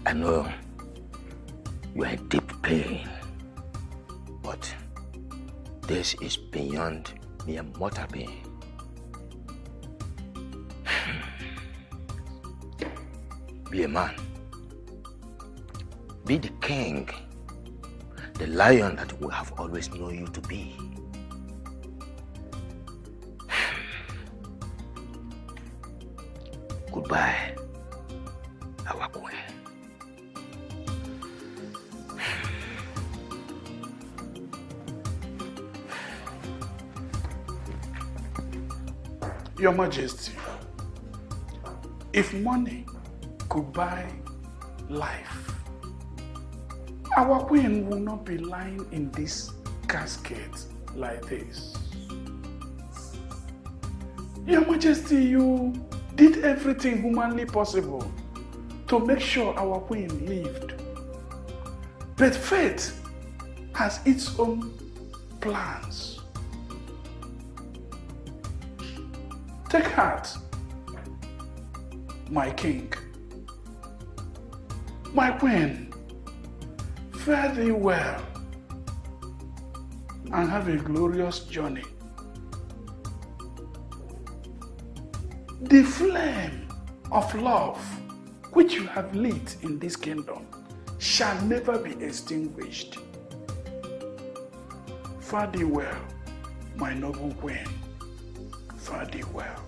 I know you are in deep pain, but this is beyond mere mortal pain. Be a man. Be the king, the lion that we have always known you to be. Goodbye, our queen. Your Majesty, if money could buy life, our queen will not be lying in this casket like this. Your Majesty, you did everything humanly possible to make sure our queen lived. But fate has its own plans. Take heart, my king. My queen, fare thee well and have a glorious journey. The flame of love which you have lit in this kingdom shall never be extinguished. Fare thee well, my noble queen. Fare thee well.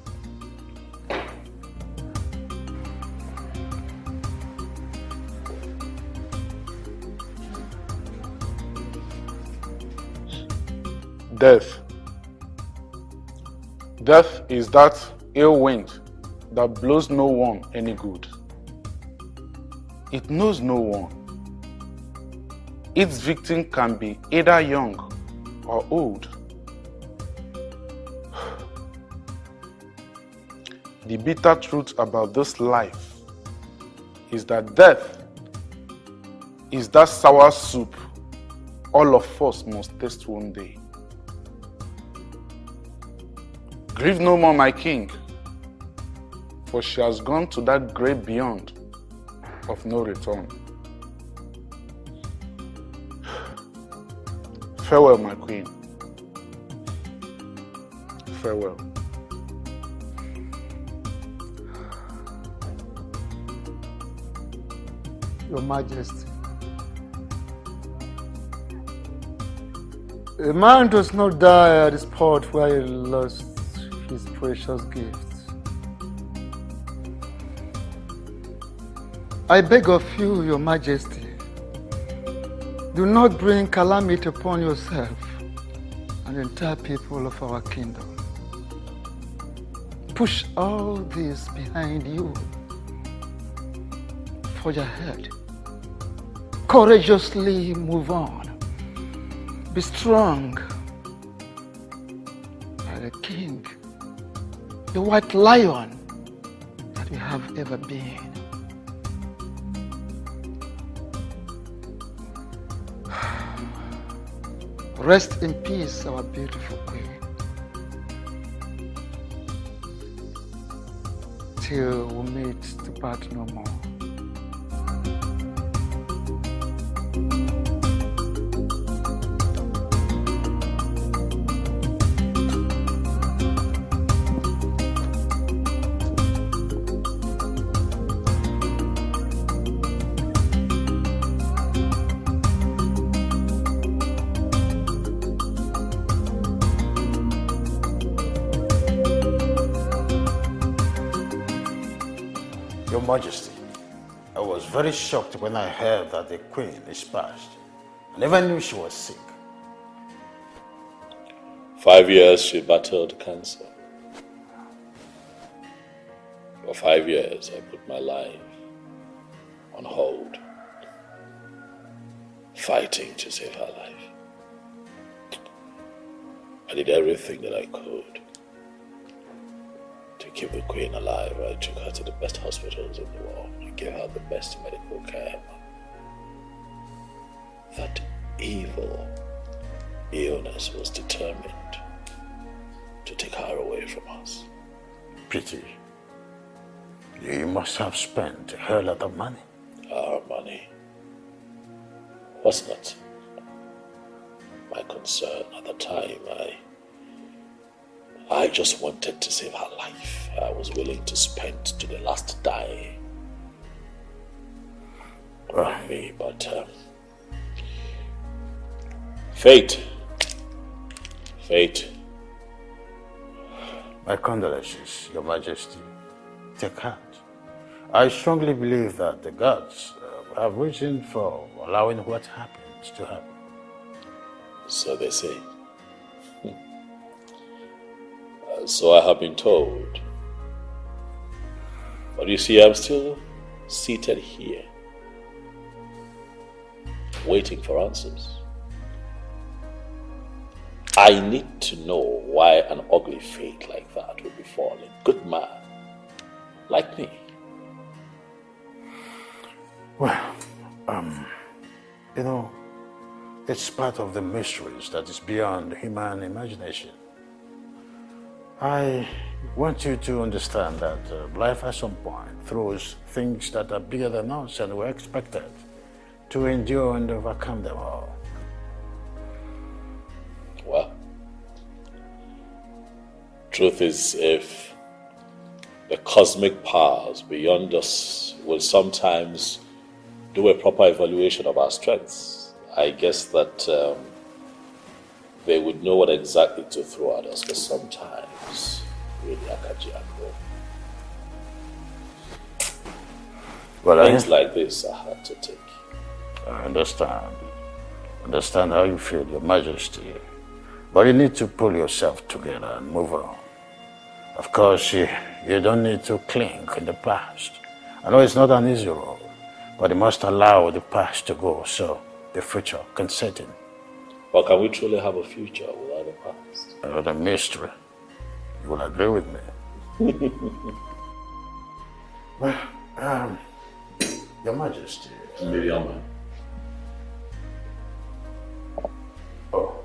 Death. Death is that ill wind that blows no one any good. It knows no one. Its victim can be either young or old. The bitter truth about this life is that death is that sour soup all of us must taste one day. Grieve no more, my king, for she has gone to that great beyond of no return. Farewell, my queen. Farewell. Your Majesty, a man does not die at the spot where he lost his precious gifts. I beg of you, Your Majesty, do not bring calamity upon yourself and the entire people of our kingdom. Push all this behind you. Forge ahead. Courageously move on. Be strong. Like the king, the white lion that we have ever been. Rest in peace, our beautiful queen. Till we meet to part no more. Your Majesty, I was very shocked when I heard that the Queen is passed. I never knew she was sick. 5 years she battled cancer. For 5 years I put my life on hold, fighting to save her life. I did everything that I could to keep the Queen alive. I took her to the best hospitals in the world. I gave her the best medical care. That evil illness was determined to take her away from us. Pity. You must have spent a hell lot of money. Our money. was not my concern at the time. I just wanted to save her life. I was willing to spend to the last dime on me, but fate. My condolences, Your Majesty. Take heart. I strongly believe that the gods have reason for allowing what happens to happen. So they say. So I have been told. But you see, I'm still seated here, waiting for answers. I need to know why an ugly fate like that would befall a good man like me. Well, it's part of the mysteries that is beyond human imagination. I want you to understand that life at some point throws things that are bigger than us, and we're expected to endure and overcome them all. Well, truth is, if the cosmic powers beyond us will sometimes do a proper evaluation of our strengths, I guess that they would know what exactly to throw at us, but sometimes really akajiako. Well, things like this are hard to take. I understand how you feel, Your Majesty, but you need to pull yourself together and move on. Of course, you don't need to cling in the past. I know it's not an easy road, but you must allow the past to go so the future can set in. But can we truly have a future without the past? Another mystery. You will agree with me. Well, Your Majesty. Miriam. Oh,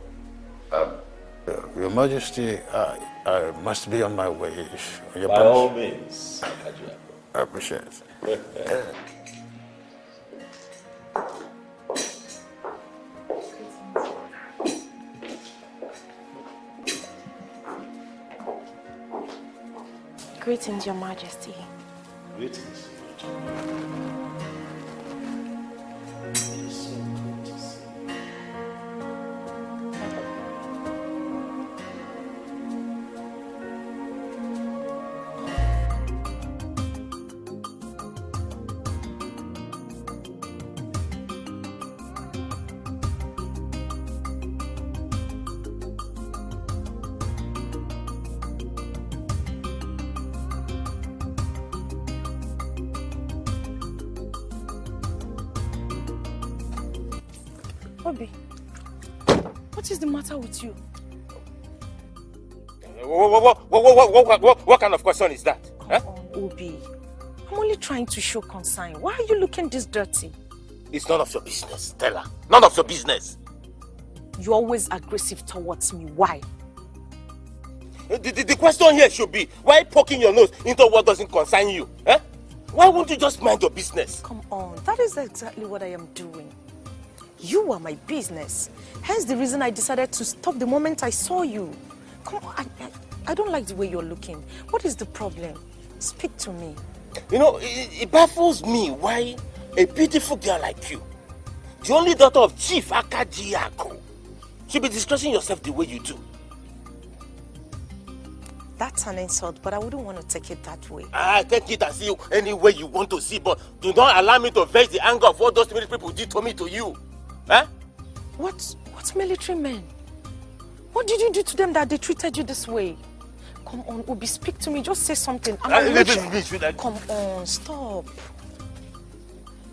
Your Majesty, I must be on my way. By all means. I appreciate it. Greetings, Your Majesty. Greetings. Obi, what is the matter with you? What kind of question is that? Come on, Obi. I'm only trying to show concern. Why are you looking this dirty? It's none of your business, Stella. None of your business. You're always aggressive towards me. Why? The question here should be, why poking your nose into what doesn't concern you? Eh? Why won't you just mind your business? Come on, that is exactly what I am doing. You are my business. Hence the reason I decided to stop the moment I saw you. Come on, I don't like the way you're looking. What is the problem? Speak to me. You know, it baffles me why a beautiful girl like you, the only daughter of Chief Akajiako, should be discussing yourself the way you do. That's an insult, but I wouldn't want to take it that way. I take it as you any way you want to see, but do not allow me to face the anger of what those military people did to me to you. Huh? What military men? What did you do to them that they treated you this way? Come on, Obi, speak to me. Just say something. Come on, stop.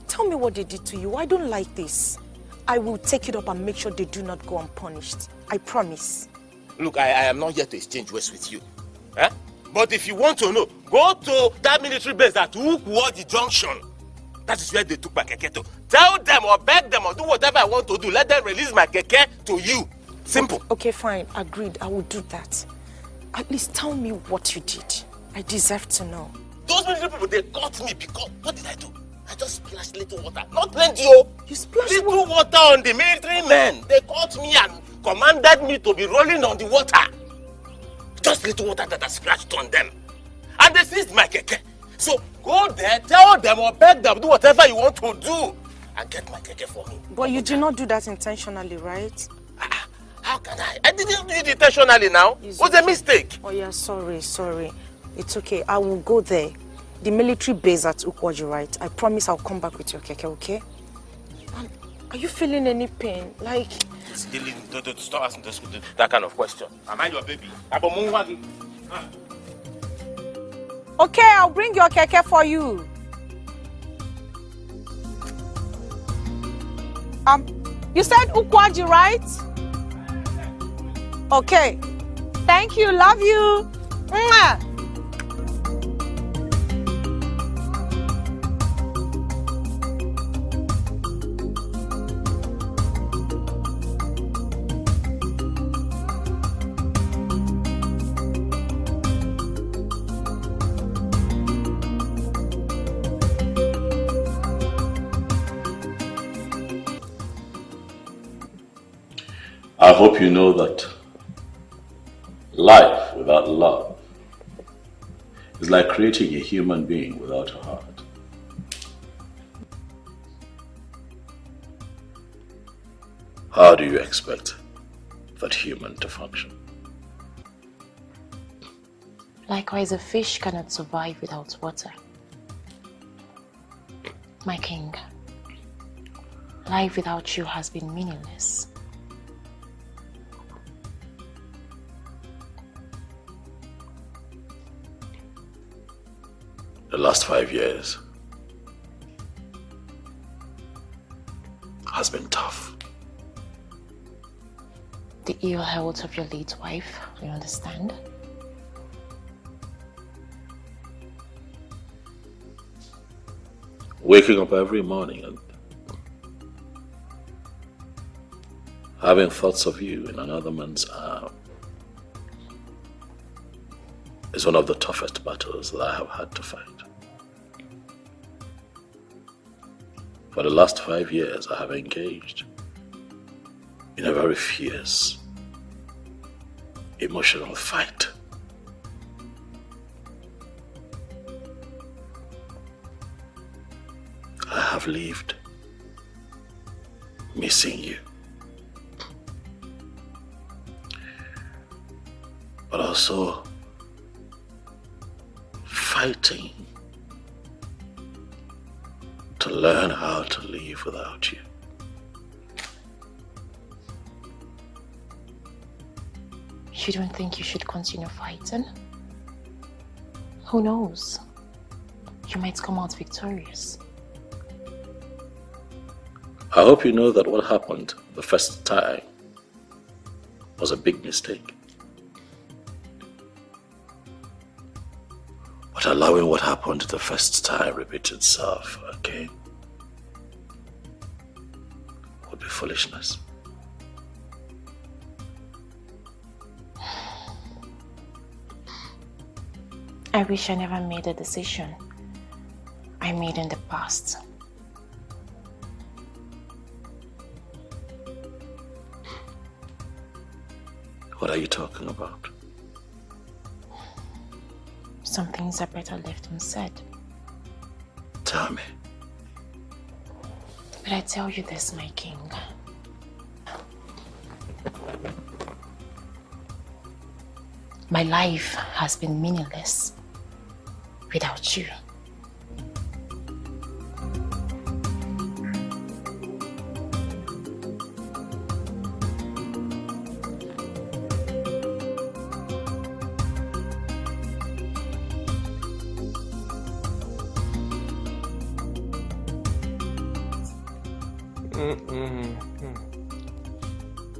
Tell me what they did to you. I don't like this. I will take it up and make sure they do not go unpunished. I promise. Look, I am not here to exchange words with you. Huh? But if you want to know, go to that military base at Ukwadi Junction. That is where they took my keke to. Tell them or beg them or do whatever I want to do. Let them release my keke to you. Simple. Okay, fine. Agreed. I will do that. At least tell me what you did. I deserve to know. Those military people, they got me because... What did I do? I just splash little water. Not plenty, oh. You splash little water on the military men. They caught me and commanded me to be rolling on the water. Just little water that I splashed on them. And they seized my keke. So go there, tell them or beg them, do whatever you want to do. And get my keke for me. But you did not do that intentionally, right? How can I? I didn't do it intentionally now. It was a mistake. Oh yeah, sorry. It's okay. I will go there. The military base at Ukwaji, right? I promise I'll come back with your keke, okay? Are you feeling any pain? Like... Don't stop asking that kind of question. Am I your baby? Okay, I'll bring your keke for you. You said Ukwaji, right? Okay. Thank you. Love you. Mwah. I hope you know that life without love is like creating a human being without a heart. How do you expect that human to function? Likewise, a fish cannot survive without water. My king, life without you has been meaningless. The last 5 years has been tough. The ill health of your late wife, you understand? Waking up every morning and having thoughts of you in another man's arm is one of the toughest battles that I have had to fight. For the last 5 years, I have engaged in a very fierce, emotional fight. I have lived missing you, but also fighting to learn how to live without you. You don't think you should continue fighting? Who knows? You might come out victorious. I hope you know that what happened the first time was a big mistake. But allowing what happened the first time repeat itself again would be foolishness. I wish I never made a decision I made in the past. What are you talking about? Some things are better left unsaid. Tell me. But I tell you this, my king. My life has been meaningless without you.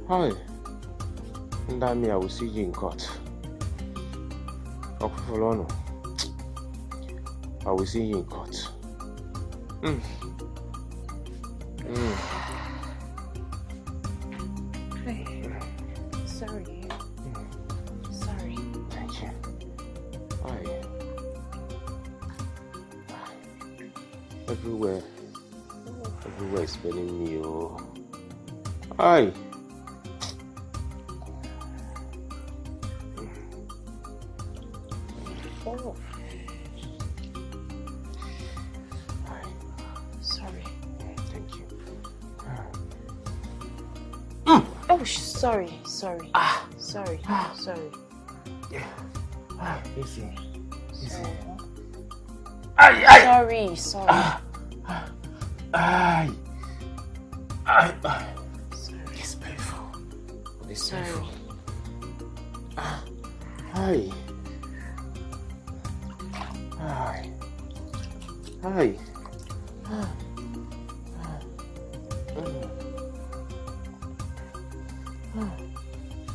Hi. Ndami, I will see you in court. I will see you in court. Hey, sorry. Sorry. Thank you. Hi. Everywhere Everywhere is spelling me, oh. Aye. Oh. Sorry. Thank you. Oh, sorry. Sorry. Sorry. Yeah. Easy. Sorry. Aye. Sorry. Aye. Sorry. It's painful. It's Sorry. painful. Aye.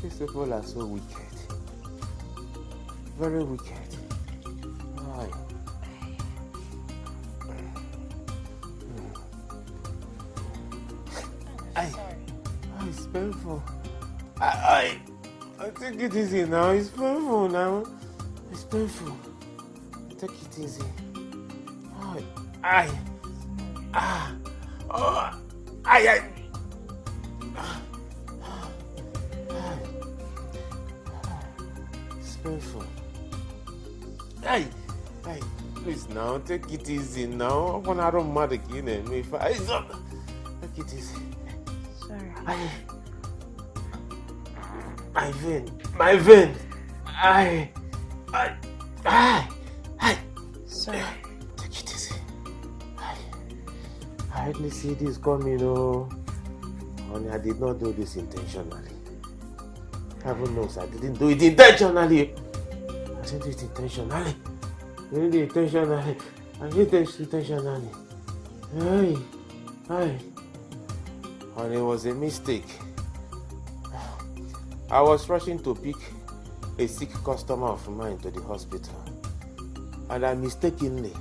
These people are so wicked. Very wicked. Aye. It's painful. I take it easy now. It's painful now. It's painful. Take it easy. It's painful. Please now, take it easy now. I'm gonna run mad again and me. Take it easy. Sorry. My vein. Sorry. Take it easy. I didn't see this coming, oh. Honey, I did not do this intentionally. Heaven knows I didn't do it intentionally. I didn't do it intentionally. I did it intentionally. Honey, it was a mistake. I was rushing to pick a sick customer of mine to the hospital, and I mistakenly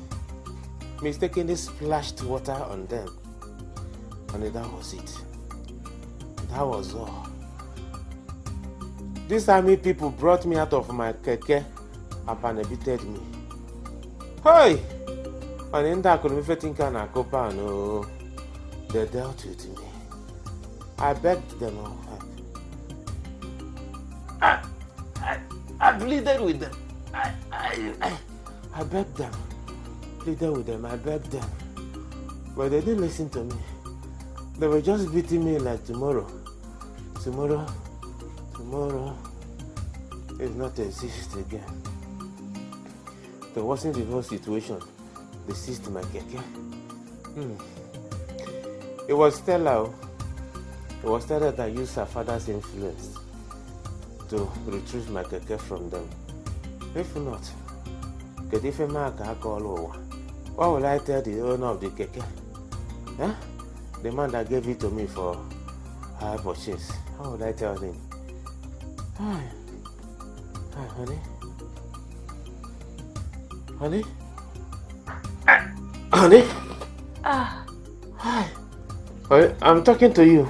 splashed water on them, and that was it. That was all. These army people brought me out of my keke and panibited me. Hey! And in that could be think an akopa, no. They dealt with me. I begged them all. I pleaded with them. I begged them. Pleaded with them. I begged them. But they didn't listen to me. They were just beating me like tomorrow. Tomorrow is not exist again. There wasn't the whole situation. They seized my keke. It was Stella. It was Stella that used her father's influence to retrieve my keke from them. If not, what will I tell the owner of the keke? Huh? The man that gave it to me for her purchase. How would I tell him? Hi, honey. Honey? Honey? Hi. I'm talking to you.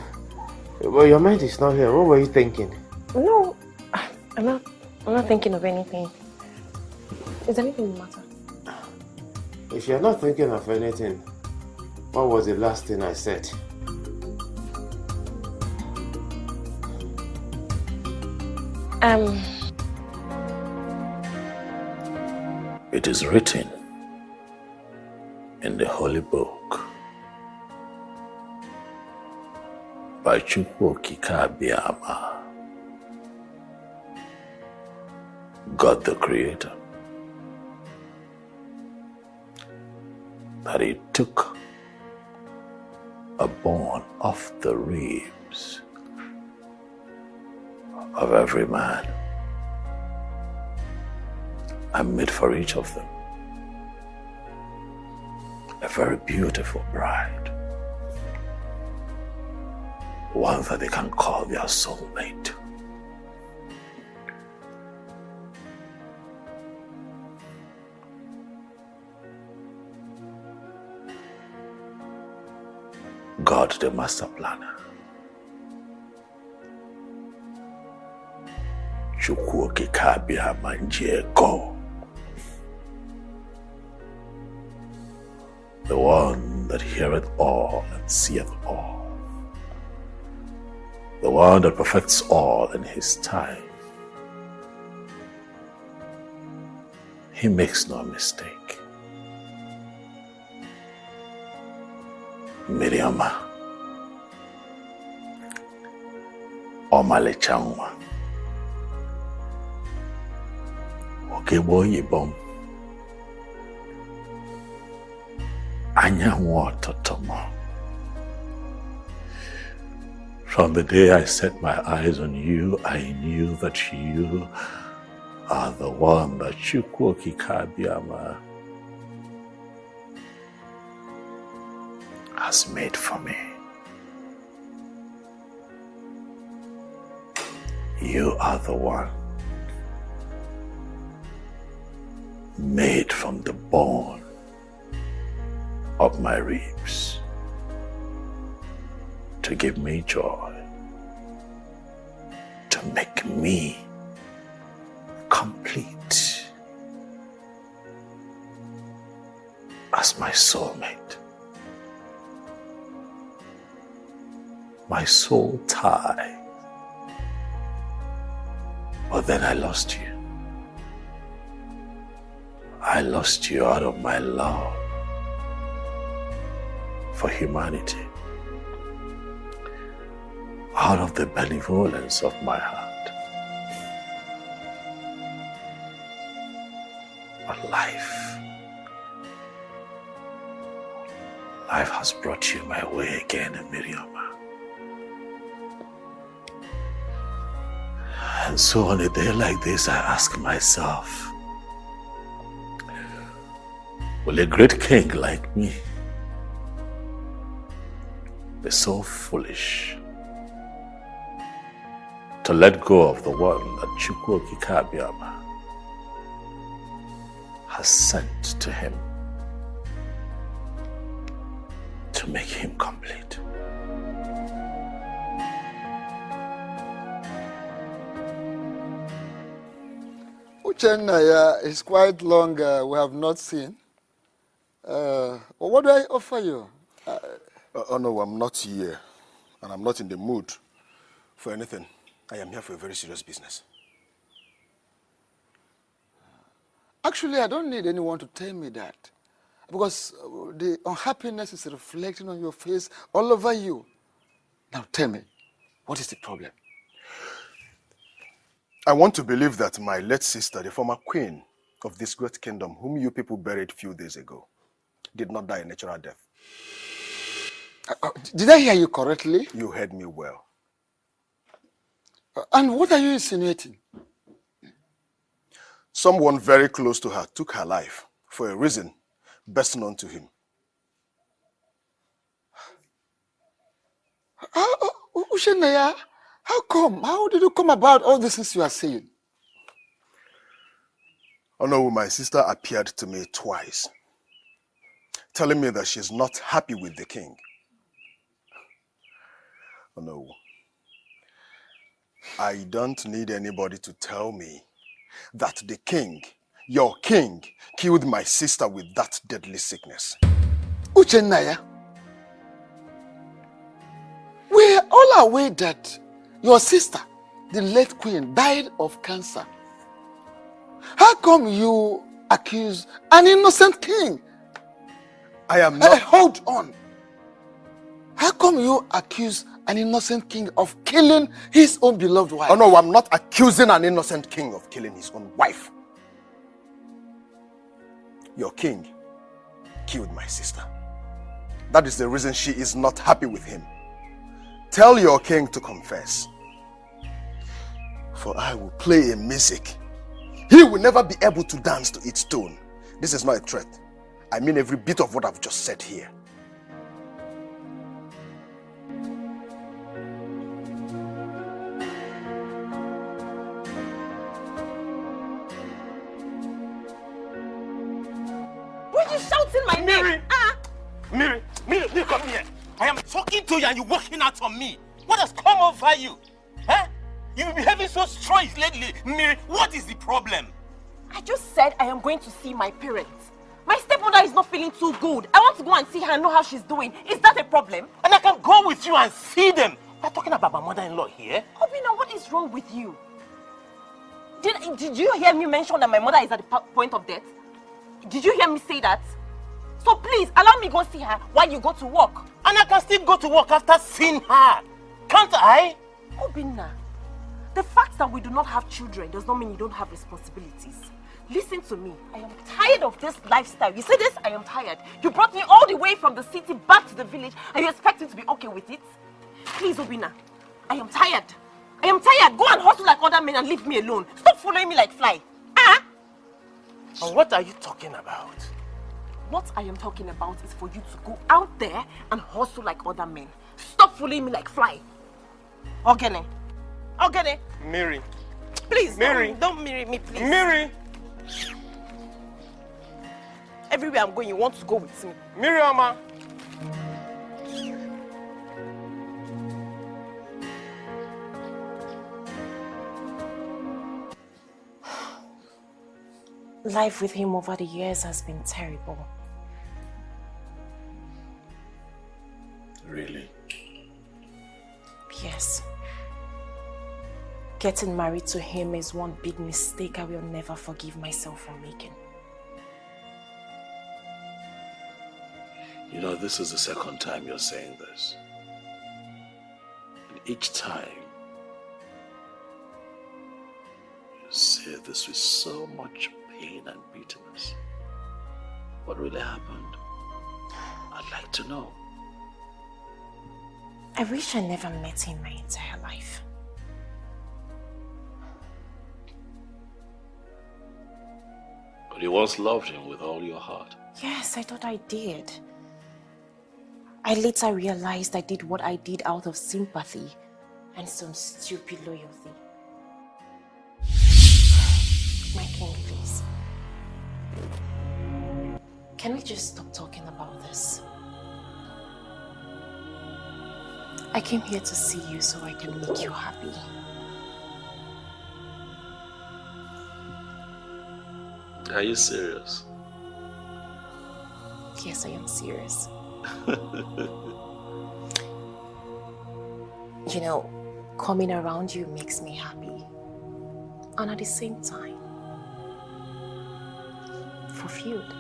Well, your mind is not here. What were you thinking? No, I'm not thinking of anything. Is anything the matter? If you're not thinking of anything, what was the last thing I said? It is written in the Holy Book by Chukwu Kikabiyama, God the Creator, that He took a bone off the ribs of every man and made for each of them a very beautiful bride, one that they can call their soulmate. God, the master planner, Chukwu Kikabiyama Njeko, the one that heareth all and seeth all, the one that perfects all in his time. He makes no mistake. Miriam, ọmalịcha nwa, okegbe oyibo m, anyanwụ ọtụtụ m. From the day I set my eyes on you, I knew that you are the one that Chukwu Okike Abiama has made for me. You are the one made from the bone of my ribs to give me joy, to make me complete as my soulmate, my soul tie. But then I lost you. I lost you out of my love for humanity, out of the benevolence of my heart. But life has brought you my way again, Miriam. And so on a day like this, I ask myself, will a great king like me be so foolish to let go of the one that Chukwu Okike Abiama has sent to him to make him complete? Uchenna, it's quite long we have not seen. What do I offer you? Oh no, I'm not here. And I'm not in the mood for anything. I am here for a very serious business. Actually, I don't need anyone to tell me that. Because the unhappiness is reflecting on your face all over you. Now tell me, what is the problem? I want to believe that my late sister, the former queen of this great kingdom, whom you people buried a few days ago, did not die a natural death. Did I hear you correctly? You heard me well. And what are you insinuating? Someone very close to her took her life for a reason best known to him. Ushenaya, how come? How did you come about all the things you are saying? Oh no, my sister appeared to me twice, telling me that she's not happy with the king. Oh no. I don't need anybody to tell me that the king, your king, killed my sister with that deadly sickness. Uchenaya, we are all aware that your sister, the late queen, died of cancer. How come you accuse an innocent king? I am not... Hold on. How come you accuse an innocent king of killing his own beloved wife? Oh no, I'm not accusing an innocent king of killing his own wife. Your king killed my sister. That is the reason she is not happy with him. Tell your king to confess. For I will play a music he will never be able to dance to its tune. This is not a threat. I mean every bit of what I've just said here. Why are you shouting my name? Miri, come here. I am talking to you and you're walking out on me. What has come over you? Huh? You've been behaving so strange lately. Miri, what is the problem? I just said I am going to see my parents. My stepmother is not feeling too good. I want to go and see her and know how she's doing. Is that a problem? And I can go with you and see them. We're talking about my mother-in-law here. Obina, what is wrong with you? Did you hear me mention that my mother is at the point of death? Did you hear me say that? So please, allow me go see her while you go to work. And I can still go to work after seeing her. Can't I? Obina, the fact that we do not have children does not mean you don't have responsibilities. Listen to me. I am tired of this lifestyle. You see this? I am tired. You brought me all the way from the city back to the village and you expect me to be okay with it? Please, Obina. I am tired. I am tired. Go and hustle like other men and leave me alone. Stop following me like fly. And what are you talking about? What I am talking about is for you to go out there and hustle like other men. Stop following me like fly. Ogene. Ogene. Mary. Please, Mary. Don't marry me, please. Mary. Everywhere I'm going, you want to go with me. Miriama. Life with him over the years has been terrible. Really? Yes. Getting married to him is one big mistake I will never forgive myself for making. You know, this is the second time you're saying this. And each time, you say this with so much pain and bitterness. What really happened? I'd like to know. I wish I never met him my entire life. But you once loved him with all your heart. Yes, I thought I did. I later realized I did what I did out of sympathy and some stupid loyalty. My king, please. Can we just stop talking about this? I came here to see you so I can make you happy. Are you serious? Yes, I am serious. You know, coming around you makes me happy. And at the same time, fulfilled.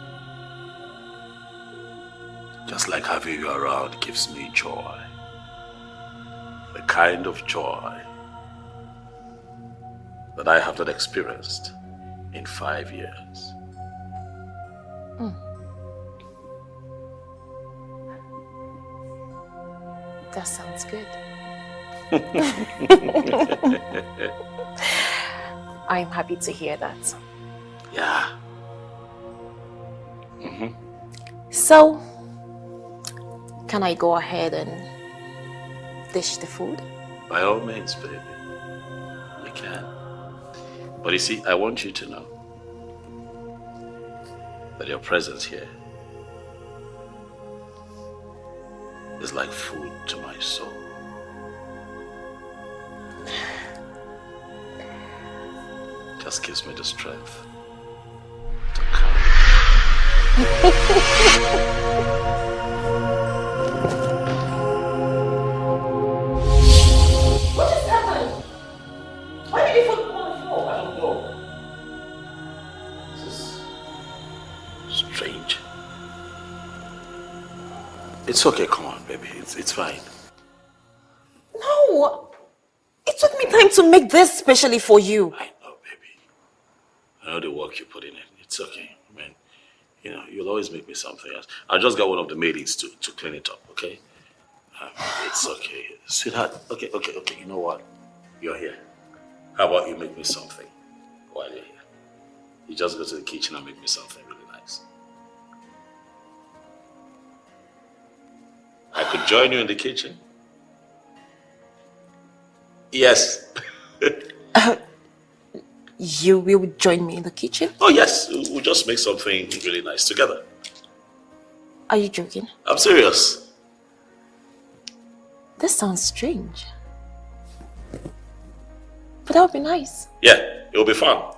Just like having you around gives me joy. The kind of joy that I have not experienced in 5 years. That sounds good. I'm happy to hear that. Yeah. So, can I go ahead and dish the food? By all means, baby. You can. But you see, I want you to know that your presence here is like food to my soul. Just gives me the strength to carry. What just happened? Why did you put them on the floor? I don't know. This is strange. It's okay, come on, baby. It's fine. No! It took me time to make this specially for you. I know, baby. I know the work you put in it. It's okay. I mean, you know, you'll always make me something else. I just got one of the maidens to clean it up, okay? It's okay. Sweetheart, okay. You know what? You're here. How about you make me something while you're here? You just go to the kitchen and make me something really nice. I could join you in the kitchen. Yes. You will join me in the kitchen? Oh, yes. We'll just make something really nice together. Are you joking? I'm serious. This sounds strange. But that would be nice. Yeah, it'll be fun.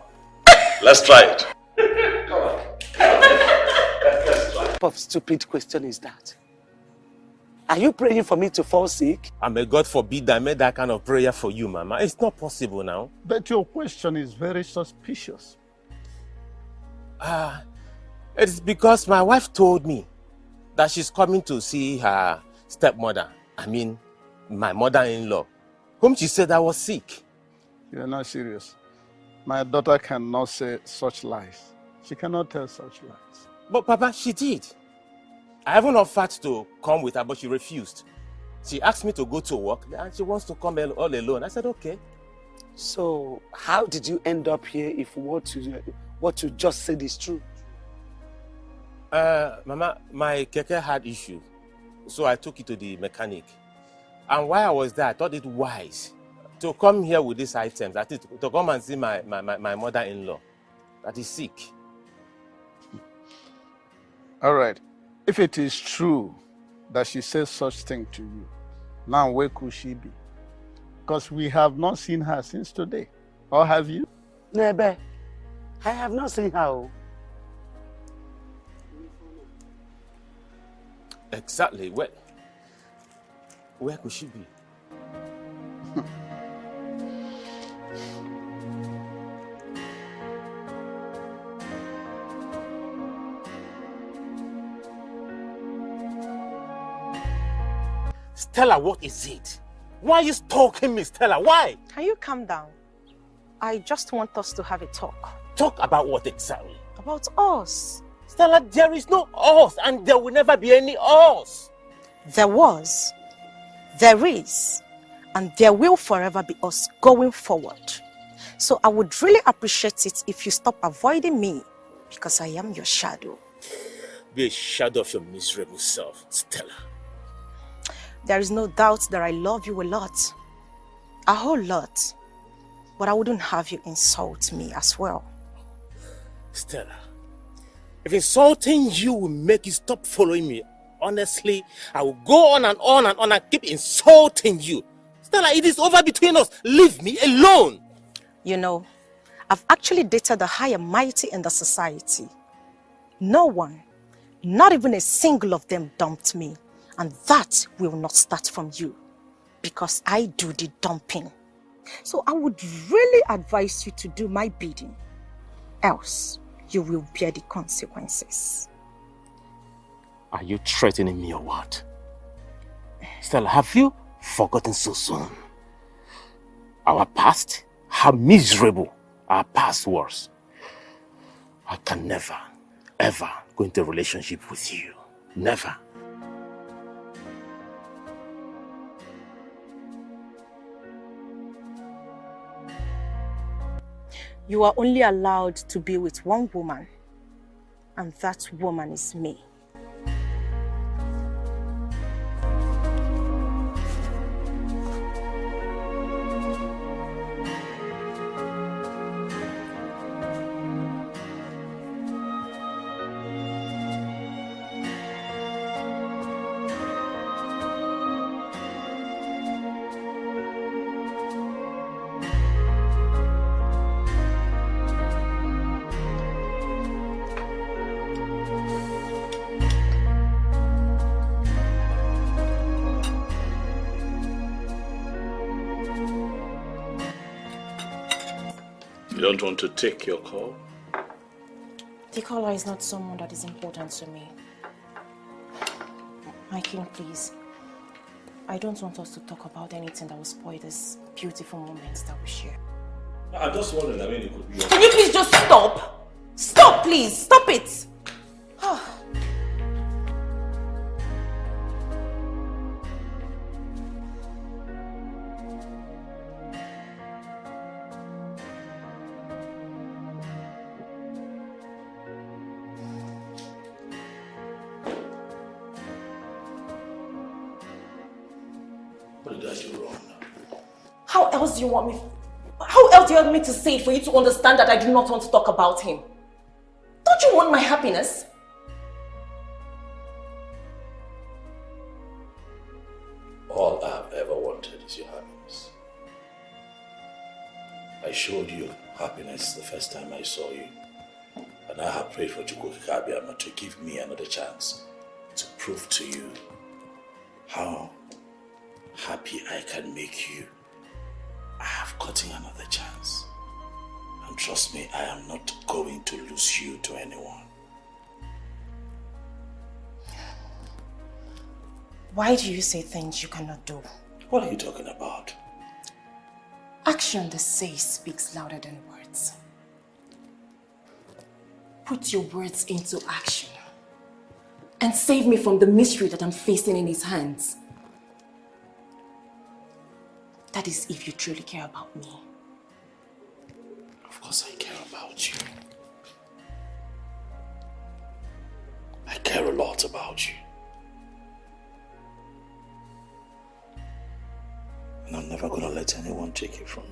Let's try it. Come on. type of stupid question is that? Are you praying for me to fall sick? I may God forbid I made that kind of prayer for you, Mama. It's not possible now. But your question is very suspicious. It's because my wife told me that she's coming to see her stepmother. I mean, my mother-in-law, whom she said I was sick. You're not serious. My daughter cannot say such lies. She cannot tell such lies. But Papa, she did. I even offered to come with her, but she refused. She asked me to go to work and she wants to come all alone. I said, okay. So, how did you end up here if what you just said is true? Mama, my keke had issue, so I took it to the mechanic. And while I was there, I thought it wise to come here with these items, that is, to come and see my mother-in-law that is sick. All right. If it is true that she says such thing to you, now where could she be? Because we have not seen her since today. Or have you? Nebe, I have not seen her. Exactly. Where could she be? Stella, what is it? Why are you stalking me, Stella? Why? Can you calm down? I just want us to have a talk. Talk about what exactly? About us. Stella, there is no us, and there will never be any us. There was, there is, and there will forever be us going forward. So I would really appreciate it if you stop avoiding me, because I am your shadow. Be a shadow of your miserable self, Stella. There is no doubt that I love you a lot. A whole lot. But I wouldn't have you insult me as well. Stella, if insulting you will make you stop following me, honestly, I will go on and on and on and keep insulting you. Stella, it is over between us. Leave me alone. You know, I've actually dated the high and mighty in the society. No one, not even a single of them dumped me. And that will not start from you, because I do the dumping. So I would really advise you to do my bidding. Else, you will bear the consequences. Are you threatening me or what? Stella, have you forgotten so soon? Our past, how miserable our past was. I can never, ever go into a relationship with you. Never. You are only allowed to be with one woman, and that woman is me. You don't want to take your call? The caller is not someone that is important to me. My king, please. I don't want us to talk about anything that will spoil this beautiful moments that we share. I'm just wondering, I mean, it could be... Can you please just stop? Stop, please. Stop it. What did I do wrong? How else do you want me? How else do you want me to say it for you to understand that I do not want to talk about him? Don't you want my happiness? All I've ever wanted is your happiness. I showed you happiness the first time I saw you. And And I have prayed for Chukwukabiyama to give me another chance to prove to you how happy I can make you. I have gotten another chance. And trust me, I am not going to lose you to anyone. Why do you say things you cannot do? What are you talking about? Action, they say, speaks louder than words. Put your words into action and save me from the mystery that I'm facing in his hands. That is if you truly care about me. Of course I care about you. I care a lot about you. And I'm never gonna let anyone take it from me.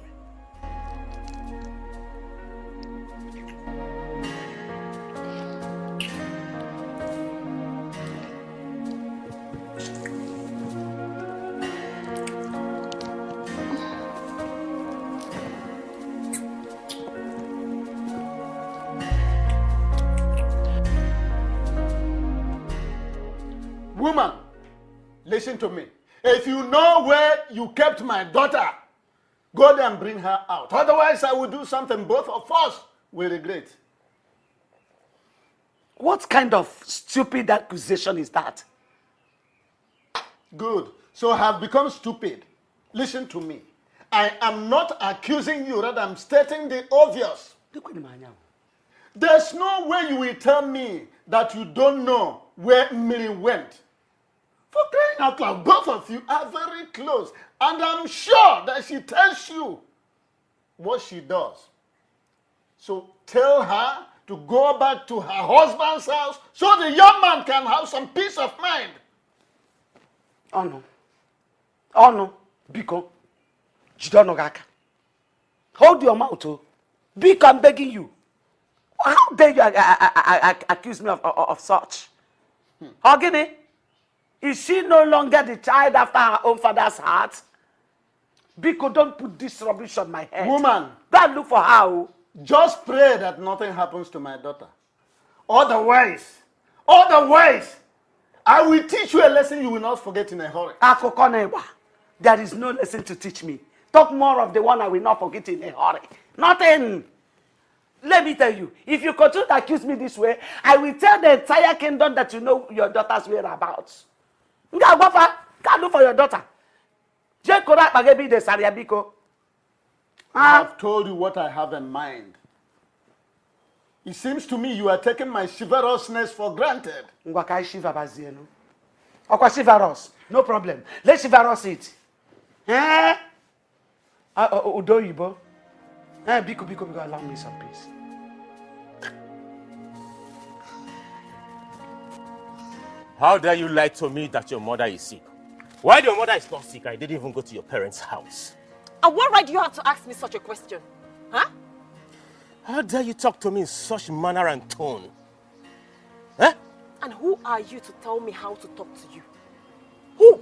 Woman, listen to me. If you know where you kept my daughter, go there and bring her out. Otherwise, I will do something both of us will regret. What kind of stupid accusation is that? Good. So I have become stupid. Listen to me. I am not accusing you, rather I'm stating the obvious. There's no way you will tell me that you don't know where Miri went. For crying out loud, both of you are very close. And I'm sure that she tells you what she does. So tell her to go back to her husband's house so the young man can have some peace of mind. Oh no. Oh no. Biko. Jidonogaka. Hold your mouth, oh. Biko, I'm begging you. How dare you accuse me of such? Ogini, is she no longer the child after her own father's heart? Biko, don't put this rubbish on my head. Woman. Go and look for her. Oh. Just pray that nothing happens to my daughter. Otherwise, I will teach you a lesson you will not forget in a hurry. There is no lesson to teach me. Talk more of the one I will not forget in a hurry. Nothing. Let me tell you, if you continue to accuse me this way, I will tell the entire kingdom that you know your daughter's whereabouts. Go look for your daughter. I have told you what I have in mind. It seems to me you are taking my chivalrousness for granted. Chivalrous. No problem. Let's chivalrous it. Eh? Udoyibo. Biko, allow me some peace. How dare you lie to me that your mother is sick? While your mother is not sick, I didn't even go to your parents' house. And what right do you have to ask me such a question? Huh? How dare you talk to me in such manner and tone? Huh? And who are you to tell me how to talk to you? Who?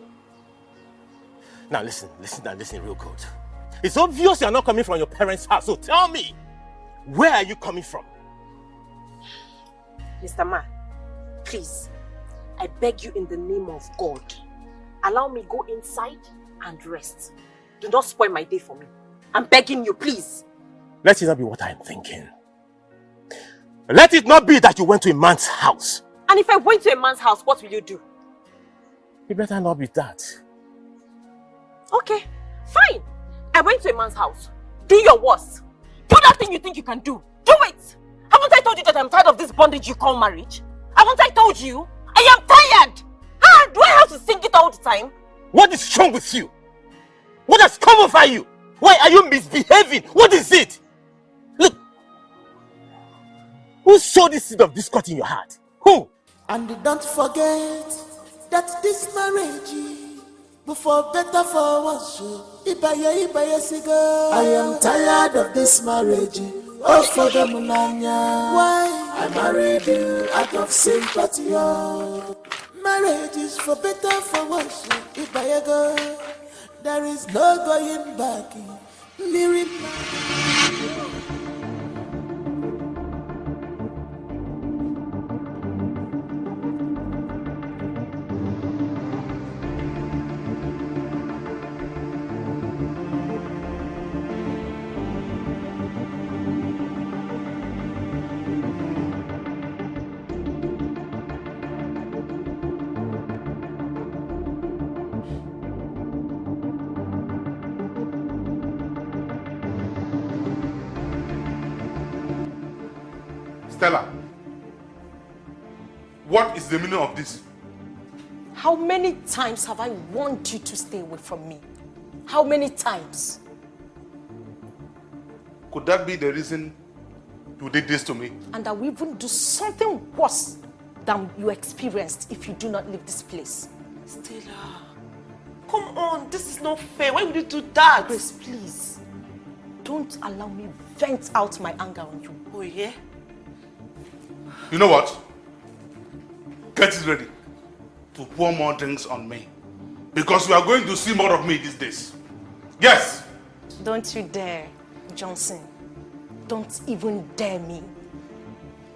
Now listen real good. It's obvious you're not coming from your parents' house, so tell me, where are you coming from? Mr. Ma, please, I beg you in the name of God, allow me go inside and rest. Do not spoil my day for me. I'm begging you, please. Let it not be what I'm thinking. Let it not be that you went to a man's house. And if I went to a man's house, what will you do? It better not be that. Okay, fine. I went to a man's house. Do your worst. Do that thing you think you can do. Do it! Haven't I told you that I'm tired of this bondage you call marriage? Haven't I told you? I am tired! Do I have to sing it all the time? What is wrong with you? What has come over you? Why are you misbehaving? What is it? Look. Who sowed this seed of discord in your heart? Who? And don't forget that this marriage, before better for once, I am tired of this marriage. Oh, for the Munanya. Why? I married you out of sympathy. Marriage is for better for once. If I go, there is no going back. Stella, what is the meaning of this? How many times have I warned you to stay away from me? How many times? Could that be the reason you did this to me? And I will even do something worse than you experienced if you do not leave this place. Stella, come on, this is not fair. Why would you do that? Grace, please. Don't allow me vent out my anger on you. Oh, yeah? You know what? Get it ready to pour more drinks on me. Because you are going to see more of me these days. Yes! Don't you dare, Johnson. Don't even dare me.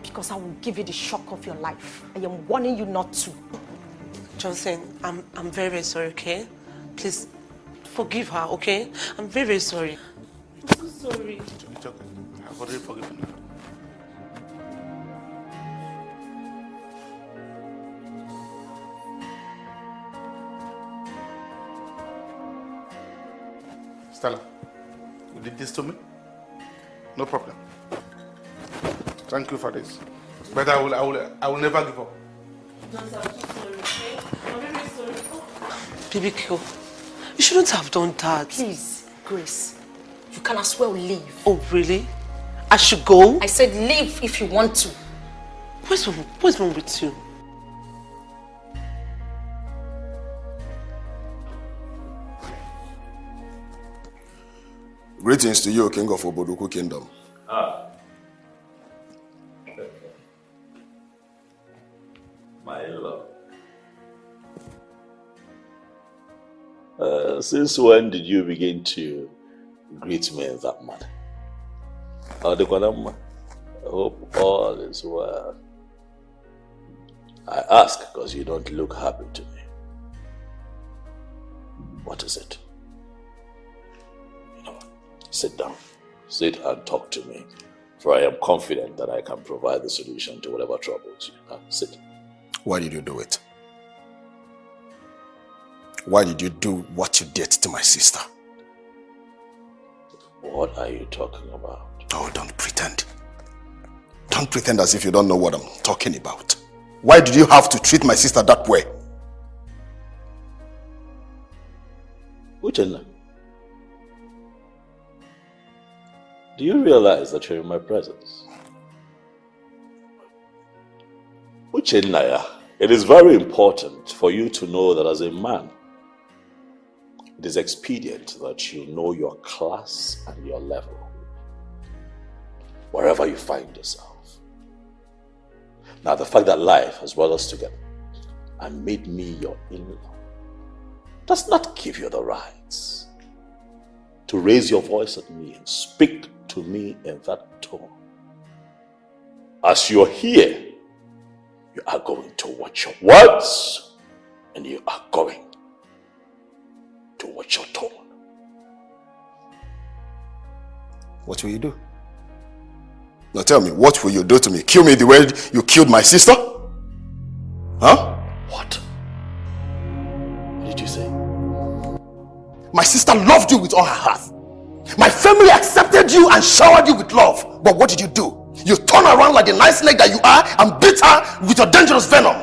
Because I will give you the shock of your life. I am warning you not to. Johnson, I'm very, very sorry, okay? Please, forgive her, okay? I'm very, very sorry. I'm so sorry. It's okay. I've already forgiven her. Stella, you did this to me? No problem. Thank you for this. But I will never give up. I'm so sorry, okay? I'm very, very sorry. BBQ, you shouldn't have done that. Please, Grace, you can as well leave. Oh, really? I should go? I said leave if you want to. What's wrong with you? Greetings to you, King of Oboduku Kingdom. My love. Since when did you begin to greet me in that manner? I hope all is well. I ask because you don't look happy to me. What is it? Sit down. Sit and talk to me. For I am confident that I can provide the solution to whatever troubles you. Sit. Why did you do it? Why did you do what you did to my sister? What are you talking about? Oh, don't pretend. Don't pretend as if you don't know what I'm talking about. Why did you have to treat my sister that way? Uchenna, do you realize that you're in my presence? Uchenna, it is very important for you to know that as a man, it is expedient that you know your class and your level, wherever you find yourself. Now, the fact that life has brought us together and made me your in-law does not give you the rights to raise your voice at me and speak to me in that tone. As you're here, you are going to watch your words and you are going to watch your tone. What will you do? Now tell me, what will you do to me? Kill me the way you killed my sister? Huh? What? What did you say? My sister loved you with all her heart. My family accepted you and showered you with love. But what did you do? You turned around like the nice snake that you are and beat her with your dangerous venom.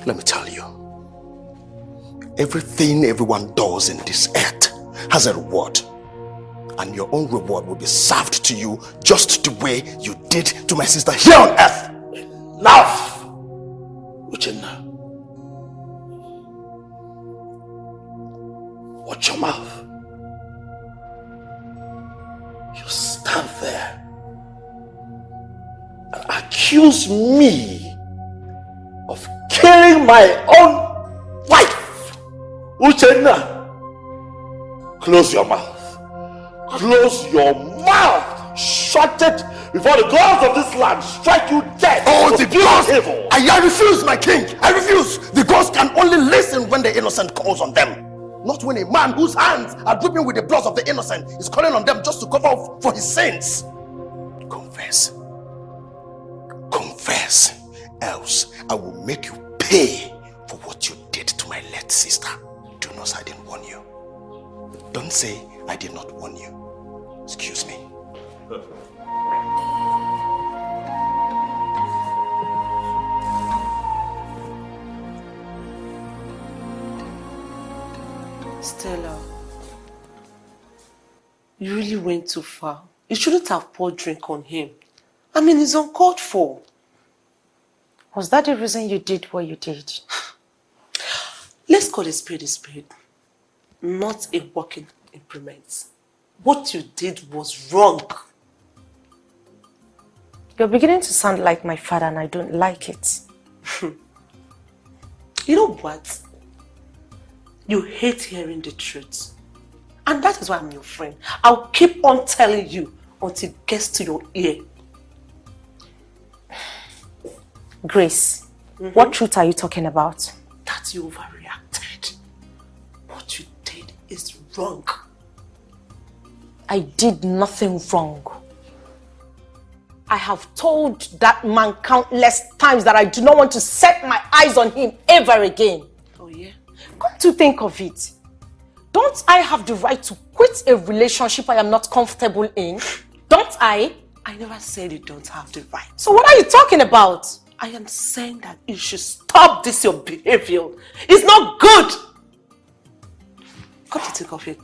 Let me tell you, everything everyone does in this earth has a reward. And your own reward will be served to you just the way you did to my sister here on earth. Enough! Uchenna, watch your mouth. You stand there and accuse me of killing my own wife. Uchenna, close your mouth. Close your mouth. Shut it before the gods of this land strike you dead. Oh, the gods! I refuse, my king. I refuse. The gods can only listen when the innocent calls on them. Not when a man whose hands are dripping with the blood of the innocent is calling on them just to cover up for his sins. Confess. Confess. Else I will make you pay for what you did to my late sister. Do not say I didn't warn you. Don't say I did not warn you. Excuse me. Stella, you really went too far. You shouldn't have poured drink on him. I mean, it's uncalled for. Was that the reason you did what you did? Let's call a spade, not a working implement. What you did was wrong. You're beginning to sound like my father and I don't like it. You know what? You hate hearing the truth. And that is why I'm your friend. I'll keep on telling you until it gets to your ear. Grace, what truth are you talking about? That you overreacted. What you did is wrong. I did nothing wrong. I have told that man countless times that I do not want to set my eyes on him ever again. Oh yeah? Come to think of it, don't I have the right to quit a relationship I am not comfortable in? Don't I? I never said you don't have the right. So what are you talking about? I am saying that you should stop this your behavior. It's not good. Come to think of it.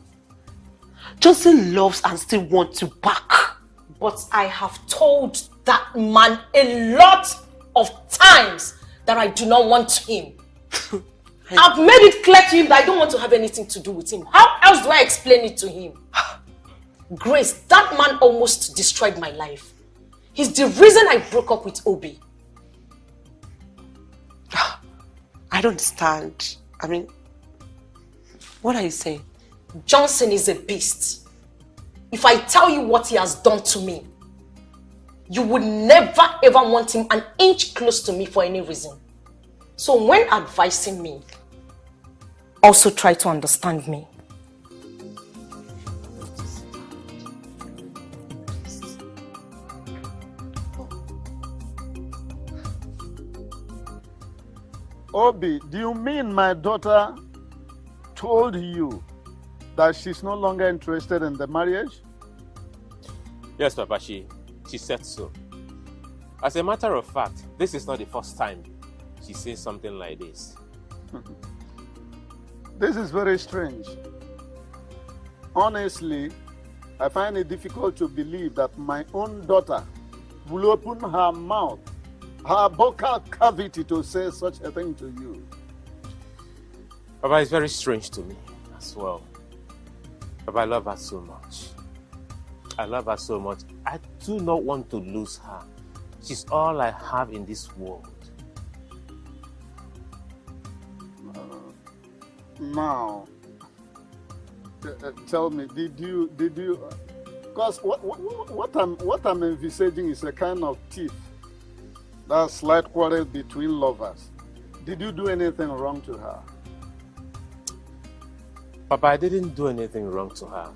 Johnson loves and still wants you back. But I have told that man a lot of times that I do not want him. I've made it clear to him that I don't want to have anything to do with him. How else do I explain it to him? Grace, that man almost destroyed my life. He's the reason I broke up with Obi. I don't understand. I mean, what are you saying? Johnson is a beast. If I tell you what he has done to me, you would never ever want him an inch close to me for any reason. So when advising me, also try to understand me. Obi, do you mean my daughter told you that she's no longer interested in the marriage? Yes, Papa, she said so. As a matter of fact, this is not the first time she says something like this. This is very strange. Honestly, I find it difficult to believe that my own daughter will open her mouth, her vocal cavity to say such a thing to you. Papa, it's very strange to me as well. Papa, I love her so much. I love her so much. I do not want to lose her. She's all I have in this world. Now, tell me, did you? Because what I'm envisaging is a kind of tiff, that slight quarrel between lovers. Did you do anything wrong to her? Papa, I didn't do anything wrong to her.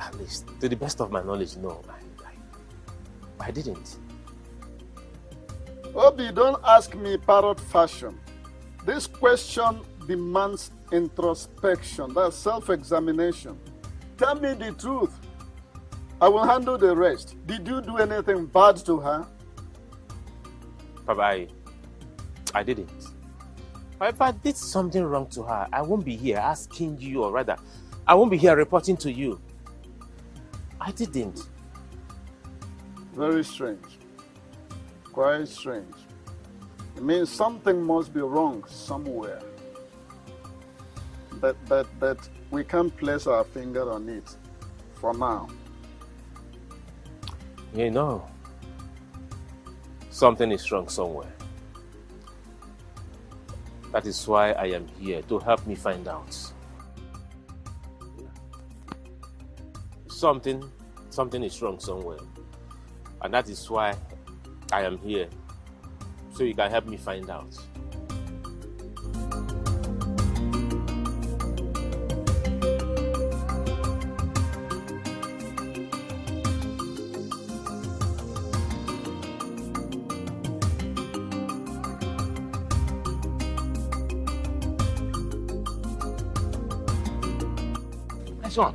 At least, to the best of my knowledge, no. I didn't. Obi, don't ask me parrot fashion. This question demands introspection, that's self-examination. Tell me the truth. I will handle the rest. Did you do anything bad to her? Papa, I didn't. If I did something wrong to her, I won't be here asking you, or rather, I won't be here reporting to you. I didn't. Very strange. Quite strange. It means something must be wrong somewhere. But we can't place our finger on it for now. You know, something is wrong somewhere. That is why I am here, to help me find out. Something is wrong somewhere. And that is why I am here, so you can help me find out. Son,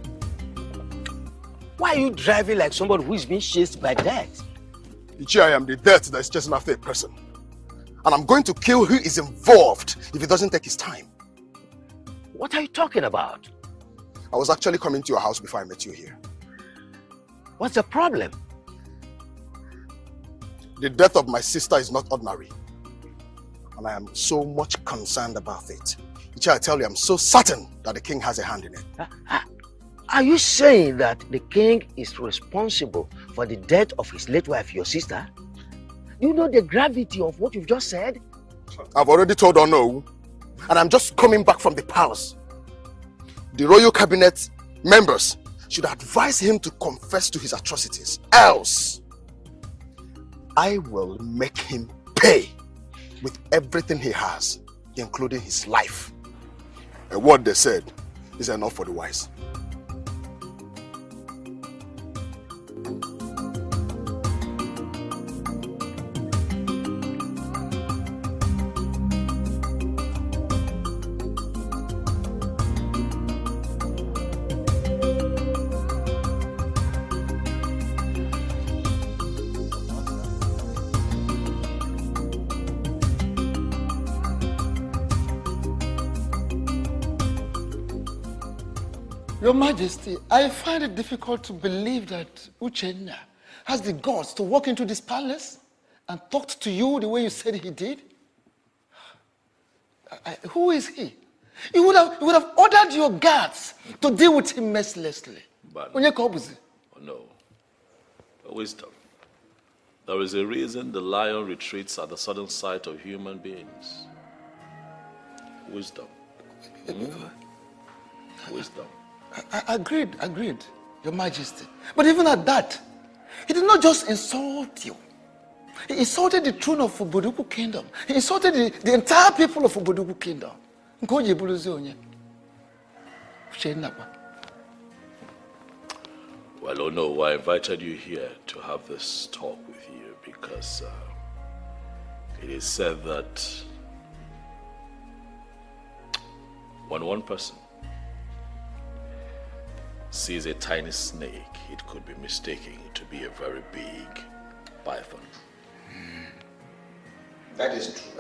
why are you driving like somebody who is being chased by death? I am the death that is chasing after a person. And I'm going to kill who is involved if he doesn't take his time. What are you talking about? I was actually coming to your house before I met you here. What's the problem? The death of my sister is not ordinary. And I am so much concerned about it. I tell you, I'm so certain that the king has a hand in it. Are you saying that the king is responsible for the death of his late wife, your sister? Do you know the gravity of what you've just said? I've already told Ono, and I'm just coming back from the palace. The royal cabinet members should advise him to confess to his atrocities. Else, I will make him pay with everything he has, including his life. A word they said is enough for the wise. Your Majesty, I find it difficult to believe that Uchenna has the guts to walk into this palace and talk to you the way you said he did. Who is he? You would have ordered your guards to deal with him mercilessly. But no. Wisdom. There is a reason the lion retreats at the sudden sight of human beings. Wisdom. Wisdom. Agreed, Your Majesty. But even at that, he did not just insult you. He insulted the throne of Oboduku Kingdom. He insulted the entire people of Oboduku Kingdom. Well, oh no, I invited you here to have this talk with you because it is said that when one person sees a tiny snake, it could be mistaken to be a very big python. That is true.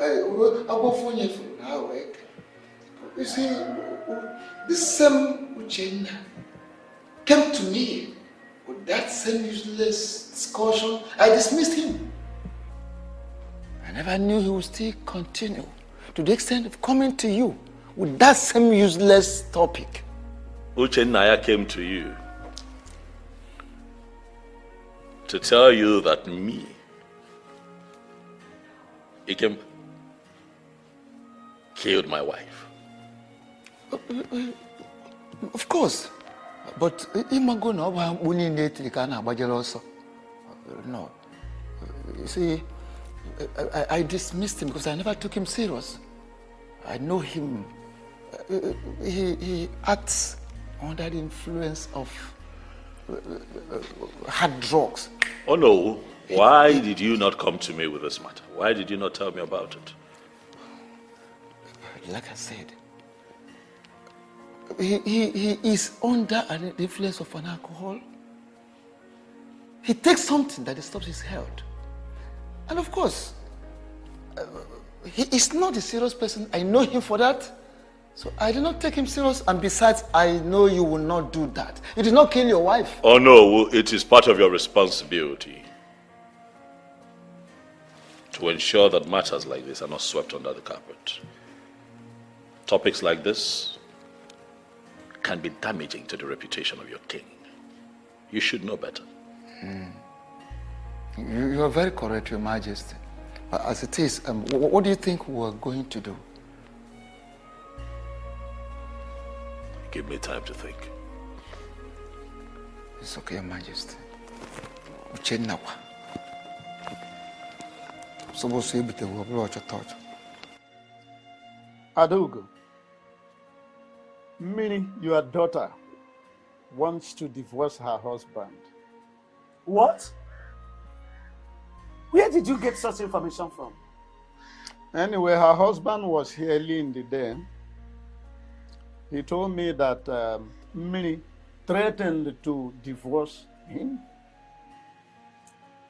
You see, the same Uchenna came to me with that same useless discussion. I dismissed him. I never knew he would still continue to the extent of coming to you with that same useless topic. Uchennaya came to you to tell you that me, Ikem, killed my wife. Of course. But no. You see, I dismissed him because I never took him serious. I know him. He acts under the influence of hard drugs. Oh no, why did you not come to me with this matter? Why did you not tell me about it? Like I said, he is under an influence of an alcohol. He takes something that disturbs his health. And of course, he is not a serious person. I know him for that. So I did not take him serious, and besides, I know you will not do that. You did not kill your wife. Oh no, it is part of your responsibility to ensure that matters like this are not swept under the carpet. Topics like this can be damaging to the reputation of your king. You should know better. You are very correct, Your Majesty. As it is, what do you think we are going to do? Give me time to think. It's okay, Your Majesty. Uchenna. Adugo, meaning your daughter wants to divorce her husband. What? Where did you get such information from? Anyway, her husband was here early in the day. He told me that Minnie threatened to divorce him.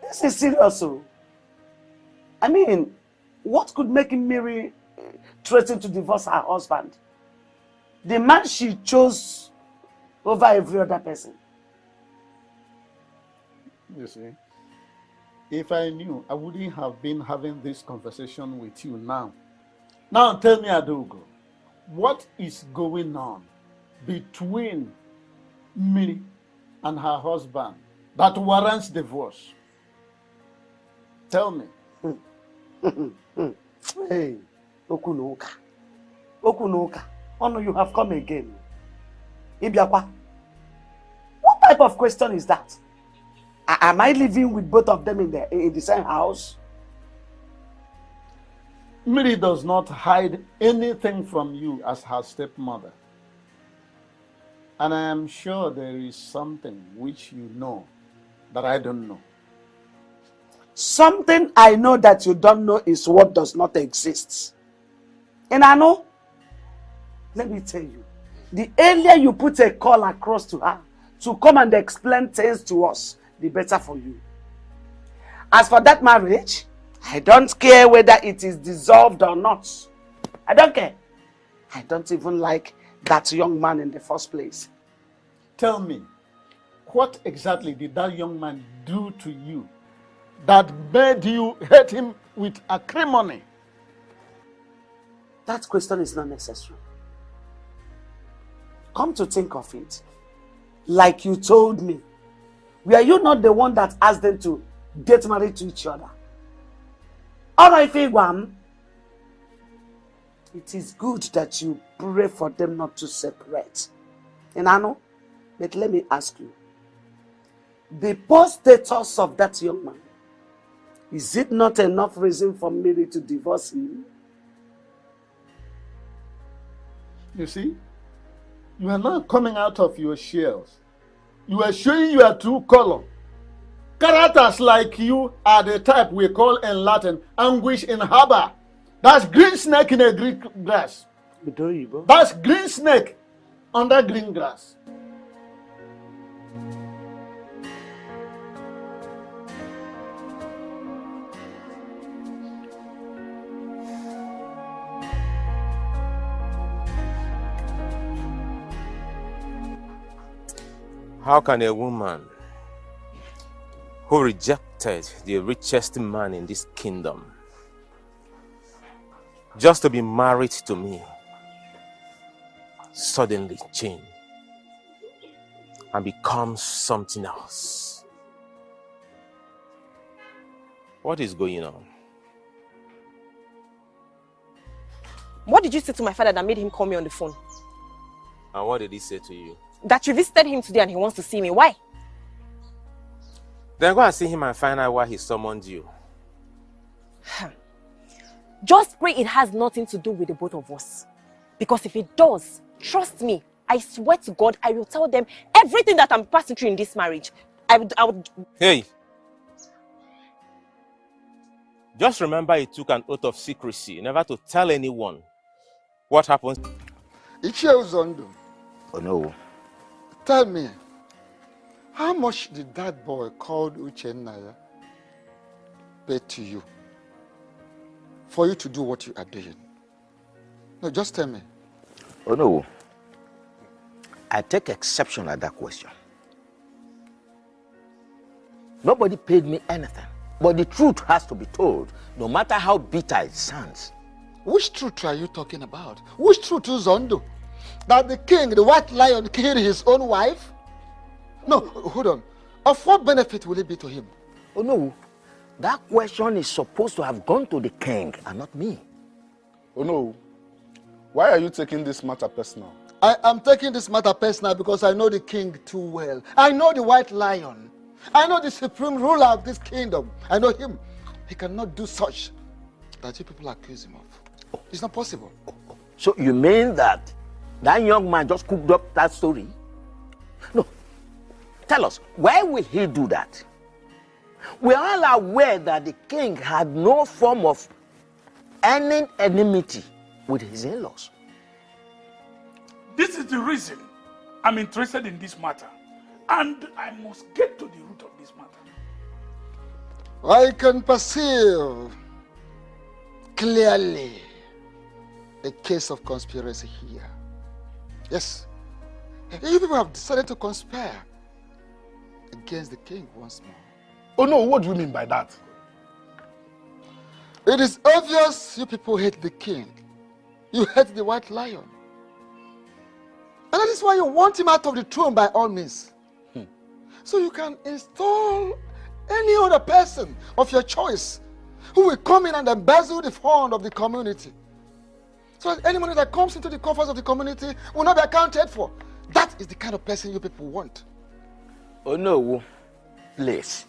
This is serious, so. I mean, what could make Mary threaten to divorce her husband? The man she chose over every other person. You see, if I knew, I wouldn't have been having this conversation with you now. Now tell me, Adogo, what is going on between Miri and her husband that warrants divorce? Tell me. Hey, Okunoka. Okunoka. Oh no, you have come again. Ibiakwa. What type of question is that? Am I living with both of them in the same house? Miri does not hide anything from you as her stepmother. And I am sure there is something which you know that I don't know. Something I know that you don't know is what does not exist. And I know, let me tell you, the earlier you put a call across to her to come and explain things to us, the better for you. As for that marriage, I don't care whether it is dissolved or not. I don't care. I don't even like that young man in the first place. Tell me, what exactly did that young man do to you that made you hate him with acrimony? That question is not necessary. Come to think of it, like you told me, were you not the one that asked them to get married to each other? Alright, Figwam, it is good that you pray for them not to separate. And I know, but let me ask you, the poor status of that young man, is it not enough reason for Mary to divorce him? You see, you are not coming out of your shells. You are showing your true color. Characters like you are the type we call in Latin anguish in harbor. That's green snake in a green grass. That's green snake under green grass. How can a woman who rejected the richest man in this kingdom just to be married to me suddenly change and become something else? What is going on? What did you say to my father that made him call me on the phone? And what did he say to you? That you visited him today and he wants to see me. Why? Then go and see him and find out why he summoned you. Just pray it has nothing to do with the both of us. Because if it does, trust me, I swear to God, I will tell them everything that I'm passing through in this marriage. I would... Hey! Just remember he took an oath of secrecy, never to tell anyone what happened. Oh no. Tell me, how much did that boy called Uchenaya pay to you for you to do what you are doing? No, just tell me. Oh no. I take exception at that question. Nobody paid me anything. But the truth has to be told, no matter how bitter it sounds. Which truth are you talking about? Which truth is Zondo? That the king, the white lion, killed his own wife? No, hold on. Of what benefit will it be to him? Oh no, that question is supposed to have gone to the king and not me. Oh no, why are you taking this matter personal? I am taking this matter personal because I know the king too well. I know the white lion. I know the supreme ruler of this kingdom. I know him. He cannot do such that you people accuse him of. It's not possible. So you mean that young man just cooked up that story? No. Tell us, why will he do that? We are all aware that the king had no form of any enmity with his in-laws. This is the reason I'm interested in this matter. And I must get to the root of this matter. I can perceive clearly a case of conspiracy here. Yes, You people have decided to conspire against the king once more. Oh no, what do you mean by that? It is obvious you people hate the king. You hate the white lion. And that is why you want him out of the throne by all means. So you can install any other person of your choice who will come in and embezzle the fund of the community. So that any money that comes into the coffers of the community will not be accounted for. That is the kind of person you people want. Oh no, please.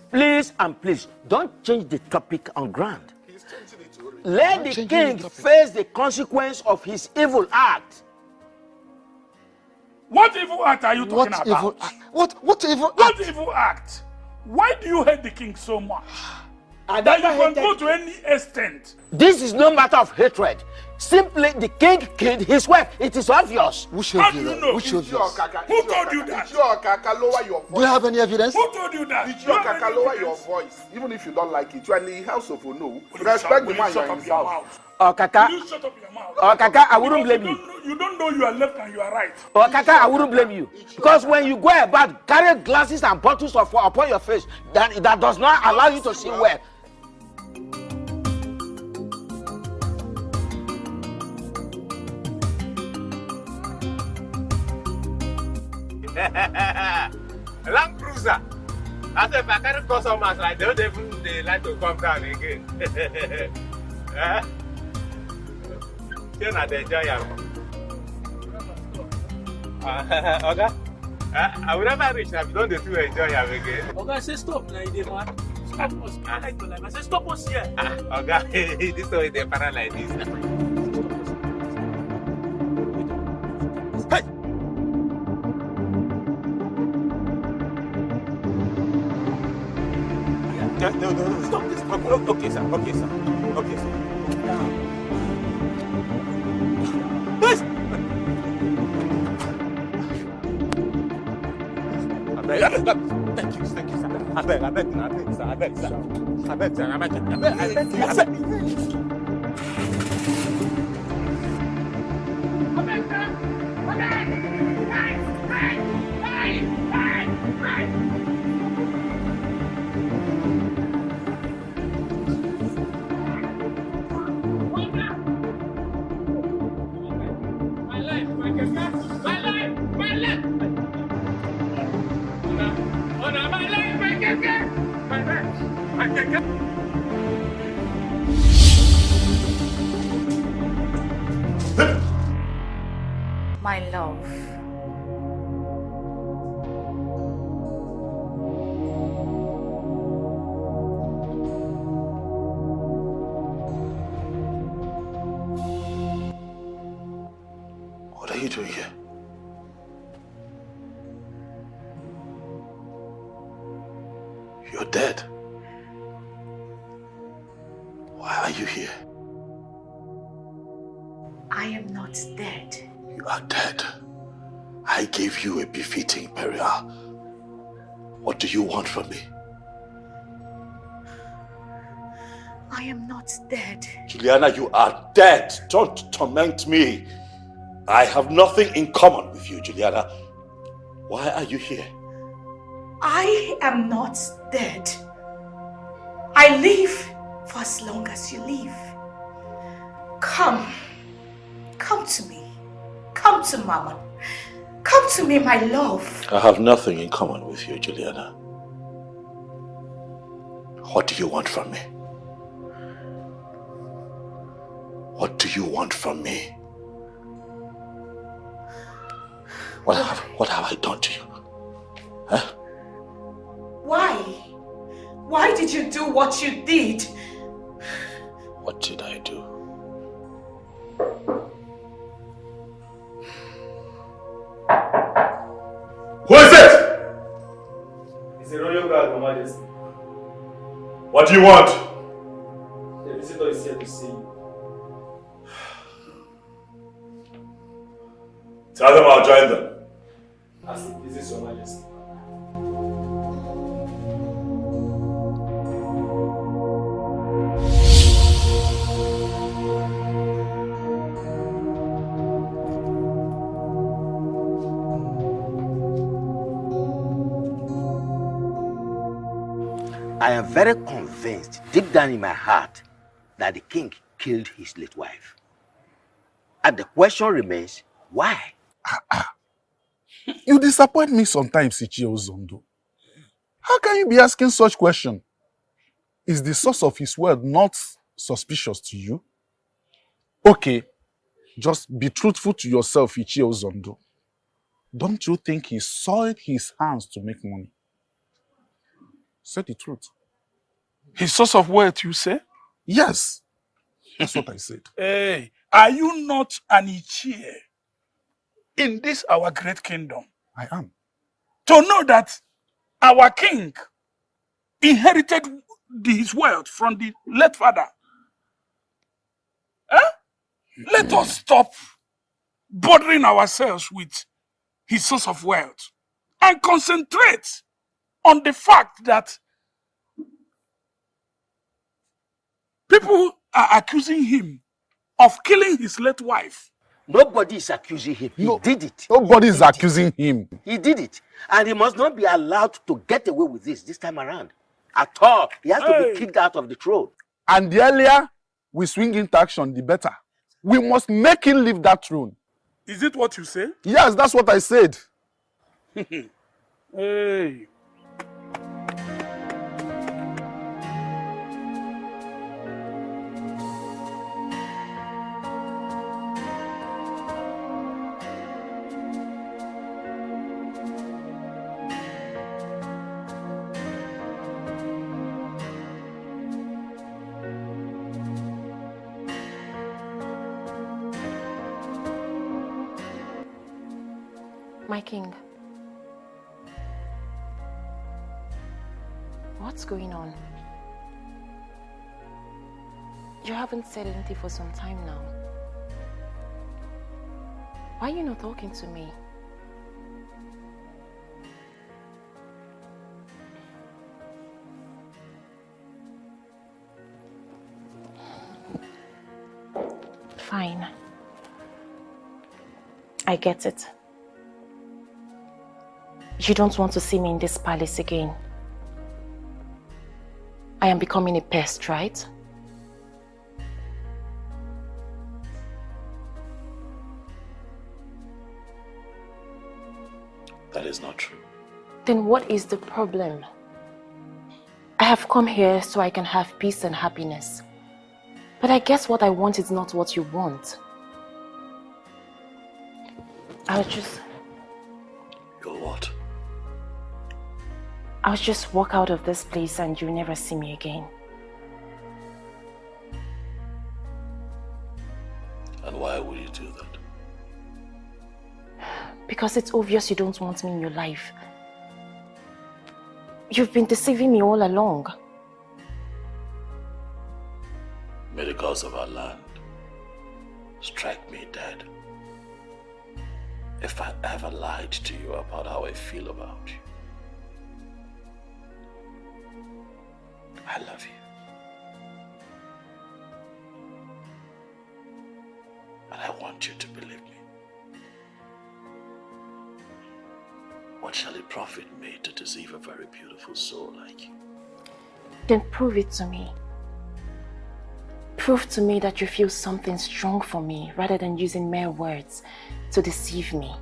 Please and please, don't change the topic on ground. Let the king face the consequence of his evil act. What evil act are you talking about? What evil act? What evil act? Why do you hate the king so much? That you can go to any extent. This is no matter of hatred. Simply, the king killed his wife. It is obvious. Who showed you that? Who showed you that? Who told you that? Lower your voice. Do you have any evidence? Who told you that? It's your kaka, lower your voice. Even if you don't like it, you are in the house of Ono. Respect the man you are in his house. Oh, Kaka. You shut up your mouth. Oh, Kaka, I wouldn't blame you. You don't know you are left and you are right. Oh, Kaka, I wouldn't blame you. Because when you go about carrying glasses and bottles of water upon your face, that does not allow you to see well. Land cruiser. I said, if I carry customers like they don't even they like to come down again. You're not enjoy your okay? I will never reach now if you don't do enjoy your again. Okay, say stop now, man. Stop us. I like to life. I say stop us here. Okay, this way they para like this. Hey! No. Stop this. Okay, sir. Yes! Thank you, sir. I beg, sir. My love. What are you doing here? You're dead. Why are you here? I am not dead. You are dead. I gave you a befitting burial. What do you want from me? I am not dead. Juliana, you are dead. Don't torment me. I have nothing in common with you, Juliana. Why are you here? I am not dead. I live for as long as you live. Come to me. Come to Mama. Come to me, my love. I have nothing in common with you, Juliana. What do you want from me? What do you want from me? What have I done to you? Huh? Why? Why did you do what you did? What did I do? Who is it? It's a royal guard, Your Majesty. What do you want? The visitor is here to see you. Tell them I'll join them. As it pleases Your Majesty. I am very convinced, deep down in my heart, that the king killed his late wife. And the question remains, why? You disappoint me sometimes, Ichie Ozondo. How can you be asking such question? Is the source of his word not suspicious to you? Okay, just be truthful to yourself, Ichie Ozondo. Don't you think he soiled his hands to make money? Say the truth. His source of wealth, you say? Yes, that's what I said. Hey, are you not an Ichie in this our great kingdom? I am. To know that our king inherited his wealth from the late father. Let us stop bothering ourselves with his source of wealth and concentrate on the fact that people are accusing him of killing his late wife. Nobody is accusing him. He did it. Nobody is accusing him. He did it. And he must not be allowed to get away with this time around. At all. He has to be kicked out of the throne. And the earlier we swing into action, the better. We must make him leave that throne. Is it what you say? Yes, that's what I said. Hey. My king. What's going on? You haven't said anything for some time now. Why are you not talking to me? Fine. I get it. You don't want to see me in this palace again. I am becoming a pest, right? That is not true. Then what is the problem? I have come here so I can have peace and happiness. But I guess what I want is not what you want. I'll just walk out of this place and you'll never see me again. And why would you do that? Because it's obvious you don't want me in your life. You've been deceiving me all along. May the gods of our land strike me dead if I ever lied to you about how I feel about you. I love you. And I want you to believe me. What shall it profit me to deceive a very beautiful soul like you? Then prove it to me. Prove to me that you feel something strong for me rather than using mere words to deceive me.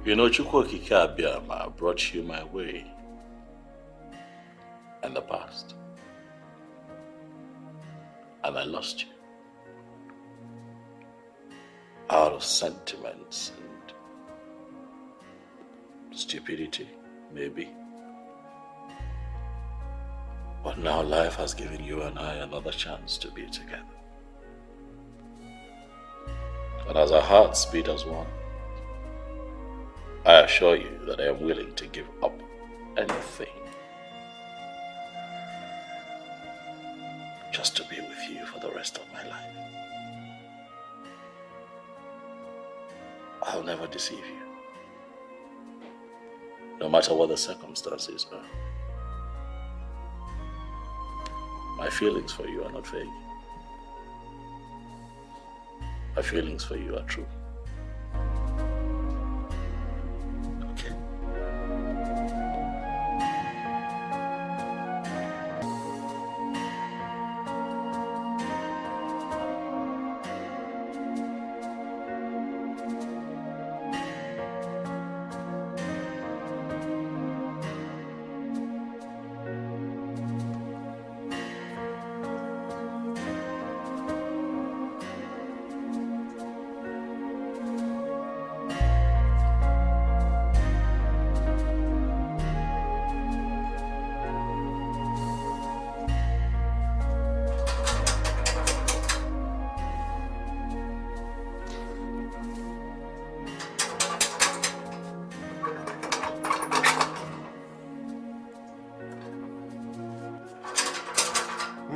You know, Chukwokike Abiyama brought you my way in the past. And I lost you. Out of sentiments and stupidity, maybe. But now life has given you and I another chance to be together. And as our hearts beat as one, I assure you that I am willing to give up anything just to be with you for the rest of my life. I'll never deceive you, no matter what the circumstances are. My feelings for you are not vague. My feelings for you are true.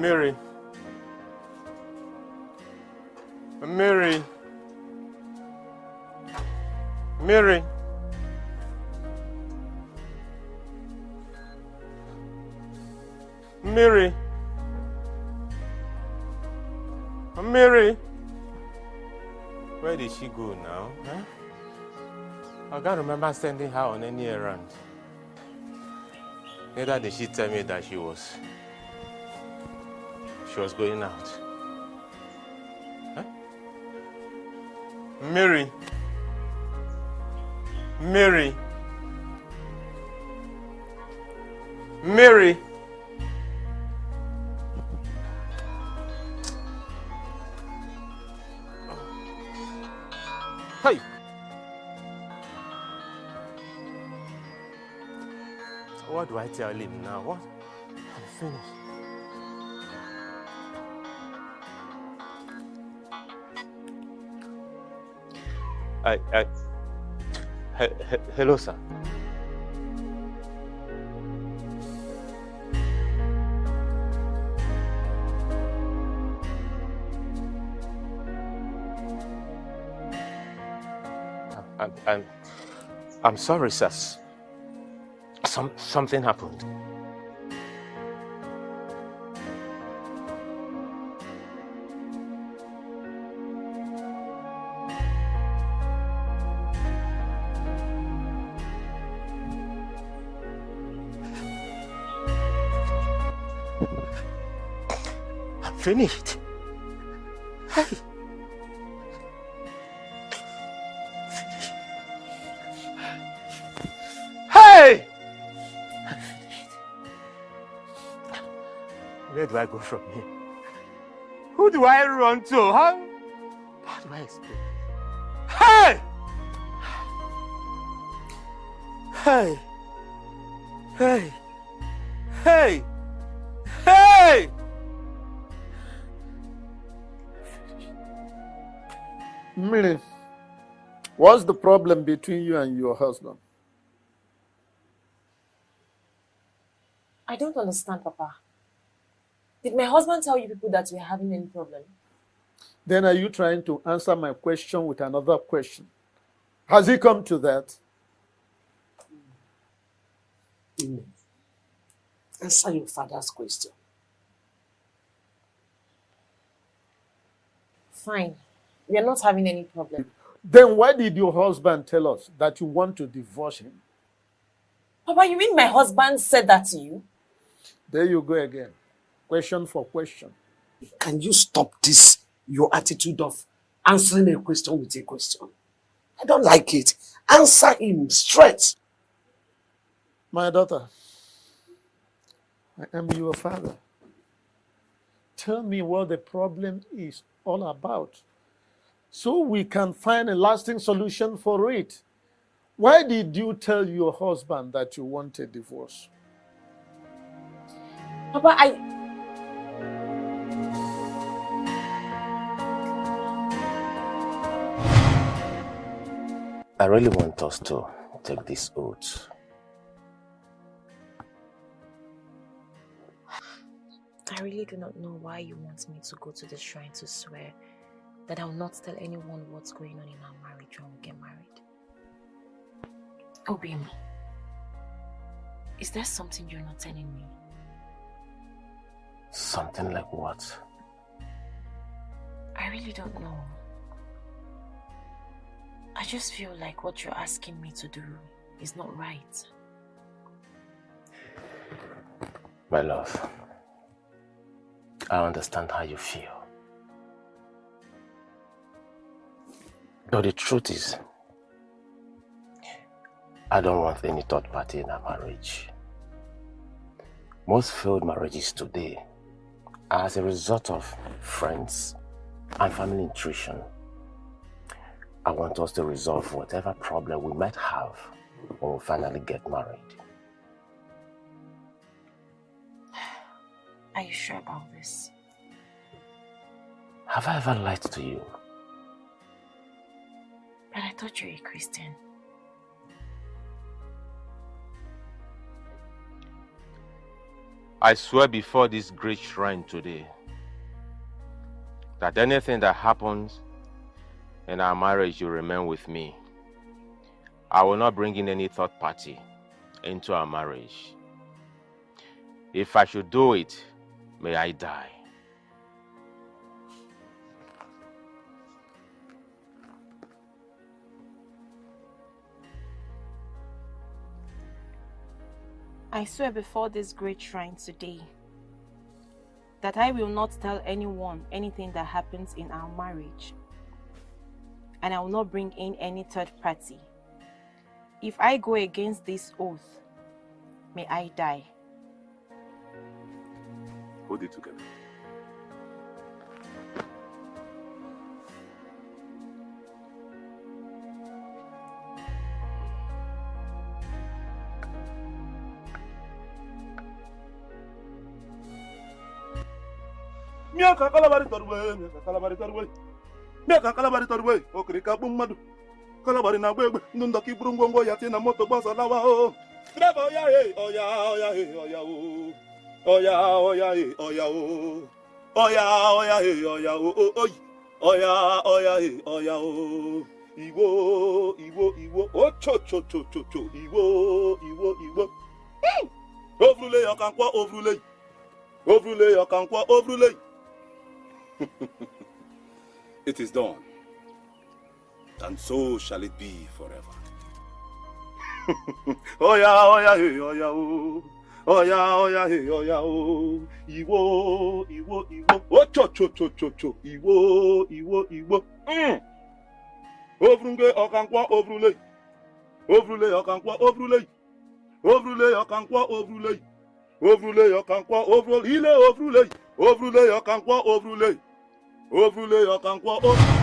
Mary. Mary. Mary. Mary. Mary. Where did she go now? Huh? I can't remember sending her on any errand. Neither did she tell me that she was going out. Huh? Mary. Mary. Mary. Hey. So what do I tell him now? What? I'm finished. Hello, sir. I'm sorry, sir. Something happened. I'm finished. Hey. Hey! Where do I go from here? Who do I run to? How do I explain? Hey! Hey! Hey! Hey! Hey! Mary, what's the problem between you and your husband? I don't understand, Papa. Did my husband tell you people that we're having any problem? Then are you trying to answer my question with another question? Has he come to that? Answer your father's question. Fine. We are not having any problem. Then why did your husband tell us that you want to divorce him? Papa, you mean my husband said that to you? There you go again. Question for question. Can you stop this, your attitude of answering a question with a question? I don't like it. Answer him straight. My daughter, I am your father. Tell me what the problem is all about so we can find a lasting solution for it. Why did you tell your husband that you want a divorce? Papa, I really want us to take this oath. I really do not know why you want me to go to the shrine to swear that I will not tell anyone what's going on in our marriage when we get married. Obim, is there something you're not telling me? Something like what? I really don't know. I just feel like what you're asking me to do is not right. My love, I understand how you feel. But the truth is, I don't want any third party in our marriage. Most failed marriages today are as a result of friends and family intrusion. I want us to resolve whatever problem we might have when we finally get married. Are you sure about this? Have I ever lied to you? But I thought you were a Christian. I swear before this great shrine today that anything that happens in our marriage will remain with me. I will not bring in any third party into our marriage. If I should do it, may I die. I swear before this great shrine today that I will not tell anyone anything that happens in our marriage. And I will not bring in any third party. If I go against this oath, may I die. Hold it together. Miaka kalabari torwe, miaka kalabari torwe. Miaka kalabari torwe, okrika bumadu. Kalabari na bebe, nunda ki brungongo yati na moto basa lawa o. Dreva oya e, oya e, oya o. Oya e, oya o. Oya e, oya o, oy. Oya e, oya o. Iwo, o cho, Iwo. Ovrule yakankwa ovrule. Ovrule yakankwa ovrule. It is done, and so shall it be forever. Oya, hey, oya, oh. Oya, hey, oya, oh. Iwo. Oh, cho. Iwo. Ovrunge okankwa ovrule. Ovrule okankwa ovrule. Ovrule okankwa ovrule. Ovrule okankwa ovrule. Ile ovrule. Ovrule okankwa ovrule. Ovrule okankwa ovrule.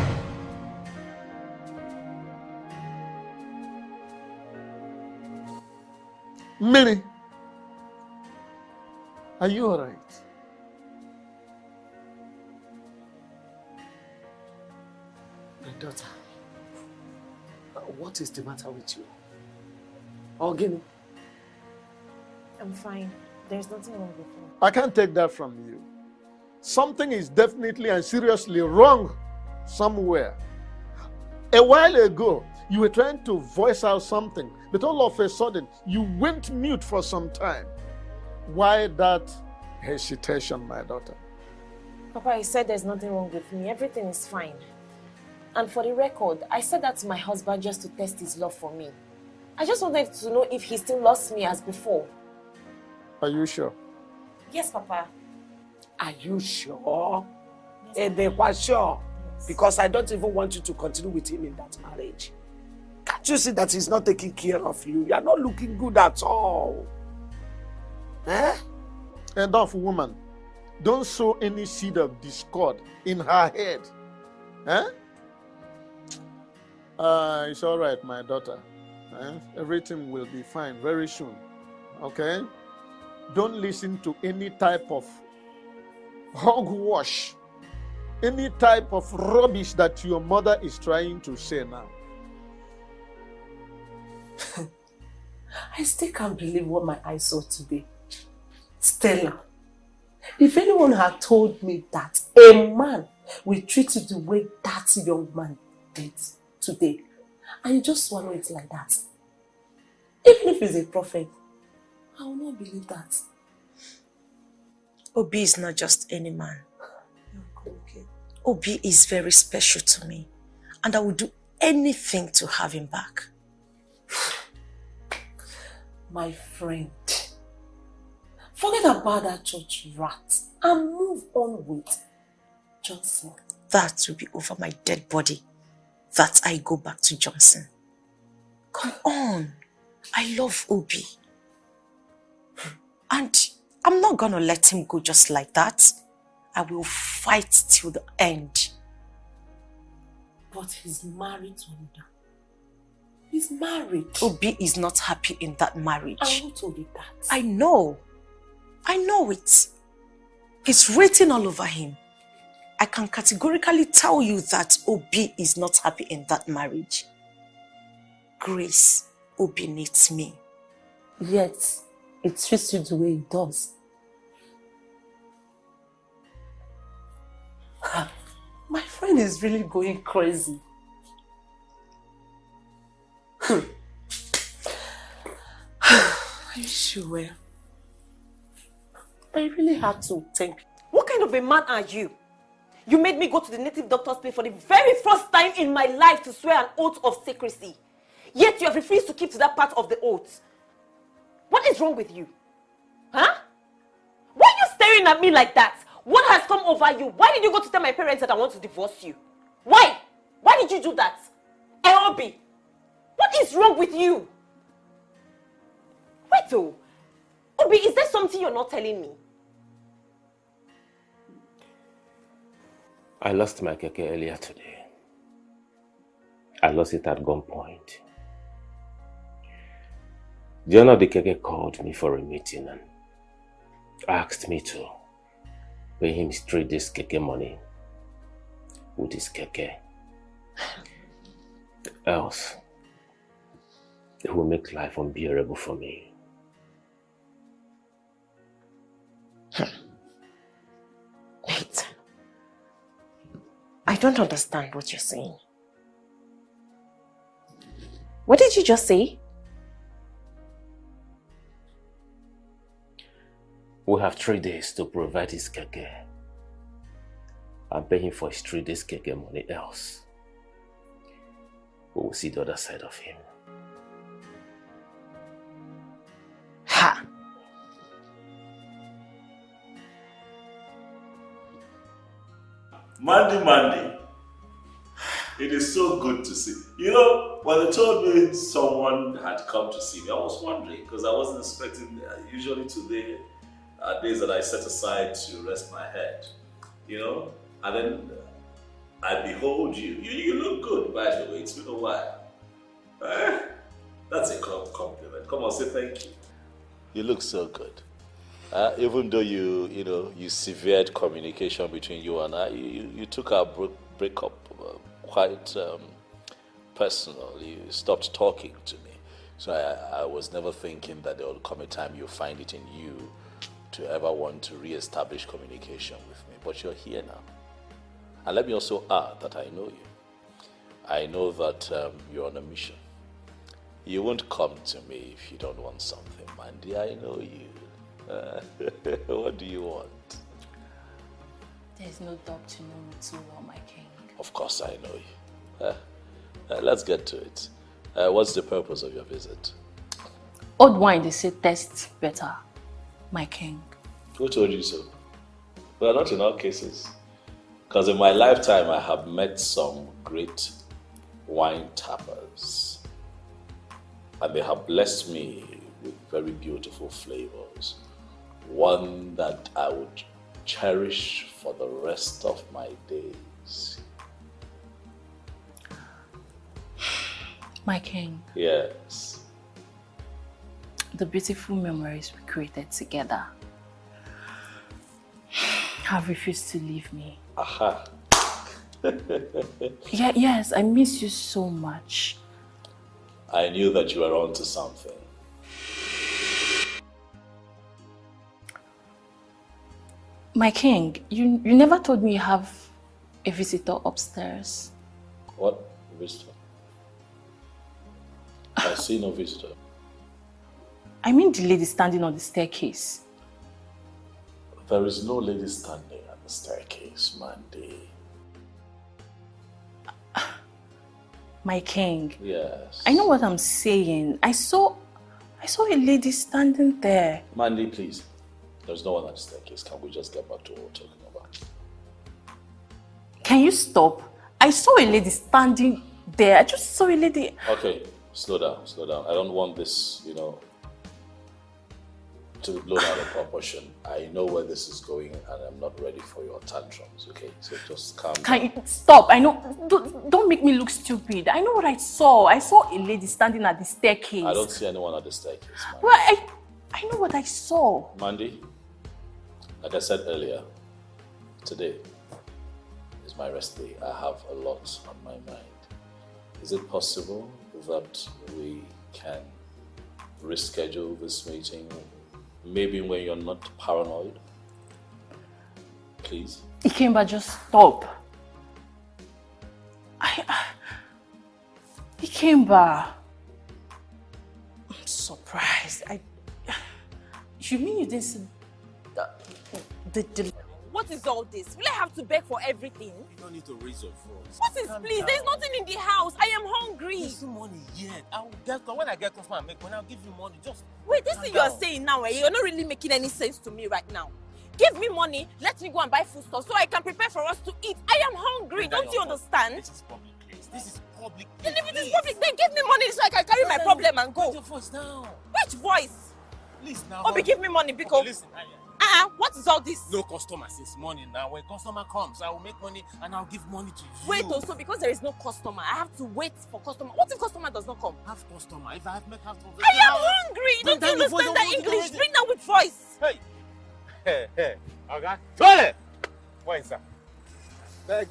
Millie, are you all right? My daughter, what is the matter with you? Ogini? I'm fine. There's nothing wrong with me. I can't take that from you. Something is definitely and seriously wrong somewhere. A while ago, you were trying to voice out something, but all of a sudden, you went mute for some time. Why that hesitation, my daughter? Papa, I said there's nothing wrong with me. Everything is fine. And for the record, I said that to my husband just to test his love for me. I just wanted to know if he still loves me as before. Are you sure? Yes, Papa. Are you sure? And they were sure. Yes. Because I don't even want you to continue with him in that marriage. Can't you see that he's not taking care of you? You're not looking good at all. Eh? Enough, woman. Don't sow any seed of discord in her head. Eh? It's all right, my daughter. Everything will be fine very soon. Okay? Don't listen to any type of hogwash, any type of rubbish that your mother is trying to say now. I still can't believe what my eyes saw today. Stella, if anyone had told me that a man will treat you the way that young man did today, and you just swallow it like that, even if he's a prophet, I will not believe that. Obi is not just any man. Okay. Obi is very special to me, and I will do anything to have him back. My friend, forget about that church rat and move on with Johnson. That will be over my dead body, that I go back to Johnson. Come on. I love Obi. And I'm not gonna let him go just like that. I will fight till the end. But he's married to Oda. He's married. Obi is not happy in that marriage. I who told you that? I know it. It's written all over him. I can categorically tell you that Obi is not happy in that marriage. Grace, Obi needs me. Yet, it treats you the way it does. My friend is really going crazy. Are you sure? I really had to think. What kind of a man are you? You made me go to the native doctor's place for the very first time in my life to swear an oath of secrecy. Yet you have refused to keep to that part of the oath. What is wrong with you? Huh? Why are you staring at me like that? What has come over you? Why did you go to tell my parents that I want to divorce you? Why? Why did you do that? Obi, what is wrong with you? Wait though. Obi, is there something you're not telling me? I lost my keke earlier today. I lost it at gunpoint. The owner of the keke called me for a meeting and asked me to pay him straight this keke money with his keke. Else, it will make life unbearable for me. Wait. I don't understand what you're saying. What did you just say? We have 3 days to provide his keke. I'm paying for his 3 days keke money, else we will see the other side of him. Ha! Mandy, it is so good to see. You know, when they told me someone had come to see me, I was wondering because I wasn't expecting. Usually today are days that I set aside to rest my head, you know, and then I behold you. You look good, by the way. It's been a while. That's a compliment. Come on, say thank you. You look so good. Even though you severed communication between you and I, you took our breakup quite personal. You stopped talking to me. So I was never thinking that there will come a time you find it in you to ever want to re-establish communication with me. But you're here now. And let me also add that I know you. I know that you're on a mission. You won't come to me if you don't want something, Mandy. I know you. What do you want? There's no doubt you know me too well, my king. Of course I know you. Let's get to it. What's the purpose of your visit? Old wine, they say, tastes better, my king. Who told you so? Well, not in all cases. Because in my lifetime, I have met some great wine tappers. And they have blessed me with very beautiful flavors. One that I would cherish for the rest of my days. My king. Yes. The beautiful memories we created together have refused to leave me. Aha. Yes, I miss you so much. I knew that you were onto something. My king, you never told me you have a visitor upstairs. What visitor? I see no visitor. I mean the lady standing on the staircase. There is no lady standing at the staircase, Mandy. My king. Yes. I know what I'm saying. I saw a lady standing there. Mandy, please. There's no one at the staircase. Can we just get back to what we're talking about? Can you stop? I saw a lady standing there. I just saw a lady. Okay, slow down, slow down. I don't want this, to be blown out of proportion. I know where this is going and I'm not ready for your tantrums, okay? So just calm down. Can you stop? I know. Don't make me look stupid. I know what I saw. I saw a lady standing at the staircase. I don't see anyone at the staircase, Mandy. Well, I know what I saw. Mandy, like I said earlier, today is my rest day. I have a lot on my mind. Is it possible that we can reschedule this meeting? Maybe when you're not paranoid? Please? Ikemba, just stop. Ikemba. I'm surprised. You mean you didn't see the What is all this? Will I have to beg for everything? You don't need to raise your voice. What is please? There's nothing in the house. I am hungry. There's no money yet. When I get customer and make money, I'll give you money. Just wait, this thing you are saying now, you're not really making any sense to me right now. Give me money, let me go and buy food stuff so I can prepare for us to eat. I am hungry, don't you understand? This is public place. This is public place. Then if it is public, then give me money so I can carry my problem and go. Put your voice down. Which voice? Please now. Obi, give me money because... Okay, listen, what is all this? No customer since morning now. When customer comes, I will make money and I'll give money to you. Wait also, because there is no customer, I have to wait for customer. What if customer does not come? Have customer. If I have met half of I am hungry. Don't you understand that English? Bring that with voice. Hey. Okay. Tole! Where is that? Beg,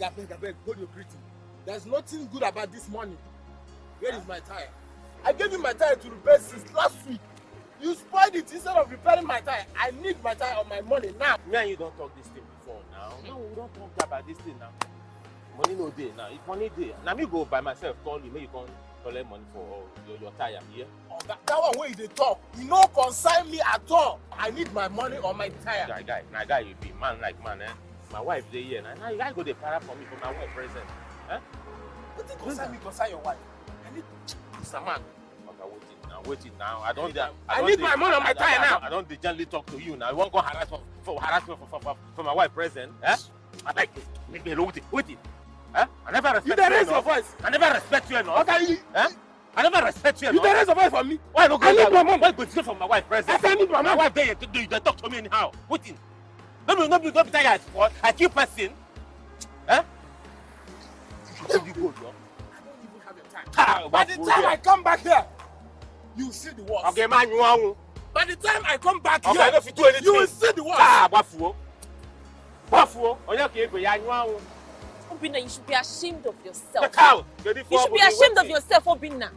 hold your greeting. There's nothing good about this money. Where is my tire? I gave you my tire to repair since last week. You spoiled it instead of repairing my tire. I need my tire or my money now. Me and you don't talk this thing before now. No, we don't talk about this thing now. Money no day now. If money day, now me go by myself, call you, make you come collect money for your tire here. Oh, that one where they talk, you no concern me at all. I need my money or my tire. Guy, you be man like man, eh? My wife dey here now. You guys go dey para for me for my wife present. Eh? What thing concern me concern your wife? I need Mr. Man. Wait it now. I need my money on my tire now. I don't gently talk to you now. You won't go harass for my wife present. Eh? I like it. Make me alone with it. Eh? I never respect you. You raise your voice. I never respect you enough. Okay, you. Eh? I never respect you enough. You raise your voice for me. Why not go? I need my money. Why go to for my wife present? I need my money. My wife there to do. They talk to me anyhow. Wait in. Don't be tired. I keep passing. Eh? You should be good, yo. I don't even have your time. By the time I come back here, you will see the worst. Okay, man, you want. By the time I come back here, if you do anything, you will see the worst. Bafuo. Obinna, you should be ashamed of yourself. You should be ashamed of yourself, Obinna.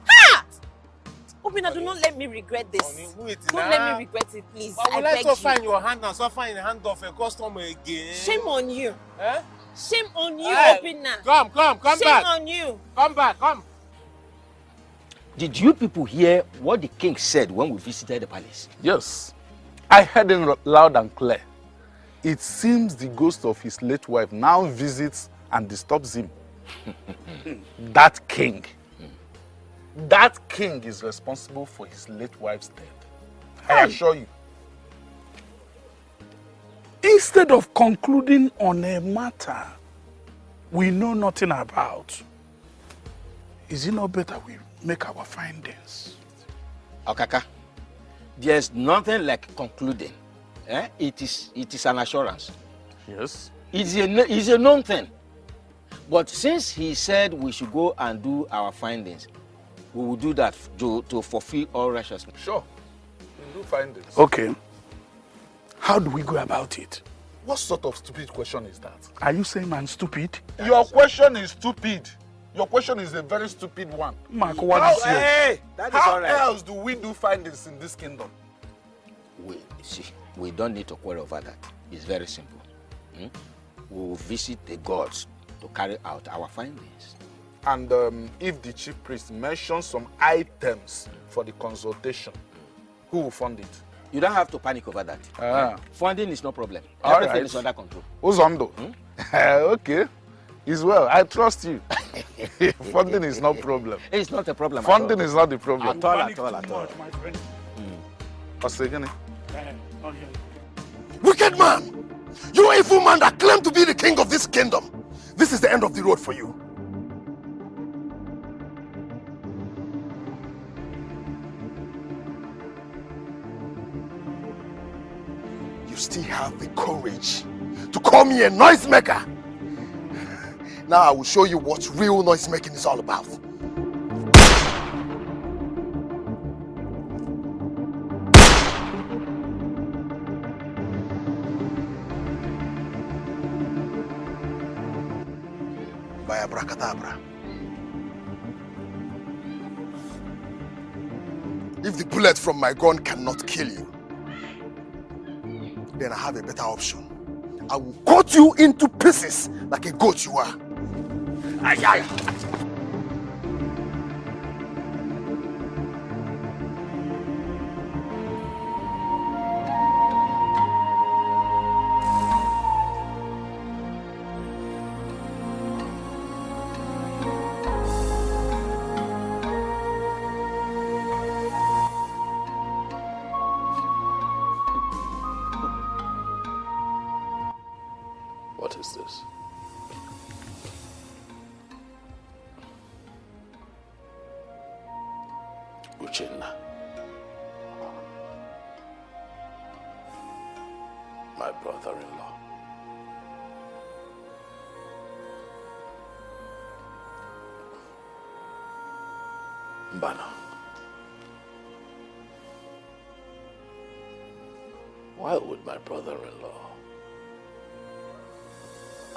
Ha! Obinna, do not let me regret this. Don't let me regret it, please. I beg you. Find your hand and so find the hand of a customer again. Shame on you. Eh? Shame on you, Obinna. Come back. Shame on you. Come back, come. Did you people hear what the king said when we visited the palace? Yes. I heard him loud and clear. It seems the ghost of his late wife now visits and disturbs him. That king is responsible for his late wife's death. I assure you. Instead of concluding on a matter we know nothing about, is it not better we make our findings? Okaka, there's nothing like concluding. It is an assurance. Yes. It's a known thing. But since he said we should go and do our findings, we will do that to fulfill all righteousness. Sure. We'll do findings. Okay. How do we go about it? What sort of stupid question is that? Are you saying I'm stupid? Your question is stupid. Your question is a very stupid one. Mark, what is Hey, that is how all right. else do we do findings in this kingdom? We don't need to quarrel over that. It's very simple. We will visit the gods to carry out our findings. And if the chief priest mentions some items for the consultation, who will fund it? You don't have to panic over that. Funding is no problem. All Everything right. is under control. Uzondo. Okay. It's well. I trust you. Funding is no problem. It's not a problem. Funding is not the problem. At all. My friend. Wicked man! You evil man that claim to be the king of this kingdom. This is the end of the road for you. You still have the courage to call me a noisemaker. Now I will show you what real noisemaking is all about. By abracadabra. If the bullet from my gun cannot kill you, then I have a better option. I will cut you into pieces like a goat you are. Aye, aye. What is this? Uchenna. My brother-in-law. Mbana. Why would my brother-in-law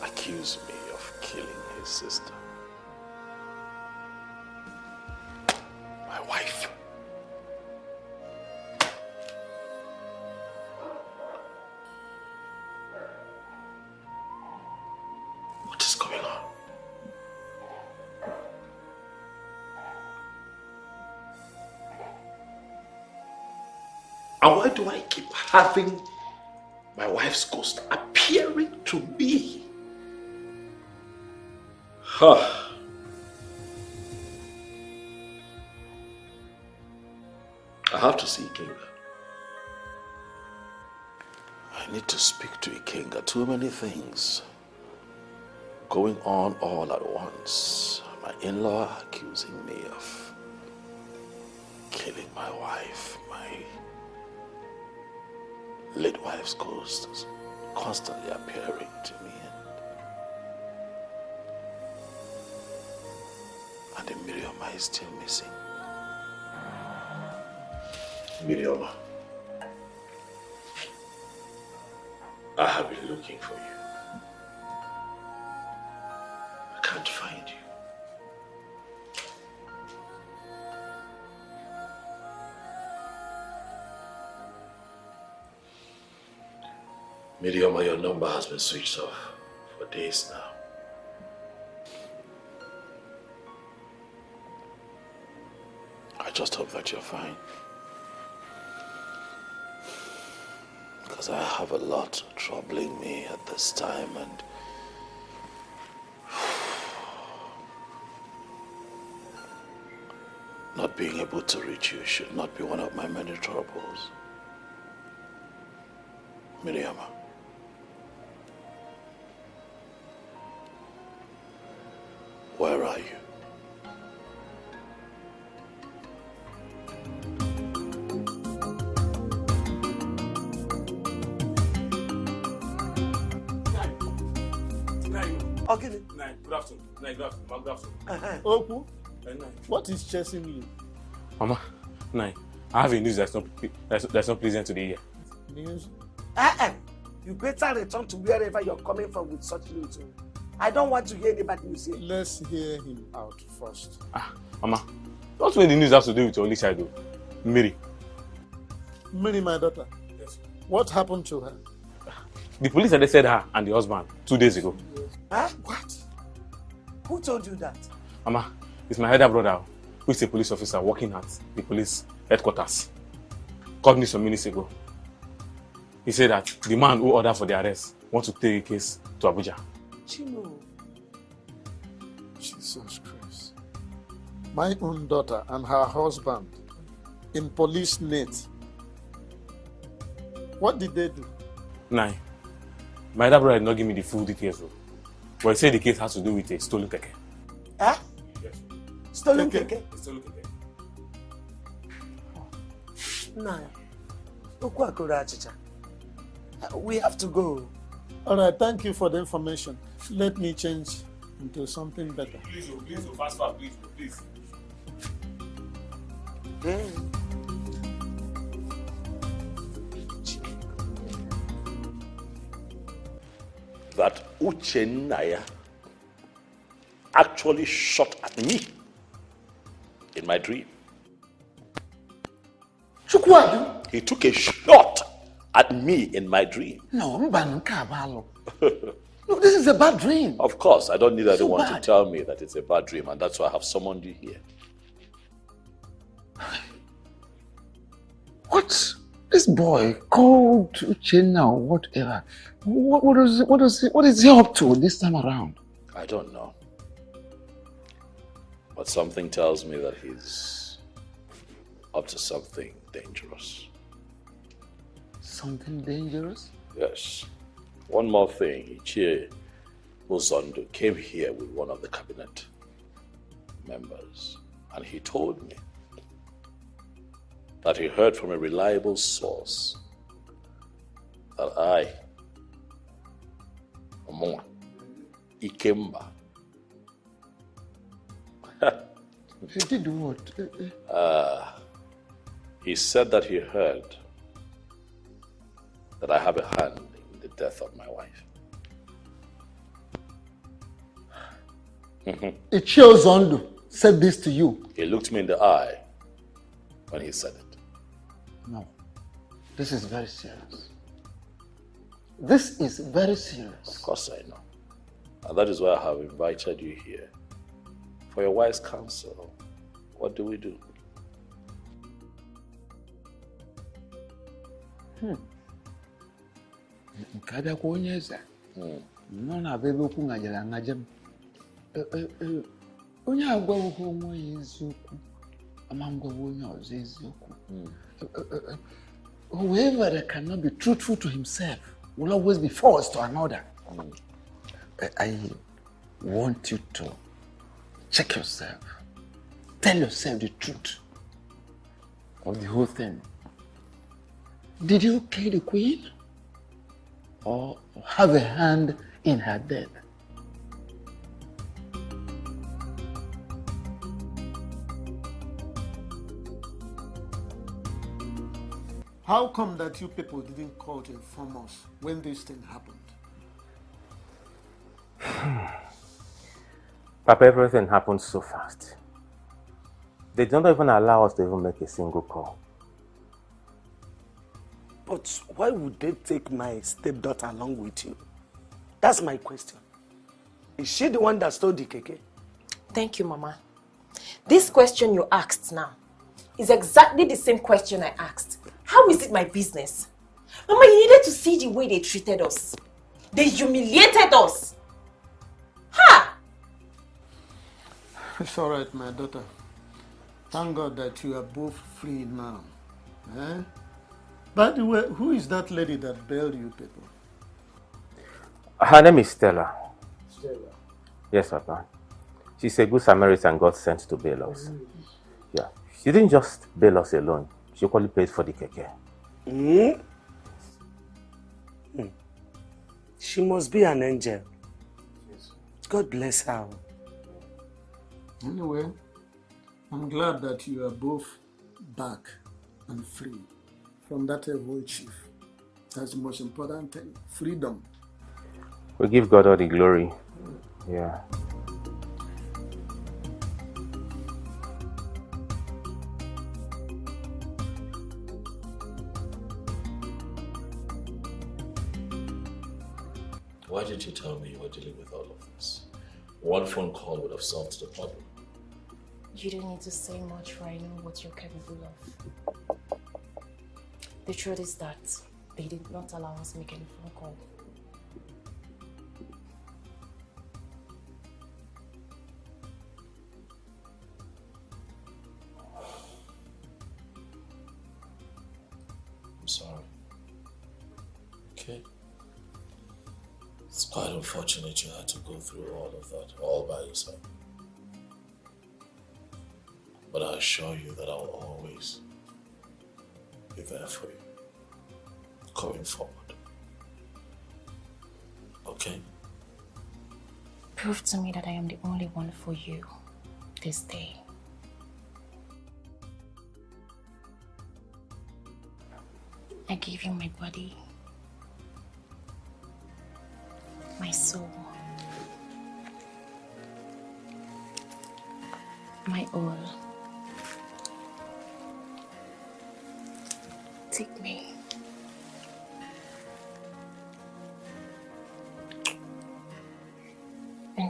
accuse me of killing his sister? My wife. What is going on? And why do I keep having my wife's ghost appearing to me? Huh. I have to see Ikenga. I need to speak to Ikenga. Too many things going on all at once. My in-law accusing me of killing my wife. My late wife's ghost is constantly appearing to me. And the Miriama is still missing. Miriama, I have been looking for you. I can't find you. Miriama, your number has been switched off for days now. I just hope that you're fine. Because I have a lot troubling me at this time, and not being able to reach you should not be one of my many troubles. Miriama. Where are you? Okay. Good afternoon. Good afternoon. Oku, what is chasing you? Mama, I have a news that's not pleasant today here. News? You better return to wherever you're coming from with such news. I don't want to hear any bad news here. Let's hear him out first. Mama, not when the news has to do with your only child, though. Mary. Mary, my daughter. Yes. What happened to her? The police arrested her and the husband 2 days ago. Huh? What? Who told you that? Mama, it's my elder brother, who is a police officer working at the police headquarters. Called me some minutes ago. He said that the man who ordered for the arrest wants to take a case to Abuja. Chino. Jesus Christ. My own daughter and her husband in police net. What did they do? My elder brother did not give me the full details, though. But he said the case has to do with a stolen keke. Huh? Yes. Stolen keke? Stolen keke. We have to go. All right, thank you for the information. Let me change into something better. Please, fast, please. That Uchenna actually shot at me in my dream. He took a shot at me in my dream. No, Mbanukabalo. Look, this is a bad dream. Of course, I don't need anyone to bad. tell me that it's a bad dream, and that's why I have summoned you here. What? This boy called Uchenna or whatever. What is he up to this time around? I don't know. But something tells me that he's up to something dangerous. Something dangerous? Yes. One more thing. Ichie Uzondo came here with one of the cabinet members, and he told me that he heard from a reliable source that I, Omonwa, Ikemba, He did what? he said that he heard that I have a hand in the death of my wife. Ichie Uzondo said this to you. He looked me in the eye when he said it. No. This is very serious. This is very serious. Of course I know. And that is why I have invited you here. For your wise counsel, what do we do? Nke abịakwa onye eze nọ na-abịa ebe okwu ngajere angaje m. Onye agwaghị onwe ya eziokwu ama ngwaghị onye ọzọ eziokwu. Whoever that cannot be truthful to himself will always be false to another. I want you to check yourself. Tell yourself the truth of the whole thing. Did you kill the queen? Or have a hand in her death? How come that you people didn't call to inform us when this thing happened? Papa, everything happened so fast. They don't even allow us to even make a single call. But why would they take my stepdaughter along with you? That's my question. Is she the one that stole the keke? Thank you, Mama. This question you asked now is exactly the same question I asked. How is it my business? Mama, you needed to see the way they treated us. They humiliated us. Ha! It's all right, my daughter. Thank God that you are both free now. Eh? By the way, who is that lady that bailed you people? Her name is Stella. Stella. Yes, Papa. She's a good Samaritan God sent to bail us. Yeah. She didn't just bail us alone. She equally paid for the keke. She must be an angel. God bless her. Anyway, I'm glad that you are both back and free from that evil chief. That's the most important thing. Freedom. We give God all the glory. Yeah. Why didn't you tell me you were dealing with all of this? One phone call would have solved the problem. You don't need to say much, for I know what you're capable of. The truth is that they did not allow us to make any phone call. I'm sorry. Okay. It's quite unfortunate you had to go through all of that all by yourself. But I assure you that I'll always be there for you, going forward. Okay? Prove to me that I am the only one for you this day. I give you my body, my soul, my all. Take me.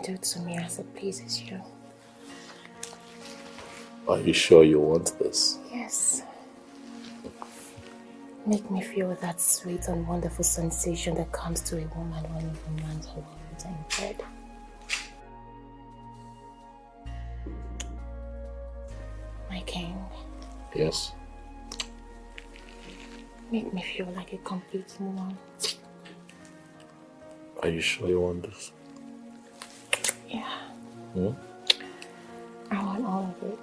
do to me as it pleases you. Are you sure you want this? Yes. Make me feel that sweet and wonderful sensation that comes to a woman when a woman's alone in bed. My king. Yes. Make me feel like a complete woman. Are you sure you want this? Yeah. Hmm? I want all of it.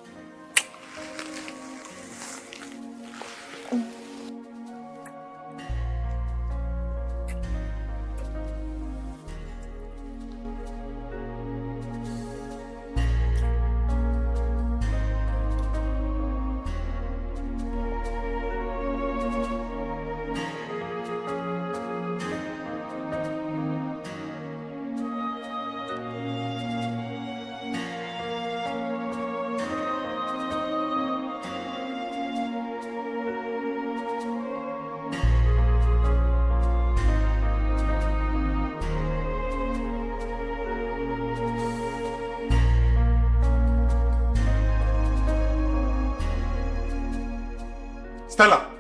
Stella,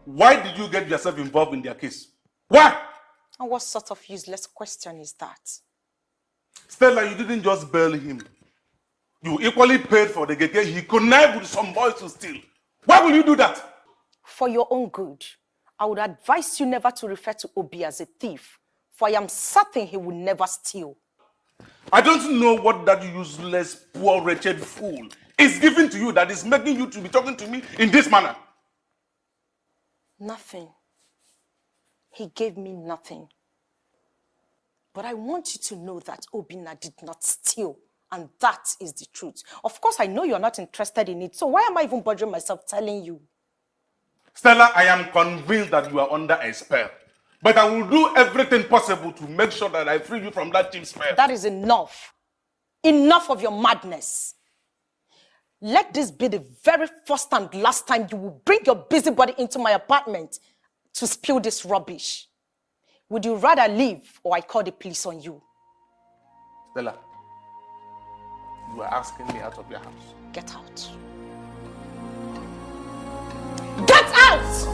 why did you get yourself involved in their case? Why? And what sort of useless question is that? Stella, you didn't just bail him. You equally paid for the gege he connived with some boys to steal. Why will you do that? For your own good, I would advise you never to refer to Obi as a thief, for I am certain he will never steal. I don't know what that useless, poor, wretched fool is giving to you that is making you to be talking to me in this manner. Nothing. He gave me nothing. But I want you to know that Obinna did not steal, and that is the truth. Of course, I know you're not interested in it, so why am I even bothering myself telling you? Stella, I am convinced that you are under a spell. But I will do everything possible to make sure that I free you from that cheap spell. That is enough. Enough of your madness. Let this be the very first and last time you will bring your busybody into my apartment to spill this rubbish. Would you rather leave or I call the police on you? Stella, you are asking me out of your house. Get out. Get out!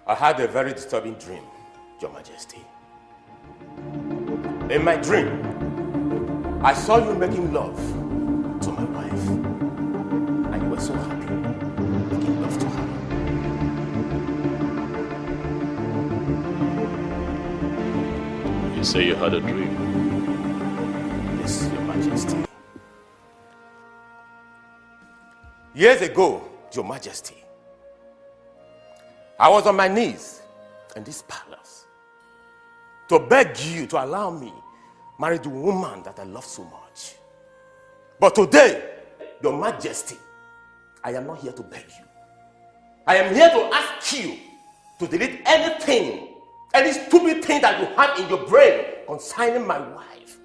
I had a very disturbing dream, Your Majesty. In my dream, I saw you making love to my wife, and you were so happy making love to her. You say you had a dream? Yes, Your Majesty. Years ago, Your Majesty, I was on my knees in this palace to beg you to allow me marry the woman that I love so much. But today, Your Majesty, I am not here to beg you. I am here to ask you to delete anything, any stupid thing that you have in your brain concerning my wife.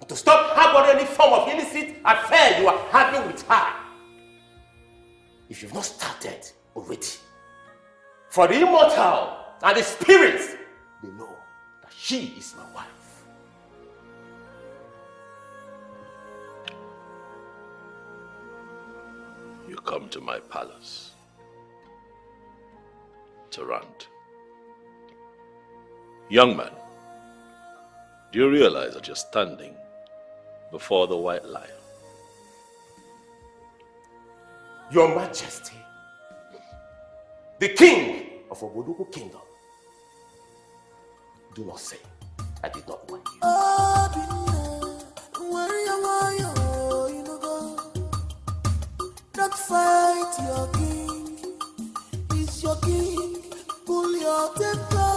To stop harboring any form of illicit affair you are having with her. If you've not started already. For the immortal and the spirits, they know that she is my wife. You come to my palace to rant. Young man, do you realize that you're standing before the white lion? Your Majesty, the king of Oboduku Kingdom, do not say I did not want you. Don't fight your king. He's your king. Pull your temper.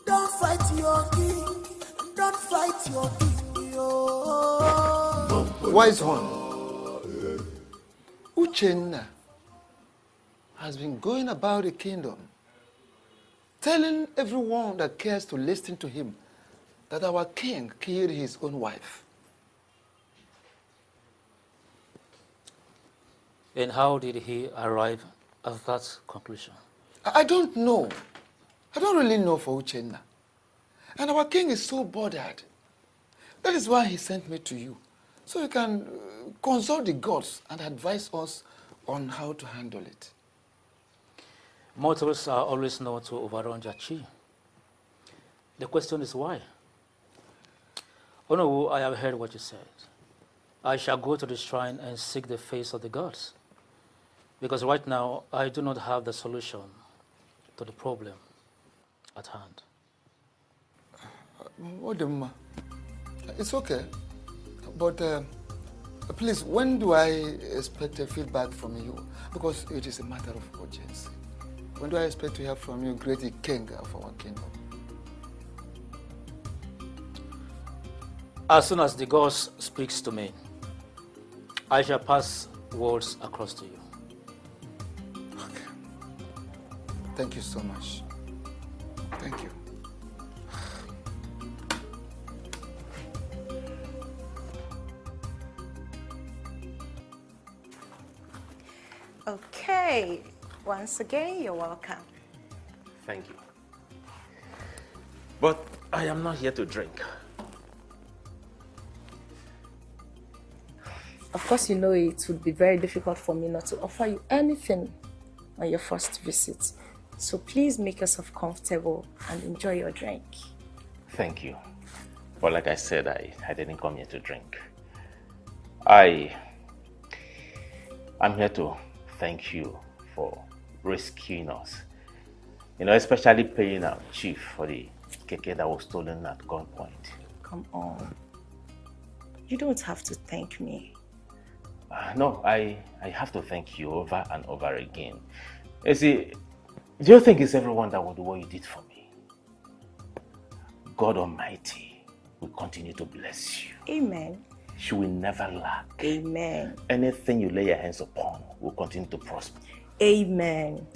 Don't fight your king. Don't fight your king. Wise one. Uchenna, has been going about the kingdom, telling everyone that cares to listen to him that our king killed his own wife. And how did he arrive at that conclusion? I don't know. I don't really know for Uchenna. And our king is so bothered. That is why he sent me to you, so you can consult the gods and advise us on how to handle it. Mortals are always known to overrun their chi. The question is why? Oh no, I have heard what you said. I shall go to the shrine and seek the face of the gods. Because right now, I do not have the solution to the problem at hand. Odemma, it's okay. But please, when do I expect a feedback from you? Because it is a matter of urgency. When do I expect to hear from you, great king of our kingdom? As soon as the gods speaks to me, I shall pass words across to you. Okay. Thank you so much. Thank you. Okay, once again, you're welcome. Thank you. But I am not here to drink. Of course, you know it would be very difficult for me not to offer you anything on your first visit. So please make yourself comfortable and enjoy your drink. Thank you. But like I said, I didn't come here to drink. I'm here to thank you for rescuing us. You know, especially paying our chief for the keke that was stolen at gunpoint. Come on. You don't have to thank me. No, I have to thank you over and over again. You see, do you think it's everyone that will do what you did for me? God Almighty will continue to bless you. Amen. You will never lack. Amen. Anything you lay your hands upon will continue to prosper. Amen.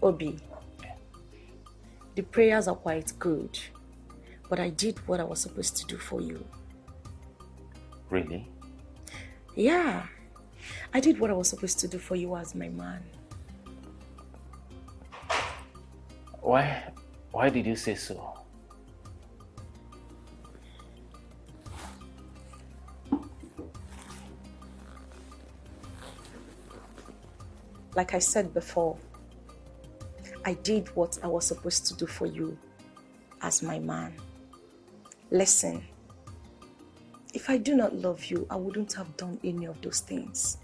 Obi, the prayers are quite good, but I did what I was supposed to do for you. Really? Yeah, I did what I was supposed to do for you as my man. Why did you say so? Like I said before, I did what I was supposed to do for you as my man. Listen, if I do not love you, I wouldn't have done any of those things.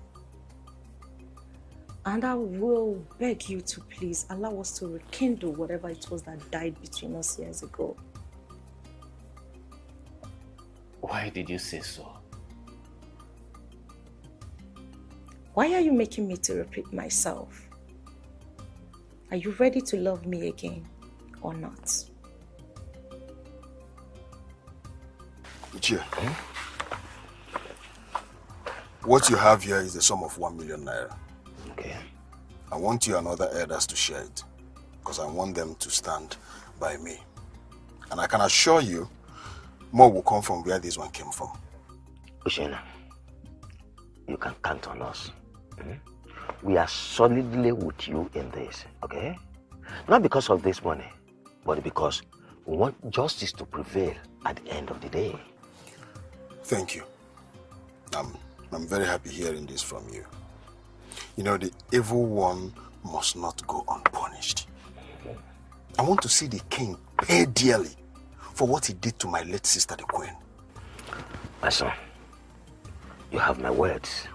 And I will beg you to please allow us to rekindle whatever it was that died between us years ago. Why did you say so? Why are you making me to repeat myself? Are you ready to love me again or not? Uche, what you have here is the sum of 1 million naira. Okay. I want you and other elders to share it because I want them to stand by me. And I can assure you, more will come from where this one came from. Ushena, you can count on us. We are solidly with you in this, okay? Not because of this money, but because we want justice to prevail at the end of the day. Thank you. I'm very happy hearing this from you. You know, the evil one must not go unpunished. I want to see the king pay dearly for what he did to my late sister, the queen. My son, you have my words.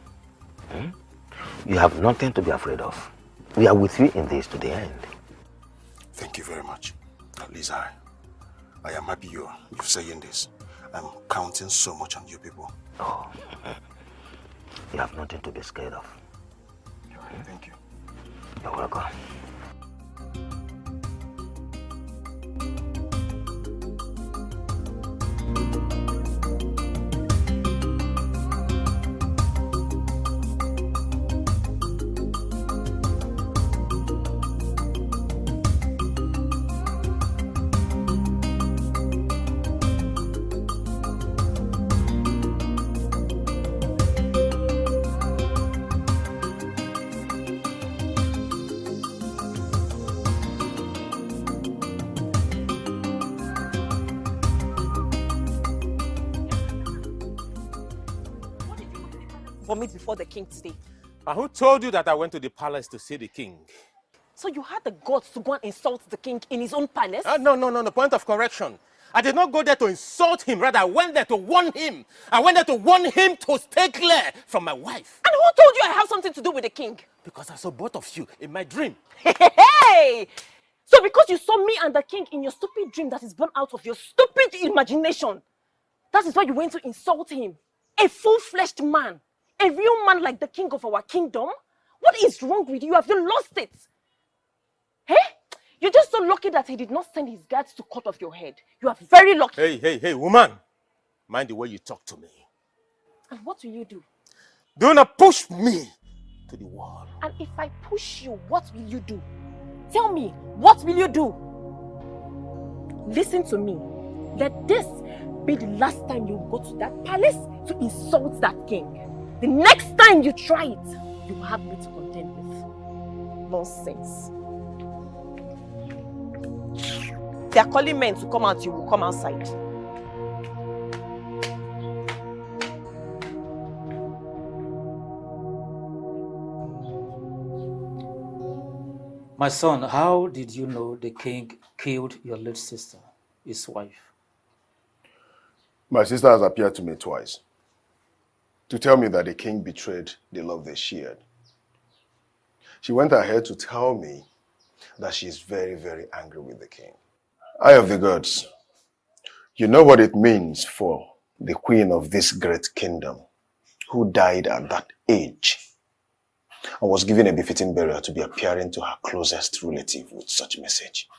You have nothing to be afraid of. We are with you in this to the end. Thank you very much. At least I am happy you're saying this. I'm counting so much on you people. Oh, you have nothing to be scared of. Thank you. You're welcome. vomit before the king today. And who told you that I went to the palace to see the king? So you had the guts to go and insult the king in his own palace? No. Point of correction. I did not go there to insult him. Rather, I went there to warn him. I went there to warn him to stay clear from my wife. And who told you I have something to do with the king? Because I saw both of you in my dream. Hey! So because you saw me and the king in your stupid dream that is born out of your stupid imagination, that is why you went to insult him. A full-fleshed man. A real man like the king of our kingdom? What is wrong with you? Have you lost it? Hey? You're just so lucky that he did not send his guards to cut off your head. You are very lucky. Hey, woman. Mind the way you talk to me. And what will you do? Do not push me to the wall. And if I push you, what will you do? Tell me, what will you do? Listen to me. Let this be the last time you go to that palace to insult that king. The next time you try it, you will have me to contend with. Nonsense. They are calling men to come out, you will come outside. My son, how did you know the king killed your late sister, his wife? My sister has appeared to me twice to tell me that the king betrayed the love they shared. She went ahead to tell me that she is very, very angry with the king. Eye of the gods, you know what it means for the queen of this great kingdom who died at that age and was given a befitting burial to be appearing to her closest relative with such a message.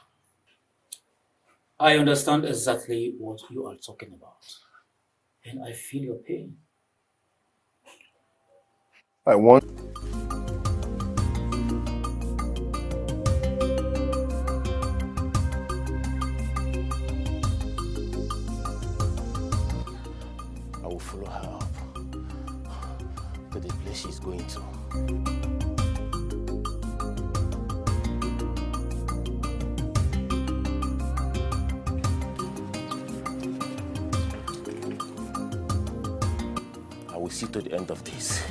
I understand exactly what you are talking about, and I feel your pain. I want... I will follow her up to the place she's going to. I will see to the end of this.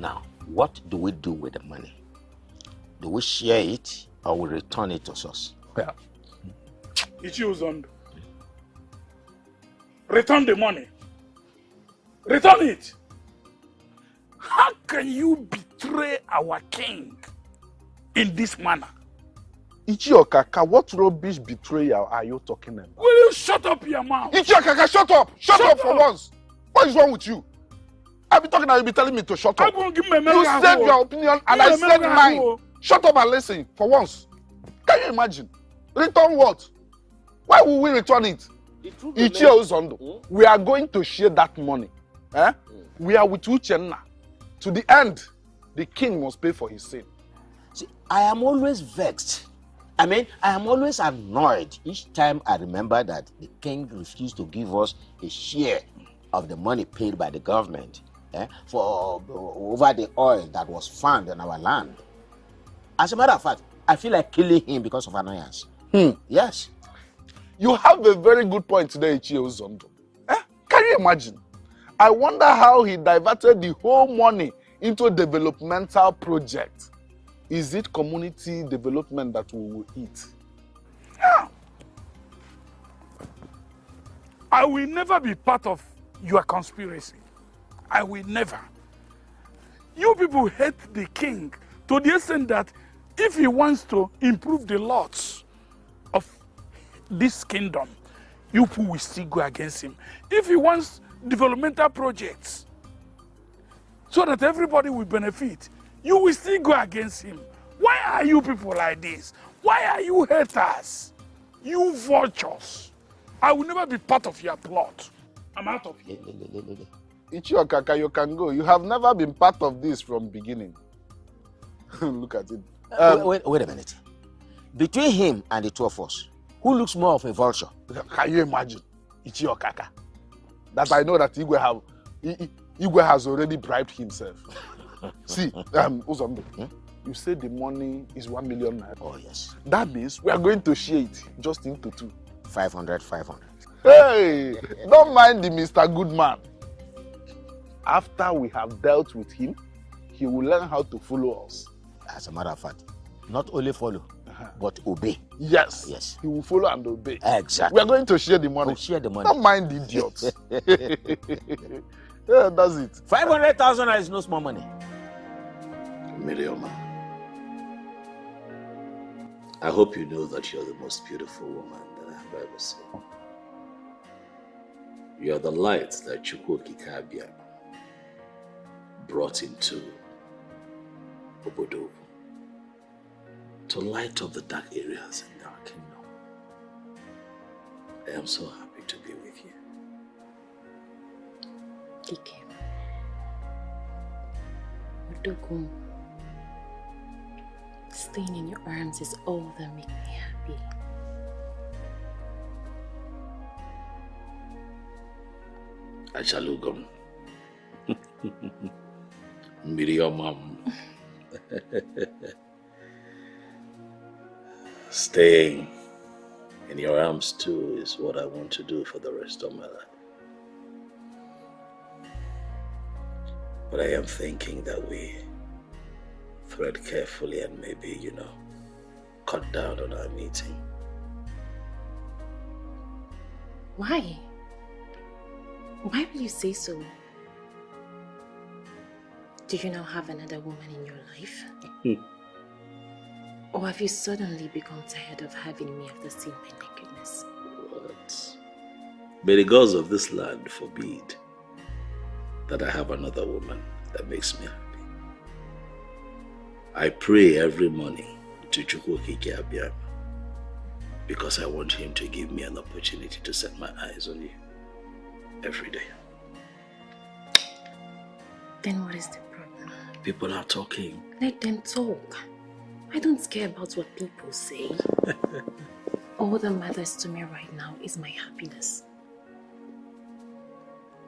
Now, what do we do with the money? Do we share it or we return it to us? Yeah. Ichiuzondo. Return the money. Return it. How can you betray our king in this manner? Ichiokaka, what rubbish betrayal are you talking about? Will you shut up your mouth? Ichiokaka, shut up! Shut up for once! What is wrong with you? I'll be talking and you'll be telling me to shut up. You said your opinion and I said mine. Shut up and listen for once. Can you imagine? Return what? Why will we return it? Ichiuzondo, we are going to share that money. Eh? We are with Uchenna. To the end, the king must pay for his sin. See, I am always vexed. I am always annoyed each time I remember that the king refused to give us a share of the money paid by the government for over the oil that was found in our land. As a matter of fact, I feel like killing him because of annoyance. Yes. You have a very good point today, Ichiuzondo. Can you imagine? I wonder how he diverted the whole money into a developmental project. Is it community development that we will eat? Yeah. I will never be part of your conspiracy. I will never. You people hate the king to the extent that if he wants to improve the laws of this kingdom, you people will still go against him. If he wants developmental projects so that everybody will benefit, you will still go against him. Why are you people like this? Why are you haters? You vultures. I will never be part of your plot. I'm out of here. Ichiokaka, you can go. You have never been part of this from beginning. Look at it. Wait a minute. Between him and the two of us, who looks more of a vulture? Can you imagine? Ichiokaka. That I know that Igwe has already bribed himself. See, Uzombe, you said the money is 1 million naira. Oh, yes. That means we are going to share it just into two. 500. Hey, don't mind the Mr. Goodman. After we have dealt with him, he will learn how to follow us. As a matter of fact, not only follow, but obey. Yes. Yes. He will follow and obey. Exactly. We are going to share the money. We'll share the money. Don't mind the idiots. Yeah, that's it. 500,000 is no small money. Miriam, I hope you know that you're the most beautiful woman that I have ever seen. You're the light that Chukwuoki Kabia brought into Obodo to light up the dark areas in our kingdom. I am so happy to be with you. Ike, Odogun, staying in your arms is all that makes me happy. Achalugum. Miriam. Staying in your arms too is what I want to do for the rest of my life. But I am thinking that we thread carefully and maybe, cut down on our meeting. Why? Why will you say so? Do you now have another woman in your life? Or have you suddenly become tired of having me after seeing my nakedness? What? May the gods of this land forbid that I have another woman that makes me happy. I pray every morning to Chukwuoki Kabia because I want him to give me an opportunity to set my eyes on you every day. Then what is the problem? People are talking. Let them talk. I don't care about what people say. All that matters to me right now is my happiness.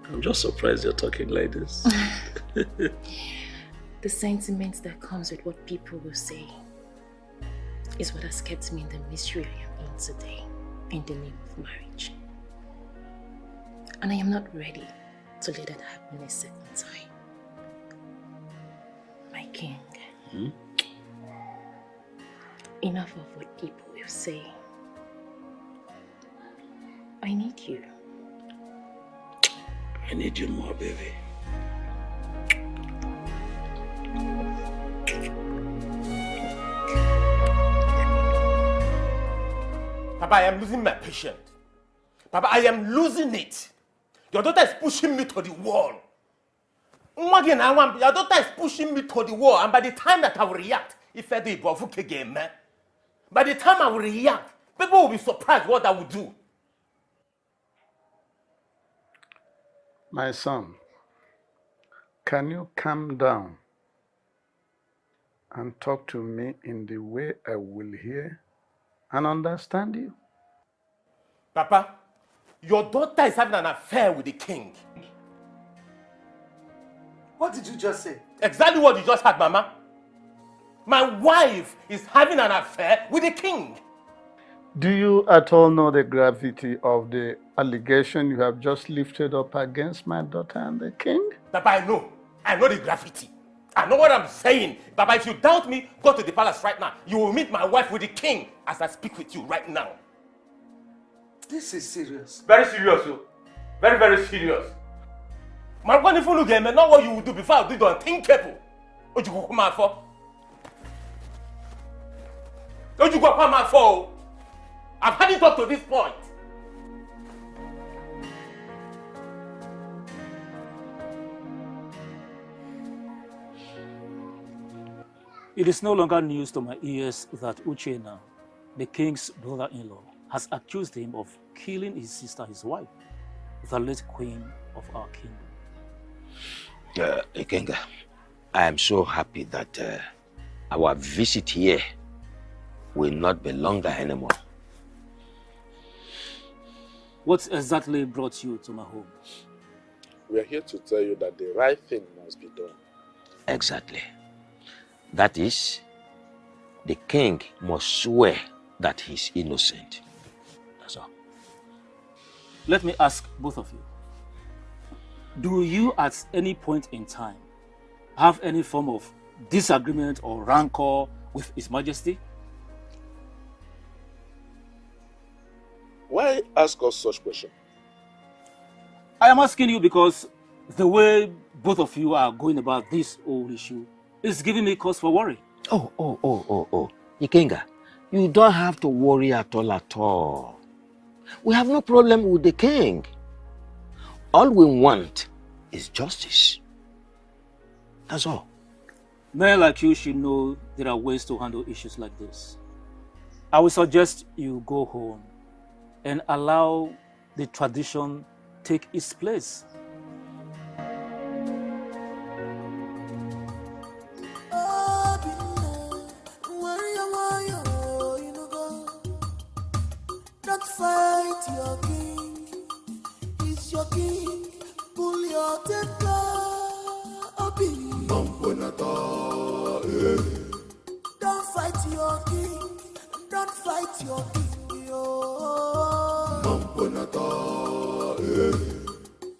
I'm just surprised you're talking like this. The sentiment that comes with what people will say is what has kept me in the misery I am in today in the name of marriage. And I am not ready to let that happen a second time. My king. Enough of what people will say. I need you. I need you more, baby. Papa, I am losing my patience. Papa, I am losing it. Your daughter is pushing me to the wall. Your daughter is pushing me to the wall, and by the time that I will react, by the time I will react, people will be surprised what I will do. My son, can you calm down and talk to me in the way I will hear and understand you? Papa, your daughter is having an affair with the king. What did you just say? Exactly what you just heard, Mama. My wife is having an affair with the king. Do you at all know the gravity of the allegation you have just lifted up against my daughter and the king? Papa, I know. I know the gravity. I know what I'm saying. Papa, if you doubt me, go to the palace right now. You will meet my wife with the king as I speak with you right now. This is serious. Very serious, yo. Very, very serious. My wonderful look at me, not what you would do before I do the unthinkable. What you go come out for? What you go come out for? I've had it up to this point. It is no longer news to my ears that Uchenna, the king's brother-in-law, has accused him of killing his sister, his wife, the late queen of our kingdom. Ikenga, I am so happy that our visit here will not be longer anymore. What exactly brought you to my home? We are here to tell you that the right thing must be done. Exactly. That is, the king must swear that he's innocent. That's all. Let me ask both of you. Do you at any point in time have any form of disagreement or rancor with His Majesty? Why ask us such question? I am asking you because the way both of you are going about this whole issue is giving me cause for worry. Oh. Ikenga, you don't have to worry at all. We have no problem with the king. All we want is justice. That's all. Men like you should know there are ways to handle issues like this. I would suggest you go home and allow the tradition take its place. Don't fight your king. He's your king. Pull your temper. Don't fight your king. Don't fight your king.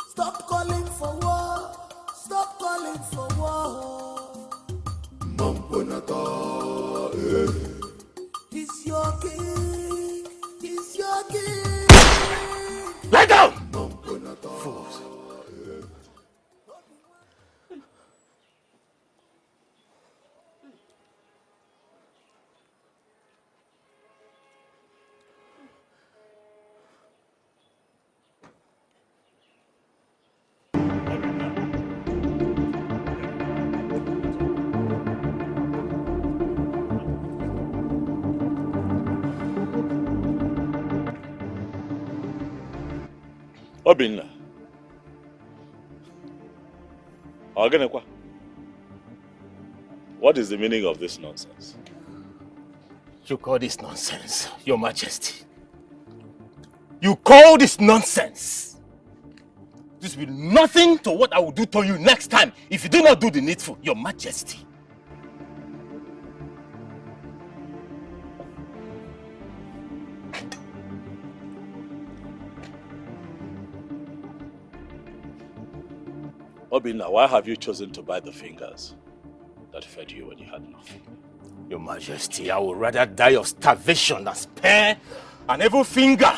Stop calling for war. Stop calling for war. He's your king. He's your king. Lie down! Fools. Obinna. Ogenekwa. What is the meaning of this nonsense? You call this nonsense, Your Majesty? You call this nonsense? This will be nothing to what I will do to you next time if you do not do the needful, Your Majesty. Obinna, why have you chosen to bite the fingers that fed you when you had nothing? Your Majesty, I would rather die of starvation than spare an evil finger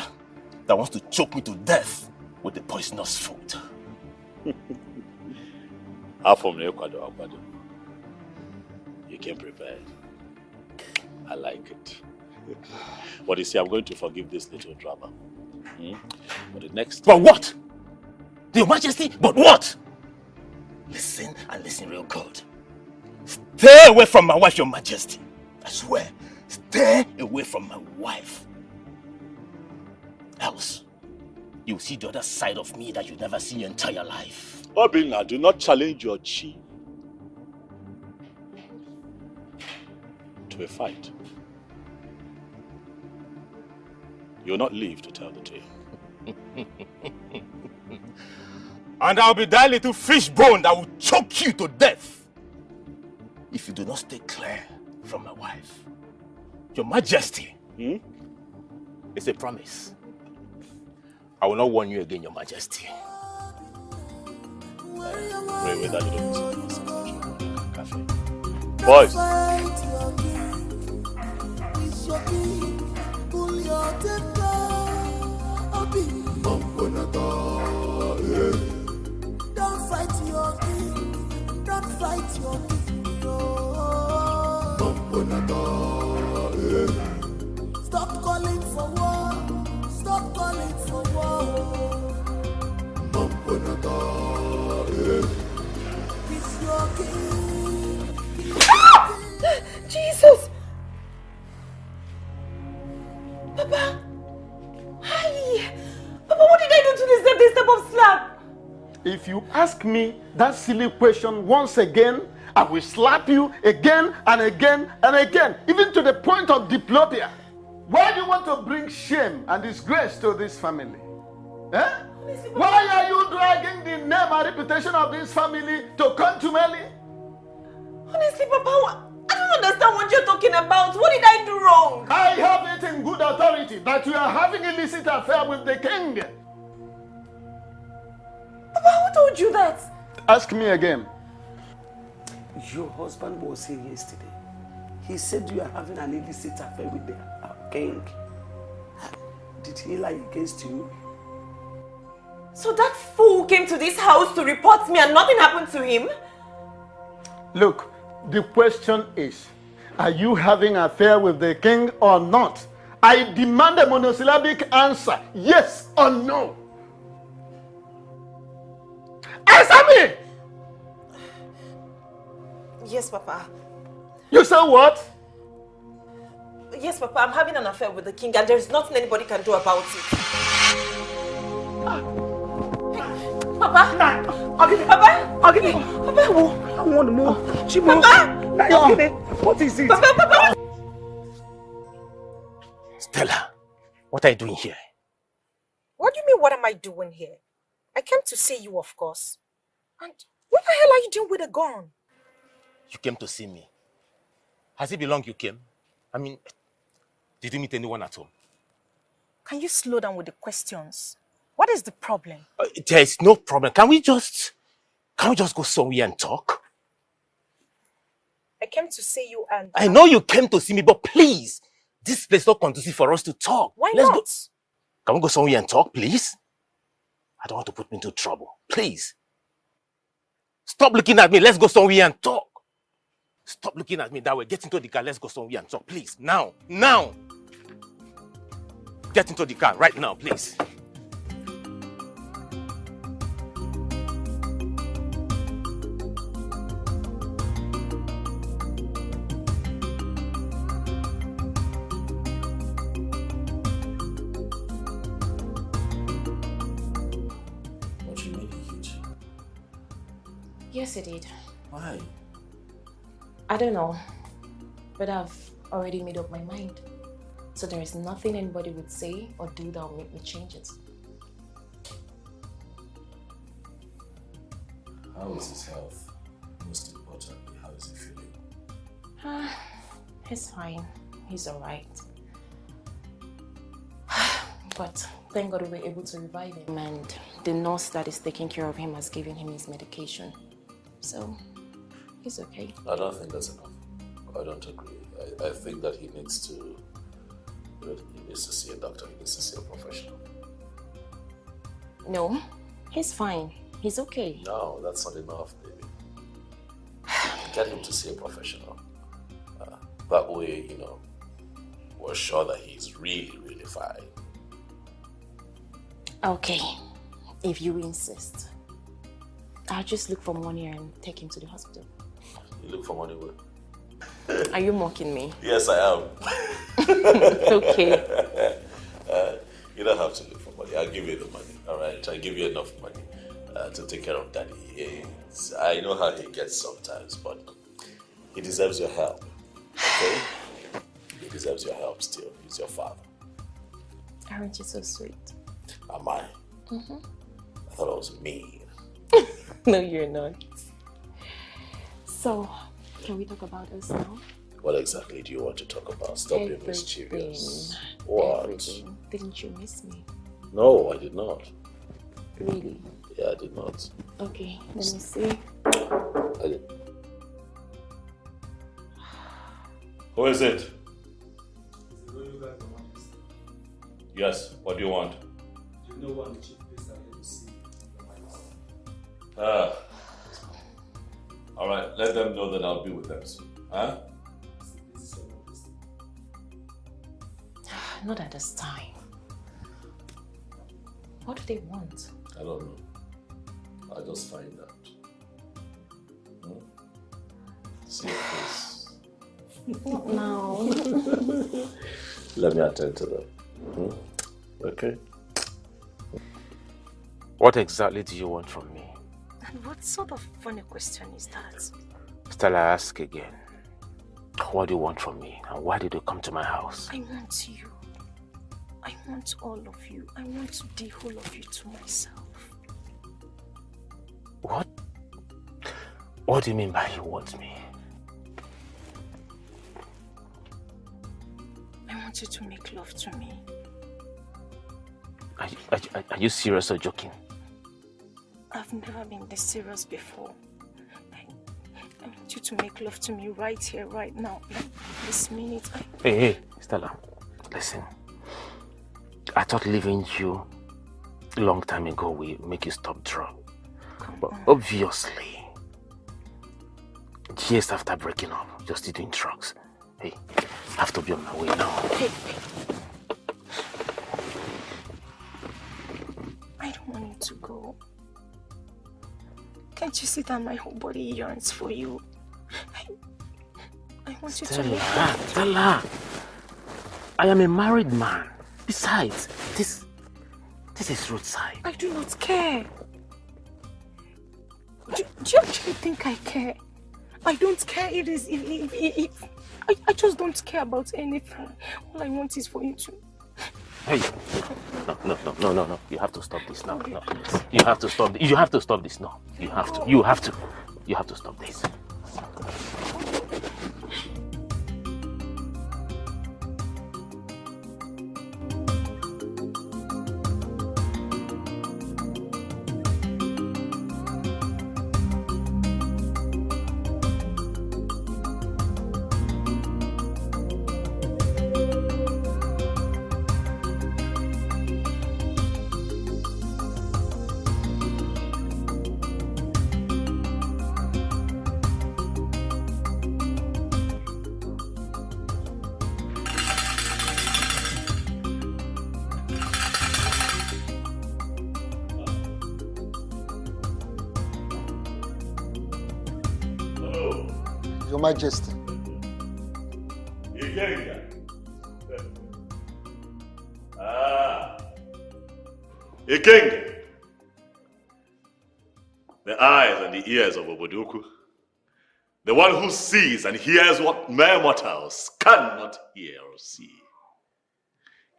that wants to choke me to death with the poisonous food. You came prepared. I like it. But you see, I'm going to forgive this little drama. But the next But time... what? Your Majesty, but what? Listen and listen real good. Stay away from my wife, Your Majesty. I swear, stay away from my wife. Else, you'll see the other side of me that you'll never see in your entire life. Obinna, do not challenge your chi to a fight. You'll not live to tell the tale. And I'll be that little fish bone that will choke you to death if you do not stay clear from my wife. Your Majesty, it's a promise. I will not warn you again, Your Majesty. Pray with that little cafe. Boys! Don't fight your king. Don't fight your king. Stop calling for war. Stop calling for war. He's your king. Jesus! Papa! Hi! Papa, what did I do to deserve this type of slap? If you ask me that silly question once again, I will slap you again and again and again, even to the point of diplopia. Why do you want to bring shame and disgrace to this family? Eh? Why are you dragging the name and reputation of this family to contumely? Honestly, Papa, I don't understand what you're talking about. What did I do wrong? I have it in good authority that you are having illicit affair with the king. Papa, who told you that? Ask me again. Your husband was here yesterday. He said you are having an illicit affair with the king. Did he lie against you? So that fool came to this house to report me and nothing happened to him? Look, the question is, are you having an affair with the king or not? I demand a monosyllabic answer, yes or no. Answer me! Yes, Papa. You say what? Yes, Papa, I'm having an affair with the king and there's nothing anybody can do about it. Papa? Papa? Papa? I want more. Papa? What is it? Papa? Stella, what are you doing here? What do you mean, what am I doing here? I came to see you, of course. And what the hell are you doing with a gun? You came to see me. Has it been long you came? I mean, did you meet anyone at home? Can you slow down with the questions? What is the problem? There is no problem. Can we just go somewhere and talk? I came to see you and... I know you came to see me, but please, this place is not conducive for us to talk. Why Let's not? Go. Can we go somewhere and talk, please? I don't want to put me into trouble. Please. Stop looking at me. Let's go somewhere and talk. Stop looking at me that way. Get into the car. Let's go somewhere and talk. Please. Now. Now. Get into the car right now, please. Yes, it did. Why? I don't know, but I've already made up my mind. So there is nothing anybody would say or do that will make me change it. How is his health? Most importantly, how is he feeling? He's fine. He's all right. But thank God we were able to revive him, and the nurse that is taking care of him has given him his medication. So, he's okay. I don't think that's enough. I don't agree. I think that he needs to see a doctor. He needs to see a professional. No, he's fine. He's okay. No, that's not enough, baby. Get him to see a professional. That way, we're sure that he's really, really fine. Okay, if you insist. I'll just look for money and take him to the hospital. You look for money where? Are you mocking me? Yes, I am. Okay. You don't have to look for money. I'll give you the money, all right? I'll give you enough money to take care of Daddy. I know how he gets sometimes, but he deserves your help, okay? He deserves your help still. He's your father. Aren't you so sweet? Am I? Mm-hmm. I thought I was mean. No, you're not. So, can we talk about us now? What exactly do you want to talk about? Stop being Everything. mischievous. What? Everything. Didn't you miss me? No, I did not. Really? Yeah, I did not. Okay, let me see. I did. Who is it? Yes, what do you want? You know what the chief priest are here to see. All right, let them know that I'll be with them soon. Huh? Not at this time. What do they want? I don't know. I'll just find out. See your face. Not now. Let me attend to them. Okay? What exactly do you want from me? What sort of funny question is that? Stella, ask again. What do you want from me? And why did you come to my house? I want you. I want all of you. I want the whole of you to myself. What? What do you mean by you want me? I want you to make love to me. Are you serious or joking? I've never been this serious before. I want you to make love to me right here, right now. Like this minute. Hey, Stella, listen. I thought leaving you a long time ago will make you stop drug. But obviously, years after breaking up, you're still doing drugs. Hey, I have to be on my way now. Hey. I don't want you to go. Can't you see that my whole body yearns for you? I want you to make love. Stella, I am a married man. Besides, this is roadside. I do not care. Do you actually think I care? I don't care. I just don't care about anything. All I want is for you to... Hey, no. You have to stop this now. No. You have to stop. You have to stop this now. You have to stop this. Your Majesty. Ikenga. The eyes and the ears of Obodoku. The one who sees and hears what mere mortals cannot hear or see.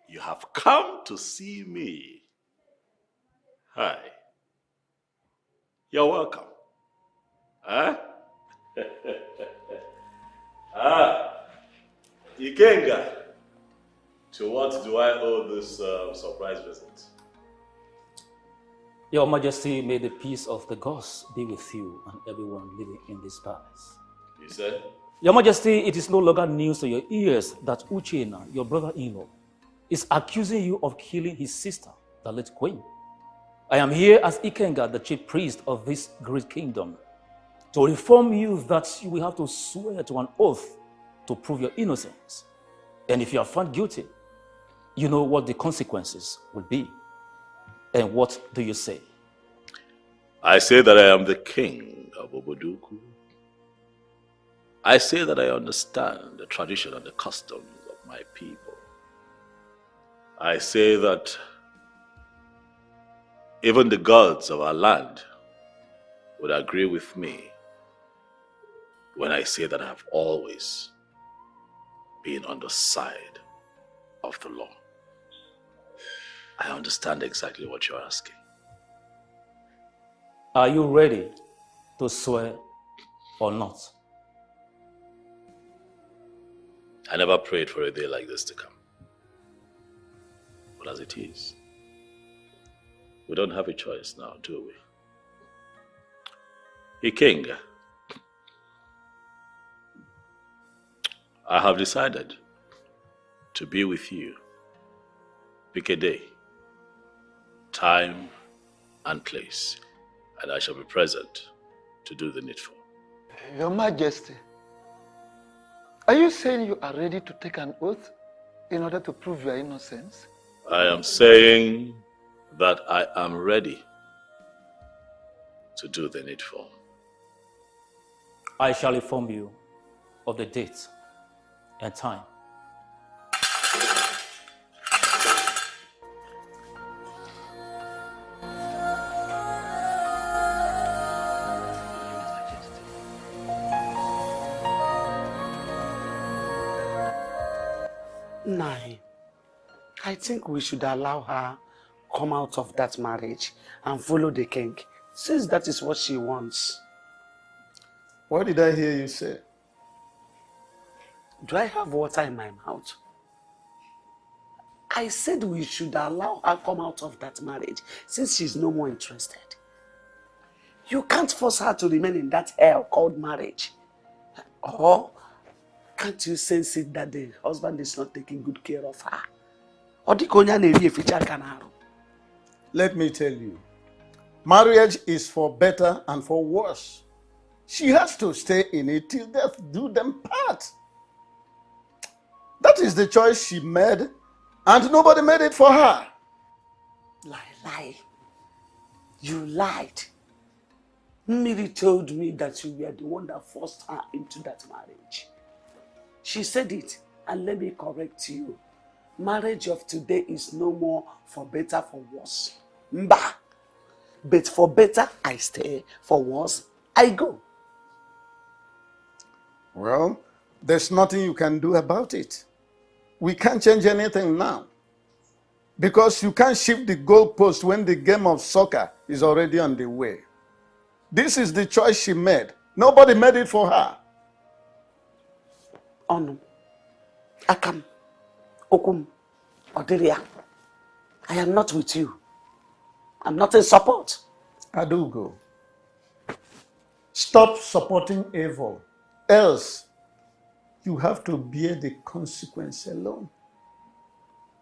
You have come to see me. Hi. You're welcome. Huh? Ikenga, to what do I owe this surprise visit? Your Majesty, may the peace of the gods be with you and everyone living in this palace. You said? Your Majesty, it is no longer news to your ears that Uchenna, your brother-in-law, is accusing you of killing his sister, the late queen. I am here as Ikenga, the chief priest of this great kingdom, to inform you that you will have to swear to an oath to prove your innocence. And if you are found guilty, you know what the consequences will be. And what do you say? I say that I am the king of Obodoku. I say that I understand the tradition and the customs of my people. I say that even the gods of our land would agree with me when I say that I have always been on the side of the law. I understand exactly what you're asking. Are you ready to swear or not? I never prayed for a day like this to come. But as it is, we don't have a choice now, do we? King, I have decided to be with you. Pick a day, time, and place, and I shall be present to do the needful. Your Majesty, are you saying you are ready to take an oath in order to prove your innocence? I am saying that I am ready to do the needful. I shall inform you of the date and time. Nai, I think we should allow her come out of that marriage and follow the king, since that is what she wants. What did I hear you say? Do I have water in my mouth? I said we should allow her come out of that marriage since she's no more interested. You can't force her to remain in that hell called marriage. Or can't you sense it that the husband is not taking good care of her? Let me tell you, marriage is for better and for worse. She has to stay in it till death do them part. That is the choice she made, and nobody made it for her. Lie. You lied. Miri told me that you were the one that forced her into that marriage. She said it, and let me correct you. Marriage of today is no more for better, for worse. Mba. But for better, I stay. For worse, I go. Well, there's nothing you can do about it. We can't change anything now. Because you can't shift the goalpost when the game of soccer is already on the way. This is the choice she made. Nobody made it for her. Onu, Akam, Okum, Odiria, I am not with you. I'm not in support. Adugo, stop supporting evil. Else, you have to bear the consequence alone.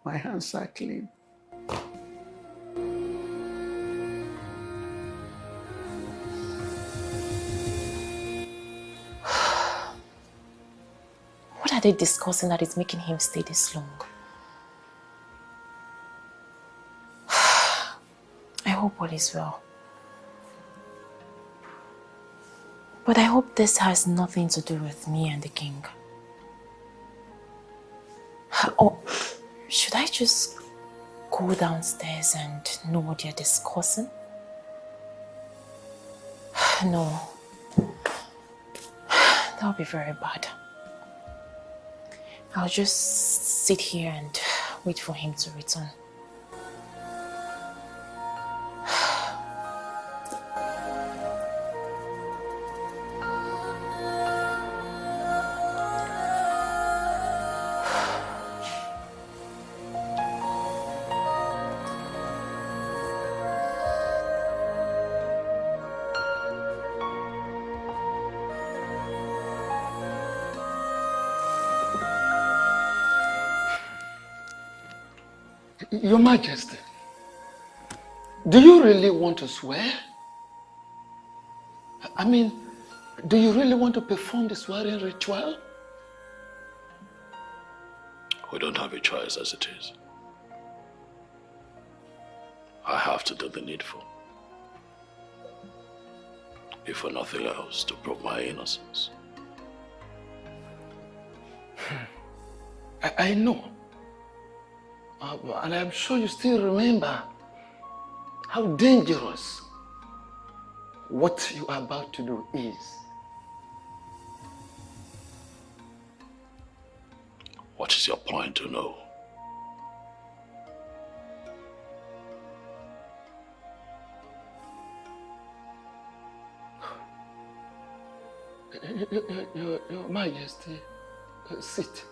My hands are clean. What are they discussing that is making him stay this long? I hope all is well. But I hope this has nothing to do with me and the king. Or should I just go downstairs and know what they're discussing? No. That would be very bad. I'll just sit here and wait for him to return. Your Majesty, do you really want to swear? I mean, do you really want to perform the swearing ritual? We don't have a choice as it is. I have to do the needful. If for nothing else, to prove my innocence. I know. And I'm sure you still remember how dangerous what you are about to do is. What is your point to know? Your Majesty, sit.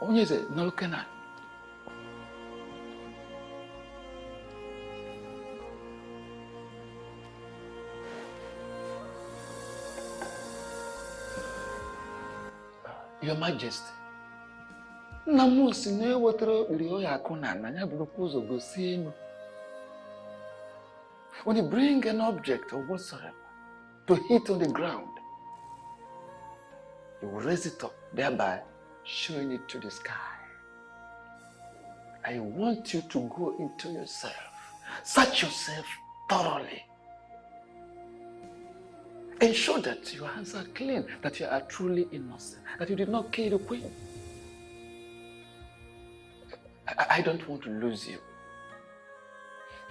Onye ze nalukena. Your Majesty, Namu si na ewetara okpiri ya akụ na ya burukwa ụzọ gosi enu. When you bring an object or whatsoever to hit on the ground, you will raise it up, thereby showing it to the sky. I want you to go into yourself, search yourself thoroughly. Ensure that your hands are clean, that you are truly innocent, that you did not kill the queen. I don't want to lose you.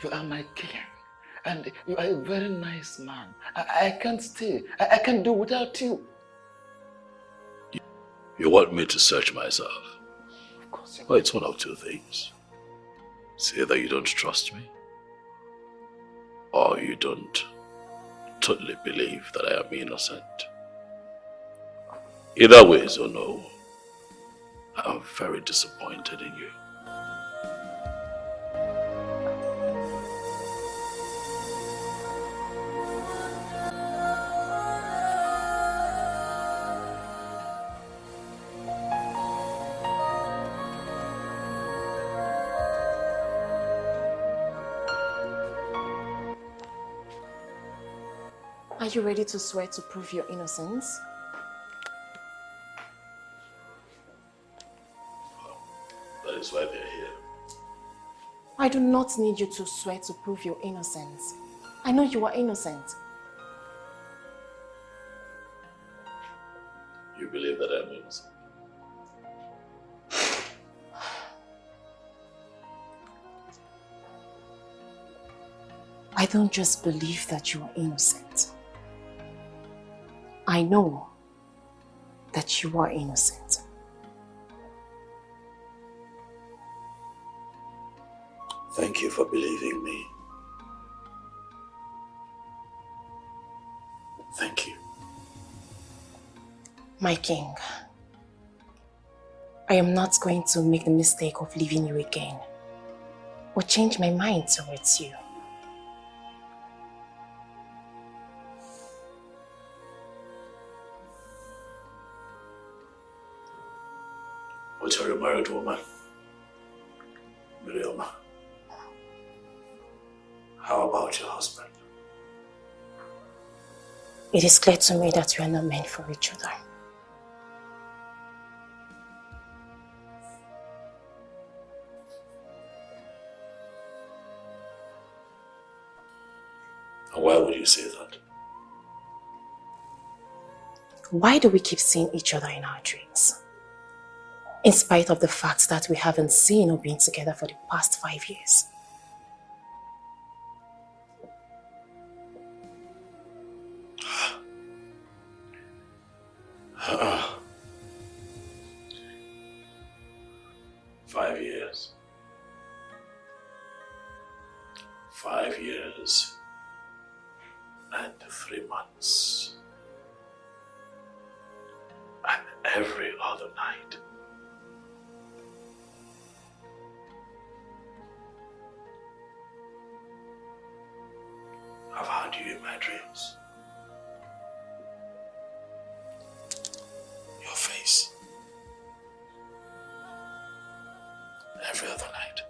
You are my king, and you are a very nice man. I can't stay. I can't do without you. You want me to search myself? Well, it's one of two things. It's either you don't trust me, or you don't totally believe that I am innocent. Either way, so no. I'm very disappointed in you. Are you ready to swear to prove your innocence? That is why they're here. I do not need you to swear to prove your innocence. I know you are innocent. You believe that I'm innocent? I don't just believe that you are innocent. I know that you are innocent. Thank you for believing me. Thank you. My king, I am not going to make the mistake of leaving you again or change my mind towards you. But you're a married woman, Miriam. How about your husband? It is clear to me that we are not meant for each other. And why would you say that? Why do we keep seeing each other in our dreams? In spite of the fact that we haven't seen or been together for the past 5 years. Five years. 5 years and 3 months. And every other night. I've had you in my dreams. Your face. Every other night.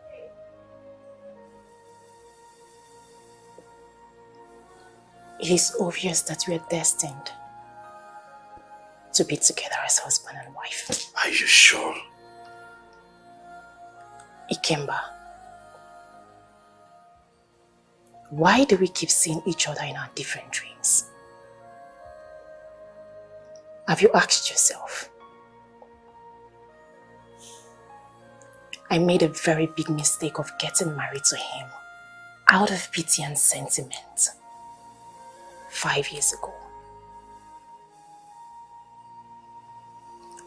It is obvious that we are destined to be together as husband and wife. Are you sure? Ikemba, why do we keep seeing each other in our different dreams? Have you asked yourself? I made a very big mistake of getting married to him out of pity and sentiment 5 years ago.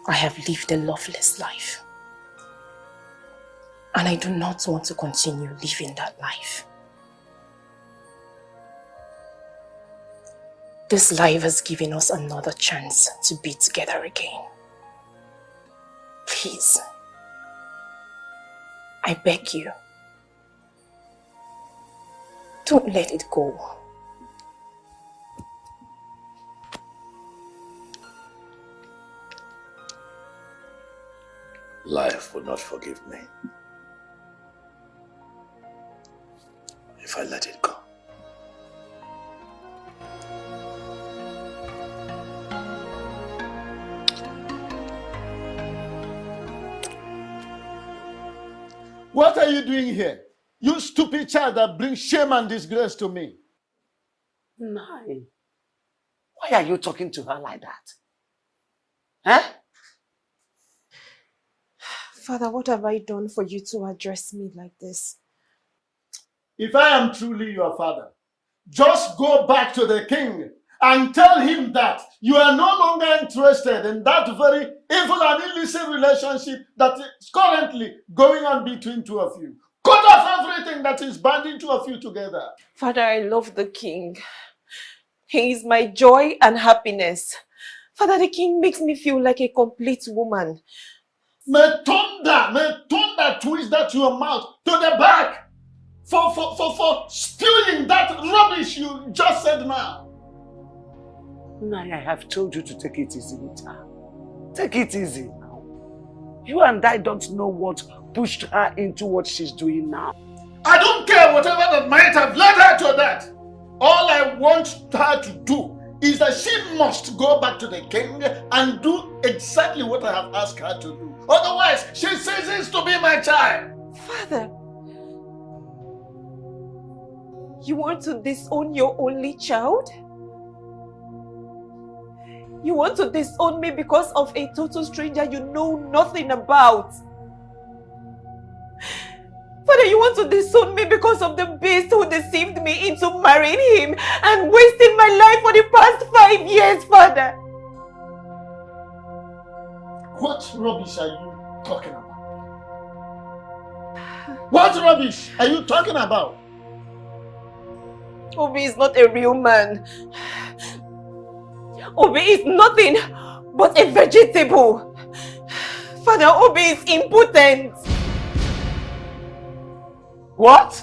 I have lived a loveless life, and I do not want to continue living that life. This life has given us another chance to be together again. Please, I beg you, don't let it go. Life will not forgive me if I let it go. What are you doing here? You stupid child that brings shame and disgrace to me. Nai, why are you talking to her like that? Huh? Father, what have I done for you to address me like this? If I am truly your father, just go back to the king and tell him that you are no longer interested in that very evil and illicit relationship that is currently going on between two of you. Cut off everything that is binding two of you together. Father, I love the king. He is my joy and happiness. Father, the king makes me feel like a complete woman. May thunder twist that your mouth to the back for spewing that rubbish you just said now. Nai, I have told you to take it easy with her. Take it easy now. You and I don't know what pushed her into what she's doing now. I don't care whatever that might have led her to that. All I want her to do is that she must go back to the king and do exactly what I have asked her to do. Otherwise, she ceases to be my child. Father, you want to disown your only child? You want to disown me because of a total stranger you know nothing about? Father, you want to disown me because of the beast who deceived me into marrying him and wasting my life for the past 5 years, Father. What rubbish are you talking about? What rubbish are you talking about? Obi is not a real man. Obi is nothing but a vegetable. Father, Obi is impotent. What?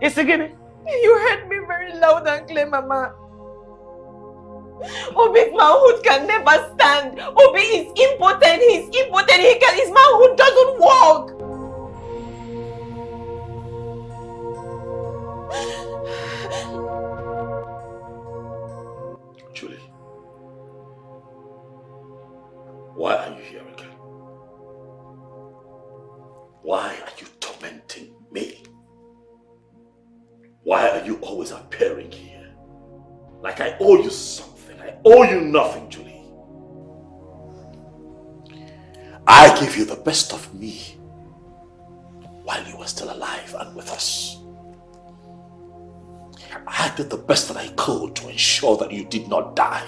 It's again. You heard me very loud and clear, Mama. Obi's manhood can never stand. Obi is impotent. He's impotent. His manhood doesn't work. Julie, why are you here again? Why are you tormenting me? Why are you always appearing here? Like I owe you something. I owe you nothing, Julie. I gave you the best of me while you were still alive and with us. I did the best that I could to ensure that you did not die.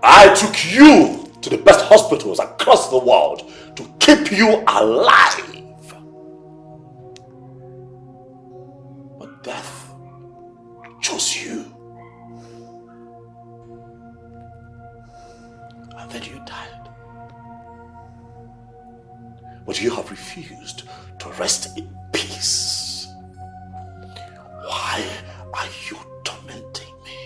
I took you to the best hospitals across the world to keep you alive. But death chose you. And then you died. But you have refused to rest in peace. Why are you tormenting me?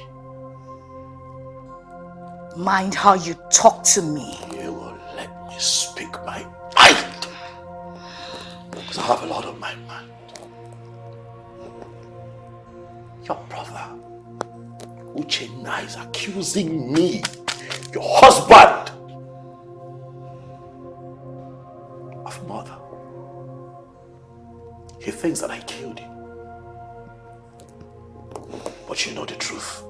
Mind how you talk to me. You will let me speak my mind. Because I have a lot on my mind. Your brother, Uchenna, is accusing me, your husband, of murder. He thinks that I killed you. But you know the truth.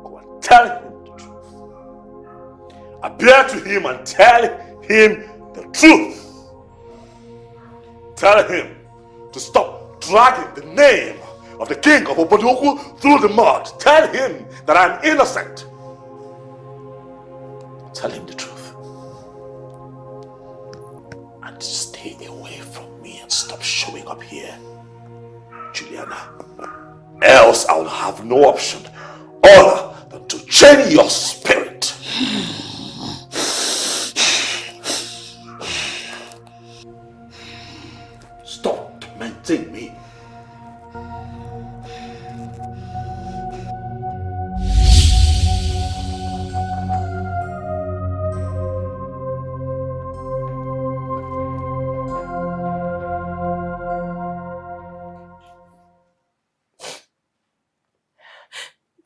Go and tell him the truth. Appear to him and tell him the truth. Tell him to stop dragging the name of the king of Obodoku through the mud. Tell him that I'm innocent. Tell him the truth. And stay away from me and stop showing up here, Juliana. Else I will have no option other than to chain your spirit. Stop tormenting me.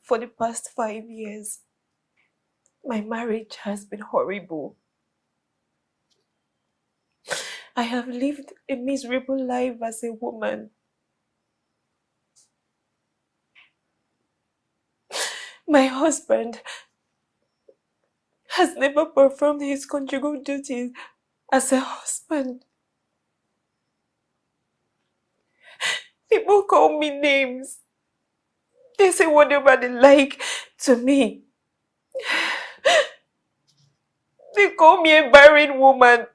For the past 5 years, my marriage has been horrible. I have lived a miserable life as a woman. My husband has never performed his conjugal duties as a husband. People call me names. They say whatever they like to me. They call me a barren woman,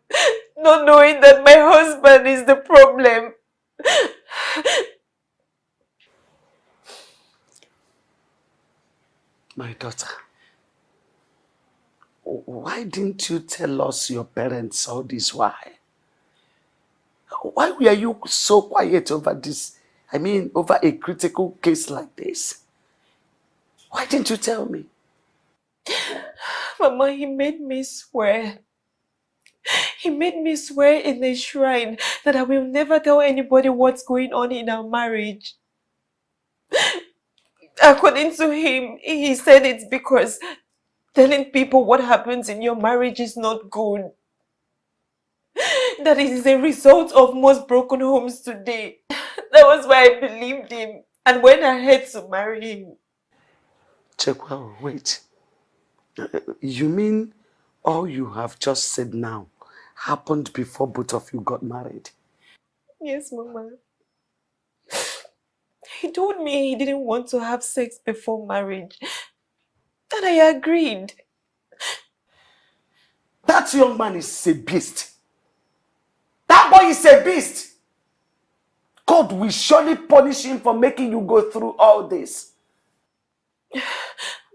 not knowing that my husband is the problem. My daughter, why didn't you tell us your parents all this while? Why were you so quiet over this? I mean, over a critical case like this? Why didn't you tell me? Mama, he made me swear. He made me swear in the shrine that I will never tell anybody what's going on in our marriage. According to him, he said it's because telling people what happens in your marriage is not good. That it is a result of most broken homes today. That was why I believed him and went ahead to marry him. Chekwa, wait. You mean all you have just said now happened before both of you got married? Yes, Mama. He told me he didn't want to have sex before marriage. And I agreed. That young man is a beast. That boy is a beast. God will surely punish him for making you go through all this.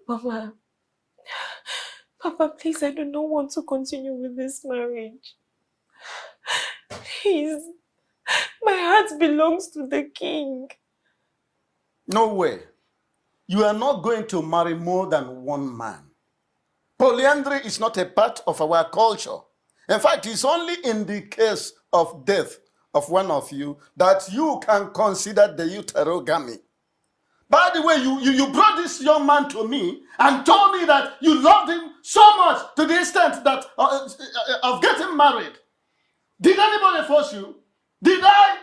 Mama, Papa, please, I do not want to continue with this marriage. Please, my heart belongs to the king. No way. You are not going to marry more than one man. Polyandry is not a part of our culture. In fact, it's only in the case of death of one of you that you can consider the uterogamy. By the way, you brought this young man to me and told me that you loved him so much to the extent that of getting married. Did anybody force you? Did I?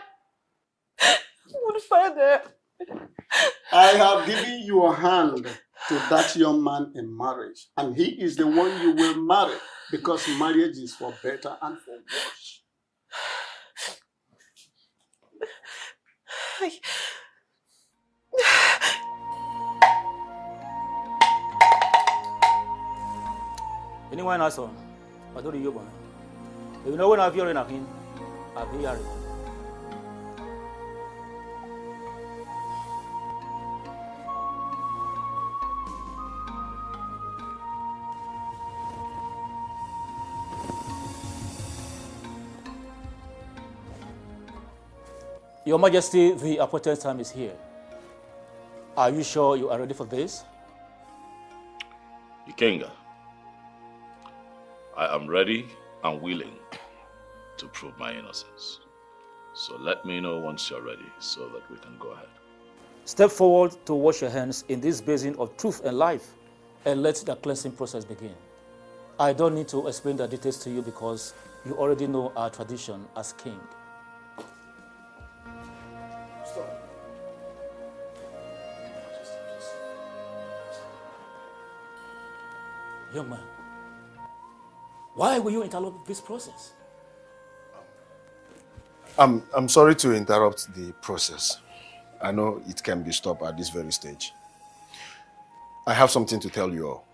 Good father. I have given you a hand to that young man in marriage, and he is the one you will marry because marriage is for better and for worse. Anyone else on? I don't know. You know when I've heard anything, I've heard it. Your Majesty, the appointed time is here. Are you sure you are ready for this? Ikenga, I am ready and willing to prove my innocence. So let me know once you're ready so that we can go ahead. Step forward to wash your hands in this basin of truth and life and let the cleansing process begin. I don't need to explain the details to you because you already know our tradition as king. Young man, why will you interrupt this process? I'm sorry to interrupt the process. I know it can be stopped at this very stage. I have something to tell you all.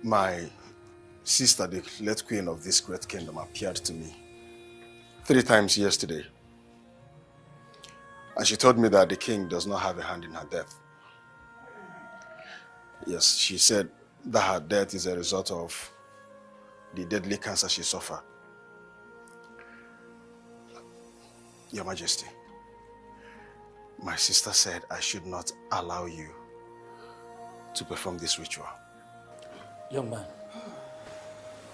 My sister, the late queen of this great kingdom, appeared to me 3 times yesterday. And she told me that the king does not have a hand in her death. Yes, she said that her death is a result of the deadly cancer she suffered. Your Majesty, my sister said I should not allow you to perform this ritual. Young man,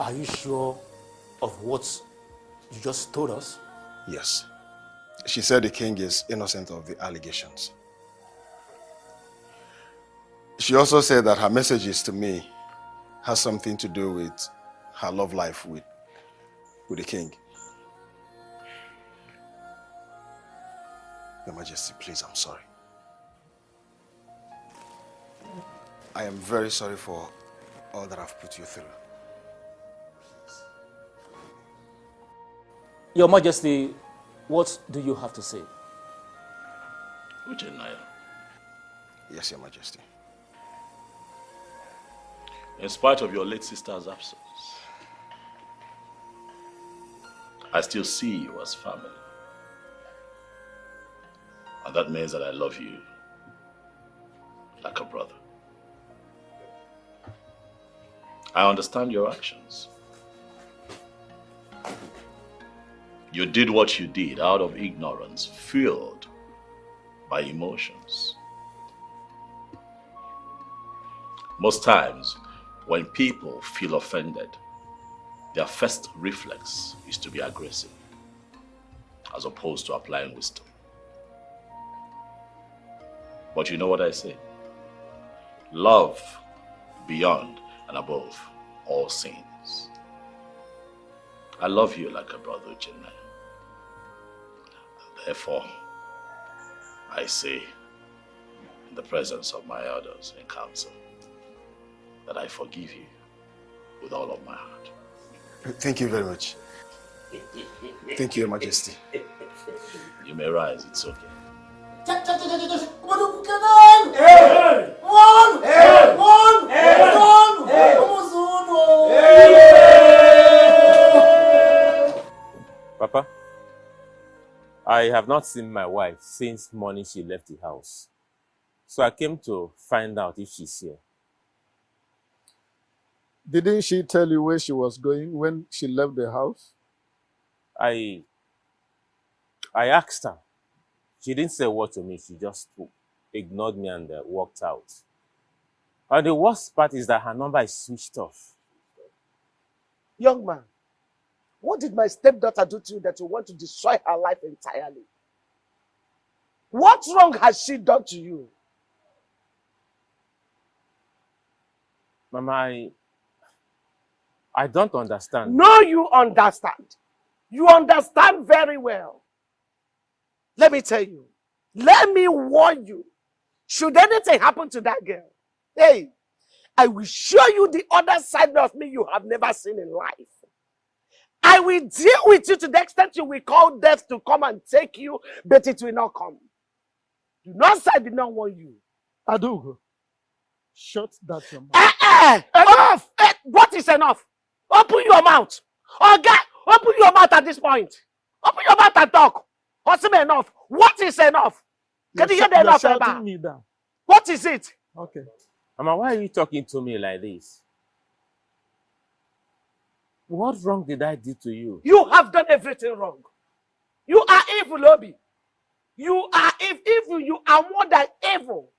are you sure of what you just told us? Yes. She said the king is innocent of the allegations. She also said that her messages to me has something to do with her love life with the king. Your Majesty, please, I'm sorry. I am very sorry for all that I've put you through. Your Majesty, what do you have to say? Ujinaya. Yes, Your Majesty. In spite of your late sister's absence, I still see you as family. And that means that I love you like a brother. I understand your actions. You did what you did out of ignorance, fueled by emotions. Most times, when people feel offended, their first reflex is to be aggressive, as opposed to applying wisdom. But you know what I say? Love beyond and above all sins. I love you like a brother, Jinna. Therefore, I say, in the presence of my elders in council, that I forgive you with all of my heart. Thank you very much. Thank you, Your Majesty. You may rise, it's okay. Papa, I have not seen my wife since morning she left the house. So I came to find out if she's here. Didn't she tell you where she was going when she left the house? I asked her. She didn't say a word to me. She just ignored me and walked out. And the worst part is that her number is switched off. Young man, what did my stepdaughter do to you that you want to destroy her life entirely? What wrong has she done to you? Mama, I don't understand. No, you understand. You understand very well. Let me tell you. Let me warn you. Should anything happen to that girl, hey, I will show you the other side of me you have never seen in life. I will deal with you to the extent you will call death to come and take you, but it will not come. Do not say I did not warn you. Adugo, shut that your mouth. Enough! What is enough? Open your mouth. Okay, open your mouth at this point. Open your mouth and talk. What's enough? What is enough? Can you hear the enough? You're shouting me down. What is it? Okay. Mama, why are you talking to me like this? What wrong did I do to you? You have done everything wrong. You are evil, Obi. You are evil. You are more than evil.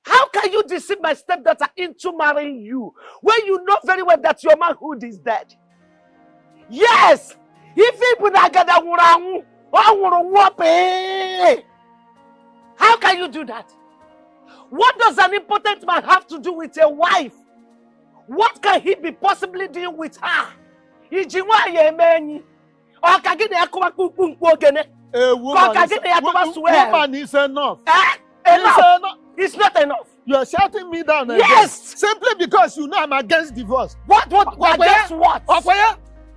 How can you deceive my stepdaughter into marrying you when you know very well that your manhood is dead? Yes! If people are gathered, how can you do that? What does an impotent man have to do with a wife? What can he be possibly doing with her? A woman is enough. Enough. It's not enough. You are shouting me down. Yes. Again. Simply because you know I'm against divorce. What? Against what?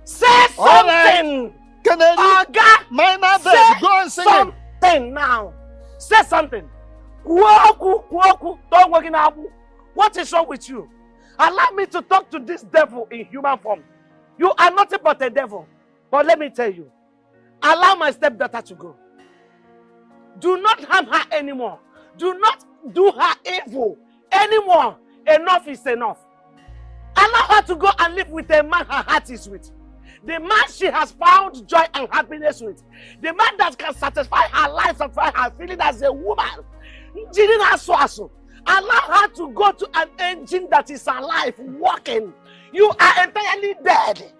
Say something. Right. Minor death. Go and sing something now. Say something. What is wrong with you? Allow me to talk to this devil in human form. You are nothing but a devil. But let me tell you, allow my stepdaughter to go. Do not harm her anymore. Do not do her evil anymore. Enough is enough. Allow her to go and live with a man her heart is with. The man she has found joy and happiness with. The man that can satisfy her life, satisfy her feeling as a woman. Allow her to go to an engine that is alive, working. You are entirely dead.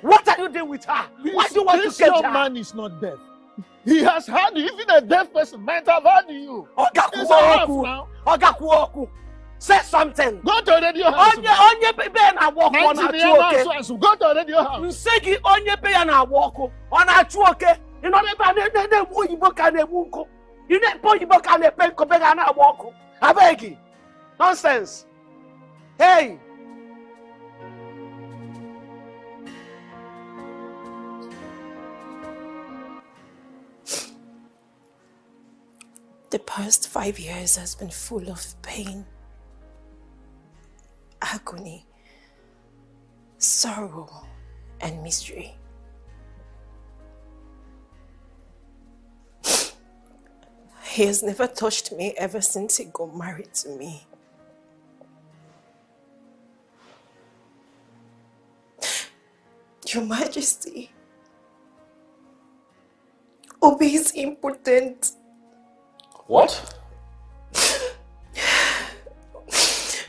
What are you doing with her? Why do you want to this get young her? Man is not deaf. He has had you. Even a deaf person might have had you. Say something. Go to the radio house. Onye bebe na walk on a chuoke. Go to the radio house. Nsegi onye bebe na walk on a chuoke. You know ne oyibo ka na ewu. You know oyibo ka na pen ko bega na walk. Abegi. Nonsense. Hey. The past 5 years has been full of pain, agony, sorrow, and mystery. He has never touched me ever since he got married to me. Your Majesty, Obi is impotent. What?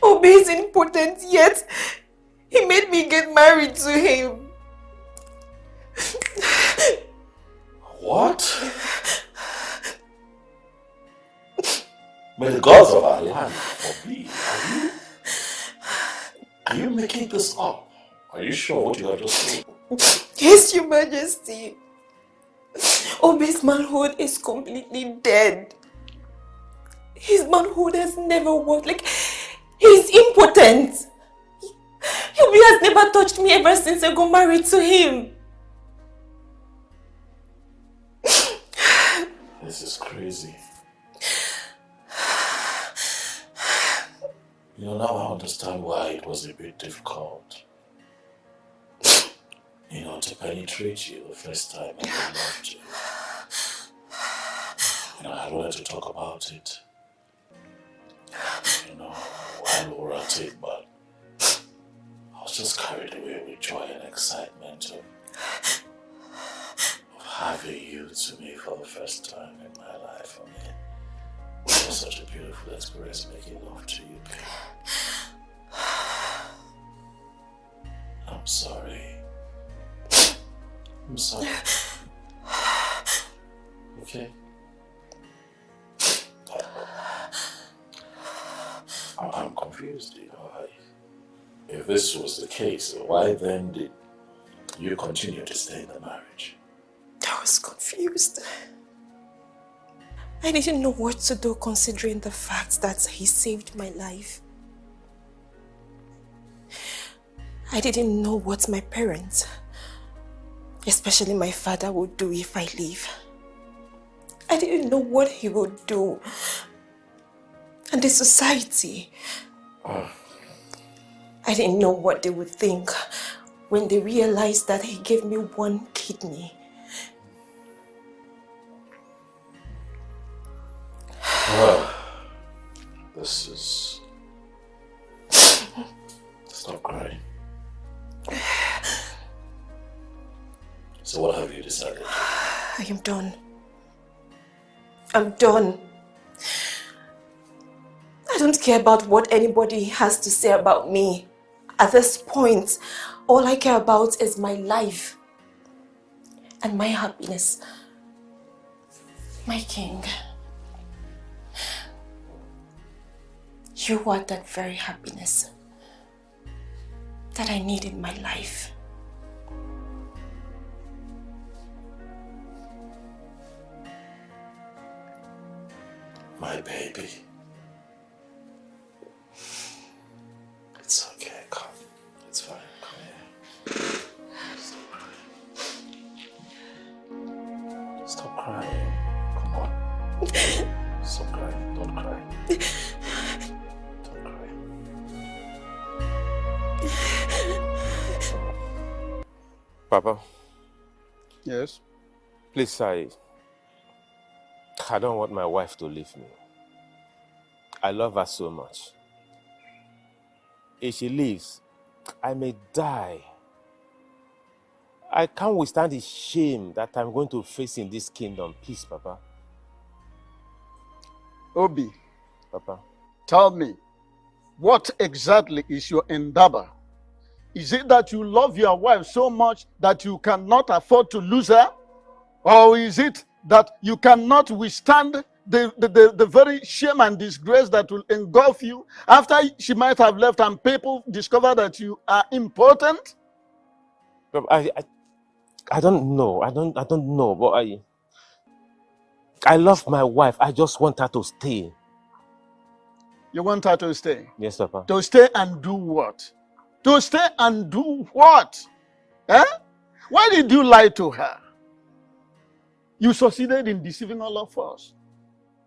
Obi is impotent, yet he made me get married to him. What? May the gods of our land forbid. Are you making this up? Are you sure what you have just said? Yes, Your Majesty. Obi's manhood is completely dead. His manhood has never worked. Like, he's impotent. Obi has never touched me ever since I got married to him. This is crazy. You know, now I understand why it was a bit difficult. You know, to penetrate you the first time and I loved you. You know, I wanted to talk about it. You know, while we were at it, but I was just carried away with joy and excitement of having you to me for the first time in my life. I mean, it was such a beautiful experience making love to you, babe. I'm sorry. I'm sorry. Okay? I'm confused, you know. If this was the case, why then did you continue to stay in the marriage? I was confused. I didn't know what to do considering the fact that he saved my life. I didn't know what my parents, especially my father, would do if I leave. I didn't know what he would do. And the society. I didn't know what they would think when they realized that he gave me one kidney. This is... Stop crying. So what have you decided? I am done. I'm done. I don't care about what anybody has to say about me. At this point, all I care about is my life and my happiness. My king. You are that very happiness that I need in my life. My baby. It's okay, come. It's fine, come here. Stop crying. Come on. Stop crying, don't cry. Don't cry. Papa. Yes? Please, I don't want my wife to leave me. I love her so much. If she leaves, I may die. I can't withstand the shame that I'm going to face in this kingdom. Please, Papa. Obi. Papa. Tell me, what exactly is your endeavor? Is it that you love your wife so much that you cannot afford to lose her? Or is it that you cannot withstand the very shame and disgrace that will engulf you after she might have left and people discover that you are important? I don't know. I don't know, but I love my wife. I just want her to stay. You want her to stay? Yes, Papa. To stay and do what? To stay and do what? Eh? Why did you lie to her? You succeeded in deceiving all of us.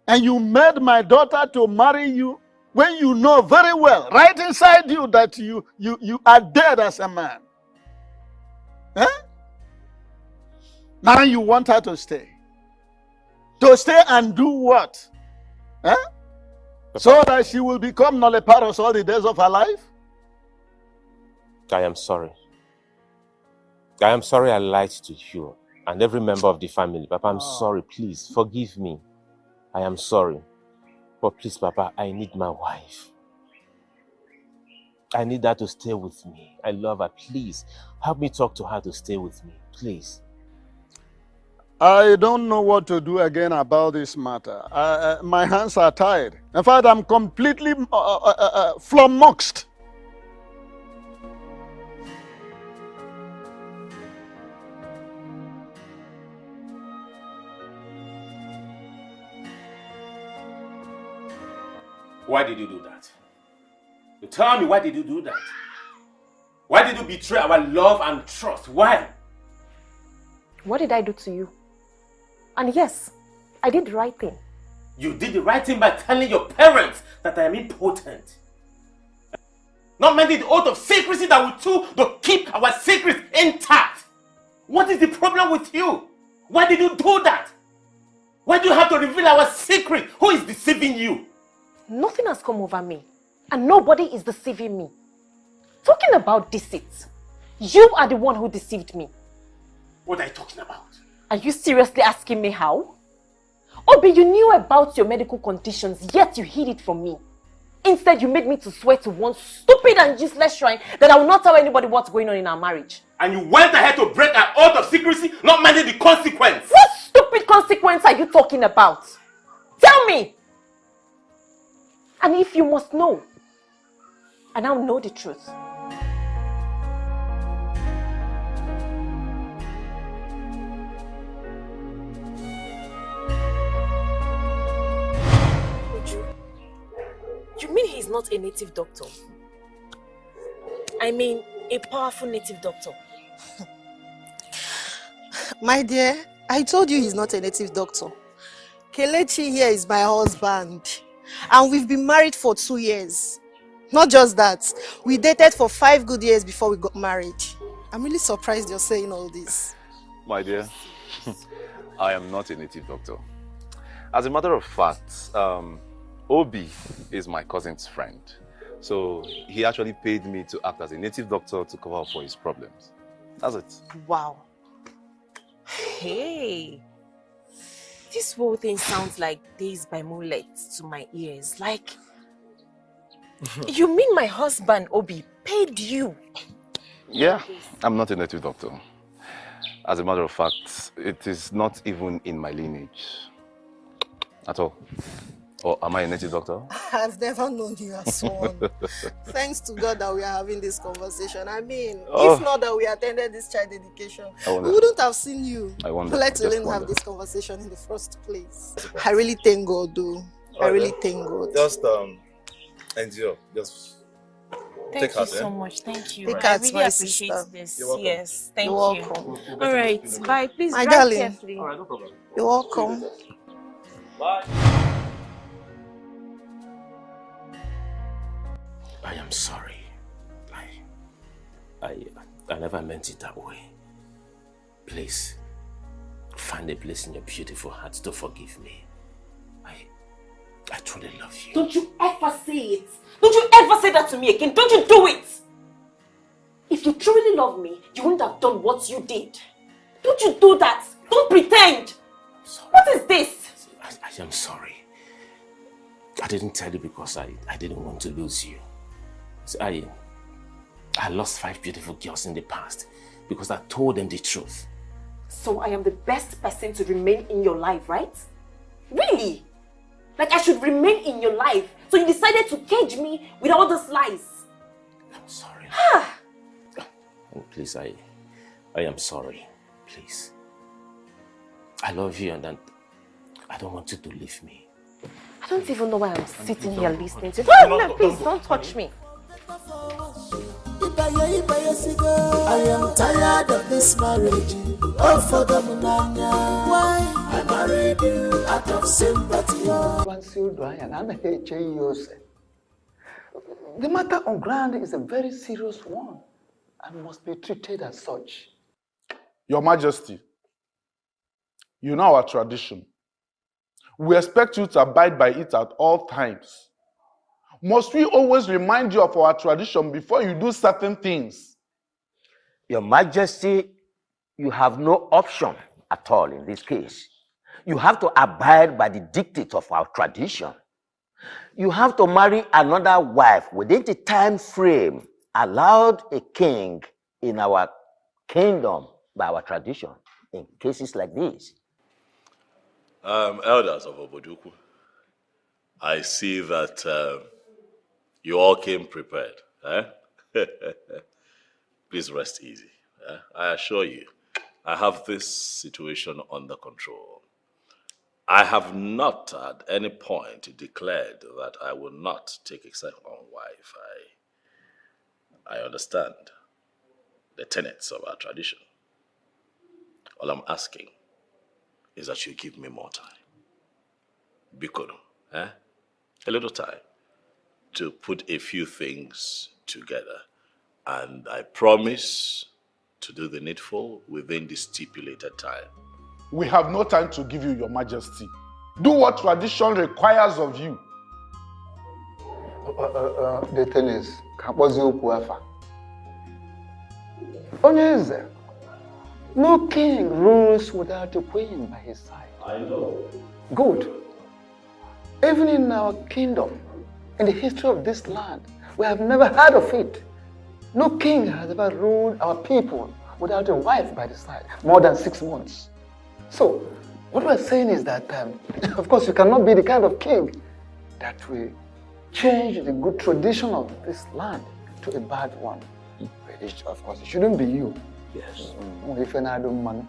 And you made my daughter to marry you when you know very well, right inside you, that you are dead as a man. Eh? Now you want her to stay. To stay and do what? Eh? So that she will become nulliparous all the days of her life? I am sorry. I am sorry I lied to you and every member of the family. Papa, I'm sorry. Please, forgive me. I am sorry. But please, Papa, I need my wife. I need her to stay with me. I love her. Please, help me talk to her to stay with me. Please. I don't know what to do again about this matter. My hands are tied. In fact, I'm completely flummoxed. Why did you do that? You tell me, why did you do that? Why did you betray our love and trust? Why? What did I do to you? And yes, I did the right thing. You did the right thing by telling your parents that I am impotent. Not mending the oath of secrecy that we took to keep our secrets intact. What is the problem with you? Why did you do that? Why do you have to reveal our secret? Who is deceiving you? Nothing has come over me, and nobody is deceiving me. Talking about deceit, you are the one who deceived me. What are you talking about? Are you seriously asking me how? Obi, you knew about your medical conditions, yet you hid it from me. Instead, you made me to swear to one stupid and useless shrine that I will not tell anybody what's going on in our marriage. And you went ahead to break an oath of secrecy, not minding the consequence. What stupid consequence are you talking about? Tell me! And if you must know, I now know the truth. You mean he's not a native doctor? I mean, a powerful native doctor. My dear, I told you he's not a native doctor. Kelechi here is my husband. And we've been married for 2 years. Not just that, we dated for 5 good years before we got married. I'm really surprised you're saying all this. My dear, I am not a native doctor. As a matter of fact, Obi is my cousin's friend. So he actually paid me to act as a native doctor to cover up for his problems. That's it. Wow. Hey. This whole thing sounds like Days by Moonlight to my ears. Like, you mean my husband, Obi, paid you? Yeah, I'm not a native doctor. As a matter of fact, it is not even in my lineage at all. Or am I a native doctor? I've never known you as one. Thanks to God that we are having this conversation. I mean, if not that we attended this child dedication, we wouldn't have seen you. I wonder. Let alone have this conversation in the first place. I really thank God, though. I really thank God. Just endure. Just Thank you so much. Thank you. Take I heart, really my appreciate sister. this. You're welcome. Yes, thank You're you. welcome. All right, bye. Please My drive darling. carefully. All right, no problem. You're welcome. Bye. I am sorry. I never meant it that way. Please, find a place in your beautiful heart to forgive me. I truly love you. Don't you ever say it. Don't you ever say that to me again. Don't you do it. If you truly love me, you wouldn't have done what you did. Don't you do that. Don't pretend. What is this? I am sorry. I didn't tell you because I didn't want to lose you. So I lost 5 beautiful girls in the past because I told them the truth. So I am the best person to remain in your life, right? Really? Like I should remain in your life. So you decided to cage me with all those lies. I'm sorry. Please, I am sorry. Please. I love you and I don't want you to leave me. I don't even know why I'm sitting here listening to you. No, please don't touch me. I am tired of this marriage. Oh, for the munanya. Why? I'm married you out of sympathy. The matter on ground is a very serious one and must be treated as such. Your Majesty, you know our tradition. We expect you to abide by it at all times. Must we always remind you of our tradition before you do certain things? Your Majesty, you have no option at all in this case. You have to abide by the dictates of our tradition. You have to marry another wife within the time frame allowed a king in our kingdom by our tradition in cases like this. Elders of Oboduku, I see that you all came prepared. Eh? Please rest easy. I assure you, I have this situation under control. I have not at any point declared that I will not take a second wife. I understand the tenets of our tradition. All I'm asking is that you give me more time. Bikono, a little time to put a few things together. And I promise to do the needful within the stipulated time. We have no time to give you, Your Majesty. Do what tradition requires of you. The thing is, Onyeze, no king rules without a queen by his side. I know. Good. Even in our kingdom, in the history of this land, we have never heard of it. No king has ever ruled our people without a wife by the side, more than 6 months. So, what we're saying is that, of course, you cannot be the kind of king that will change the good tradition of this land to a bad one. Of course, it shouldn't be you. Yes. If I don't man.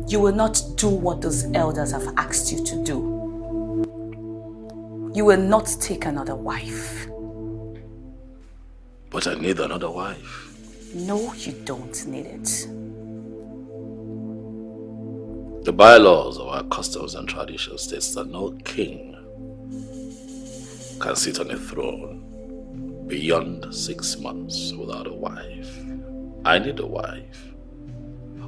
You will not do what those elders have asked you to do. You will not take another wife. But I need another wife. No, you don't need it. The bylaws of our customs and traditions states that no king can sit on a throne beyond 6 months without a wife. I need a wife.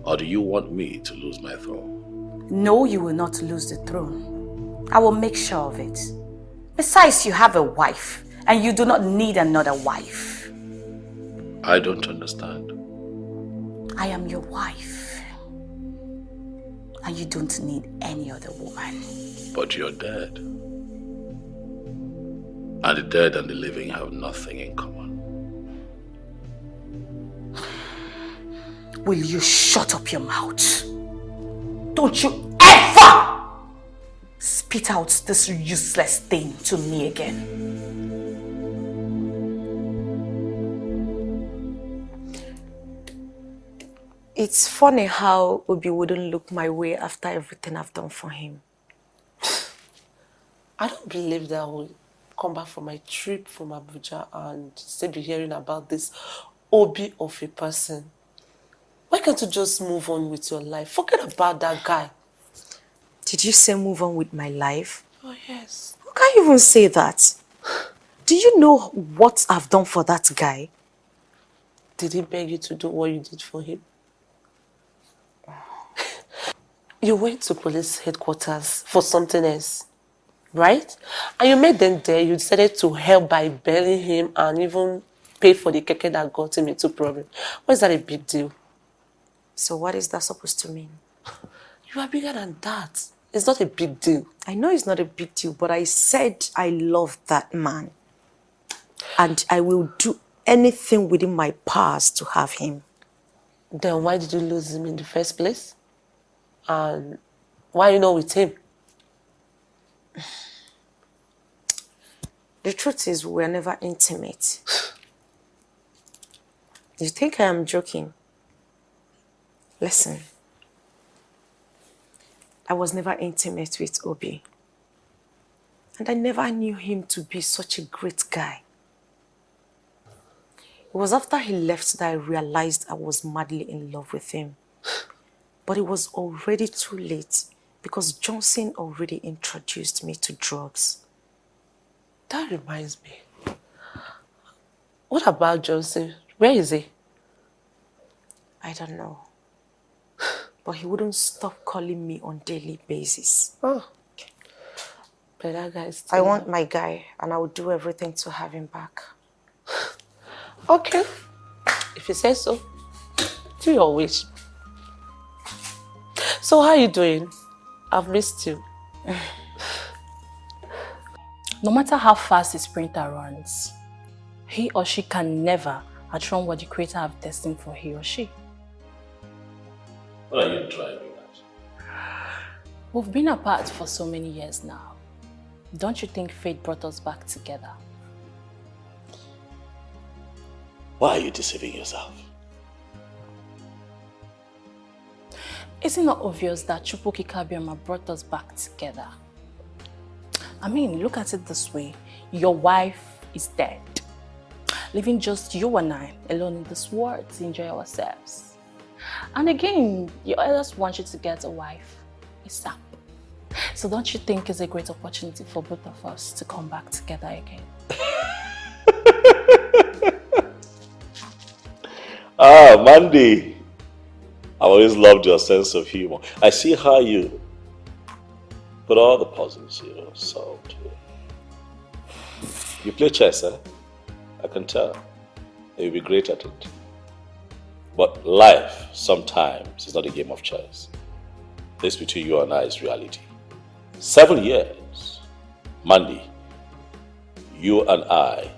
Or do you want me to lose my throne? No, you will not lose the throne. I will make sure of it. Besides, you have a wife, and you do not need another wife. I don't understand. I am your wife, and you don't need any other woman. But you're dead. And the dead and the living have nothing in common. Will you shut up your mouth? Don't you ever spit out this useless thing to me again. It's funny how Obi wouldn't look my way after everything I've done for him. I don't believe that I will come back from my trip from Abuja and still be hearing about this Obi of a person. Why can't you just move on with your life? Forget about that guy. Did you say move on with my life? Oh, yes. How can you even say that? Do you know what I've done for that guy? Did he beg you to do what you did for him? You went to police headquarters for something else, right? And you made them there. You decided to help by bailing him and even pay for the keke that got him into problem. Why is that a big deal? So what is that supposed to mean? You are bigger than that. It's not a big deal. I know it's not a big deal, but I said I love that man. And I will do anything within my powers to have him. Then why did you lose him in the first place? And why are you not with him? The truth is, we were never intimate. You think I am joking? Listen, I was never intimate with Obi. And I never knew him to be such a great guy. It was after he left that I realized I was madly in love with him. But it was already too late because Johnson already introduced me to drugs. That reminds me. What about Johnson? Where is he? I don't know. But he wouldn't stop calling me on a daily basis. Oh. But that guy is I want my guy and I will do everything to have him back. Okay. If you say so, do your wish. So how are you doing? I've missed you. No matter how fast the sprinter runs, he or she can never outrun what the Creator have destined for he or she. What are you driving at? We've been apart for so many years now. Don't you think fate brought us back together? Why are you deceiving yourself? Isn't it obvious that Chukwuka Kabiama brought us back together? I mean, look at it this way. Your wife is dead, leaving just you and I alone in this world to enjoy ourselves. And again, your elders want you to get a wife ASAP. So don't you think it's a great opportunity for both of us to come back together again? Mandy. I always loved your sense of humor. I see how you put all the puzzles solved. You play chess, eh? I can tell. You'll be great at it. But life, sometimes, is not a game of chess. This between you and I is reality. 7 years, Mandy, you and I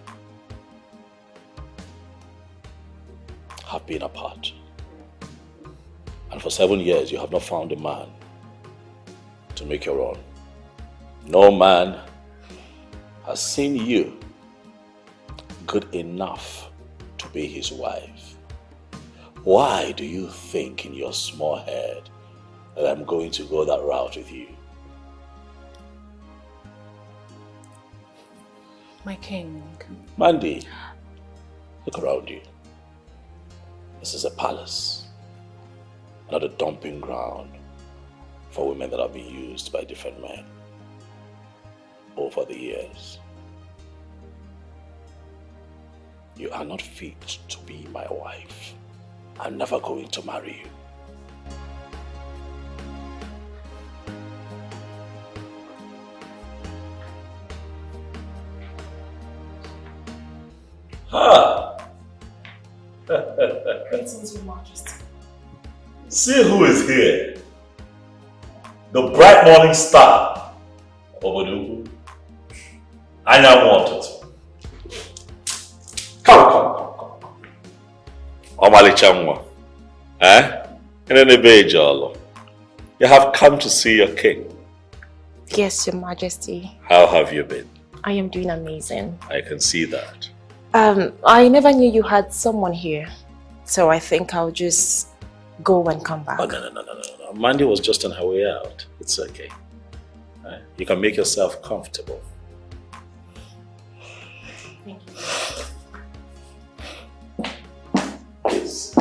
have been apart. And for 7 years, you have not found a man to make your own. No man has seen you good enough to be his wife. Why do you think in your small head that I'm going to go that route with you? My king. Mandy, look around you. This is a palace, not a dumping ground for women that have been used by different men over the years. You are not fit to be my wife. I'm never going to marry you. Ha! Greetings, Your Majesty. See who is here. The bright morning star. Obodugu. I now want it. Come. Omalichamwa. You have come to see your king. Yes, Your Majesty. How have you been? I am doing amazing. I can see that. I never knew you had someone here, so I think I'll just go and come back. Oh, no. Mandy was just on her way out. It's okay. You can make yourself comfortable. Thank you. Yes.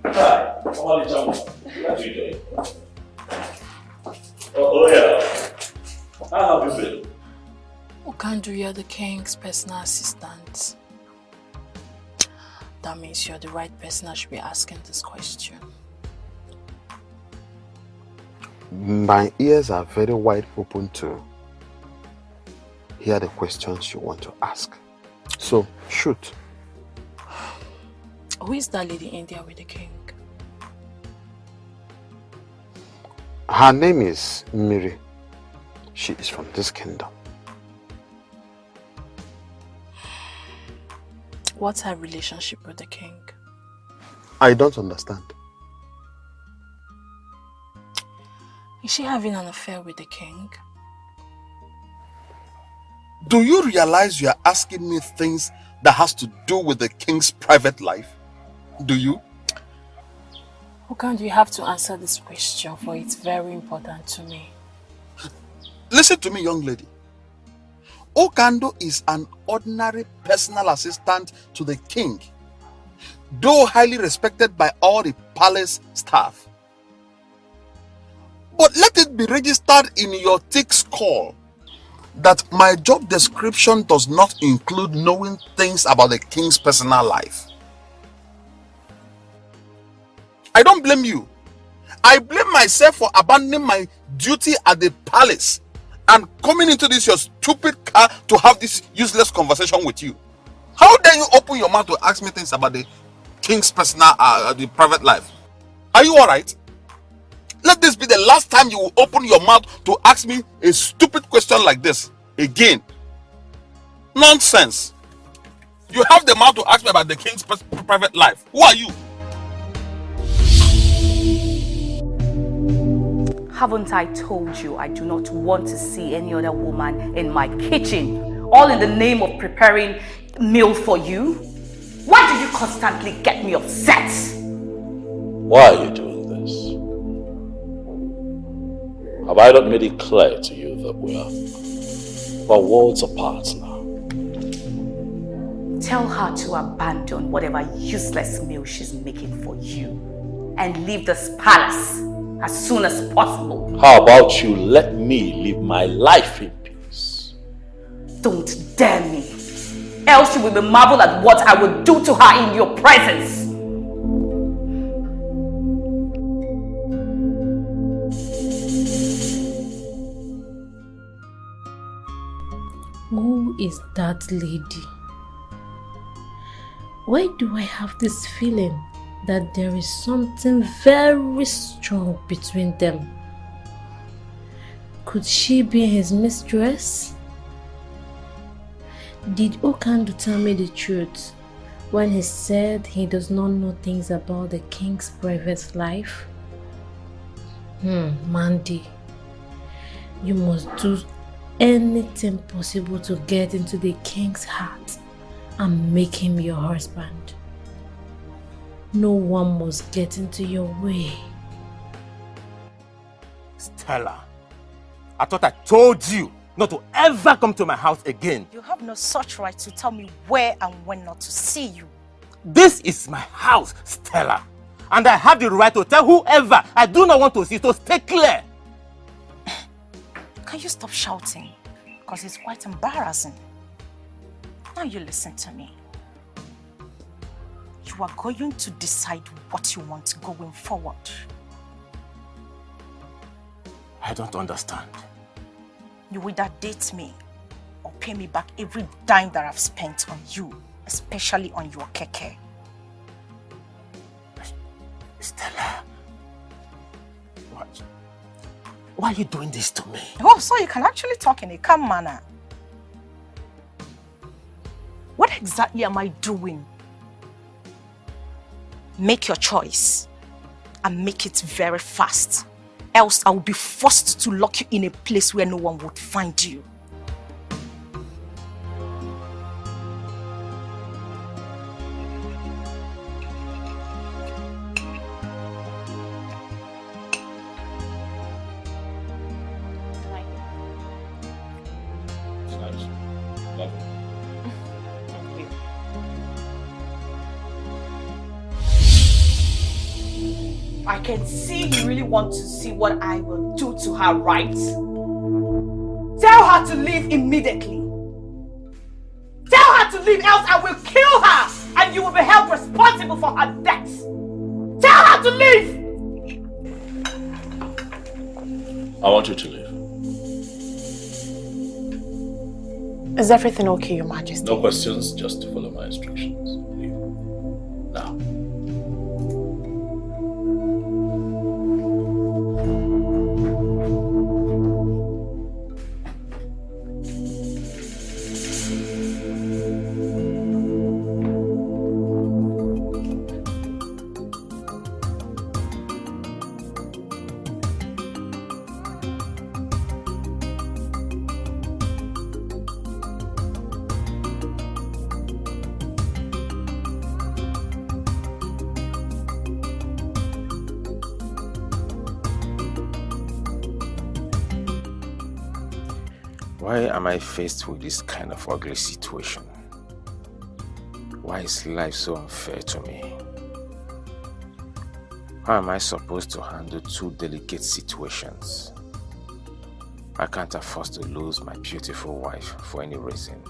Hi, what are you doing? Oh yeah. How have you been? Okandu, you're the king's personal assistant. That means you're the right person I should be asking this question. My ears are very wide open to hear the questions you want to ask. So, shoot. Who is that lady in there with the king? Her name is Miri. She is from this kingdom. What's her relationship with the king? I don't understand. Is she having an affair with the king? Do you realize you are asking me things that has to do with the king's private life? Do you? Okando, you have to answer this question, for it's very important to me. Listen to me, young lady. Okando is an ordinary personal assistant to the king, though highly respected by all the palace staff. But let it be registered in your thick skull that my job description does not include knowing things about the king's personal life. I don't blame you. I blame myself for abandoning my duty at the palace and coming into this your stupid car to have this useless conversation with you. How dare you open your mouth to ask me things about the king's personal, the private life? Are you alright? Let this be the last time you will open your mouth to ask me a stupid question like this again. Nonsense. You have the mouth to ask me about the king's private life. Who are you? Haven't I told you I do not want to see any other woman in my kitchen, all in the name of preparing meal for you? Why do you constantly get me upset? Why are you doing this? Have I not made it clear to you that we're worlds apart now? Tell her to abandon whatever useless meal she's making for you and leave this palace as soon as possible. How about you let me live my life in peace? Don't dare me, else you will be marveled at what I will do to her in your presence. Who is that lady? Why do I have this feeling that there is something very strong between them? Could she be his mistress? Did Okando tell me the truth when he said he does not know things about the king's private life? Mandy, you must do anything possible to get into the king's heart and make him your husband. No one must get into your way. Stella, I thought I told you not to ever come to my house again. You have no such right to tell me where and when not to see you. This is my house, Stella. And I have the right to tell whoever I do not want to see, so stay clear. Can you stop shouting? Because it's quite embarrassing. Now you listen to me. You are going to decide what you want going forward. I don't understand. You will either date me or pay me back every dime that I've spent on you, especially on your keke. Stella, why are you doing this to me? Oh, so you can actually talk in a calm manner. What exactly am I doing? Make your choice and make it very fast. Else I will be forced to lock you in a place where no one would find you. I can see you really want to see what I will do to her, right? Tell her to leave immediately. Tell her to leave, else I will kill her and you will be held responsible for her death. Tell her to leave! I want you to leave. Is everything okay, Your Majesty? No questions, just follow my instructions. Leave. Now. Why am I faced with this kind of ugly situation? Why is life so unfair to me? How am I supposed to handle two delicate situations? I can't afford to lose my beautiful wife for any reason.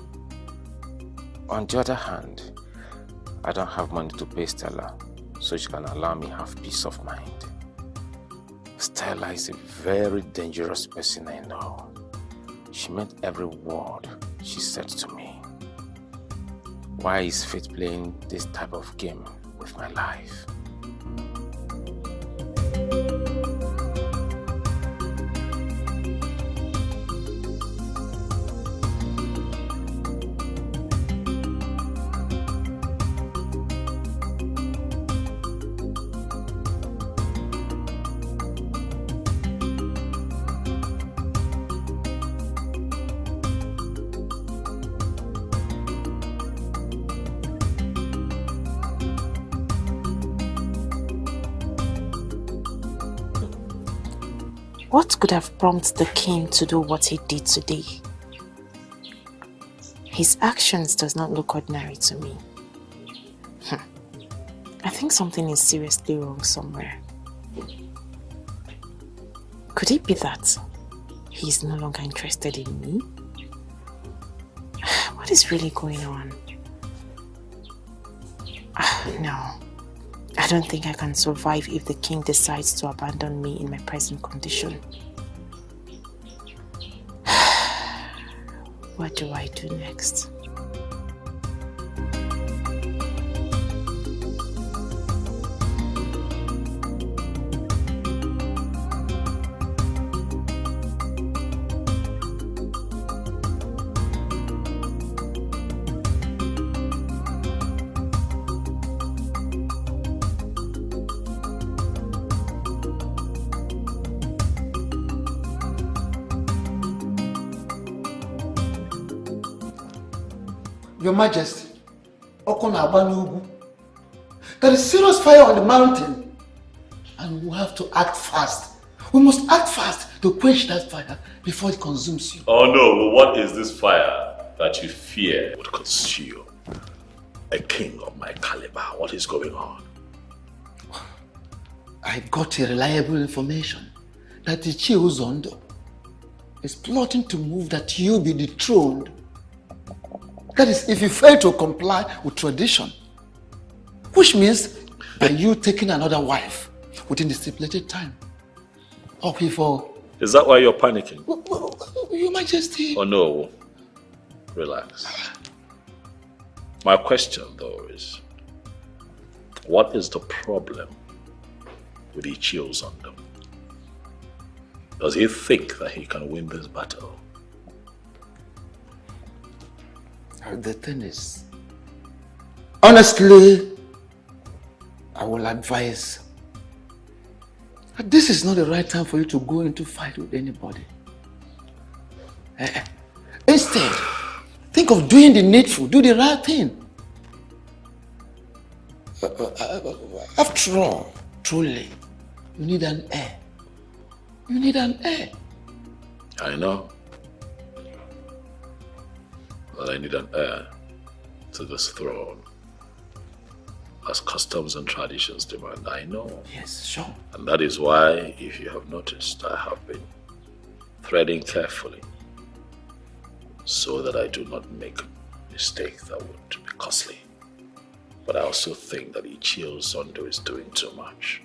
On the other hand, I don't have money to pay Stella, so she can allow me have peace of mind. Stella is a very dangerous person I know. She meant every word she said to me. Why is fate playing this type of game with my life? What could have prompted the king to do what he did today? His actions does not look ordinary to me. I think something is seriously wrong somewhere. Could it be that he is no longer interested in me? What is really going on? No. I don't think I can survive if the king decides to abandon me in my present condition. What do I do next? Your Majesty, there is serious fire on the mountain and we have to act fast. We must act fast to quench that fire before it consumes you. Oh no, what is this fire that you fear would consume a king of my caliber? What is going on? I got a reliable information that the Chiozondo is plotting to move that you be dethroned. That is, if you fail to comply with tradition, which means by you taking another wife within the stipulated time. Or before. Is that why you're panicking? Your Majesty. Oh no, relax. My question though is, what is the problem with Ichiozondo? Does he think that he can win this battle? The thing is, honestly, I will advise that this is not the right time for you to go into fight with anybody. Instead, think of doing the needful, do the right thing. After all, truly, you need an heir. You need an heir. I know. That I need an heir to this throne. As customs and traditions demand, I know. Yes, sure. And that is why, if you have noticed, I have been threading carefully so that I do not make a mistake that would be costly. But I also think that Ichiozondo is doing too much.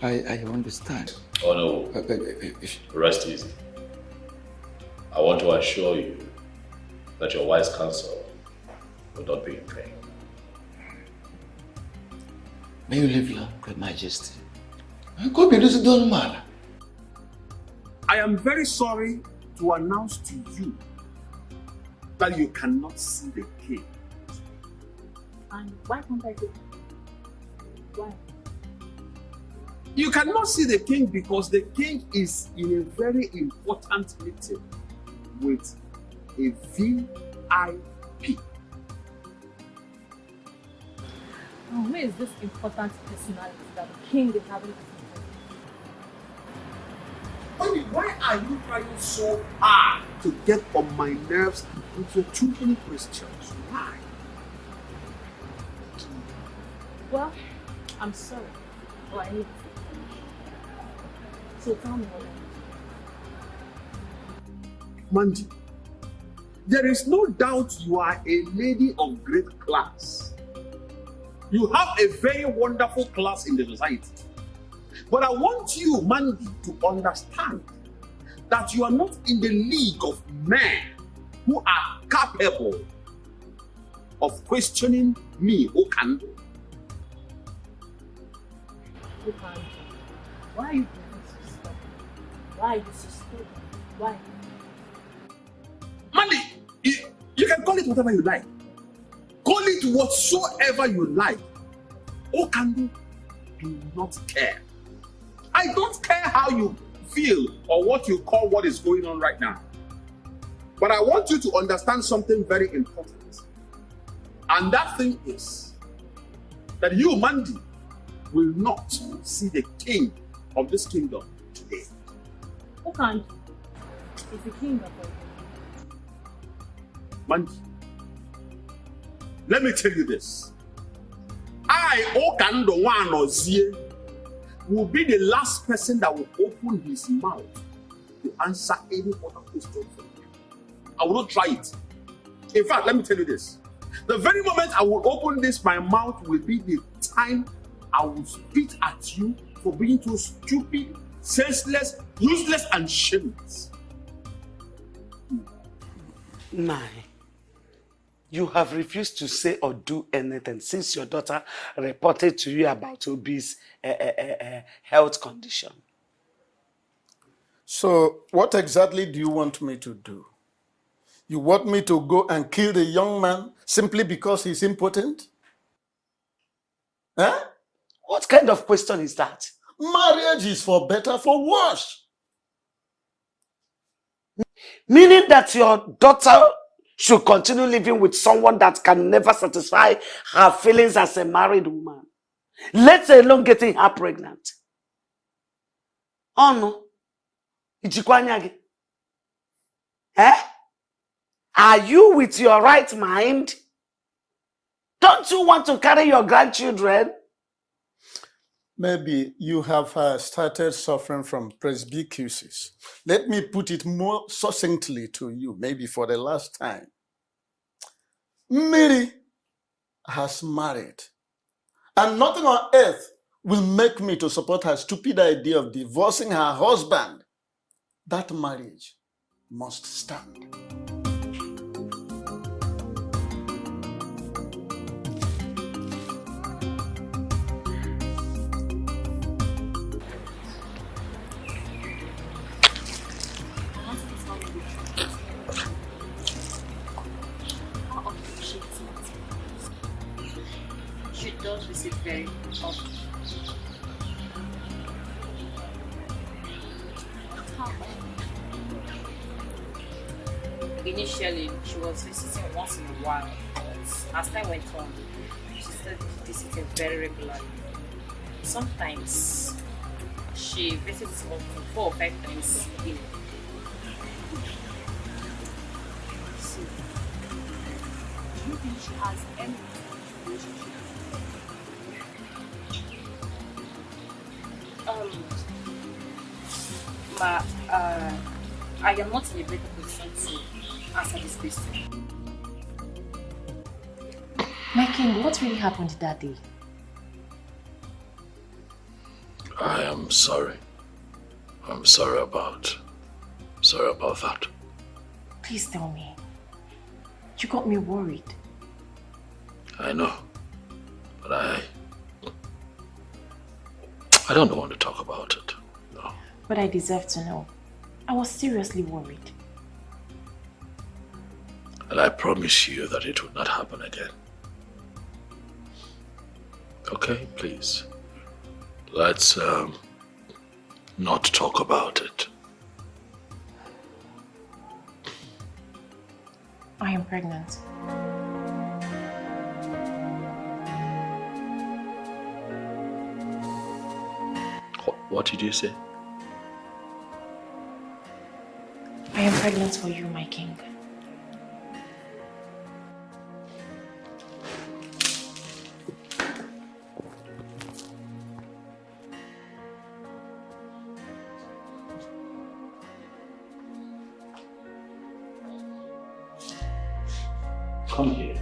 I understand. Oh no, rest easy. I want to assure you that your wise counsel will not be in vain. May you live long, Great Majesty. Go be this done man. I am very sorry to announce to you that you cannot see the king. And why can't I do that? Why? You cannot see the king because the king is in a very important meeting with a VIP. Oh, who is this important personality that the king is having? Honey, why are you trying so hard to get on my nerves with your too many questions? Why? Well, I'm sorry. Or I need to. So tell me what Mandy, there is no doubt you are a lady of great class. You have a very wonderful class in the society. But I want you, Mandy, to understand that you are not in the league of men who are capable of questioning me, who can do. Why are you doing so stubborn? Why are you so stubborn? Why? Mandy, you can call it whatever you like. Call it whatsoever you like. Okandu do not care. I don't care how you feel or what you call what is going on right now. But I want you to understand something very important. And that thing is that you, Mandy, will not see the king of this kingdom today. Okandu is the king of the Mandy, let me tell you this. I, Okando Wanozie, will be the last person that will open his mouth to answer any other question from you. I will not try it. In fact, let me tell you this. The very moment I will open my mouth will be the time I will spit at you for being too stupid, senseless, useless, and shameless. Nine. You have refused to say or do anything since your daughter reported to you about Obi's health condition. So, what exactly do you want me to do? You want me to go and kill the young man simply because he's impotent? Huh? What kind of question is that? Marriage is for better, for worse. Meaning that your daughter should continue living with someone that can never satisfy her feelings as a married woman, let alone getting her pregnant. Oh no. Ichikwanyagi. Eh? Are you with your right mind? Don't you want to carry your grandchildren? Maybe you have started suffering from presbycusis. Let me put it more succinctly to you, maybe for the last time. Mary has married, and nothing on earth will make me to support her stupid idea of divorcing her husband. That marriage must stand. She does visit very often. Initially, she was visiting once in a while, but as time went on, she started visiting very regularly. Sometimes she visits up to 4 or 5 times a year. So, do you think she has any relationship? I am not in a better position to answer this question. My king, what really happened that day? I am sorry. I'm sorry about that. Please tell me. You got me worried. I know, but I don't want to talk about it. No. But I deserve to know. I was seriously worried. And I promise you that it will not happen again. Okay, please. Let's not talk about it. I am pregnant. What did you say? pregnant for you, my king. Come here.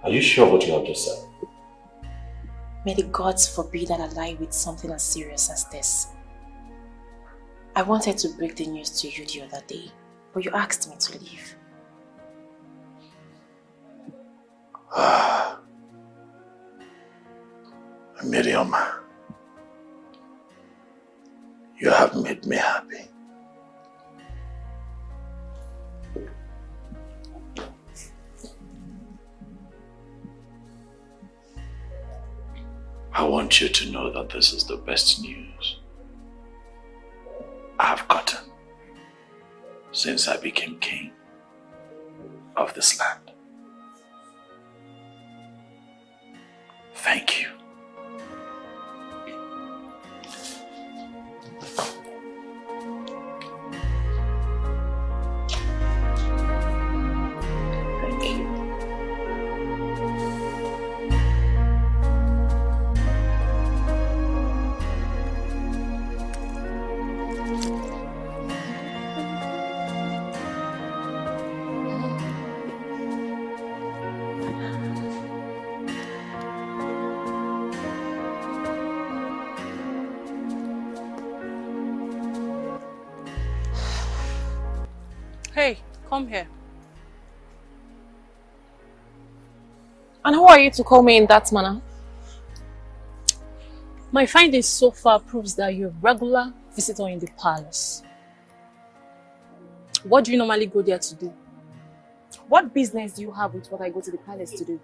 Are you sure what you have just said? May the gods forbid that I lie with something as serious as this. I wanted to break the news to you the other day, but you asked me to leave. Miriam, you have made me happy. I want you to know that this is the best news I've gotten since I became king of this land. Thank you. Hey, come here. And who are you to call me in that manner? My findings so far proves that you're a regular visitor in the palace. What do you normally go there to do? What business do you have with what I go to the palace to do?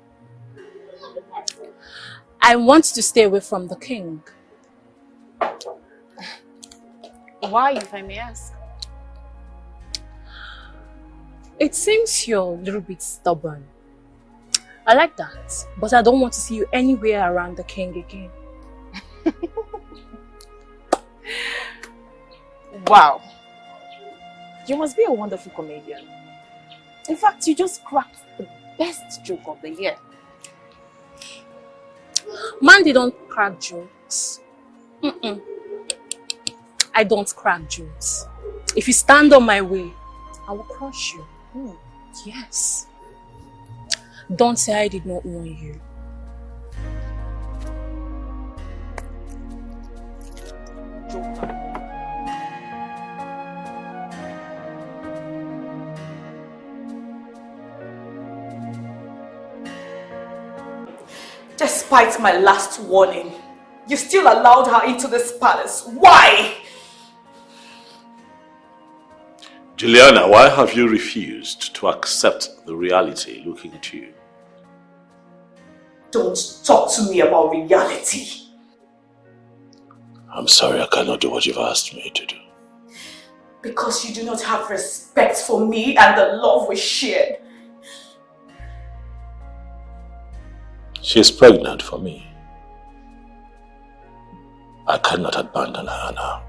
I want to stay away from the king. Why, if I may ask? It seems you're a little bit stubborn. I like that, but I don't want to see you anywhere around the king again. Wow. You must be a wonderful comedian. In fact, you just cracked the best joke of the year. Man, they don't crack jokes. I don't crack jokes. If you stand on my way, I will crush you. Yes. Don't say I did not warn you. Despite my last warning, you still allowed her into this palace. Why? Juliana, why have you refused to accept the reality looking at you? Don't talk to me about reality. I'm sorry, I cannot do what you've asked me to do. Because you do not have respect for me and the love we shared. She's pregnant for me. I cannot abandon her now.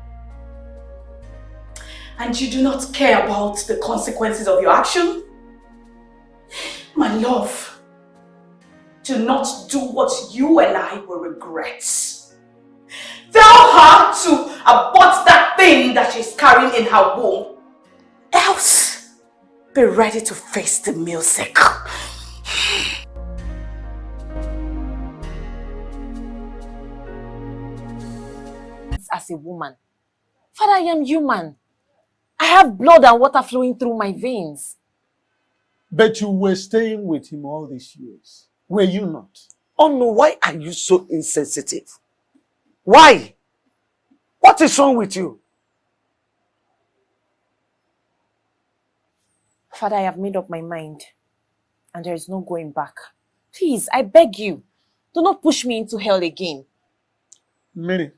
And you do not care about the consequences of your action? My love, do not do what you and I will regret. Tell her to abort that thing that she's carrying in her womb. Else, be ready to face the music. As a woman, Father, I am human. I have blood and water flowing through my veins. But you were staying with him all these years, were you not? Oh no, why are you so insensitive? Why? What is wrong with you? Father, I have made up my mind, and there is no going back. Please, I beg you, do not push me into hell again. Mary,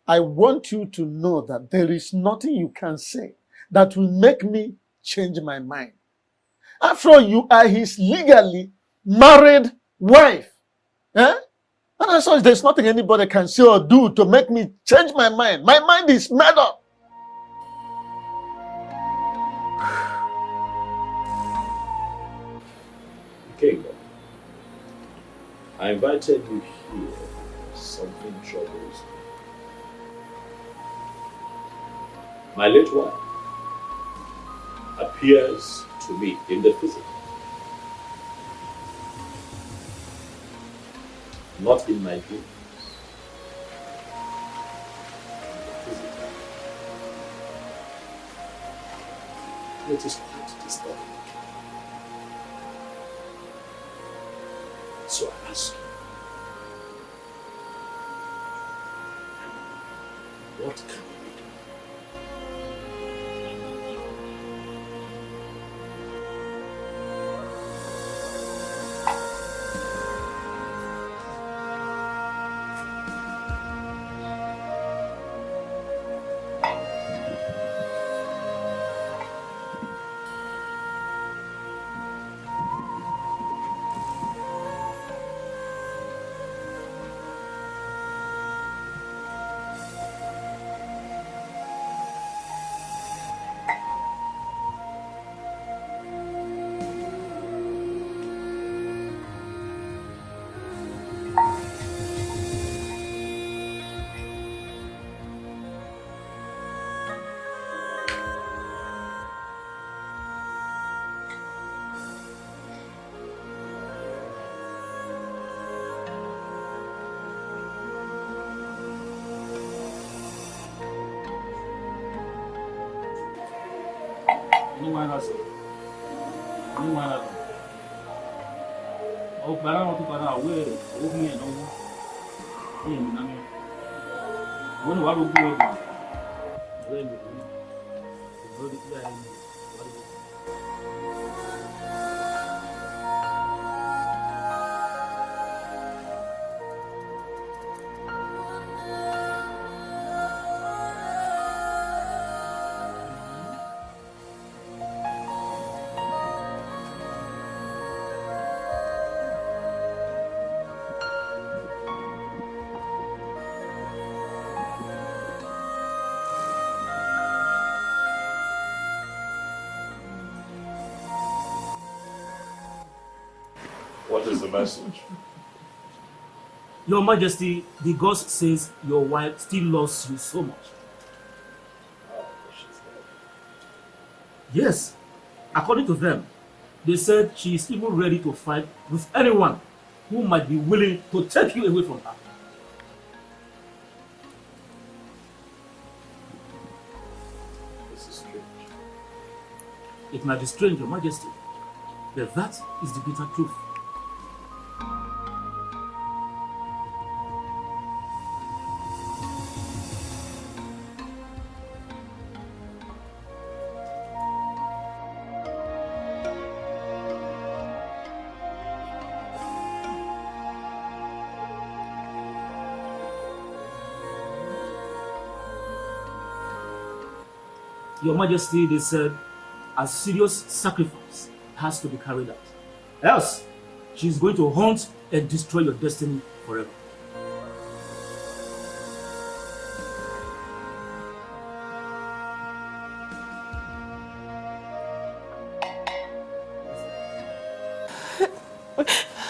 I want you to know that there is nothing you can say that will make me change my mind. After all, you are his legally married wife. Eh? And as such, there's nothing anybody can say or do to make me change my mind. My mind is made up. King, I invited you here. Something troubles me. My late wife appears to me in the physical, not in my dreams. It is quite disturbing. So I ask you, what can we do? What is the message? Your Majesty, the ghost says your wife still loves you so much. Yes, according to them, they said she is even ready to fight with anyone who might be willing to take you away from her. This is strange. It might be strange, Your Majesty, but that is the bitter truth. Your Majesty, they said, a serious sacrifice has to be carried out. Else, she is going to haunt and destroy your destiny forever.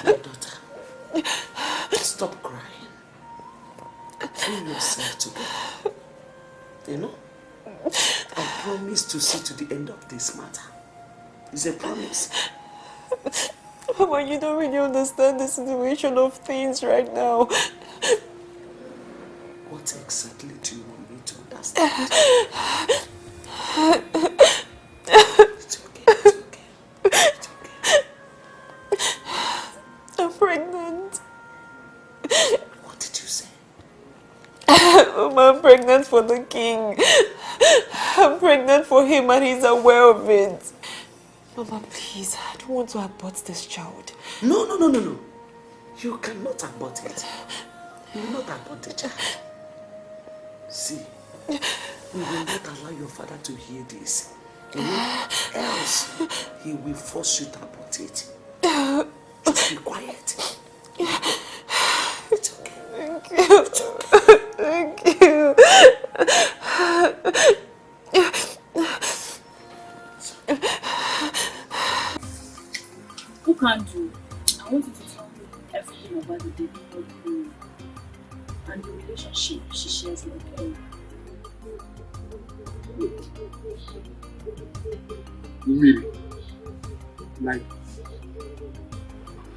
My daughter, stop crying. Pull yourself together. You know? I promise to see to the end of this matter. It's a promise. Mama, you don't really understand the situation of things right now. What exactly do you want me to understand? It's okay, it's okay. It's okay. I'm pregnant. What did you say? Mama, I'm pregnant for the king. I'm pregnant for him and he's aware of it. Mama, please, I don't want to abort this child. No. You cannot abort it. You will not abort the child. See, we will not allow your father to hear this. Else, he will force you to abort it. Just be quiet. It's okay. Thank you. It's okay. Thank you. can't do. I want you to tell me everything about the baby boy and the relationship she shares with him. Really? Like,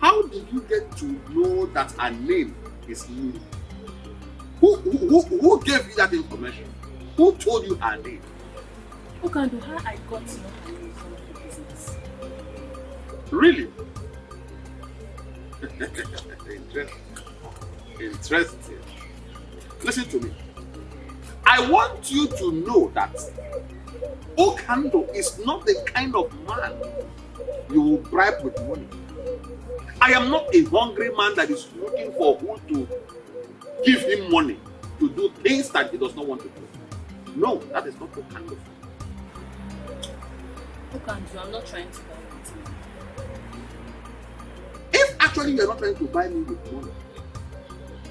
how did you get to know that her name is Miri? Who gave you that information? Who told you her name? Who can do how I got to know her name from the business? Really? Interesting. Listen to me. I want you to know that Okando is not the kind of man you will bribe with money. I am not a hungry man that is looking for who to give him money to do things that he does not want to do. No, that is not Okando. Okando, I'm not trying to buy it. If actually you are not trying to buy me with money,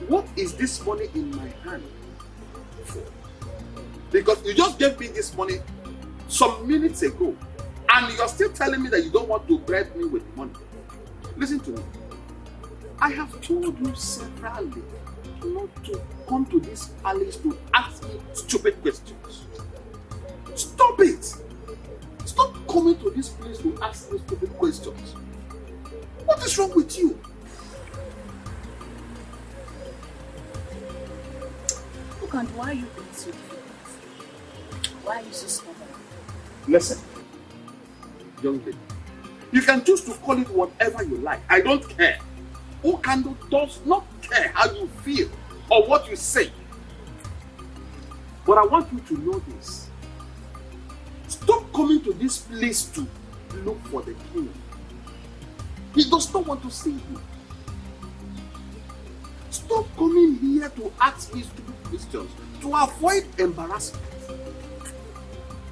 what is this money in my hand for? Because you just gave me this money some minutes ago, and you're still telling me that you don't want to bribe me with money. Listen to me. I have told you severally not to come to this palace to ask me stupid questions. Stop it! Stop coming to this place to ask me stupid questions. What is wrong with you? Look, and why are you being so difficult? Why are you so stubborn? Listen, young lady, you can choose to call it whatever you like. I don't care. Okando does not care how you feel or what you say. But I want you to know this. Stop coming to this place to look for the king. He does not want to see you. Stop coming here to ask me stupid questions to avoid embarrassment.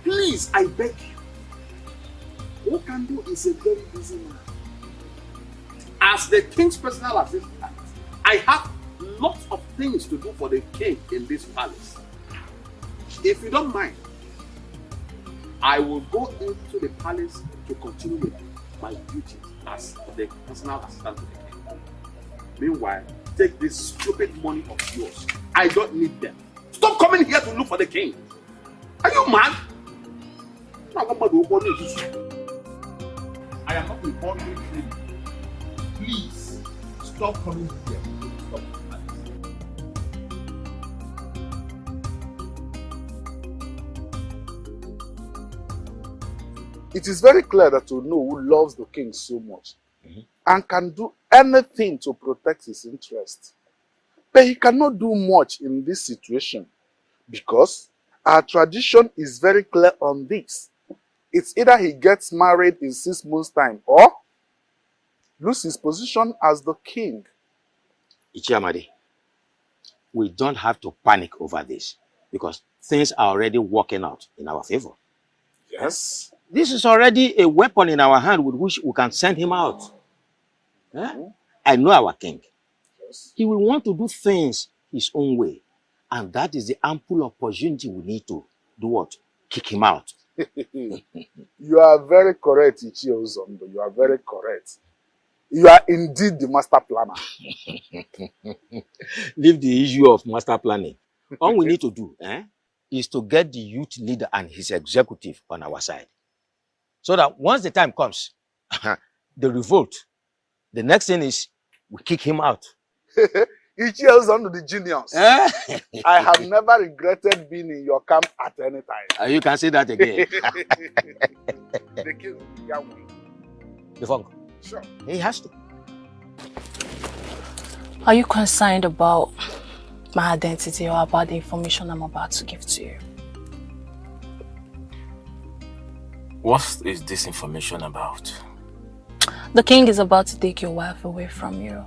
Please, I beg you. Okando is a very busy man. As the king's personal assistant, I have lots of things to do for the king in this palace. If you don't mind, I will go into the palace to continue with my duties as the personal assistant to the king. Meanwhile, take this stupid money of yours. I don't need them. Stop coming here to look for the king. Are you mad? I am not a hungry king. Please, stop coming here. Stop. It is very clear that you know who loves the king so much and can do anything to protect his interests. But he cannot do much in this situation because our tradition is very clear on this. It's either he gets married in 6 months' time or lose his position as the king. Ichiamadi, we don't have to panic over this because things are already working out in our favor. Yes. This is already a weapon in our hand with which we can send him out. I know our king. Yes. He will want to do things his own way. And that is the ample opportunity we need to do what? Kick him out. You are very correct, Ichio Zondo. You are very correct. You are indeed the master planner. Leave the issue of master planning. All we need to do is to get the youth leader and his executive on our side. So that once the time comes, the revolt, the next thing is we kick him out. Ichio Zondo the genius. I have never regretted being in your camp at any time. You can say that again. The king will win. The funk. Sure. He has to. Are you concerned about my identity or about the information I'm about to give to you? What is this information about? The king is about to take your wife away from you.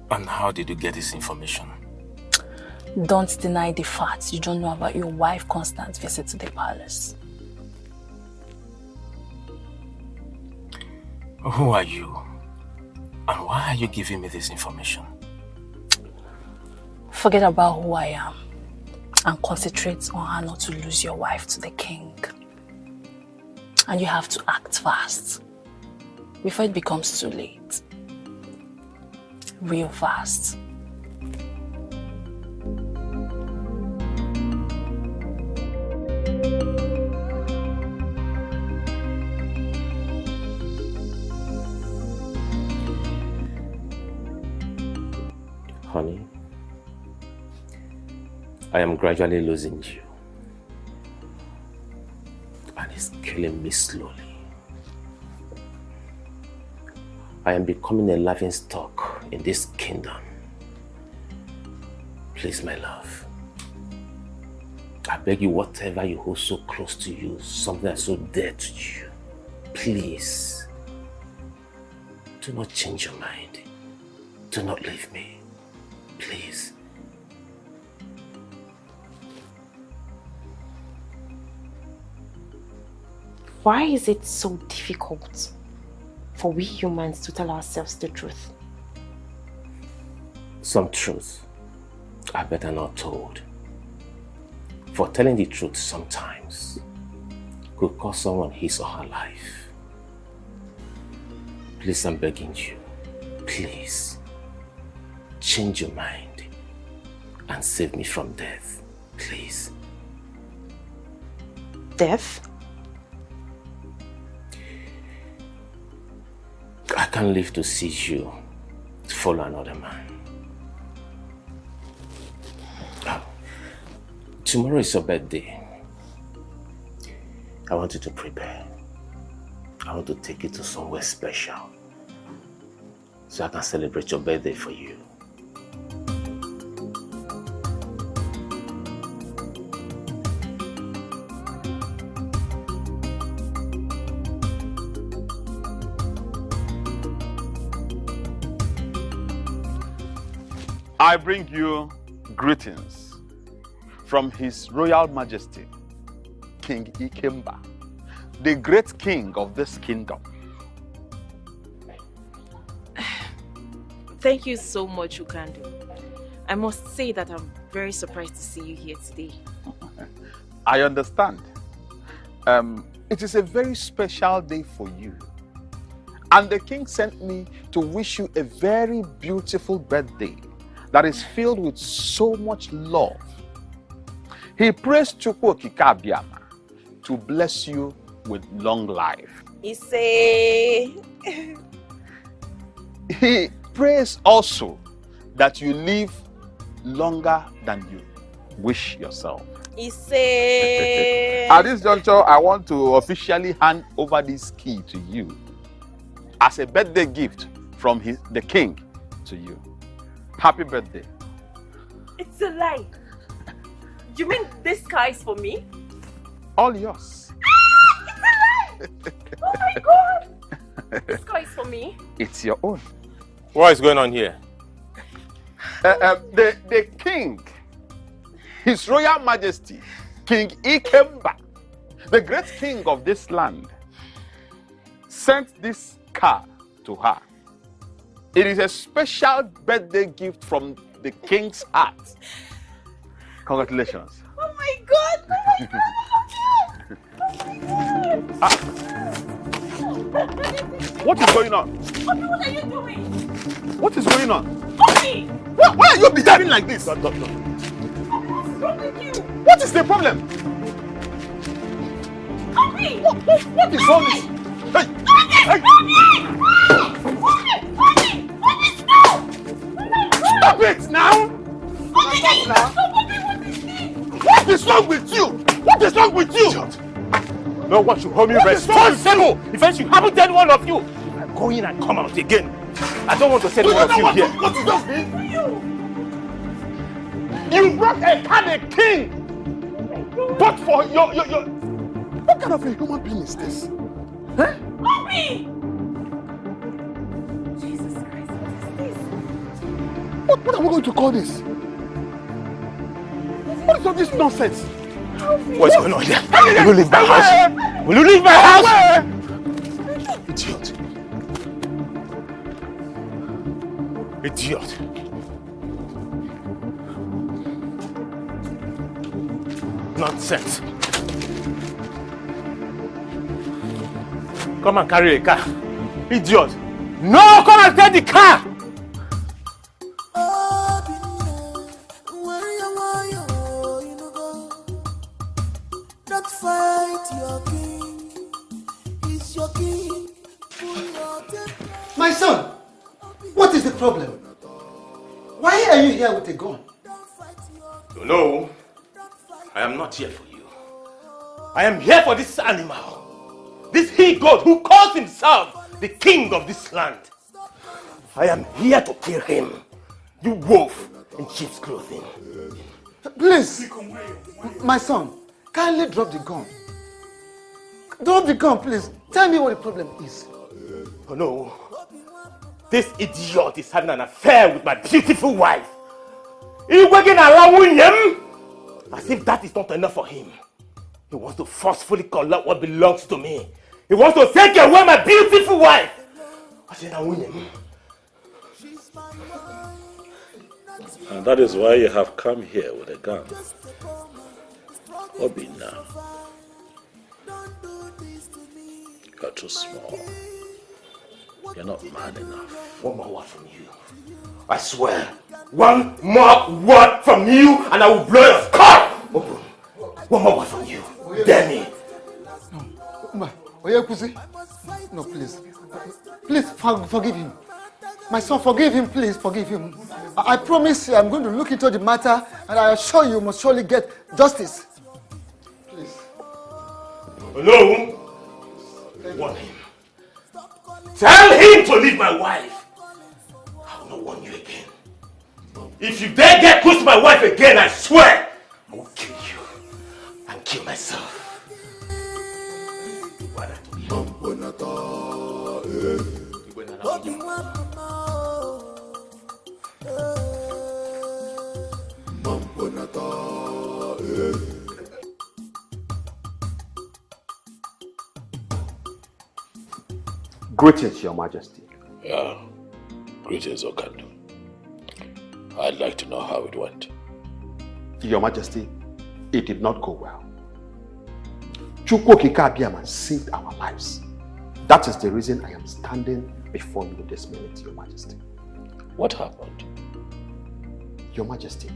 And how did you get this information? Don't deny the fact you don't know about your wife's constant visit to the palace. Who are you? And why are you giving me this information? Forget about who I am and concentrate on how not to lose your wife to the king. And you have to act fast before it becomes too late. Real fast. Honey, I am gradually losing you. And it's killing me slowly. I am becoming a laughing stock in this kingdom. Please, my love. I beg you, whatever you hold so close to you, something that's so dear to you, please, do not change your mind. Do not leave me. Please. Why is it so difficult for we humans to tell ourselves the truth? Some truths are better not told. For telling the truth sometimes could cost someone his or her life. Please, I'm begging you, please, change your mind and save me from death, please. Death? I can't live to see you follow another man. Tomorrow is your birthday. I want you to prepare. I want to take you to somewhere special so I can celebrate your birthday for you. I bring you greetings from His Royal Majesty, King Ikemba, the great king of this kingdom. Thank you so much, Ukandu. I must say that I'm very surprised to see you here today. I understand. It is a very special day for you. And the king sent me to wish you a very beautiful birthday that is filled with so much love. He prays Chukwu Okike Abiama to bless you with long life. He prays also that you live longer than you wish yourself. At this juncture, I want to officially hand over this key to you as a birthday gift from the king to you. Happy birthday. It's a lie. You mean this car is for me? All yours. It's a lie! Oh my God! This car is for me? It's your own. What is going on here? The king, His Royal Majesty, King Ikemba, the great king of this land, sent this car to her. It is a special birthday gift from the king's heart. Congratulations. Oh my God! Oh my God! Oh my God! What is going on? What are you doing? What is going on? Obi! Why are you behaving like this? What's wrong with you? What is the problem? Obi! What is all this? Hey! Hey! Stop it now! What is wrong with you? What is wrong with you? No one should hold me responsible if I should happen to any one of you. If I go in and come out again, I don't want to say one of you here. What is this? You brought a card, king! But for your... What kind of a human being is this? Huh? Obi! Jesus Christ, what is this? What are we going to call this? What is all this nonsense? What's going on here? Will you leave my house? Will you leave my house? Idiot. Idiot. Nonsense. Come and carry a car. Idiot. No, come and take the car. Don't fight your king. He's your king. My son, what is the problem? Why are you here with a gun? No, I am not here for you. I am here for this animal. This he-goat who calls himself the king of this land. I am here to kill him. You wolf in sheep's clothing. Please, my son, kindly drop the gun. Drop the gun, please. Tell me what the problem is. Oh no. This idiot is having an affair with my beautiful wife. He's working around him as if that is not enough for him. He wants to forcefully collect what belongs to me. He wants to take away my beautiful wife. And that is why you have come here with a gun. Obina, you're too small. You're not man enough. One more word from you. I swear, one more word from you and I will blow your skull open. One more word from you. Dare me. No, please. Please forgive him. My son, forgive him, please, forgive him. I promise you, I'm going to look into the matter and I assure you must surely get justice. Please. Hello? Warn him. Tell him to leave my wife. I will not warn you again. If you dare get close to my wife again, I swear, I will kill you and kill myself. Greetings, Your Majesty. Yeah, greetings, Okandu. I'd like to know how it went. Your Majesty, it did not go well. Chukwokika Abiyama saved our lives. That is the reason I am standing before you this minute, Your Majesty. What happened? Your Majesty,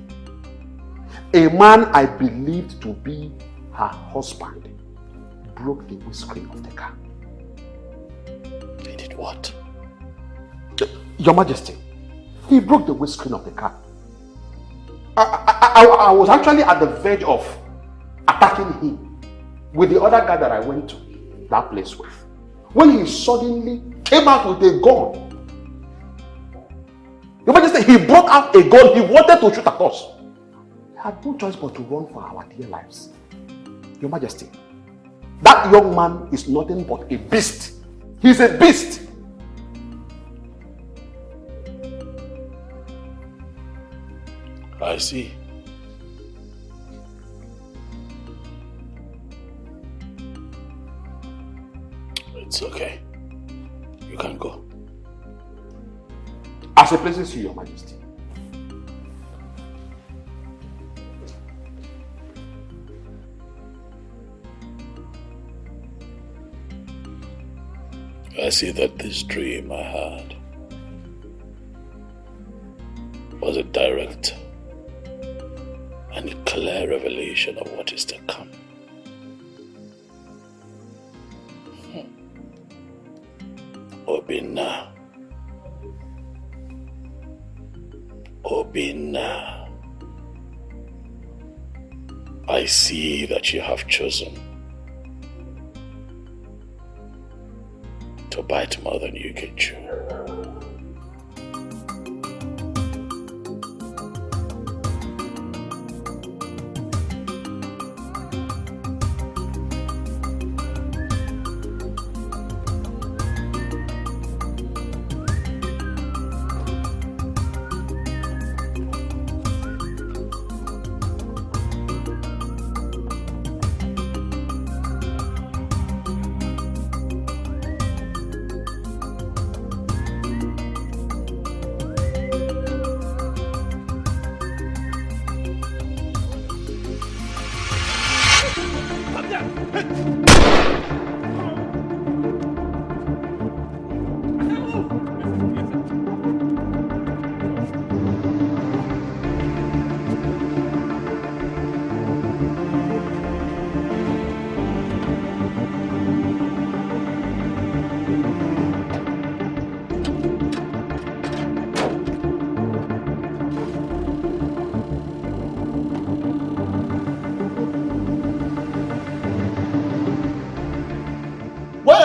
a man I believed to be her husband broke the windscreen of the car. He did what? Your Majesty, he broke the windscreen of the car. I was actually at the verge of attacking him with the other guy that I went to that place with, when he suddenly came out with a gun. Your Majesty, he brought out a gun. He wanted to shoot at us. We had no choice but to run for our dear lives. Your Majesty, that young man is nothing but a beast. He's a beast. I see. It's okay. You can go. As it pleases you, Your Majesty. I see that this dream I had was a direct and clear revelation of what is to come. Obina. Obina. I see that you have chosen to bite more than you can chew.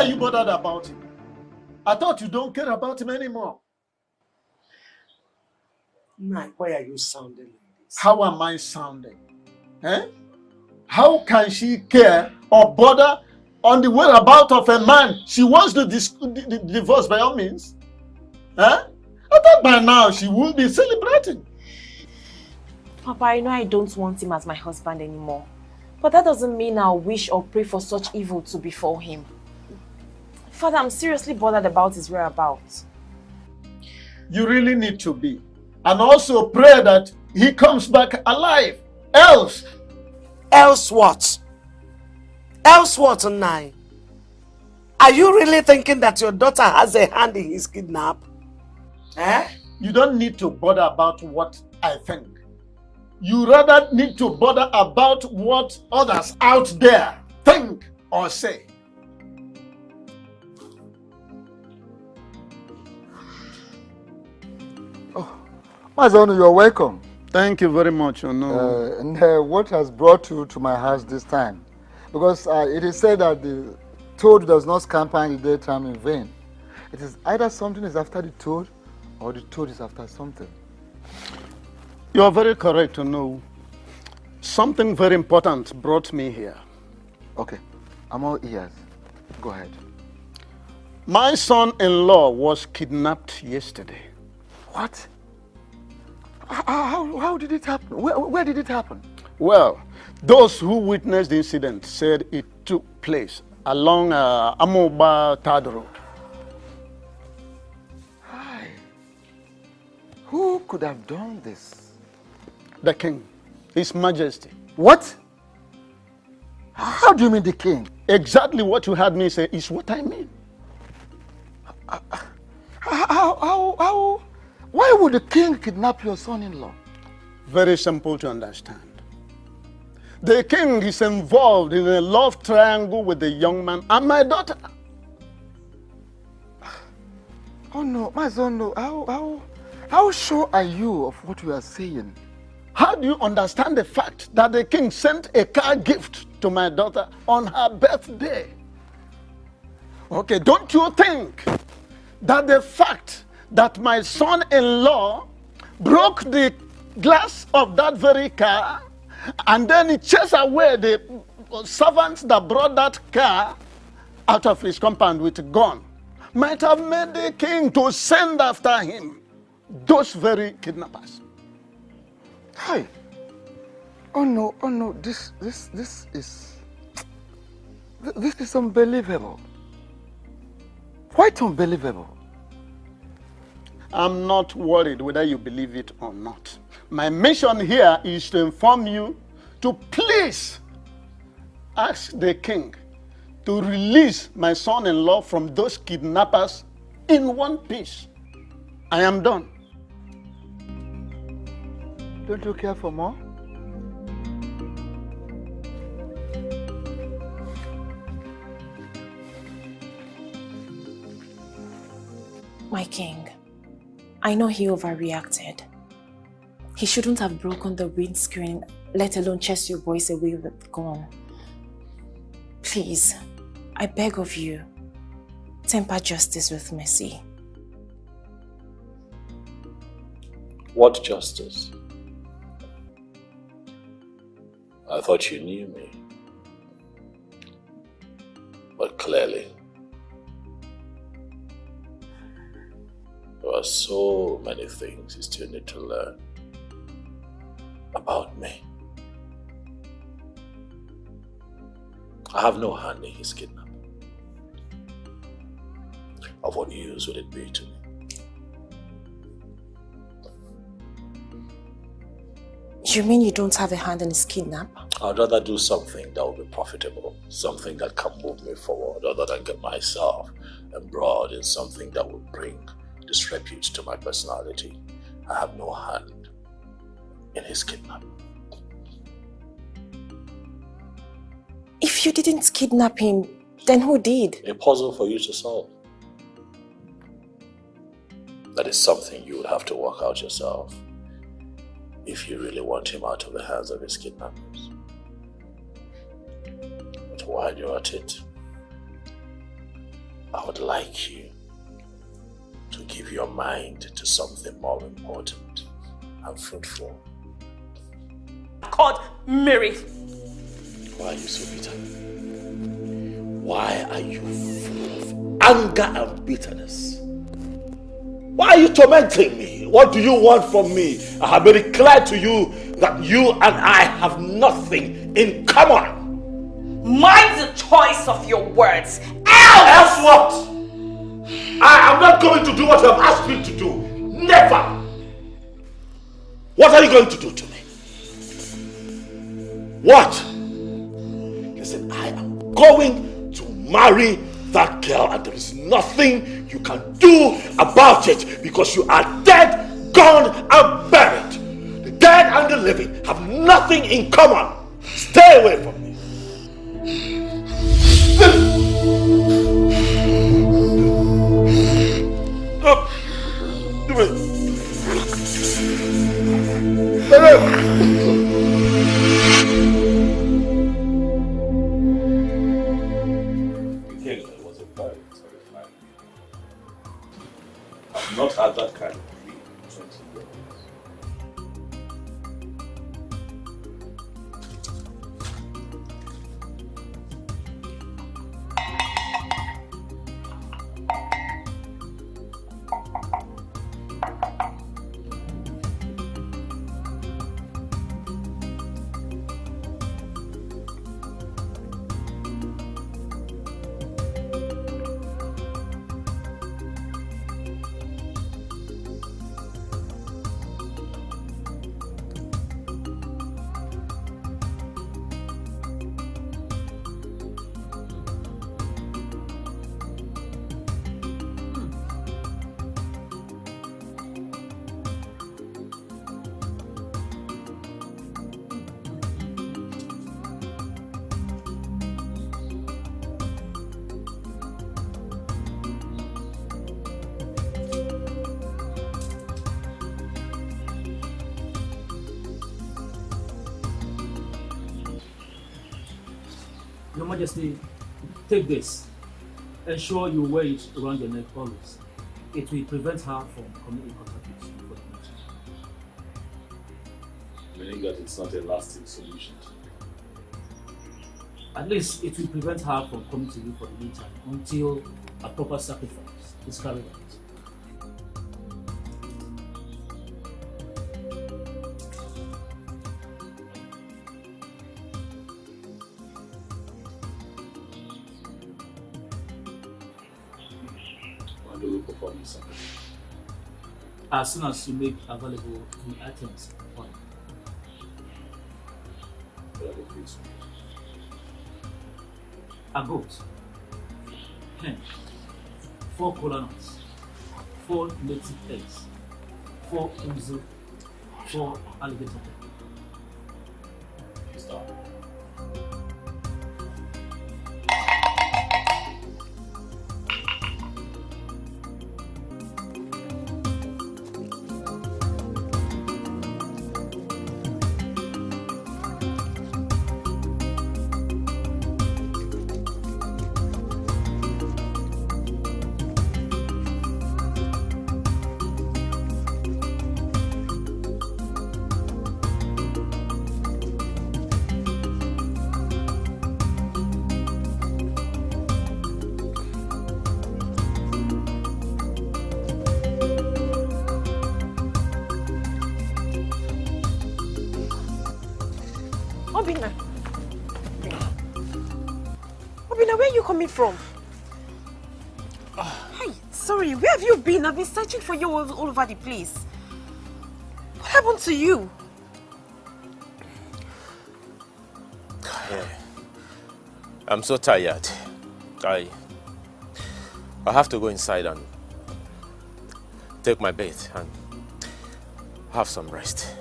are you bothered about him? I thought you don't care about him anymore. Nah, why are you sounding like this? How am I sounding? Eh? How can she care or bother on the whereabouts of a man she wants to divorce by all means? Eh? I thought by now she would be celebrating. Papa, I know I don't want him as my husband anymore. But that doesn't mean I'll wish or pray for such evil to befall him. Father, I'm seriously bothered about his whereabouts. You really need to be. And also pray that he comes back alive. Else what? Else what, Nai? Are you really thinking that your daughter has a hand in his kidnap? Eh? You don't need to bother about what I think. You rather need to bother about what others out there think or say. Mazonu, you're welcome. Thank you very much, Ono. And what has brought you to my house this time? Because it is said that the toad does not scamper in the daytime in vain. It is either something is after the toad or the toad is after something. You are very correct, Ono. Something very important brought me here. Okay, I'm all ears. Go ahead. My son-in-law was kidnapped yesterday. What? How did it happen? Where did it happen? Well, those who witnessed the incident said it took place along Amoba Third Road. Hi. Who could have done this? The king, His Majesty. What? How do you mean the king? Exactly what you heard me say is what I mean. How? Why would the king kidnap your son-in-law? Very simple to understand. The king is involved in a love triangle with the young man and my daughter. Oh no, my son, no. How sure are you of what you are saying? How do you understand the fact that the king sent a car gift to my daughter on her birthday? Okay, don't you think that the fact that my son-in-law broke the glass of that very car and then he chased away the servants that brought that car out of his compound with a gun might have made the king to send after him those very kidnappers? Hi. Oh no, this is unbelievable. Quite unbelievable. I'm not worried whether you believe it or not. My mission here is to inform you to please ask the king to release my son-in-law from those kidnappers in one piece. I am done. Don't you care for more? My king, I know he overreacted. He shouldn't have broken the windscreen, let alone chase your boys away with the gun. Please, I beg of you, temper justice with mercy. What justice? I thought you knew me. But clearly, there are so many things you still need to learn about me. I have no hand in his kidnapping. Of what use would it be to me? You mean you don't have a hand in his kidnap? I'd rather do something that will be profitable, something that can move me forward, other than get myself embroiled in something that will bring disrepute to my personality. I have no hand in his kidnapping. If you didn't kidnap him, then who did? A puzzle for you to solve. That is something you would have to work out yourself if you really want him out of the hands of his kidnappers. But while you're at it, I would like you to give your mind to something more important and fruitful. Called Mary. Why are you so bitter? Why are you full of anger and bitterness? Why are you tormenting me? What do you want from me? I have made it clear to you that you and I have nothing in common. Mind the choice of your words. Else what? I am not going to do what you have asked me to do. Never. What are you going to do to me? What? Listen, I am going to marry that girl and there is nothing you can do about it because you are dead, gone and buried. The dead and the living have nothing in common. Stay away from me. I've not had that kind of dream in 20 years. Your Majesty, take this. Ensure you wear it around your neck always. It will prevent her from coming in contact with you for the future. Meaning that it's not a lasting solution. At least it will prevent her from coming to you for the meantime until a proper sacrifice is carried out. As soon as you make available the items on a goat, hen, 4 kola nuts, 4 native eggs, 4 uzu, 4 alligator pepper. Stop. Obina, where are you coming from? Hey, sorry, where have you been? I've been searching for you all over the place. What happened to you? Yeah. I'm so tired. I have to go inside and take my bath and have some rest.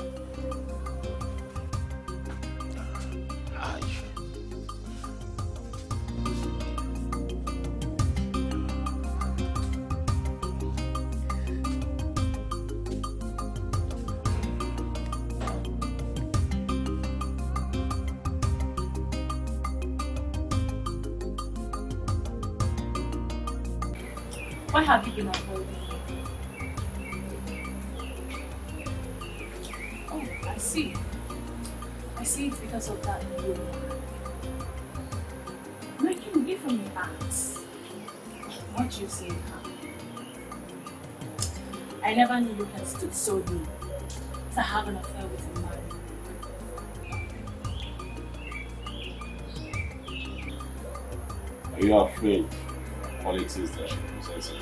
Why have you been avoiding me? Oh, I see. I see it's because of that woman. Making different acts. What you say, huh? I never knew you can stoop so low to have an affair with a man. Are you afraid of qualities that she possesses?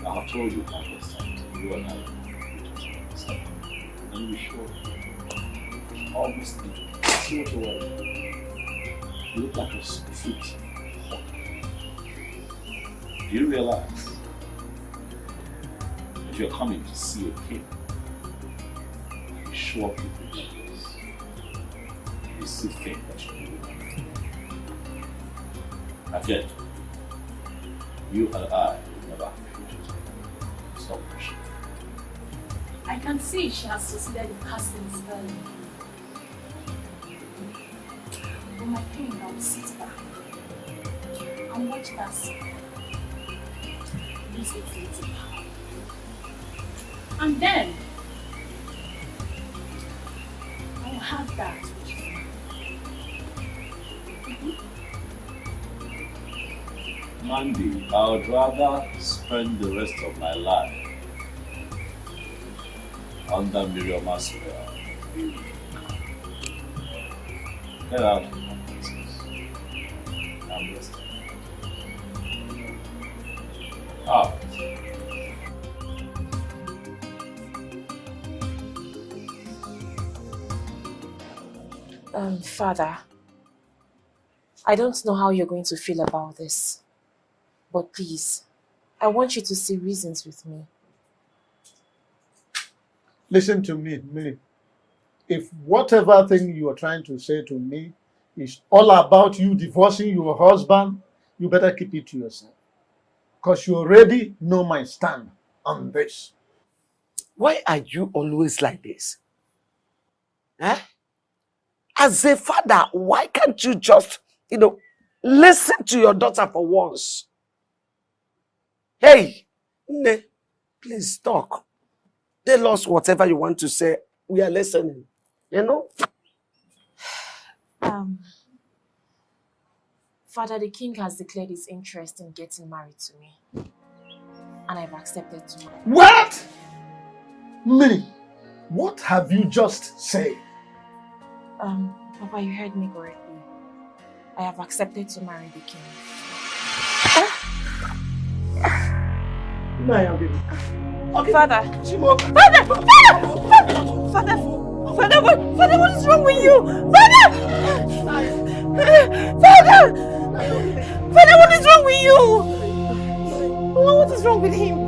I have told you countless times, you and I understand. And you should almost see what you want. You look like a sweet hawk. Do you realize that you're coming to see a king? You show up with this. You still think that you do. Again, you and I will never have a future together. Stop pushing. I can see she has succeeded in casting a spell on you. But my king, I will sit back and watch that spell. Use its little power. And then I will have that which is mine. Mandy, I would rather spend the rest of my life under Miriam's spell. Get out of my business. I'm listening. Out. Father, I don't know how you're going to feel about this, but please, I want you to see reasons with me. Listen to me, Millie. If whatever thing you are trying to say to me is all about you divorcing your husband, you better keep it to yourself. Because you already know my stand on this. Why are you always like this? Eh? As a father, why can't you just, listen to your daughter for once? Hey, Nne, please talk. Tell us whatever you want to say. We are listening. Father, the king has declared his interest in getting married to me. And I've accepted to marry. What? Millie, what have you just said? Papa, you heard me correctly. I have accepted to marry the king. Okay. Father, what is wrong with you? Father, what is wrong with you? What is wrong with him?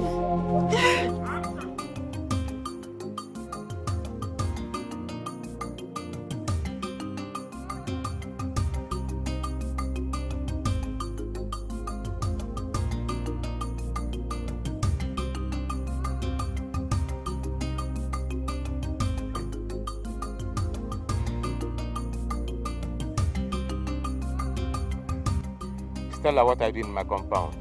Tell her what I did in my compound.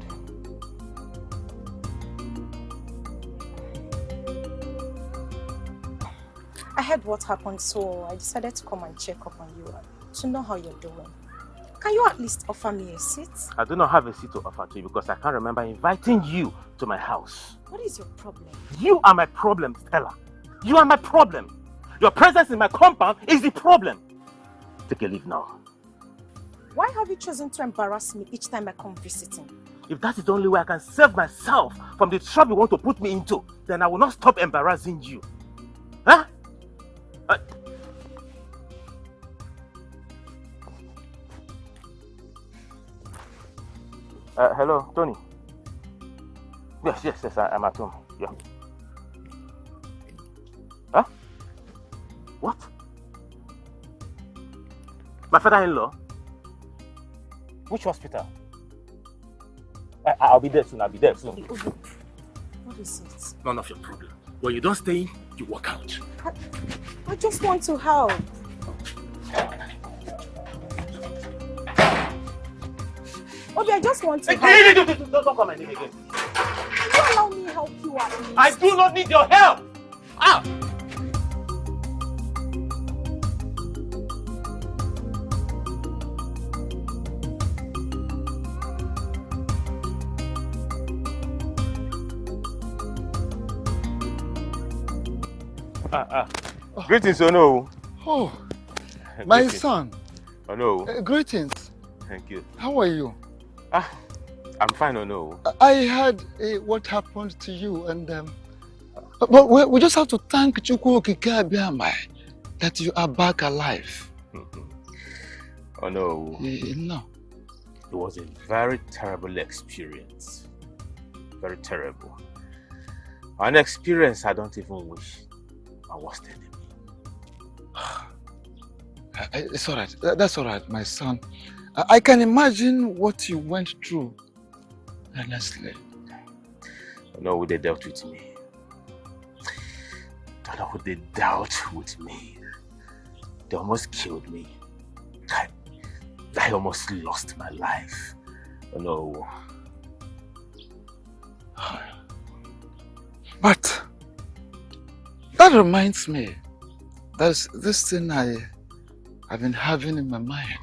I heard what happened, so I decided to come and check up on you to know how you're doing. Can you at least offer me a seat? I do not have a seat to offer to you because I can't remember inviting you to my house. What is your problem? You are my problem, Stella. You are my problem. Your presence in my compound is the problem. Take a leave now. Why have you chosen to embarrass me each time I come visiting? If that is the only way I can save myself from the trouble you want to put me into, then I will not stop embarrassing you. Huh? Hello, Tony. Yes, I'm at home. Yeah. Huh? What? My father-in-law? Which hospital? I'll be there soon. What is it? None of your problem. When you don't stay in, you walk out. I just want to help. Obi, I just want to Hey, don't call my name again. You allow me help you at least. I do not need your help. Ah! Greetings, Ono. Oh, my son. Ono. Greetings. Thank you. How are you? I'm fine, Ono. I heard what happened to you, and but we just have to thank Chukwu Okike Abiamai that you are back alive. Oh no. No. It was a very terrible experience. Very terrible. An experience I don't even wish I was telling me. It's all right. That's all right, my son. I can imagine what you went through. Honestly. No, they dealt with me. Don't know what they dealt with me. They almost killed me. I almost lost my life. No. But that reminds me, there's this thing I've been having in my mind.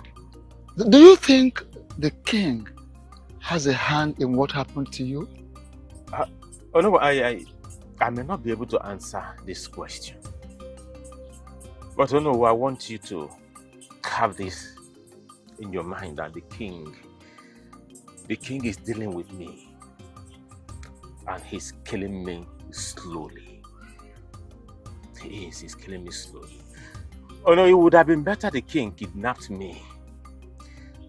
Do you think the king has a hand in what happened to you? Oh no, I may not be able to answer this question. But oh no, I want you to have this in your mind that the king is dealing with me. And he's killing me slowly. He's killing me slowly. Oh no, it would have been better the king kidnapped me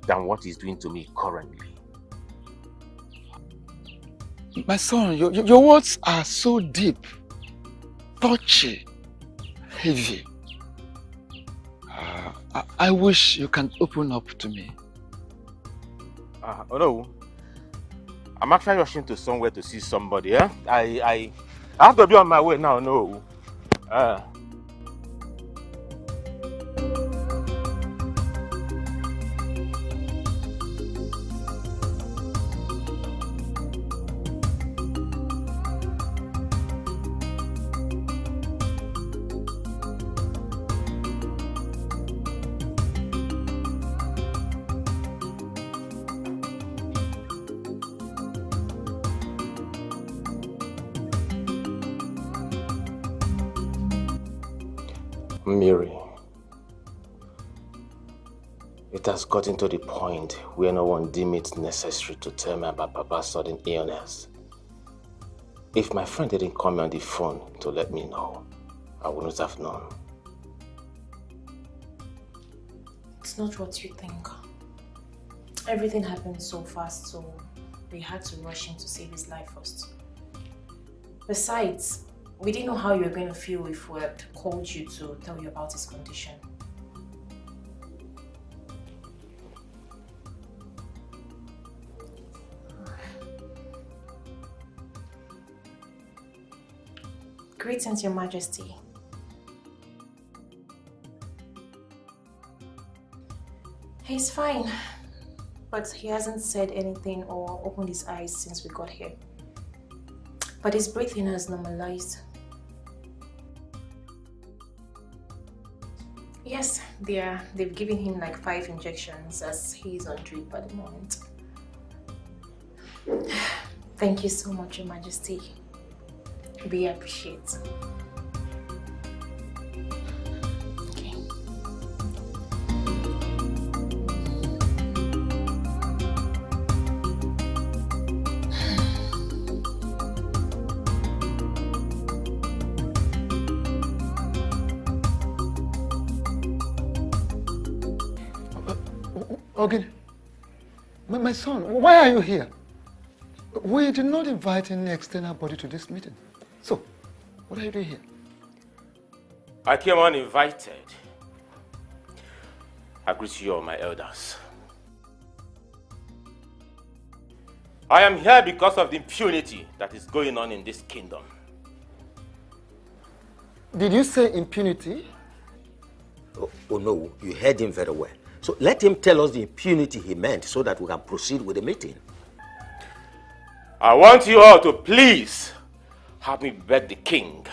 than what he's doing to me currently. My son, your words are so deep, touchy, heavy. I wish you can open up to me. Oh no, I'm actually rushing to somewhere to see somebody. Eh? I have to be on my way now. No. Mary, it has gotten to the point where no one deemed it necessary to tell me about Papa's sudden illness. If my friend didn't call me on the phone to let me know, I wouldn't have known. It's not what you think. Everything happened so fast, so we had to rush in to save his life first. Besides, we didn't know how you were going to feel if we had called you to tell you about his condition. Greetings, Your Majesty. He's fine, but he hasn't said anything or opened his eyes since we got here. But his breathing has normalized. Yes, they've given him like 5 injections as he's on drip at the moment. Thank you so much, Your Majesty. We appreciate. Okay. Okay. My son, why are you here? We did not invite any external body to this meeting. So, what are you doing here? I came uninvited. I greet you all, my elders. I am here because of the impunity that is going on in this kingdom. Did you say impunity? Oh no, you heard him very well. So let him tell us the impunity he meant so that we can proceed with the meeting. I want you all to please help me beg the king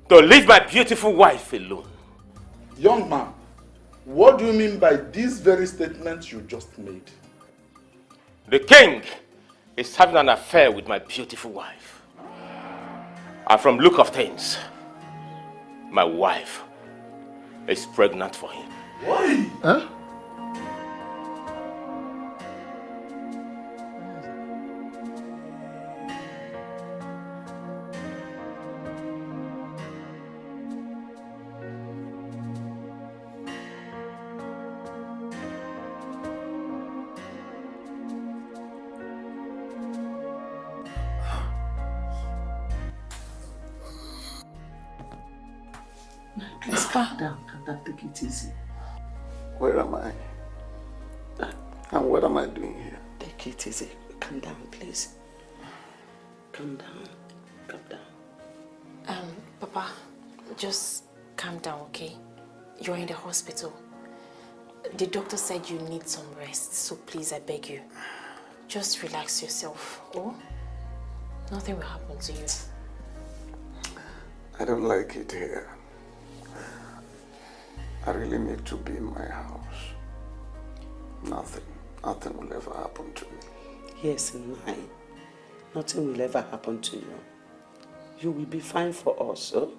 to leave my beautiful wife alone. Young man, what do you mean by these very statements you just made? The king is having an affair with my beautiful wife. And from look of things, my wife is pregnant for him. Why? Huh? Please calm down, take it easy. Where am I? And what am I doing here? Take it easy. Calm down, please. Calm down. Calm down. Papa, just calm down, okay? You're in the hospital. The doctor said you need some rest, so please, I beg you. Just relax yourself, oh? Nothing will happen to you. I don't like it here. I really need to be in my house. Nothing will ever happen to me. Yes, mine. Nothing will ever happen to you. You will be fine for us, oh?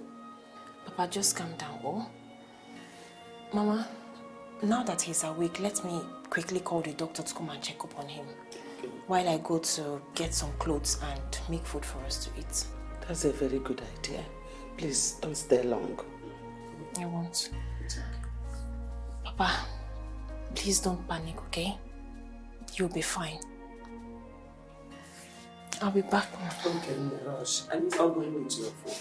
Papa, just calm down, oh? Mama, now that he's awake, let me quickly call the doctor to come and check up on him. While I go to get some clothes and make food for us to eat. That's a very good idea. Please, don't stay long. I won't. Papa, please don't panic, okay? You'll be fine. I'll be back. Don't get in a rush. I need all going into your phone.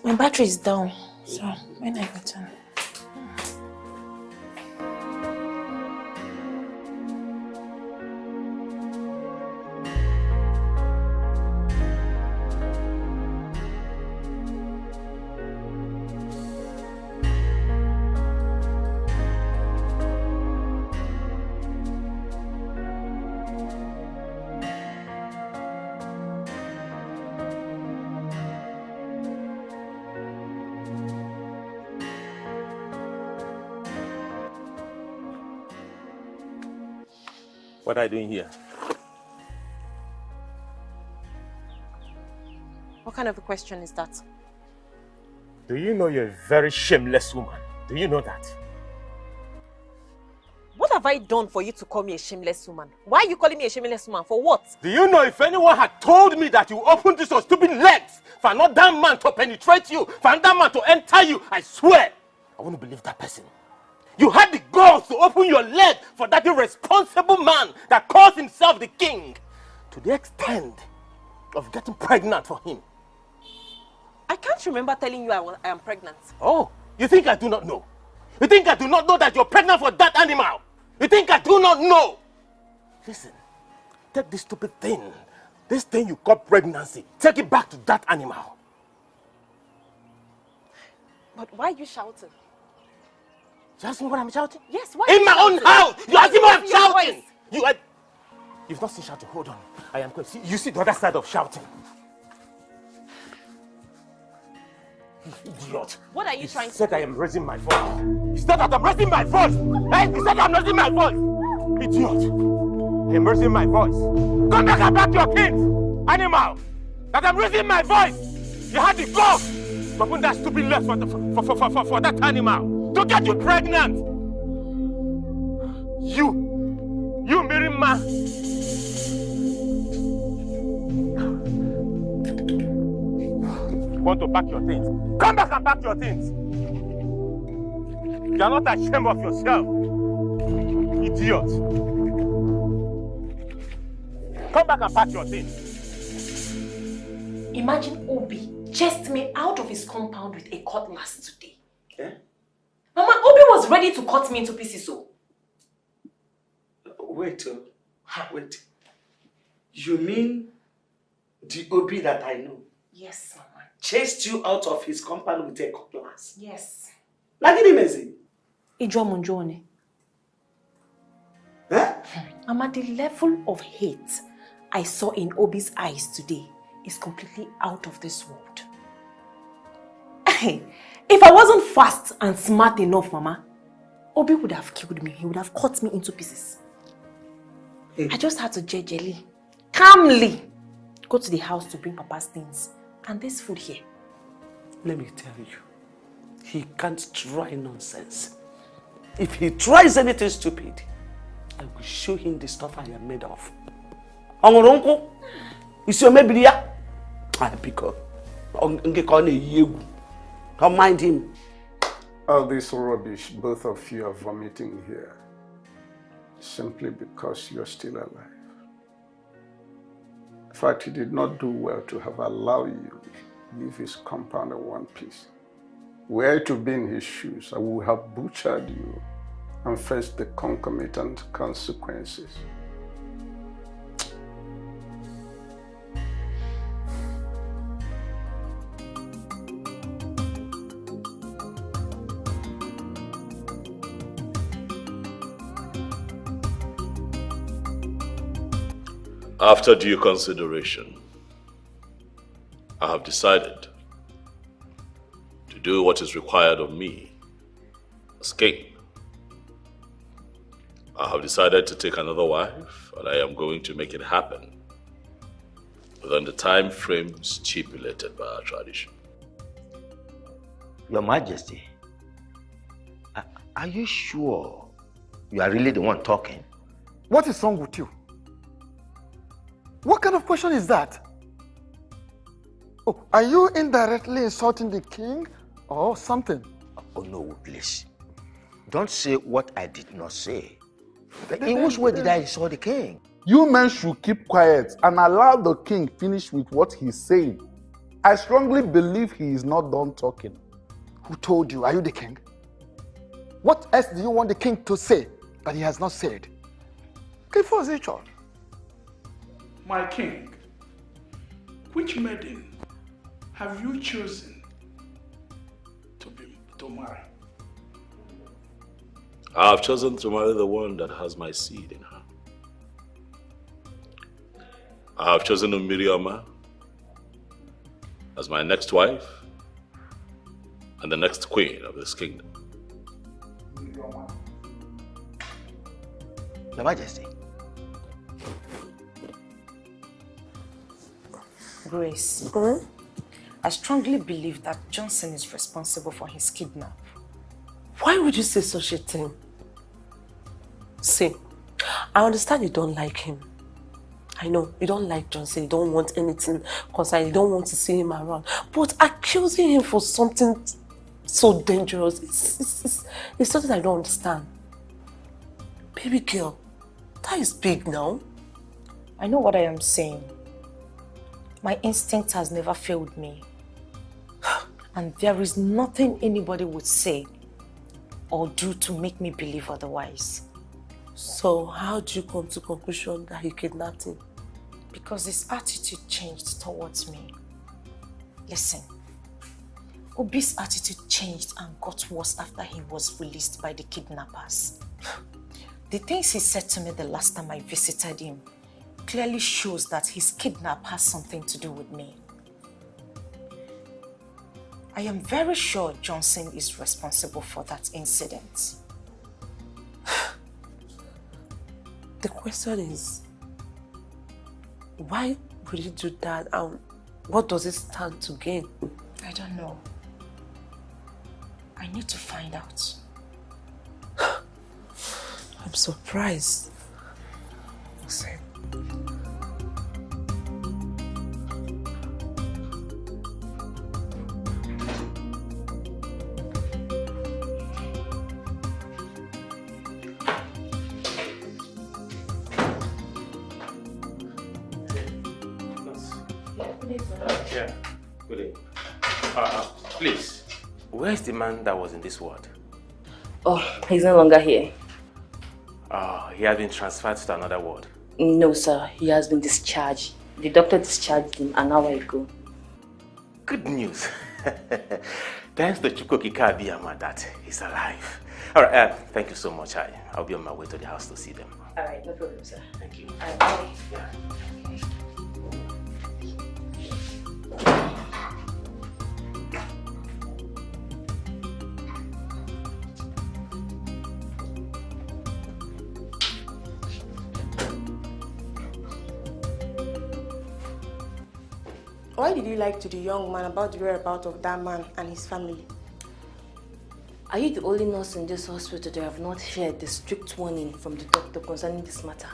My battery is down, so when I return. What are you doing here? What kind of a question is that? Do you know you're a very shameless woman? Do you know that? What have I done for you to call me a shameless woman? Why are you calling me a shameless woman? For what? Do you know if anyone had told me that you opened this stupid legs for another man to penetrate you, for another man to enter you, I swear, I wouldn't believe that person. You had the balls to open your leg for that irresponsible man that calls himself the king, to the extent of getting pregnant for him. I can't remember telling you I am pregnant. Oh, you think I do not know? You think I do not know that you're pregnant for that animal? You think I do not know? Listen, take this stupid thing, this thing you call pregnancy, take it back to that animal. But why are you shouting? You ask me what I'm shouting? Yes, why? In my own house! You ask me what I'm shouting! Voice? You've not seen shouting. Hold on. I am going. See, you see the other side of shouting. Idiot. What are you trying to do? He said I am raising my voice. He said that I'm raising my voice. Hey, he said I'm raising my voice. Idiot. I am raising my voice. Come back and back your kids. Animal. That I'm raising my voice. You had the gall to open that stupid leg for that animal. To get you pregnant. You Mirima. Want to pack your things? Come back and pack your things. You are not ashamed of yourself, idiot. Come back and pack your things. Imagine Obi chased me out of his compound with a cutlass today. Eh? Mama, Obi was ready to cut me into pieces, so. Wait. You mean the Obi that I know? Yes, Mama. Chased you out of his compound with a cutlass? Yes. Lagini mezi? Ijo munjone. Mama, the level of hate I saw in Obi's eyes today is completely out of this world. If I wasn't fast and smart enough, Mama, Obi would have killed me. He would have cut me into pieces. I just had to gingerly, calmly go to the house to bring Papa's things and this food here. Let me tell you, he can't try nonsense. If he tries anything stupid, I will show him the stuff I am made of. Uncle, is your maybe there? I pick up. Don't mind him. All this rubbish both of you are vomiting here, simply because you're still alive. In fact, he did not do well to have allowed you to leave his compound in one piece. Were to be in his shoes, I would have butchered you and faced the concomitant consequences. After due consideration, I have decided to do what is required of me as king. I have decided to take another wife, and I am going to make it happen within the time frame stipulated by our tradition. Your Majesty, are you sure you are really the one talking? What is wrong with you? What kind of question is that? Oh, are you indirectly insulting the king or something? Oh no, please. Don't say what I did not say. In which way did I insult the king? You men should keep quiet and allow the king finish with what he's saying. I strongly believe he is not done talking. Who told you? Are you the king? What else do you want the king to say that he has not said? My king, which maiden have you chosen to marry? I have chosen to marry the one that has my seed in her. I have chosen Miriama as my next wife and the next queen of this kingdom. Your Majesty. Grace, I strongly believe that Johnson is responsible for his kidnap. Why would you say such a thing? See, I understand you don't like him. I know, you don't like Johnson, you don't want anything concerning, you don't want to see him around. But accusing him for something so dangerous, it's something I don't understand. Baby girl, that is big now. I know what I am saying. My instinct has never failed me. And there is nothing anybody would say or do to make me believe otherwise. So how do you come to the conclusion that he kidnapped him? Because his attitude changed towards me. Listen, Obi's attitude changed and got worse after he was released by the kidnappers. The things he said to me the last time I visited him clearly shows that his kidnap has something to do with me. I am very sure Johnson is responsible for that incident. The question is, why would he do that and what does it stand to gain? I don't know. I need to find out. I'm surprised. Listen. Yeah, good day. Please, where's the man that was in this ward? Oh, he's no longer here. He has been transferred to another ward. No, sir. He has been discharged. The doctor discharged him an hour ago. Good news. Thanks to Chukwukika Abiyama that he's alive. All right, thank you so much. I'll be on my way to the house to see them. All right, no problem, sir. Thank you. All right, bye. Yeah. Why did you lie to the young man about the whereabouts of that man and his family? Are you the only nurse in this hospital that have not heard the strict warning from the doctor concerning this matter?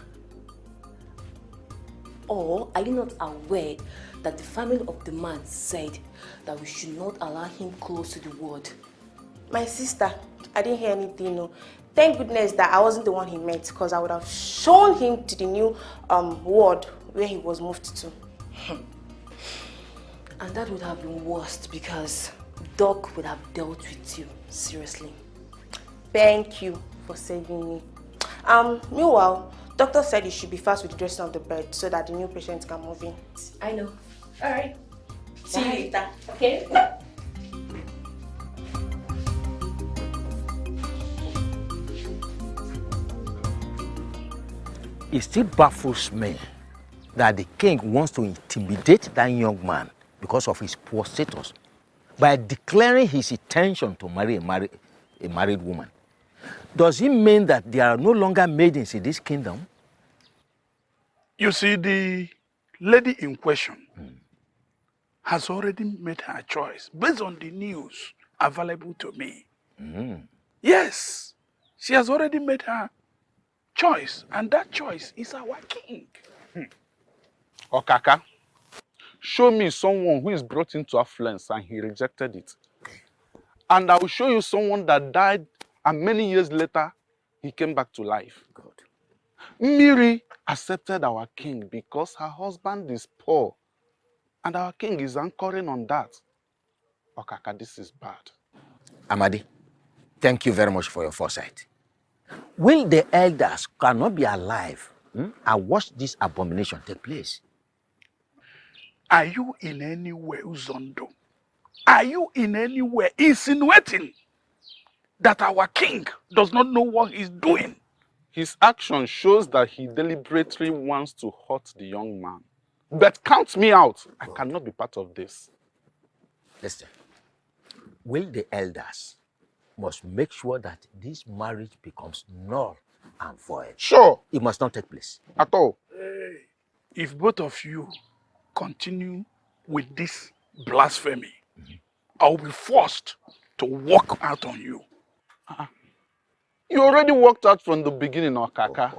Or are you not aware that the family of the man said that we should not allow him close to the ward? My sister, I didn't hear anything, no. Thank goodness that I wasn't the one he met, because I would have shown him to the new ward where he was moved to. And that would have been worst because Doc would have dealt with you seriously. Thank you for saving me. Meanwhile, doctor said you should be fast with the dressing of the bed so that the new patient can move in. I know. All right. See you later. Okay. It still baffles me that the king wants to intimidate that young man because of his poor status by declaring his intention to marry a married woman. Does it mean that there are no longer maidens in this kingdom? You see, the lady in question has already made her choice based on the news available to me. Yes, she has already made her choice, and that choice is our king. Okaka, show me someone who is brought into affluence and he rejected it. And I will show you someone that died and many years later, he came back to life. God. Miri accepted our king because her husband is poor. And our king is anchoring on that. Okaka, this is bad. Amadi, thank you very much for your foresight. Will the elders cannot be alive and watch this abomination take place? Are you in any way, Uzondo? Are you in any way insinuating that our king does not know what he's doing? His action shows that he deliberately wants to hurt the young man. But count me out. I cannot be part of this. Listen, will the elders must make sure that this marriage becomes null and void? Sure. It must not take place. At all. Hey, if both of you continue with this blasphemy, I will be forced to walk out on you. You already walked out from the beginning, Okaka.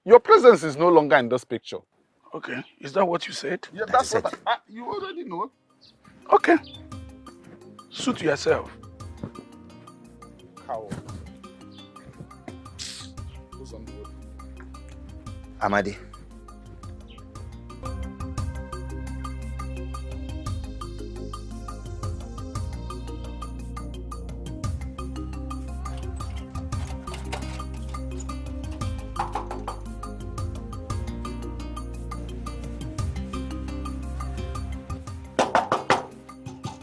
Your presence is no longer in this picture. Okay, is that what you said? Yeah, that's what you already know. Okay. Suit yourself. Cow. Who's on the road? Amadi.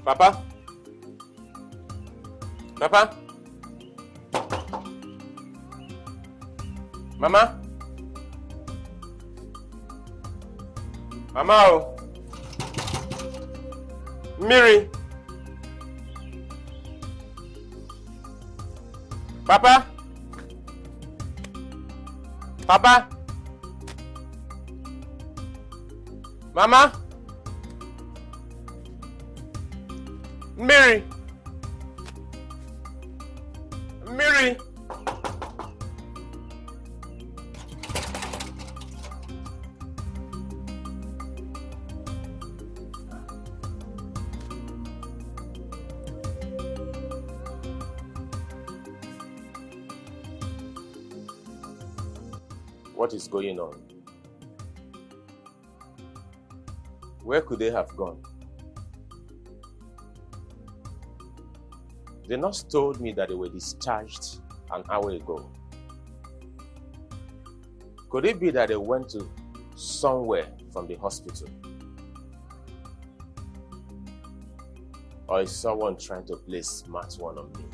Papa? Papa? Mama? Mama? Oh. Miri? Papa? Papa? Mama? Miri? Miri? What is going on? Where could they have gone? The nurse told me that they were discharged an hour ago. Could it be that they went to somewhere from the hospital? Or is someone trying to play smart one on me?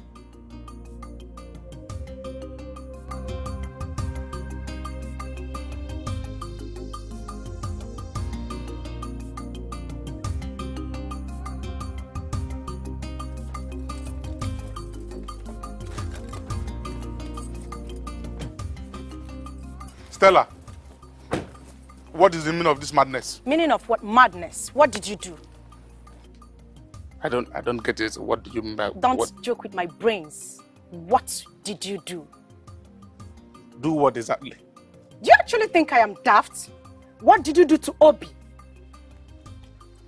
Stella, what is the meaning of this madness? Meaning of what? Madness. What did you do? I don't get it. What do you mean by Don't what? joke with my brains. What did you do? Do what exactly? Do you actually think I am daft? What did you do to Obi?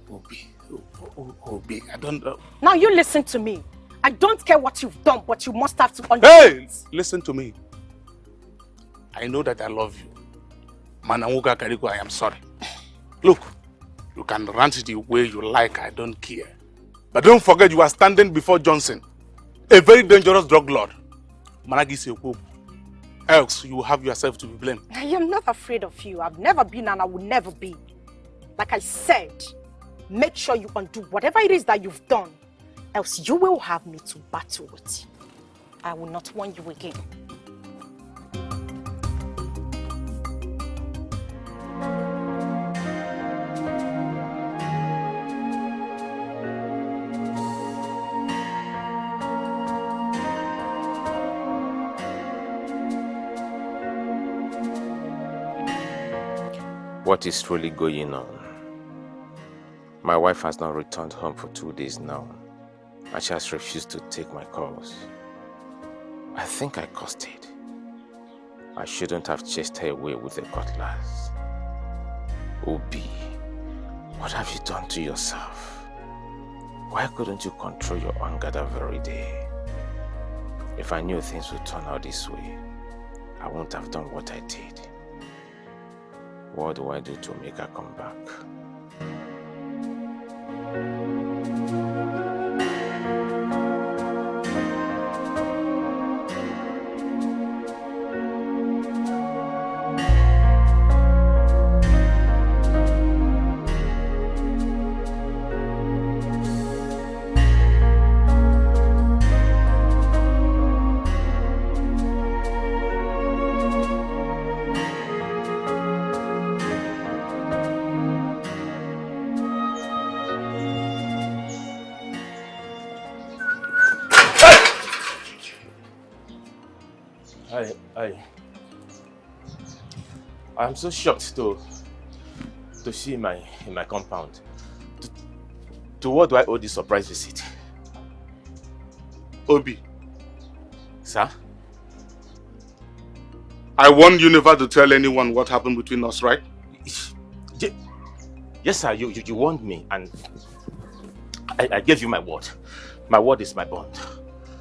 Obi, I don't know. Now you listen to me. I don't care what you've done, but you must have to understand. Hey! Listen to me. I know that I love you. Mananguka Kariko, I am sorry. Look, you can rant the way you like, I don't care. But don't forget you are standing before Johnson, a very dangerous drug lord. Managi Sekou. Else you will have yourself to be blamed. I am not afraid of you. I've never been and I will never be. Like I said, make sure you undo whatever it is that you've done. Else you will have me to battle with. I will not warn you again. What is really going on? My wife has not returned home for 2 days now, and she has refused to take my calls. I think I caused it. I shouldn't have chased her away with a cutlass. Obi, what have you done to yourself? Why couldn't you control your anger that very day? If I knew things would turn out this way, I wouldn't have done what I did. What do I do to make her come back? I'm so shocked to see in my compound. To what do I owe this surprise visit? Obi. Sir? I warned you never to tell anyone what happened between us, right? Yes, sir. You warned me, and I gave you my word. My word is my bond.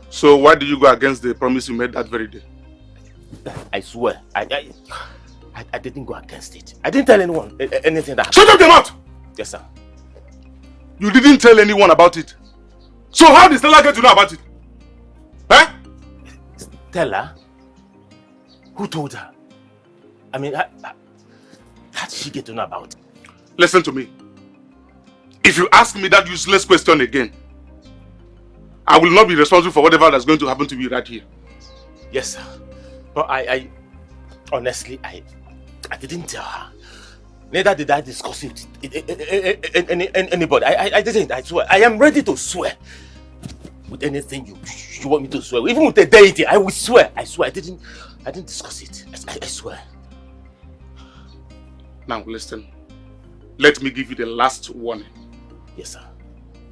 So why did you go against the promise you made that very day? I swear, I didn't go against it. I didn't tell anyone anything that... Shut up your mouth! Yes, sir. You didn't tell anyone about it. So how did Stella get to know about it? Huh? Stella? Who told her? I mean, how did she get to know about it? Listen to me. If you ask me that useless question again, I will not be responsible for whatever that's going to happen to me right here. Yes, sir. But I honestly, I didn't tell her. Neither did I discuss it with anybody. I didn't, I swear. I am ready to swear. With anything you want me to swear. Even with the deity, I will swear. I swear. I didn't discuss it. I swear. Now listen. Let me give you the last warning. Yes, sir.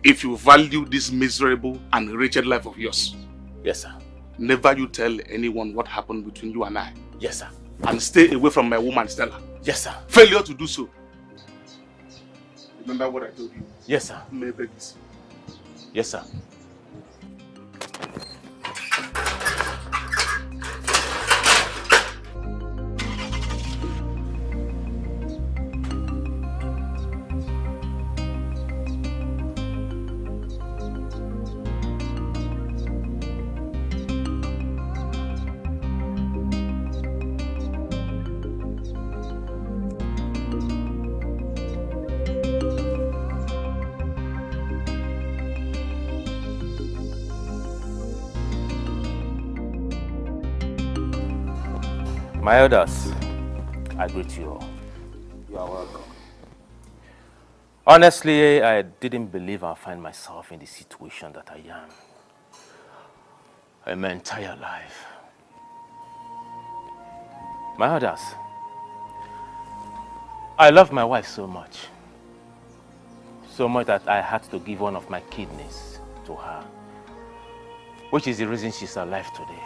If you value this miserable and wretched life of yours. Yes, sir. Never you tell anyone what happened between you and I. Yes, sir. And stay away from my woman, Stella. Yes, sir. Failure to do so. Remember what I told you? Yes, sir. Maybe. Yes, sir. My elders, I greet you all. You are welcome. Honestly, I didn't believe I'd find myself in the situation that I am in my entire life. My elders, I love my wife so much. So much that I had to give one of my kidneys to her, which is the reason she's alive today.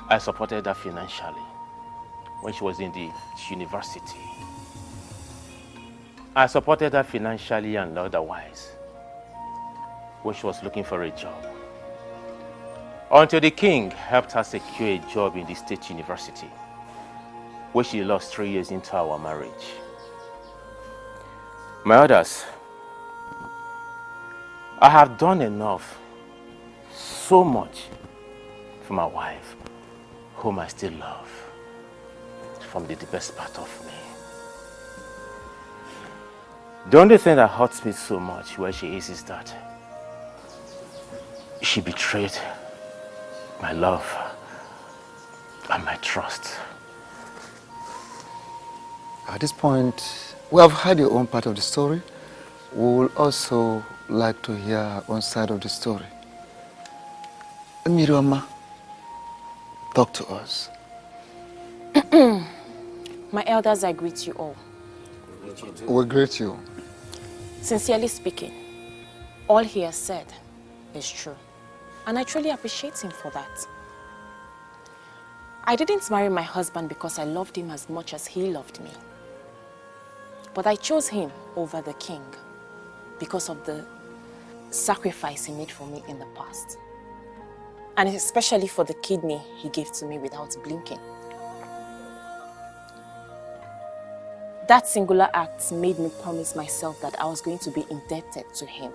I supported her financially when she was in the university. I supported her financially and otherwise when she was looking for a job. Until the king helped her secure a job in the state university, where she lost 3 years into our marriage. My others, I have done enough, so much, for my wife, whom I still love, from the deepest part of me. The only thing that hurts me so much where she is that she betrayed my love and my trust. At this point, we have heard your own part of the story. We will also like to hear our own side of the story. Miriama, talk to us. My elders, I greet you all. We greet you. Sincerely speaking, all he has said is true. And I truly appreciate him for that. I didn't marry my husband because I loved him as much as he loved me. But I chose him over the king because of the sacrifice he made for me in the past. And especially for the kidney he gave to me without blinking. That singular act made me promise myself that I was going to be indebted to him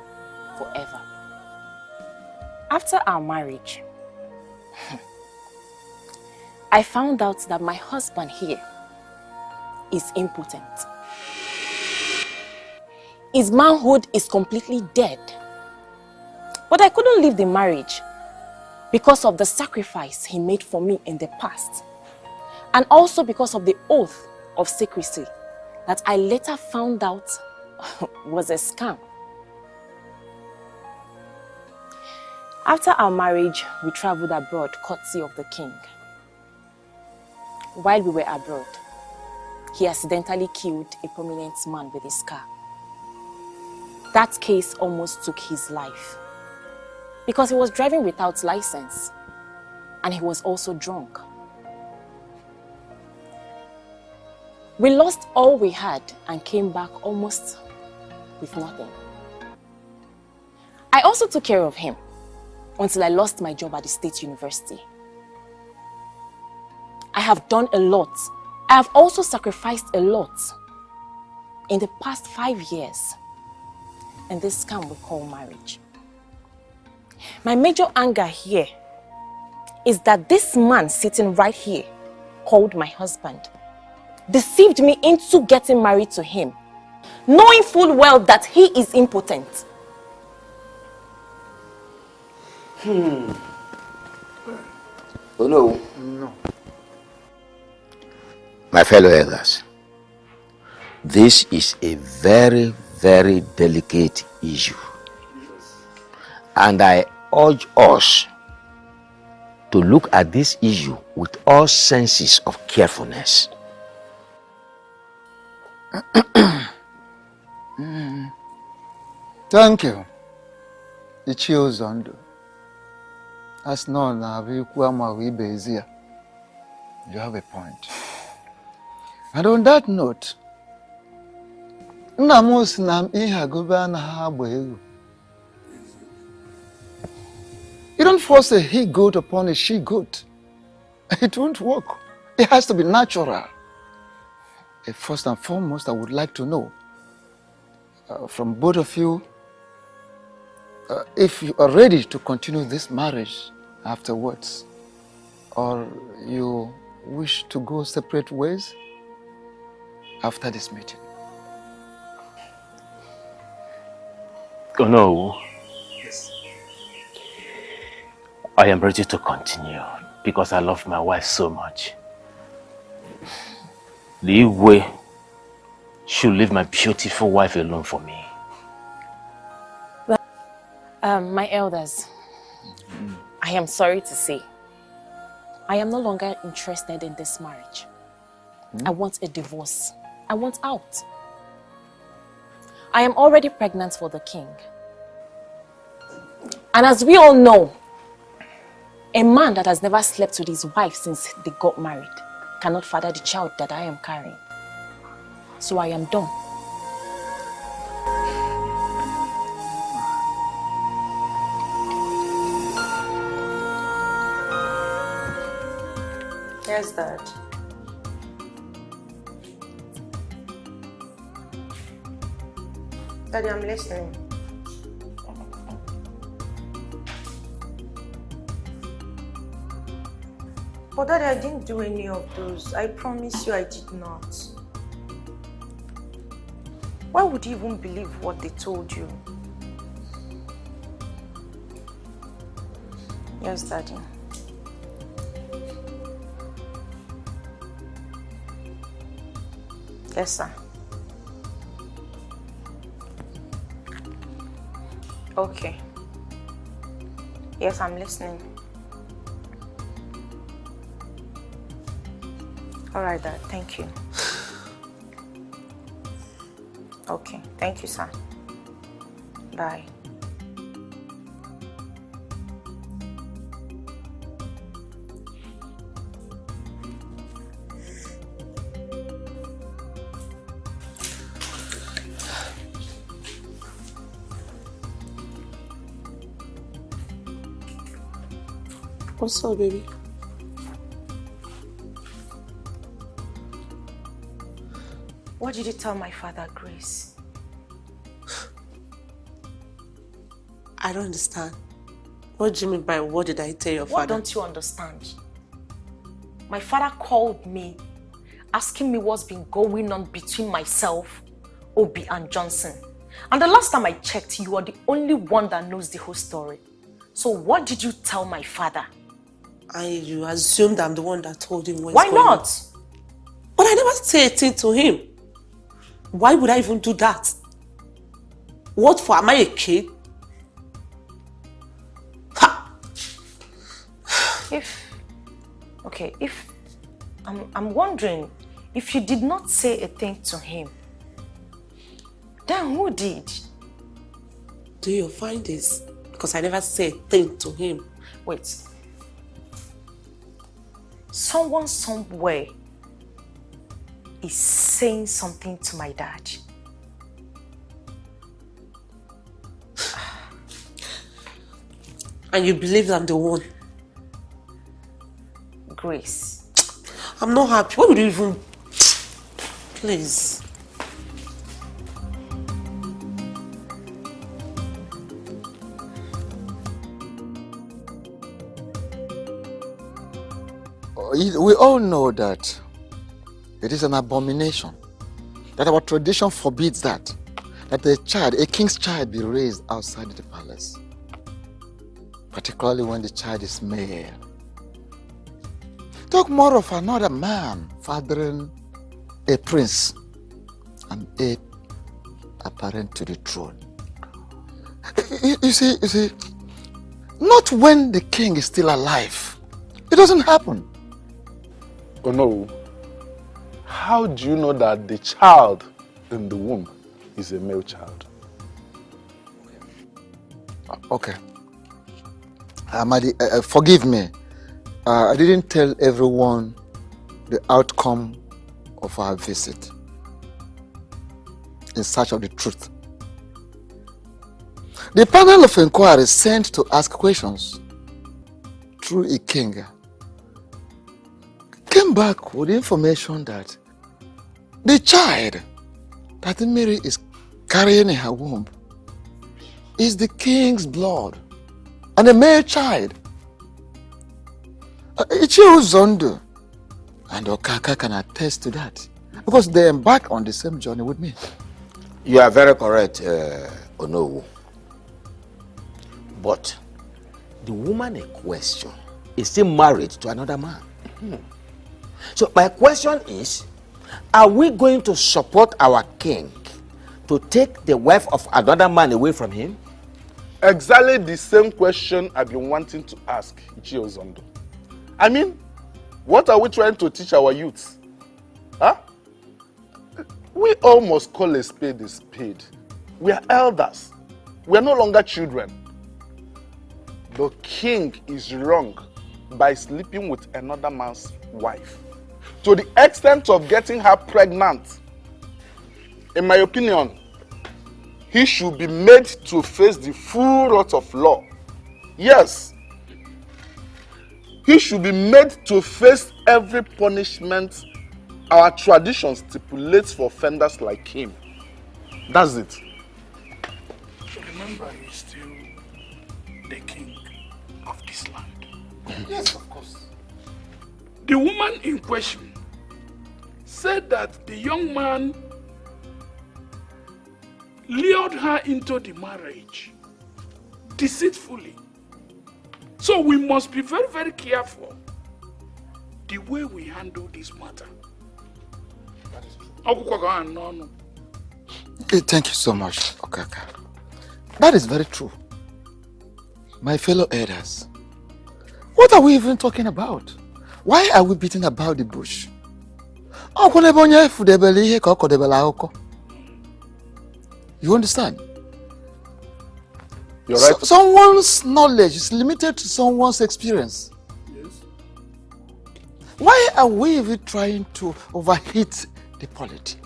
forever. After our marriage, I found out that my husband here is impotent. His manhood is completely dead. But I couldn't leave the marriage because of the sacrifice he made for me in the past. And also because of the oath of secrecy that I later found out was a scam. After our marriage, we traveled abroad courtesy of the king. While we were abroad, he accidentally killed a prominent man with his car. That case almost took his life because he was driving without license and he was also drunk. We lost all we had and came back almost with nothing. I also took care of him until I lost my job at the state university. I have done a lot. I have also sacrificed a lot in the past 5 years in this scam we call marriage. My major anger here is that this man sitting right here, called my husband, deceived me into getting married to him, knowing full well that he is impotent. Oh no. No. My fellow elders, this is a very, very delicate issue. And I urge us to look at this issue with all senses of carefulness. Thank you. Ichie Uzondo. As known now, you have a point. And on that note, you don't force a he-goat upon a she-goat. It won't work. It has to be natural. First and foremost, I would like to know from both of you if you are ready to continue this marriage afterwards, or you wish to go separate ways after this meeting. Oh no. Yes. I am ready to continue. because I love my wife so much. The way should leave my beautiful wife alone for me. Well, my elders, I am sorry to say, I am no longer interested in this marriage. I want a divorce. I want out. I am already pregnant for the king. And as we all know, a man that has never slept with his wife since they got married cannot father the child that I am carrying. So I am done. Yes, Dad. Daddy, I'm listening. But Daddy, I didn't do any of those. I promise you I did not. Why would you even believe what they told you? Yes, Daddy. Yes, sir. Okay. Yes, I'm listening. All right, Dad. Thank you. Okay. Thank you, sir. Bye. What's up, baby? What did you tell my father, Grace? I don't understand. What do you mean by what did I tell your father? What don't you understand? My father called me, asking me what's been going on between myself, Obi, and Johnson. And the last time I checked, you are the only one that knows the whole story. So what did you tell my father? You assumed I'm the one that told him what's Why going on. not? But I never said a thing to him. Why would I even do that? What for? Am I a kid? I'm wondering, if you did not say a thing to him, then who did? Do you find this? Because I never said a thing to him. Wait. Someone somewhere is saying something to my dad. And you believe I'm the one? Grace. I'm not happy. Why would you even... Please. We all know that it is an abomination, that our tradition forbids that a king's child be raised outside the palace, particularly when the child is male. Talk more of another man fathering a prince and heir apparent to the throne. You see, not when the king is still alive. It doesn't happen. Oh no. How do you know that the child in the womb is a male child? Okay. Amadi, forgive me. I didn't tell everyone the outcome of our visit in search of the truth. The panel of inquiry sent to ask questions through a king came back with information that the child that Mary is carrying in her womb is the king's blood and a male child. Zondo and Okaka can attest to that because they embark on the same journey with me. You are very correct, Onowu. But the woman in question is still married to another man. So my question is, are we going to support our king to take the wife of another man away from him? Exactly the same question I've been wanting to ask Ichie Ozondo. I mean, what are we trying to teach our youths? Huh? We all must call a spade a spade. We are elders. We are no longer children. The king is wrong by sleeping with another man's wife, to the extent of getting her pregnant. In my opinion, he should be made to face the full wrath of law. Yes, he should be made to face every punishment our tradition stipulates for offenders like him. That's it. Remember, he's still the king of this land. Yes, of course. The woman in question said that the young man lured her into the marriage deceitfully. So we must be very, very careful the way we handle this matter. That is true. Thank you so much, Okaka. That is very true. My fellow elders, what are we even talking about? Why are we beating about the bush? You understand? You're right. Someone's knowledge is limited to someone's experience. Yes. Why are we even trying to overheat the polity?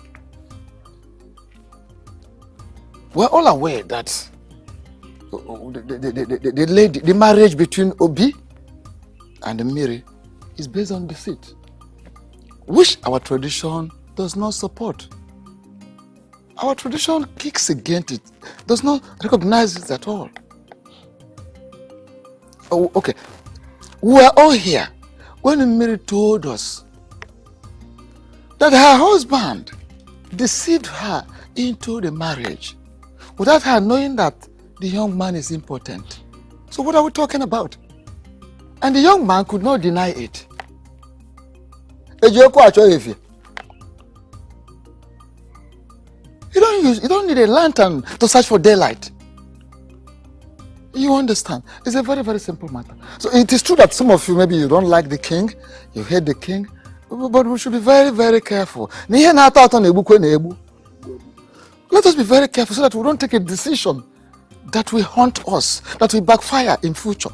We're all aware that the marriage between Obi and Miri is based on deceit, which our tradition does not support. Our tradition kicks against it, does not recognize it at all. Oh, okay. We were all here when Mary told us that her husband deceived her into the marriage without her knowing that the young man is impotent. So what are we talking about? And the young man could not deny it. You don't need a lantern to search for daylight. You understand? It's a very, very simple matter. So it is true that some of you, maybe you don't like the king, you hate the king, but we should be very, very careful. Let us be very careful so that we don't take a decision that will haunt us, that will backfire in future.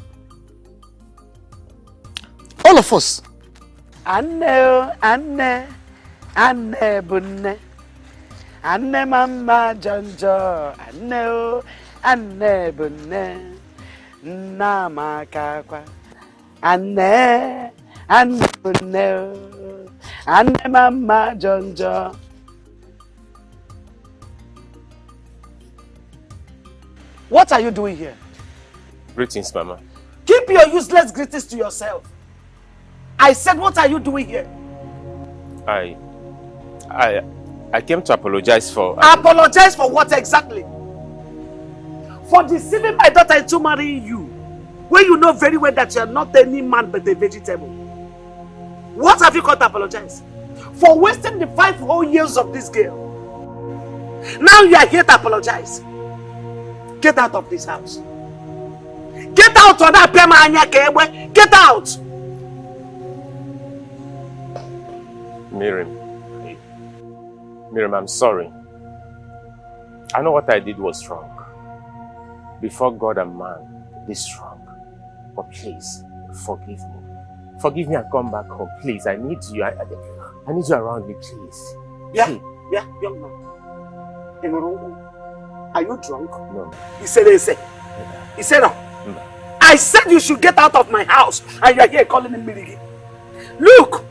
All of us. Anne bunne. Anne mama jonjo. Anne bunne. Nama kakwa. Anne bunne. Anne mama jonjo. What are you doing here? Greetings, Mama. Keep your useless greetings to yourself. I said, what are you doing here? I came to apologize for... Apologize for what exactly? For deceiving my daughter into marrying you, when you know very well that you are not any man but a vegetable. What have you got to apologize? For wasting the 5 whole years of this girl. Now you are here to apologize. Get out of this house. Get out of that pema. Get out. Miriam, I'm sorry. I know what I did was wrong. Before God and man, this wrong. But please, forgive me. Forgive me and come back home. Please, I need you. I need you around me, please. Yeah, young man. Are you drunk? No. He said, no. I said you should get out of my house, and you are here calling him Mirigi. Look,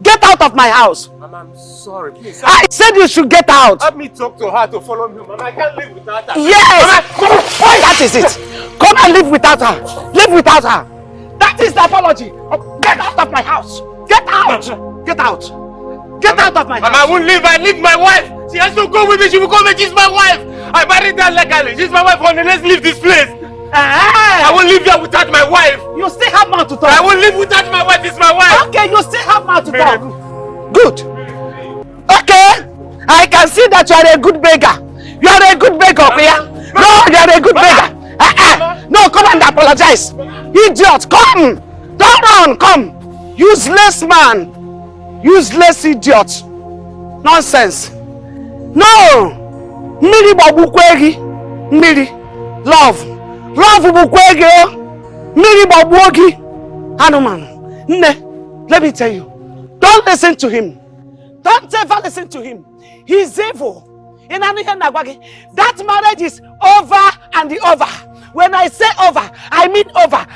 get out of my house. Mama, I'm sorry. Please. I said you should get out. Help me talk to her to follow me. Mama, I can't live without her. Yes. Mama, that is it. Come and live without her. Live without her. That is the apology. Get out of my house. Get out. Get out. Get out of my house. Mama, I won't leave. I need my wife. She has to go with me. She will come and she's my wife. I married her legally. She's my wife. Let's leave this place. I won't live here without my wife. You still have mouth to talk. I won't live without my wife. It's my wife. Okay, you still have mouth to talk. Good. Okay. I can see that you are a good beggar. You are a good beggar, okay? No, you are a good beggar. No, come and apologize. Idiot, come. Don't run, come. Useless man. Useless idiot. Nonsense. No. Miri babukwegi. Miri. Love. Love bukwegi. Miri babuogi. Hanuman. Ne. Let me tell you. Don't listen to him. Don't ever listen to him. He's evil. That marriage is over and over. When I say over, I mean over.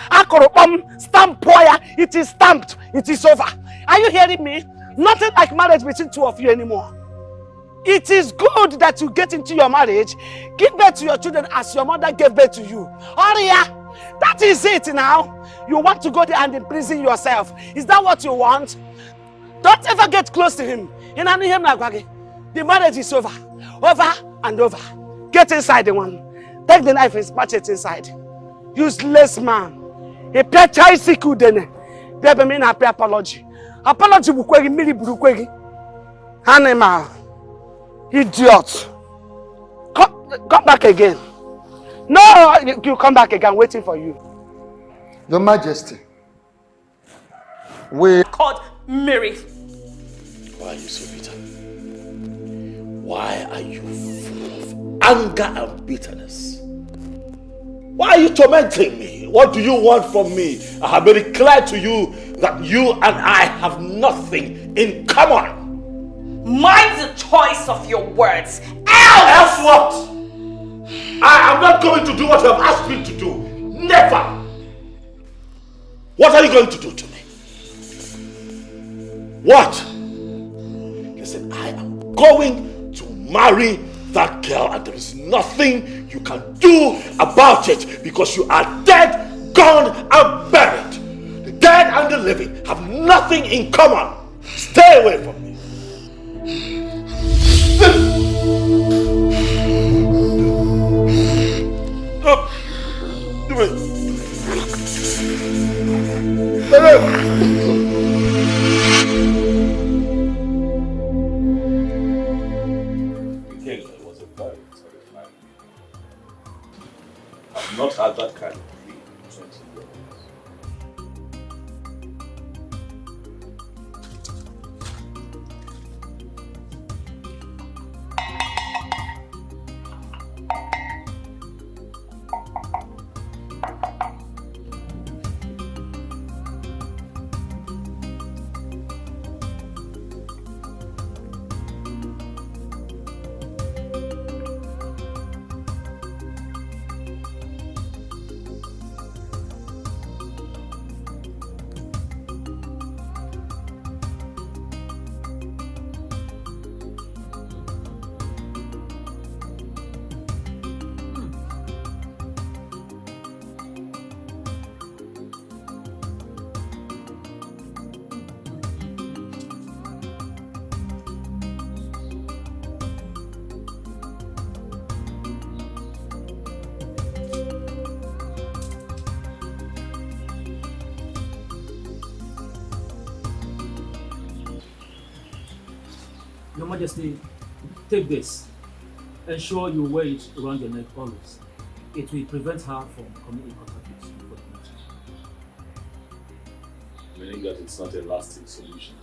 Stamp poya. It is stamped. It is over. Are you hearing me? Nothing like marriage between two of you anymore. It is good that you get into your marriage, give birth to your children as your mother gave birth to you. Oria, that is it now. You want to go there and imprison yourself. Is that what you want? Don't ever get close to him. The marriage is over. Over and over. Get inside the one. Take the knife and smash it inside. Useless man. A pechai siku dene. Bebe mean happy apology. Apology bukwegi mili bukwegi. Animal. Idiot. Come back again. No, you come back again. Waiting for you. Your Majesty. We called Mary. Why are you so bitter? Why are you full of anger and bitterness? Why are you tormenting me? What do you want from me? I have made it clear to you that you and I have nothing in common. Mind the choice of your words. Else what? I am not going to do what you have asked me to do. Never. What are you going to do to me? What? Listen, I am going to marry that girl and there is nothing you can do about it because you are dead, gone and buried. The dead and the living have nothing in common. Stay away from me. I've not had that kind of feeling in 20 years. Your Majesty, take this. Ensure you wear it around your neck always. It will prevent her from coming in contact with you for the future. Meaning that it's not a lasting solution.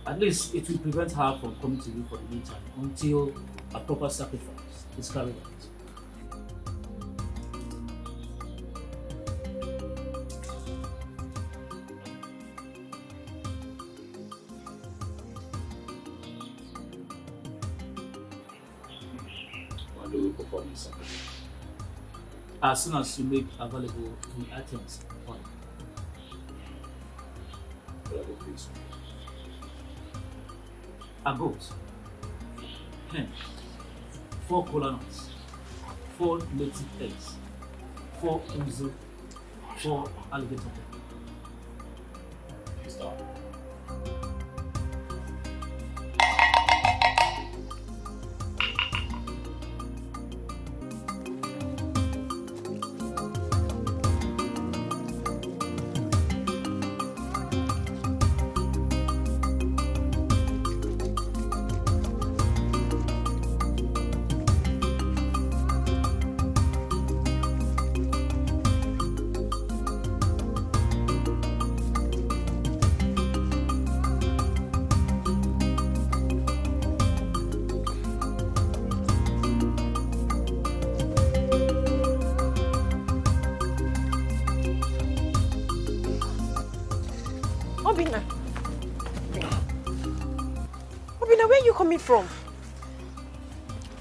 At least it will prevent her from coming to you for the meantime until a proper sacrifice is carried out. When do we perform this sacrifice? As soon as you make available the items on it. A goat, hen, 4 kola nuts, 4 native eggs, 4 uzu, 4 alligator pepper. Stop. Obina. Obina, where are you coming from?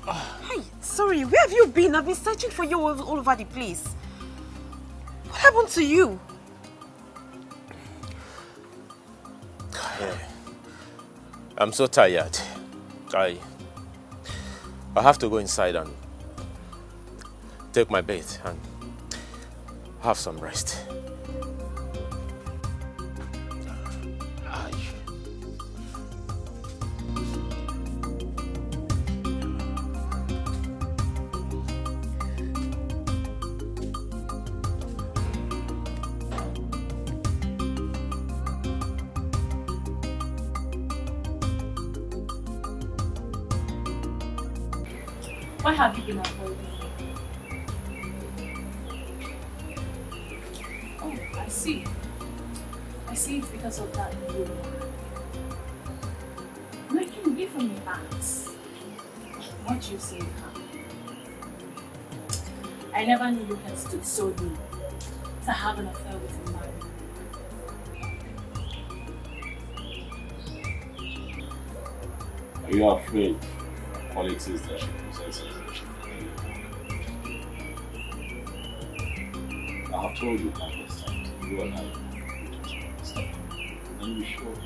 Hi, sorry, where have you been? I've been searching for you all over the place. What happened to you? I'm so tired. I have to go inside and take my bath and have some rest. Why have you been avoiding me? Oh, I see. I see it's because of that woman. Making me from your acts. What you say, huh? I never knew you had stood so low to have an affair with a man. Are you afraid of qualities that she possesses that she I have told you countless times, you and I will stop. And you sure.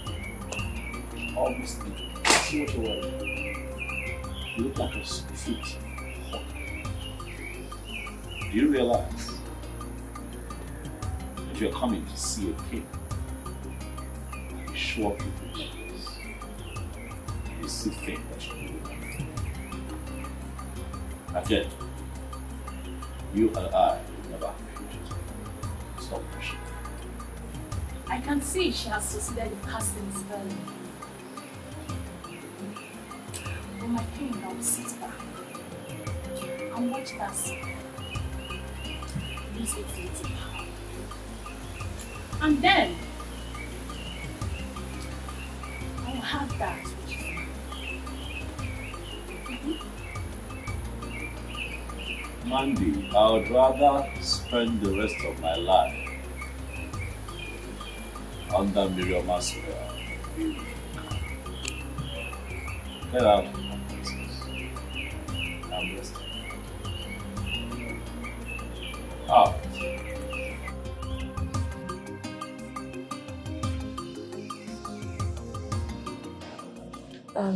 Obviously, see what you're wearing. You look like a street hawk. Do you realize that you're coming to see a king? You show up with riches. You still think that you're doing nothing. Again, you and I will never have a future. Stop pushing. I can see she has succeeded in casting a spell. But my king, I will sit back and watch that spell use its little power. And then I will have that which is mine. Mandy, I would rather spend the rest of my life under Miriam's spell. Get out of my business. I'm resting. Out.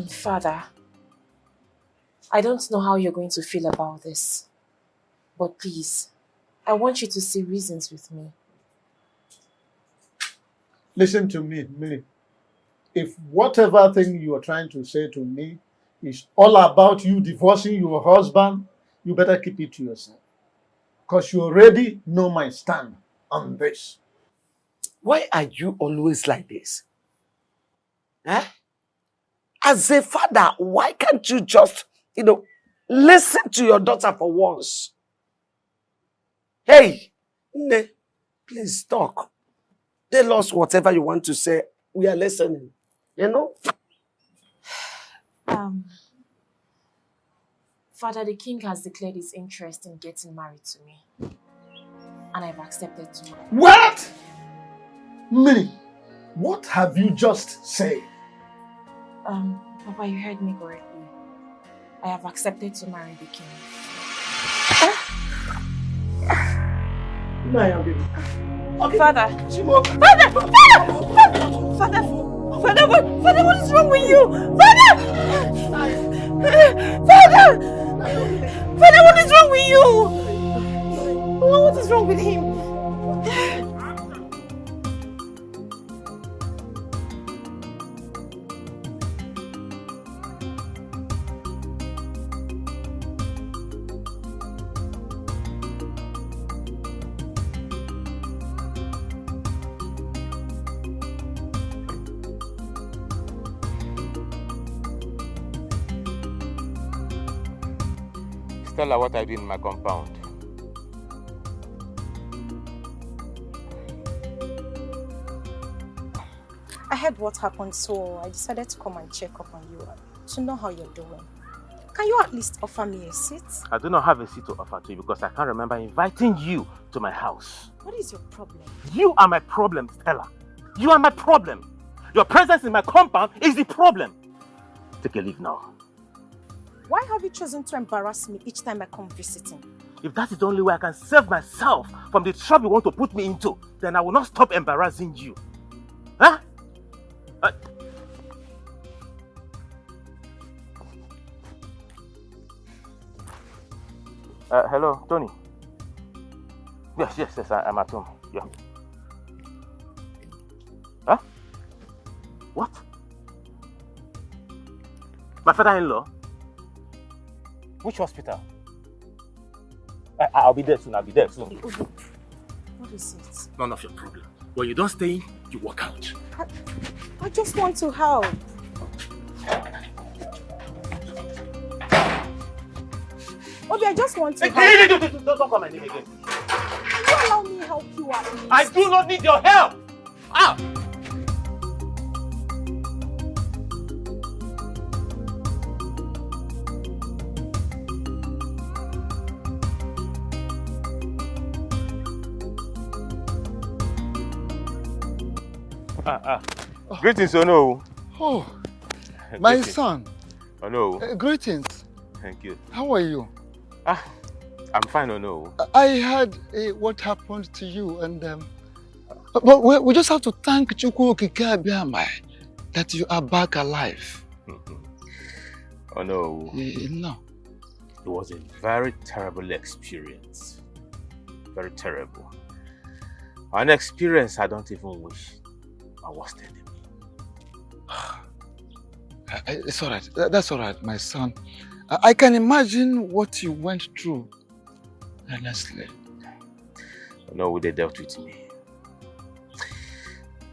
Father, I don't know how you're going to feel about this, but please, I want you to see reasons with me. Listen to me, Millie. If whatever thing you are trying to say to me is all about you divorcing your husband, you better keep it to yourself. Because you already know my stand on this. Why are you always like this? Eh? As a father, why can't you just, listen to your daughter for once? Hey, Nne, please talk. Tell us whatever you want to say. We are listening. Father, the king has declared his interest in getting married to me. And I've accepted to marry. What? Millie, what have you just said? Papa, you heard me correctly. I have accepted to marry the king. Father, what is wrong with you? Father, what is wrong with you? What is wrong with him? Tell her what I did in my compound. I heard what happened, so I decided to come and check up on you to know how you're doing. Can you at least offer me a seat? I do not have a seat to offer to you because I can't remember inviting you to my house. What is your problem? You are my problem, Stella. You are my problem. Your presence in my compound is the problem. Take a leave now. Why have you chosen to embarrass me each time I come visiting? If that is the only way I can save myself from the trouble you want to put me into, then I will not stop embarrassing you. Huh? Hello, Tony. Yes, I'm at home. Yeah. Huh? What? My father-in-law? Which hospital? I'll be there soon. What is it? None of your problem. When you don't stay, you walk out. I just want to help. Obi, I just want to help. Don't call my name again. Can you allow me help you at least? I do not need your help! Ah! Greetings, Ono. Oh, my son. Ono. Greetings. Thank you. How are you? I'm fine, Ono. I heard what happened to you, and but we just have to thank Chukwu Okike Abiamai that you are back alive. Oh no. No. It was a very terrible experience. Very terrible. An experience I don't even wish I was telling me. It's all right. That's all right, my son. I can imagine what you went through. Honestly. No, they dealt with me.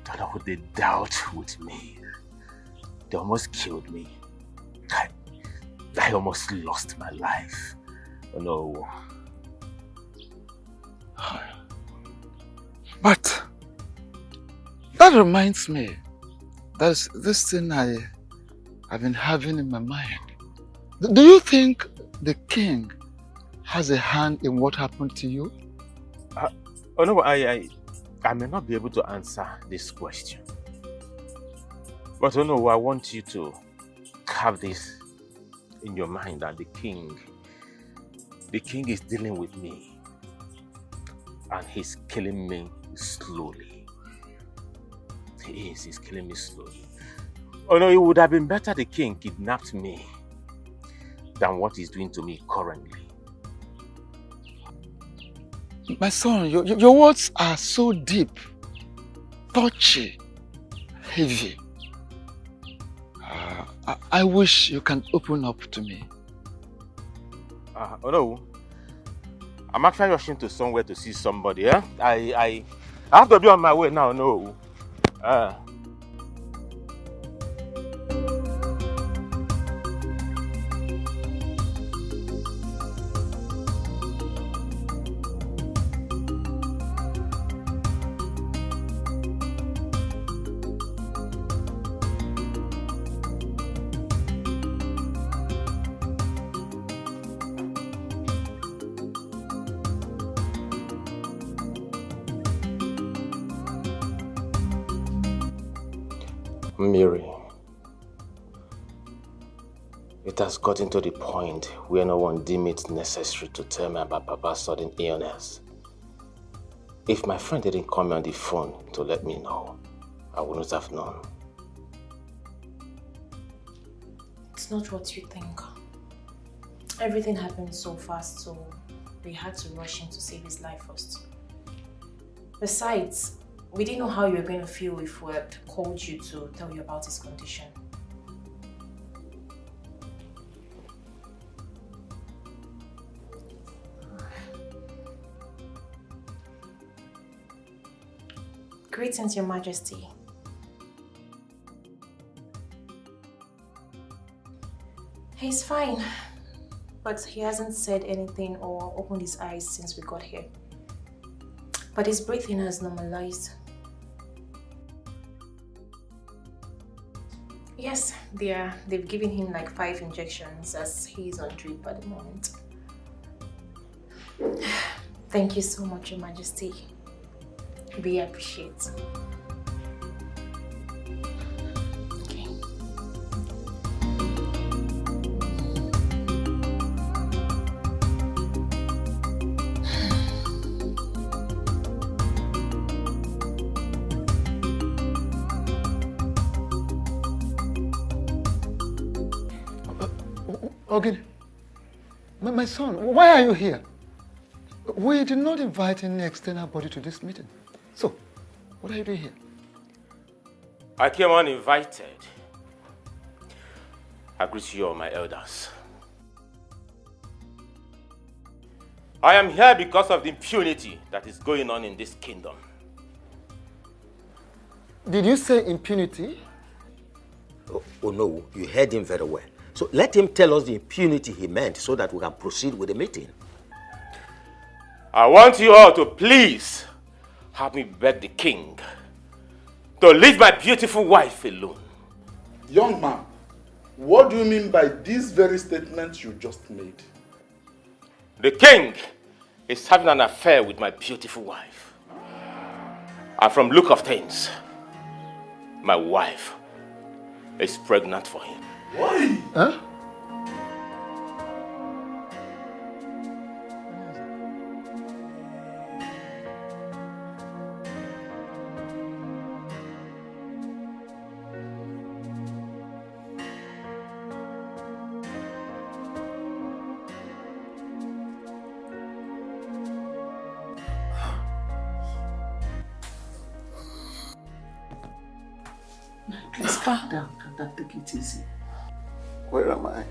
Don't know what they dealt with me. They almost killed me. I almost lost my life. Oh no. But that reminds me, there's this thing I've been having in my mind. Do you think the king has a hand in what happened to you? Oh no, I may not be able to answer this question. But oh no, I want you to have this in your mind that the king is dealing with me and he's killing me slowly. He's killing me slowly. Oh no, it would have been better the king kidnapped me than what he's doing to me currently. My son, your words are so deep, touchy, heavy. I wish you can open up to me. Oh no, I'm actually rushing to somewhere to see somebody. Eh? I have to be on my way now. No. Mary, it has gotten to the point where no one deemed it necessary to tell me about Papa's sudden illness. If my friend didn't call me on the phone to let me know, I wouldn't have known. It's not what you think. Everything happened so fast, so we had to rush him to save his life first. Besides, we didn't know how you were going to feel if we had called you to tell you about his condition. Greetings, Your Majesty. He's fine, but he hasn't said anything or opened his eyes since we got here. But his breathing has normalized. Yes, they've given him like 5 injections as he's on drip at the moment. Thank you so much, Your Majesty. We appreciate. Okay. My son, why are you here? We did not invite any external body to this meeting. So, what are you doing here? I came uninvited. I greet you all, my elders. I am here because of the impunity that is going on in this kingdom. Did you say impunity? Oh no, you heard him very well. So let him tell us the impunity he meant so that we can proceed with the meeting. I want you all to please help me beg the king to leave my beautiful wife alone. Young man, what do you mean by this very statement you just made? The king is having an affair with my beautiful wife. And from look of things, my wife is pregnant for him. Why? Huh? Please calm down, take it easy. Where am I?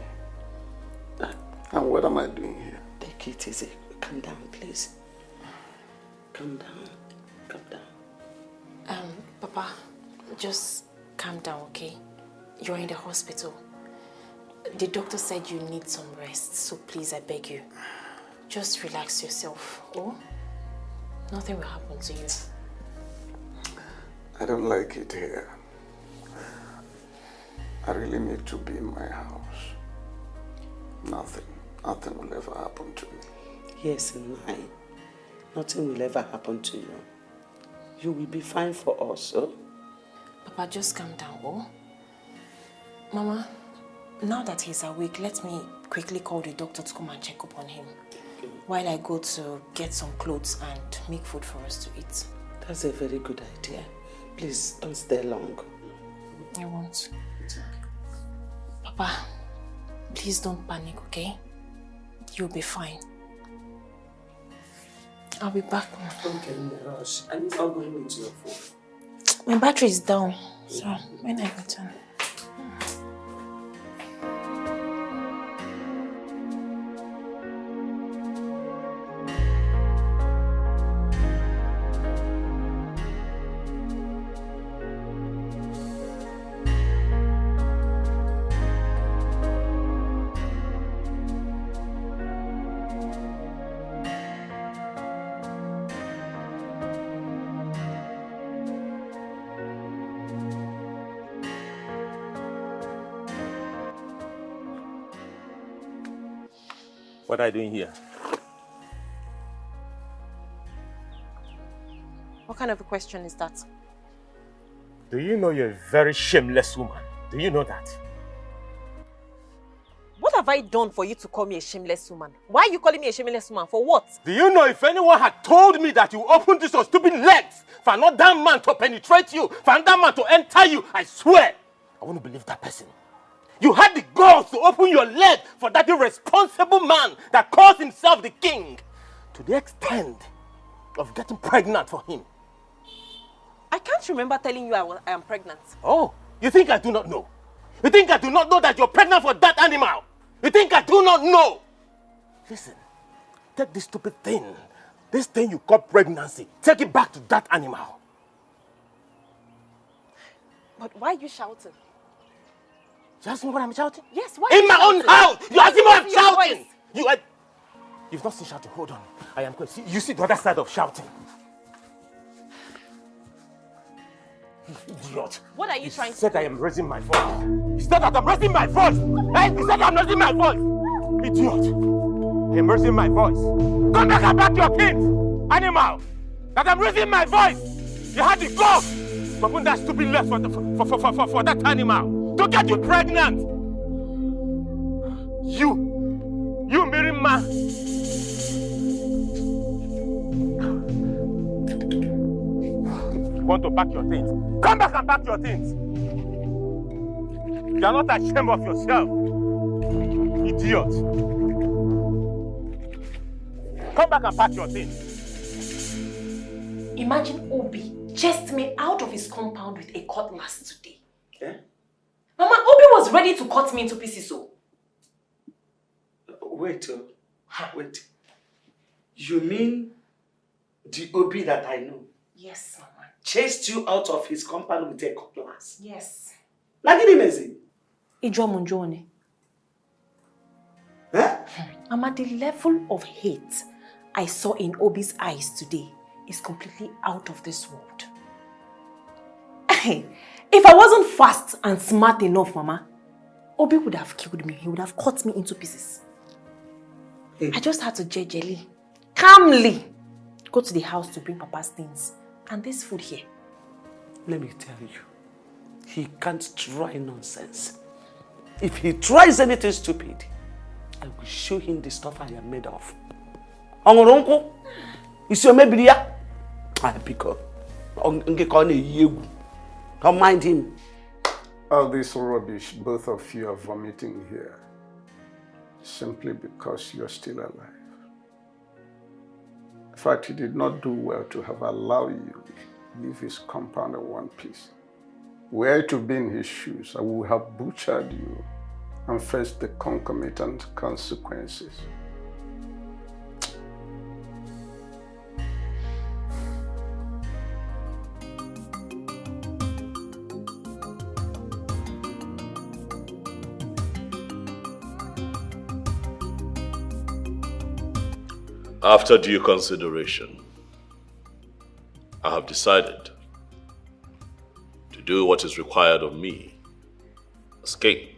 And what am I doing here? Take it easy. Calm down, please. Calm down. Calm down. Papa, just calm down, okay? You're in the hospital. The doctor said you need some rest, so please, I beg you. Just relax yourself, oh? Nothing will happen to you. I don't like it here. I really need to be in my house. Nothing will ever happen to me. Yes, and mine. Nothing will ever happen to you. You will be fine for us, oh? Papa, just calm down, oh? Mama, now that he's awake, let me quickly call the doctor to come and check up on him while I go to get some clothes and make food for us to eat. That's a very good idea. Please, don't stay long. I won't. Papa, please don't panic, okay? You'll be fine. I'll be back. Don't get in a rush. I'm not going into your phone. My battery is down, so when I return. What are you doing here? What kind of a question is that? Do you know you're a very shameless woman? Do you know that? What have I done for you to call me a shameless woman? Why are you calling me a shameless woman? For what? Do you know if anyone had told me that you opened this your stupid legs for another man to penetrate you, for another man to enter you, I swear, I wouldn't believe that person. You had the balls to open your leg for that irresponsible man that calls himself the king, to the extent of getting pregnant for him. I can't remember telling you I am pregnant. Oh, you think I do not know? You think I do not know that you're pregnant for that animal? You think I do not know? Listen, take this stupid thing, this thing you call pregnancy, take it back to that animal. But why are you shouting? You ask me what I'm shouting? Yes, why? In my own house! You ask me what I'm Your shouting! voice. You've not seen shouting. Hold on. I am going. You see the other side of shouting. You idiot. What are you trying to He said do? I am raising my voice. He said that I'm raising my voice. Hey, he said I'm raising my voice. Idiot. I am raising my voice. Come back and back your kids. Animal. That I'm raising my voice. You had the gall to open that stupid leg for that animal. To get you pregnant. You married man. You want to pack your things? Come back and pack your things. You are not ashamed of yourself. idiot. Come back and pack your things. Imagine Obi chased me out of his compound with a cutlass today. Eh? Mama, Obi was ready to cut me into pieces. So. Wait. You mean the Obi that I know? Yes, Mama. Chased you out of his compound with a cutlass? Yes. Nagini mezi? Ijomunjone. Mama, the level of hate I saw in Obi's eyes today is completely out of this world. If I wasn't fast and smart enough, Mama, Obi would have killed me. He would have cut me into pieces. I just had to jejely, calmly go to the house to bring Papa's things and this food here. Let me tell you, he can't try nonsense. If he tries anything stupid, I will show him the stuff I am made of. Ongoronko, is your mebiria? I pick up. Don't mind him. All this rubbish both of you are vomiting here, simply because you're still alive. In fact, he did not do well to have allowed you leave his compound in one piece. Were to be in his shoes, I would have butchered you and faced the concomitant consequences. After due consideration, I have decided to do what is required of me as king.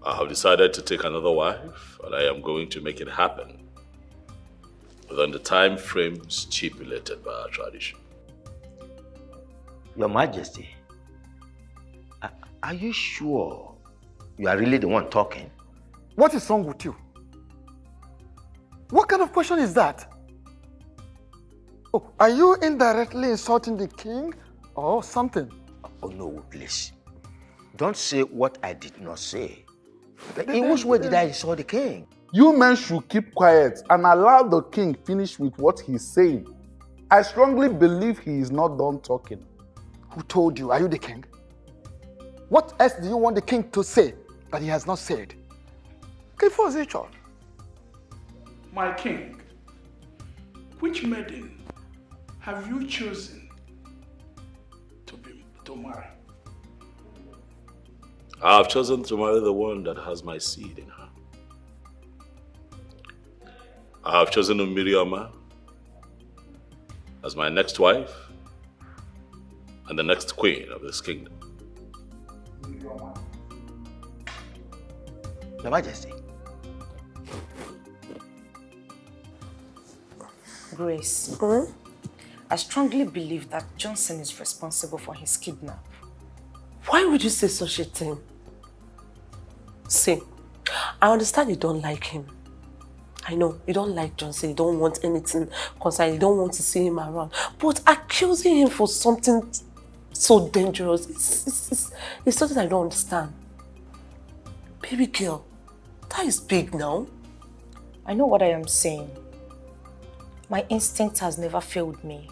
I have decided to take another wife, and I am going to make it happen within the time frame stipulated by our tradition. Your Majesty, are you sure you are really the one talking? What is wrong with you? What kind of question is that? Oh, are you indirectly insulting the king or something? Oh no, please. Don't say what I did not say. In which way did I insult the king? You men should keep quiet and allow the king finish with what he's saying. I strongly believe he is not done talking. Who told you? Are you the king? What else do you want the king to say that he has not said? My king, which maiden have you chosen to marry? I have chosen to marry the one that has my seed in her. I have chosen Miriama as my next wife and the next queen of this kingdom. Your Majesty. Grace, I strongly believe that Johnson is responsible for his kidnap. Why would you say such a thing? See, I understand you don't like him. I know, you don't like Johnson, you don't want anything concerning, you don't want to see him around. But accusing him for something so dangerous, it's something I don't understand. Baby girl, that is big now. I know what I am saying. My instinct has never failed me.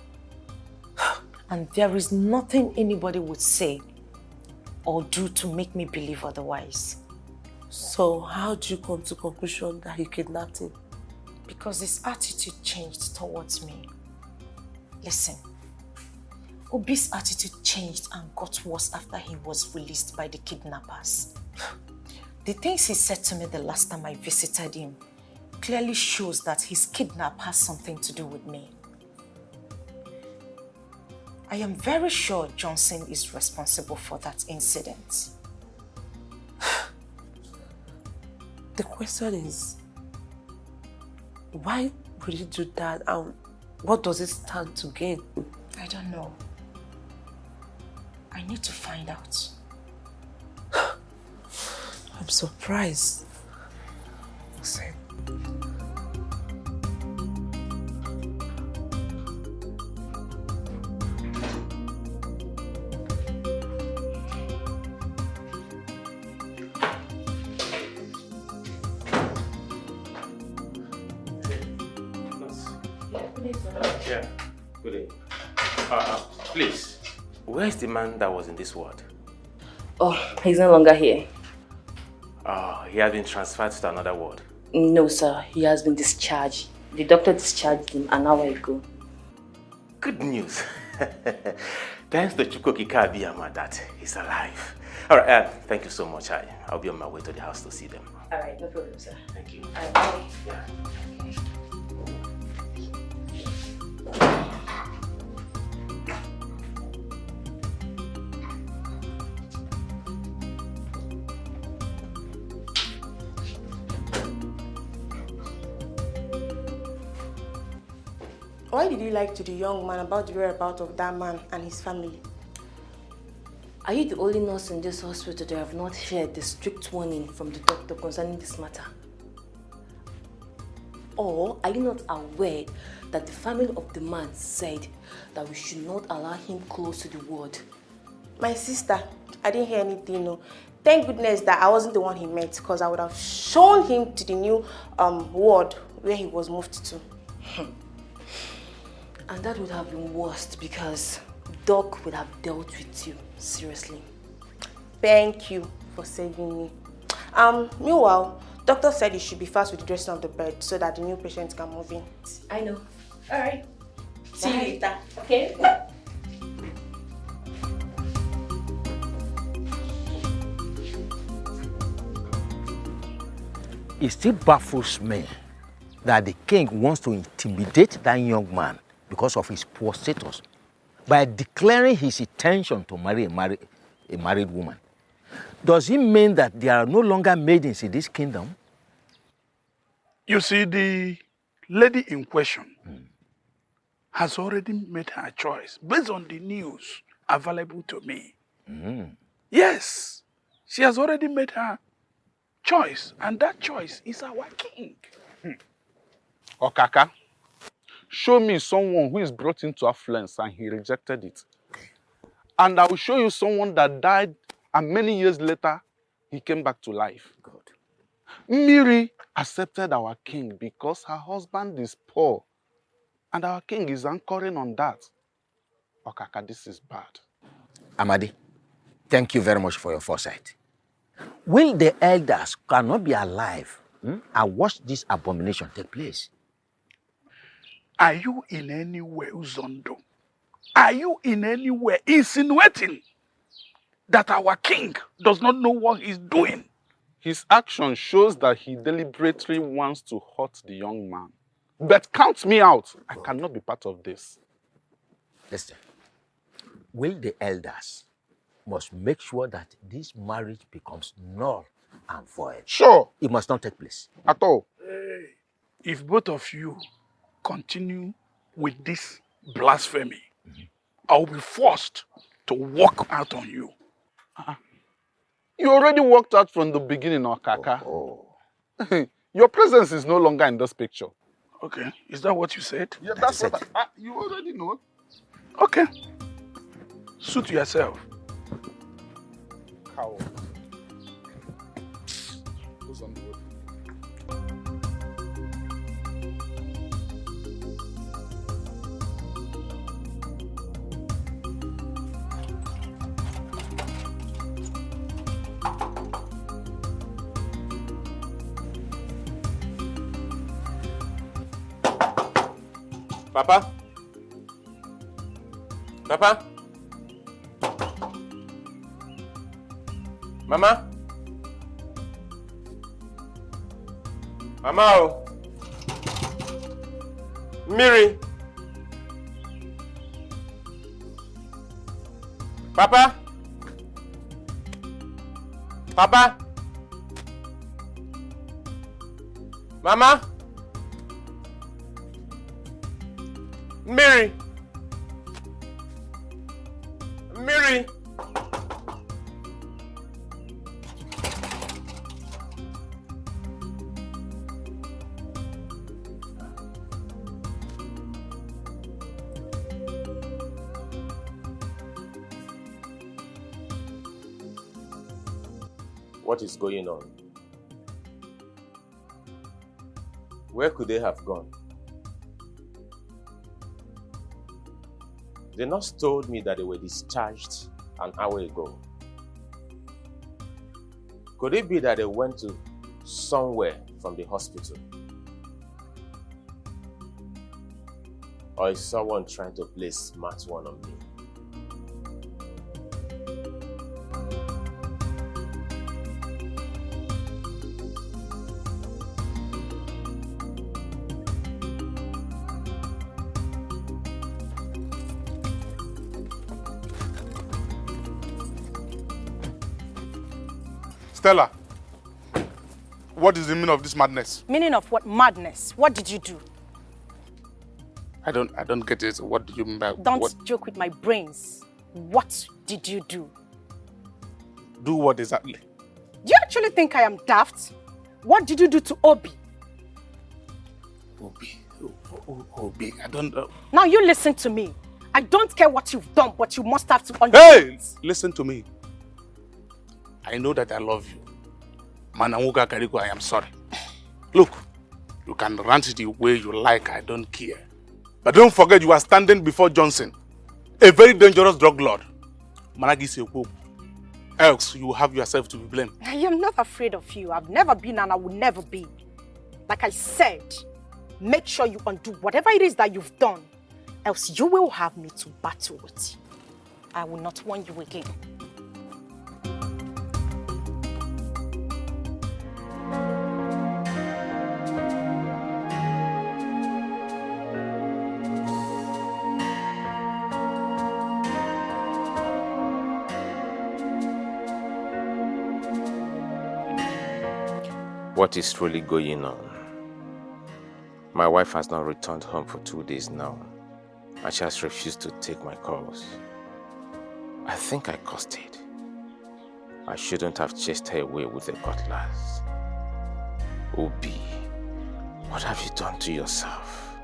And there is nothing anybody would say or do to make me believe otherwise. So how do you come to the conclusion that he kidnapped him? Because his attitude changed towards me. Listen, Obi's attitude changed and got worse after he was released by the kidnappers. The things he said to me the last time I visited him clearly shows that his kidnap has something to do with me. I am very sure Johnson is responsible for that incident. The question is, why would you do that and what does it stand to gain? I don't know. I need to find out. I'm surprised. Same. day, sir. Yeah, good day. Please, where's the man that was in this ward? Oh, he's no longer here. He has been transferred to another ward. No, sir. He has been discharged. The doctor discharged him an hour ago. Good news. Thanks to Chukwuka Abiyama that he's alive. All right, thank you so much. I'll be on my way to the house to see them. All right, no problem, sir. Thank you. All right, bye. Yeah. Why did you lie to the young man about the whereabouts of that man and his family? Are you the only nurse in this hospital that have not heard the strict warning from the doctor concerning this matter? Or are you not aware that the family of the man said that we should not allow him close to the ward? My sister, I didn't hear anything, no. Thank goodness that I wasn't the one he met, because I would have shown him to the new ward where he was moved to. And that would have been worst because Doc would have dealt with you seriously. Thank you for saving me. Meanwhile, doctor said you should be fast with the dressing of the bed so that the new patient can move in. I know. All right. See you later. Okay. It still baffles me that the king wants to intimidate that young man because of his poor status by declaring his intention to marry a married woman. Does it mean that there are no longer maidens in this kingdom? You see, the lady in question has already made her choice based on the news available to me. Yes, she has already made her choice, and that choice is our king. Okaka, show me someone who is brought into affluence and he rejected it. And I will show you someone that died and many years later, he came back to life. God. Miri accepted our king because her husband is poor. And our king is anchoring on that. Okaka, this is bad. Amadi, thank you very much for your foresight. Will the elders cannot be alive and watch this abomination take place? Are you in any way, Uzondo? Are you in any way insinuating that our king does not know what he's doing? His action shows that he deliberately wants to hurt the young man. But count me out. I cannot be part of this. Listen, will the elders must make sure that this marriage becomes null and void? Sure. It must not take place. At all. Hey, if both of you continue with this blasphemy, I will be forced to walk out on you. You already walked out from the beginning, Okaka. Your presence is no longer in this picture. Okay, is that what you said? Yeah, that's what you already know. Okay. Suit yourself. Coward. Goes on the road. Papa? Papa? Mama? Mama? Oh. Miri? Papa? Papa? Mama? Miri? Miri? What is going on? Where could they have gone? The nurse told me that they were discharged an hour ago. Could it be that they went to somewhere from the hospital? Or is someone trying to play smart one on me? Stella, what is the meaning of this madness? Meaning of what? Madness? What did you do? I don't get it. What do you mean by Don't what? joke with my brains. What did you do? Do what exactly? Do you actually think I am daft? What did you do to Obi? Obi, I don't know. Now you listen to me. I don't care what you've done, but you must have to understand. Hey, listen to me. I know that I love you. Manawuga Kariko, I am sorry. Look, you can rant the way you like, I don't care. But don't forget you are standing before Johnson, a very dangerous drug lord. Managi Sekou. Else you will have yourself to be blamed. I am not afraid of you. I've never been and I will never be. Like I said, make sure you undo whatever it is that you've done. Else you will have me to battle with. I will not warn you again. What is really going on? My wife has not returned home for 2 days now, and she has refused to take my calls. I think I caused it. I shouldn't have chased her away with the cutlass. Obi, what have you done to yourself?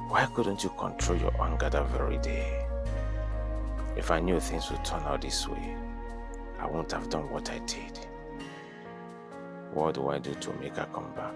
Why couldn't you control your anger that very day? If I knew things would turn out this way, I wouldn't have done what I did. What do I do to make her come back?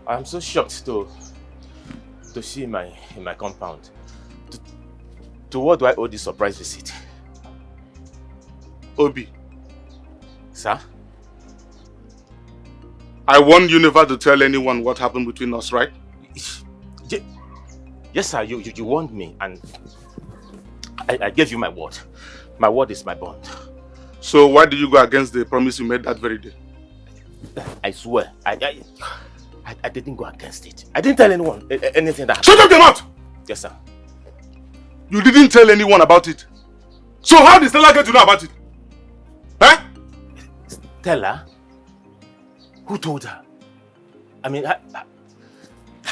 I'm so shocked to see in my compound. To what do I owe this surprise visit? Obi. Sir? I warned you never to tell anyone what happened between us, right? Yes, sir. You warned me, and I gave you my word. My word is my bond. So why did you go against the promise you made that very day? I swear, I didn't go against it. I didn't tell anyone anything that happened. Shut up your mouth! Yes, sir. You didn't tell anyone about it. So how did Stella get to know about it? Huh? Stella? Who told her? I mean, how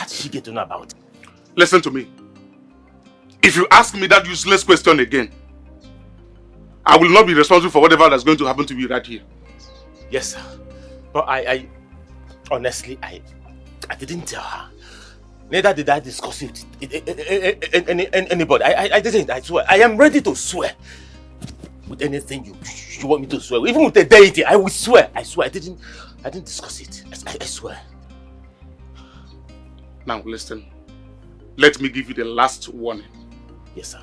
did she get to know about it? Listen to me. If you ask me that useless question again, I will not be responsible for whatever that's going to happen to me right here. Yes, sir. But I honestly, I didn't tell her. Neither did I discuss it with anybody. I didn't, I swear. I am ready to swear. With anything you want me to swear. Even with the deity, I will swear. I swear. I didn't discuss it. I swear. Now listen. Let me give you the last warning. Yes, sir.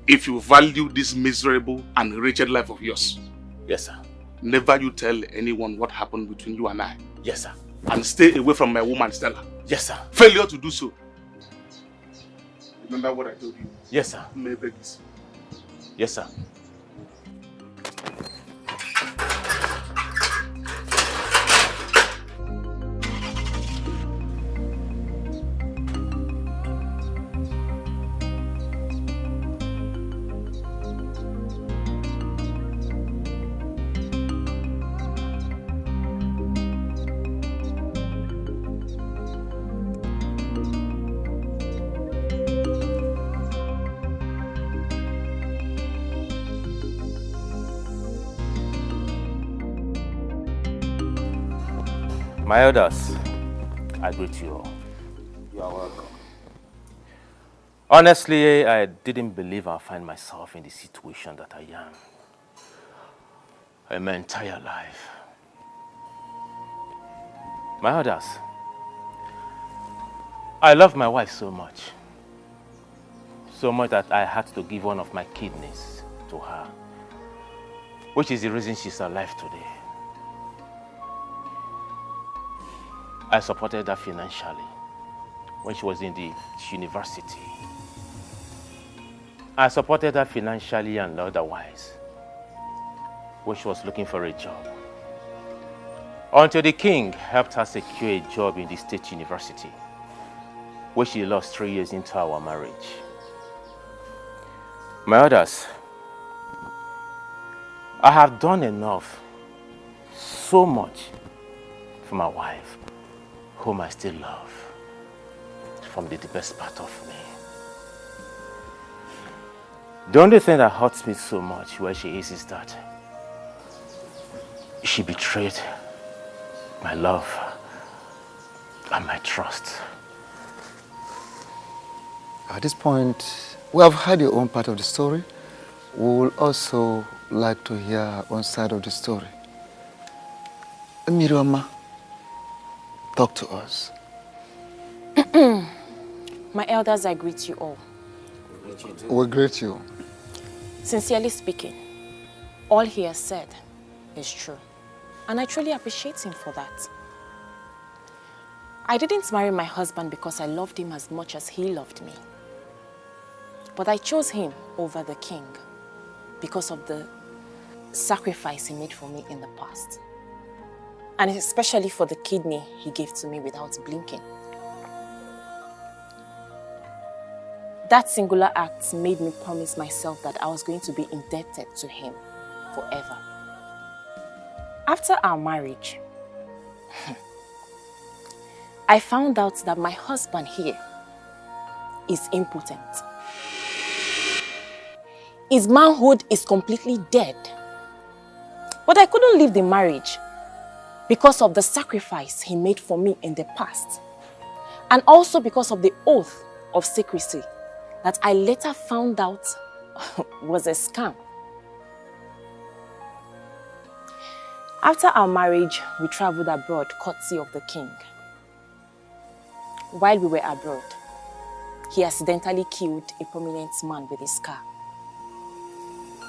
If you value this miserable and wretched life of yours. Yes, sir. Never you tell anyone what happened between you and I. Yes, sir. And stay away from my woman, Stella. Yes, sir. Failure to do so. Remember what I told you? Yes, sir. Maybe. Yes, sir. My elders, I greet you all. You are welcome. Honestly, I didn't believe I'd find myself in the situation that I am in my entire life. My elders, I love my wife so much that I had to give one of my kidneys to her, which is the reason she's alive today. I supported her financially when she was in the university. I supported her financially and otherwise when she was looking for a job, until the king helped her secure a job in the state university, where she lost 3 years into our marriage. My others, I have done enough, so much, for my wife, whom I still love, from the deepest part of me. The only thing that hurts me so much where she is that she betrayed my love and my trust. At this point, we have heard your own part of the story. We will also like to hear our own side of the story. Miriama, talk to us. My elders, I greet you all. We greet you. Sincerely speaking, all he has said is true. And I truly appreciate him for that. I didn't marry my husband because I loved him as much as he loved me. But I chose him over the king because of the sacrifice he made for me in the past. And especially for the kidney he gave to me without blinking. That singular act made me promise myself that I was going to be indebted to him forever. After our marriage, I found out that my husband here is impotent. His manhood is completely dead. But I couldn't leave the marriage because of the sacrifice he made for me in the past. And also because of the oath of secrecy that I later found out was a scam. After our marriage, we traveled abroad courtesy of the king. While we were abroad, he accidentally killed a prominent man with his car.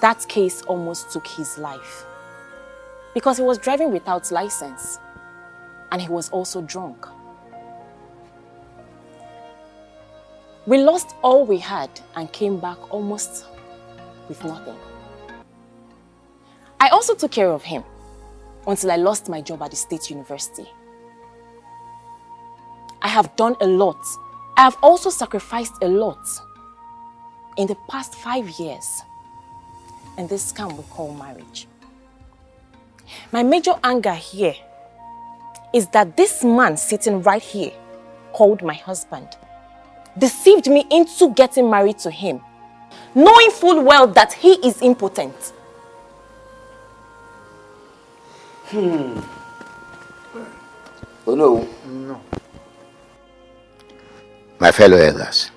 That case almost took his life because he was driving without license and he was also drunk. We lost all we had and came back almost with nothing. I also took care of him until I lost my job at the state university. I have done a lot. I have also sacrificed a lot in the past 5 years in this scam we call marriage. My major anger here is that this man sitting right here, called my husband, deceived me into getting married to him, knowing full well that he is impotent. Oh no. No. My fellow elders,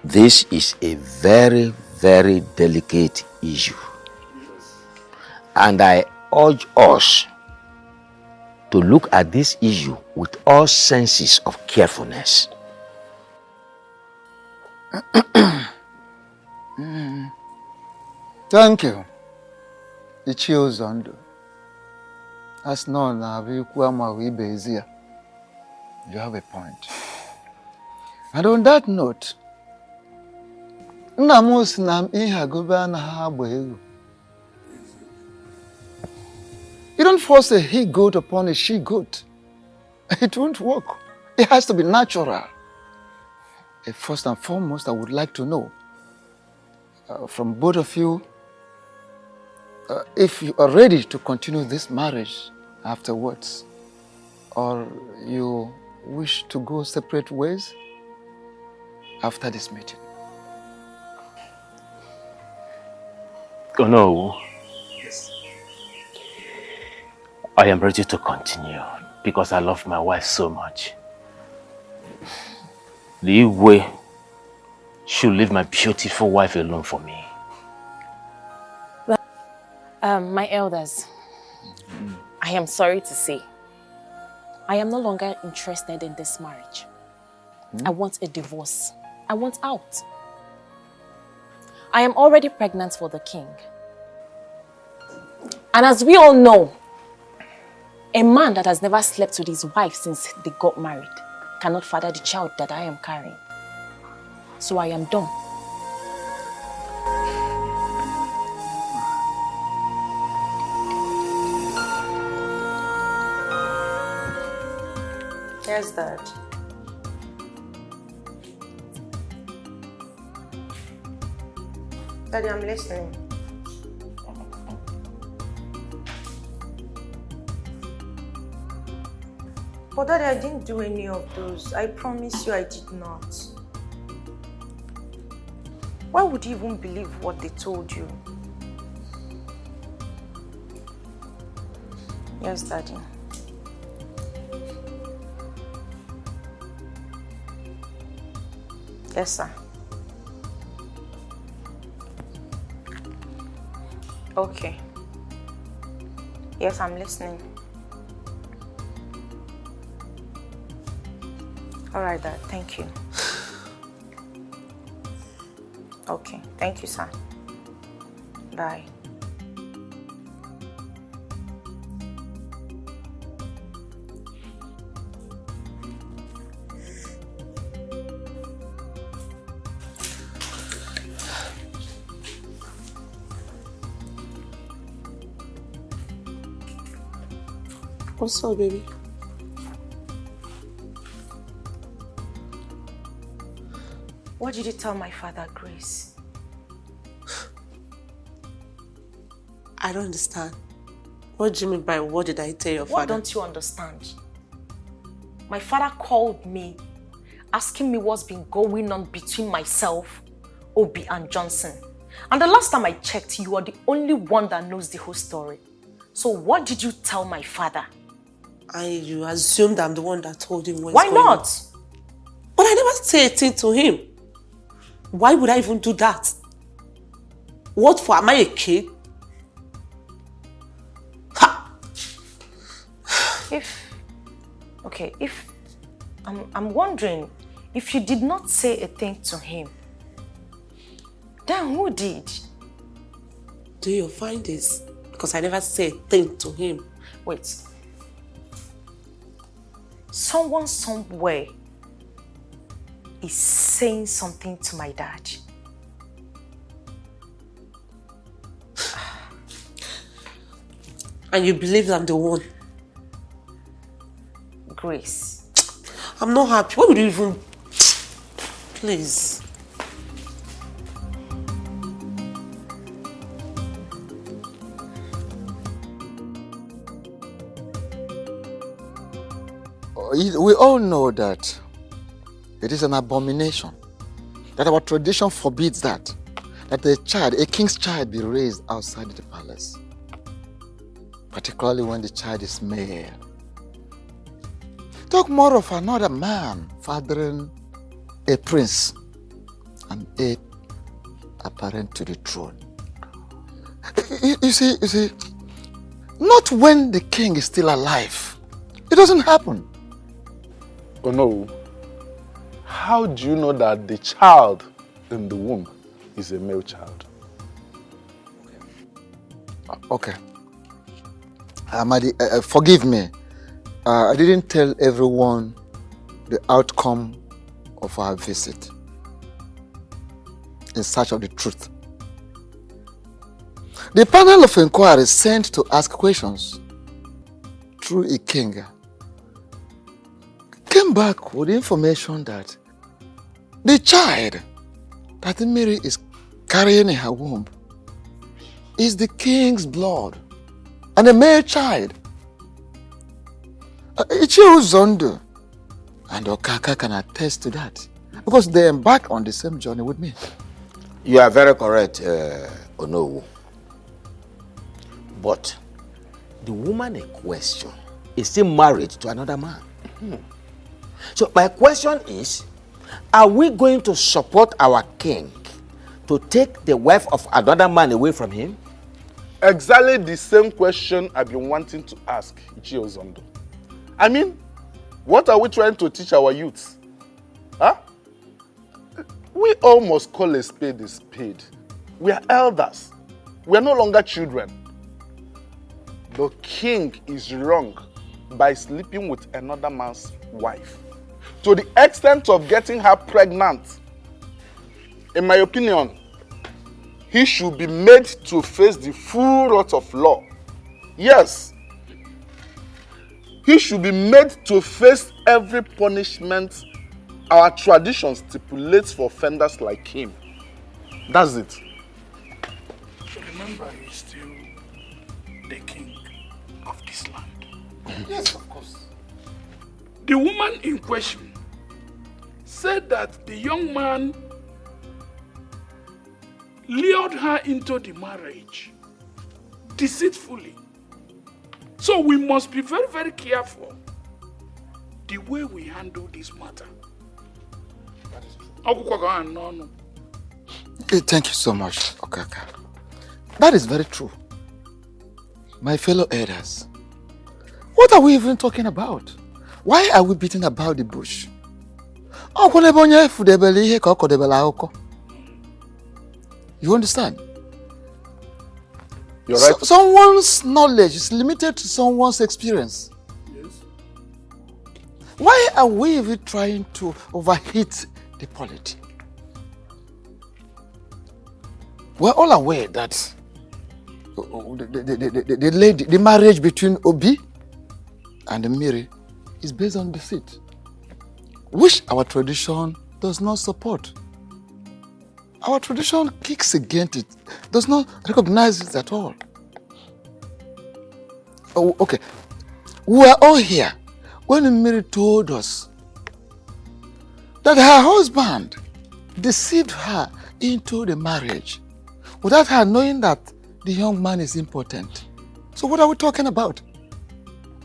this is a very, very delicate issue. And I urge us to look at this issue with all senses of carefulness. Thank you. Ichie Ozondo. As known, you have a point. And on that note, you don't force a he-goat upon a she-goat. It won't work. It has to be natural. First and foremost, I would like to know from both of you if you are ready to continue this marriage afterwards, or you wish to go separate ways after this meeting. Oh no. Yes. I am ready to continue. because I love my wife so much. The Igwe should leave my beautiful wife alone for me. My elders, I am sorry to say, I am no longer interested in this marriage. I want a divorce. I want out. I am already pregnant for the king. And as we all know, a man that has never slept with his wife since they got married cannot father the child that I am carrying. So I am done. Yes, Dad. Daddy, I'm listening. But Daddy, I didn't do any of those. I promise you I did not. Why would you even believe what they told you? Yes, Daddy. Yes, sir. Okay. Yes, I'm listening. All right, Dad. Thank you. Okay. Thank you, sir. Bye. What's up, baby? What did you tell my father, Grace? I don't understand. What do you mean by what did I tell your father? What don't you understand? My father called me, asking me what's been going on between myself, Obi, and Johnson. And the last time I checked, you are the only one that knows the whole story. So what did you tell my father? You assumed I'm the one that told him what's Why going not? on. But I never said a thing to him. Why would I even do that? What for? Am I a kid? I'm wondering, if you did not say a thing to him, then who did? Do you find this? Because I never said a thing to him. Wait. Someone somewhere is saying something to my dad. And you believe I'm the one? Grace. I'm not happy. Why would you even... Please. We all know that it is an abomination, that our tradition forbids that a king's child be raised outside the palace, particularly when the child is male. Talk more of another man fathering a prince and heir apparent to the throne. You see, not when the king is still alive. It doesn't happen. Oh no. How do you know that the child in the womb is a male child? Okay. Amadi, forgive me. I didn't tell everyone the outcome of our visit in search of the truth. The panel of inquiry sent to ask questions through Ikenga came back with information that the child that Mary is carrying in her womb is the king's blood and a male child. Ichio Zondo and Okaka can attest to that because they embarked on the same journey with me. You are very correct, Onowu. But the woman in question is still married to another man. So my question is, are we going to support our king to take the wife of another man away from him? Exactly the same question I've been wanting to ask Ichie Ozondo. I mean, what are we trying to teach our youths? Huh? We all must call a spade a spade. We are elders. We are no longer children. The king is wrong by sleeping with another man's wife, to the extent of getting her pregnant. In my opinion, he should be made to face the full wrath of law. Yes. He should be made to face every punishment our tradition stipulates for offenders like him. That's it. Remember, he's still the king of this land. Yes, of course. The woman in question said that the young man lured her into the marriage deceitfully. So we must be very, very careful the way we handle this matter. Thank you so much, Okaka. That is very true. My fellow elders, what are we even talking about? Why are we beating about the bush? You understand? You're right. Someone's knowledge is limited to someone's experience. Yes. Why are we even trying to overheat the polity? We're all aware that the marriage between Obi and Miri is based on deceit, which our tradition does not support. Our tradition kicks against it, does not recognize it at all. Oh, okay. We were all here when Mary told us that her husband deceived her into the marriage without her knowing that the young man is impotent. So what are we talking about?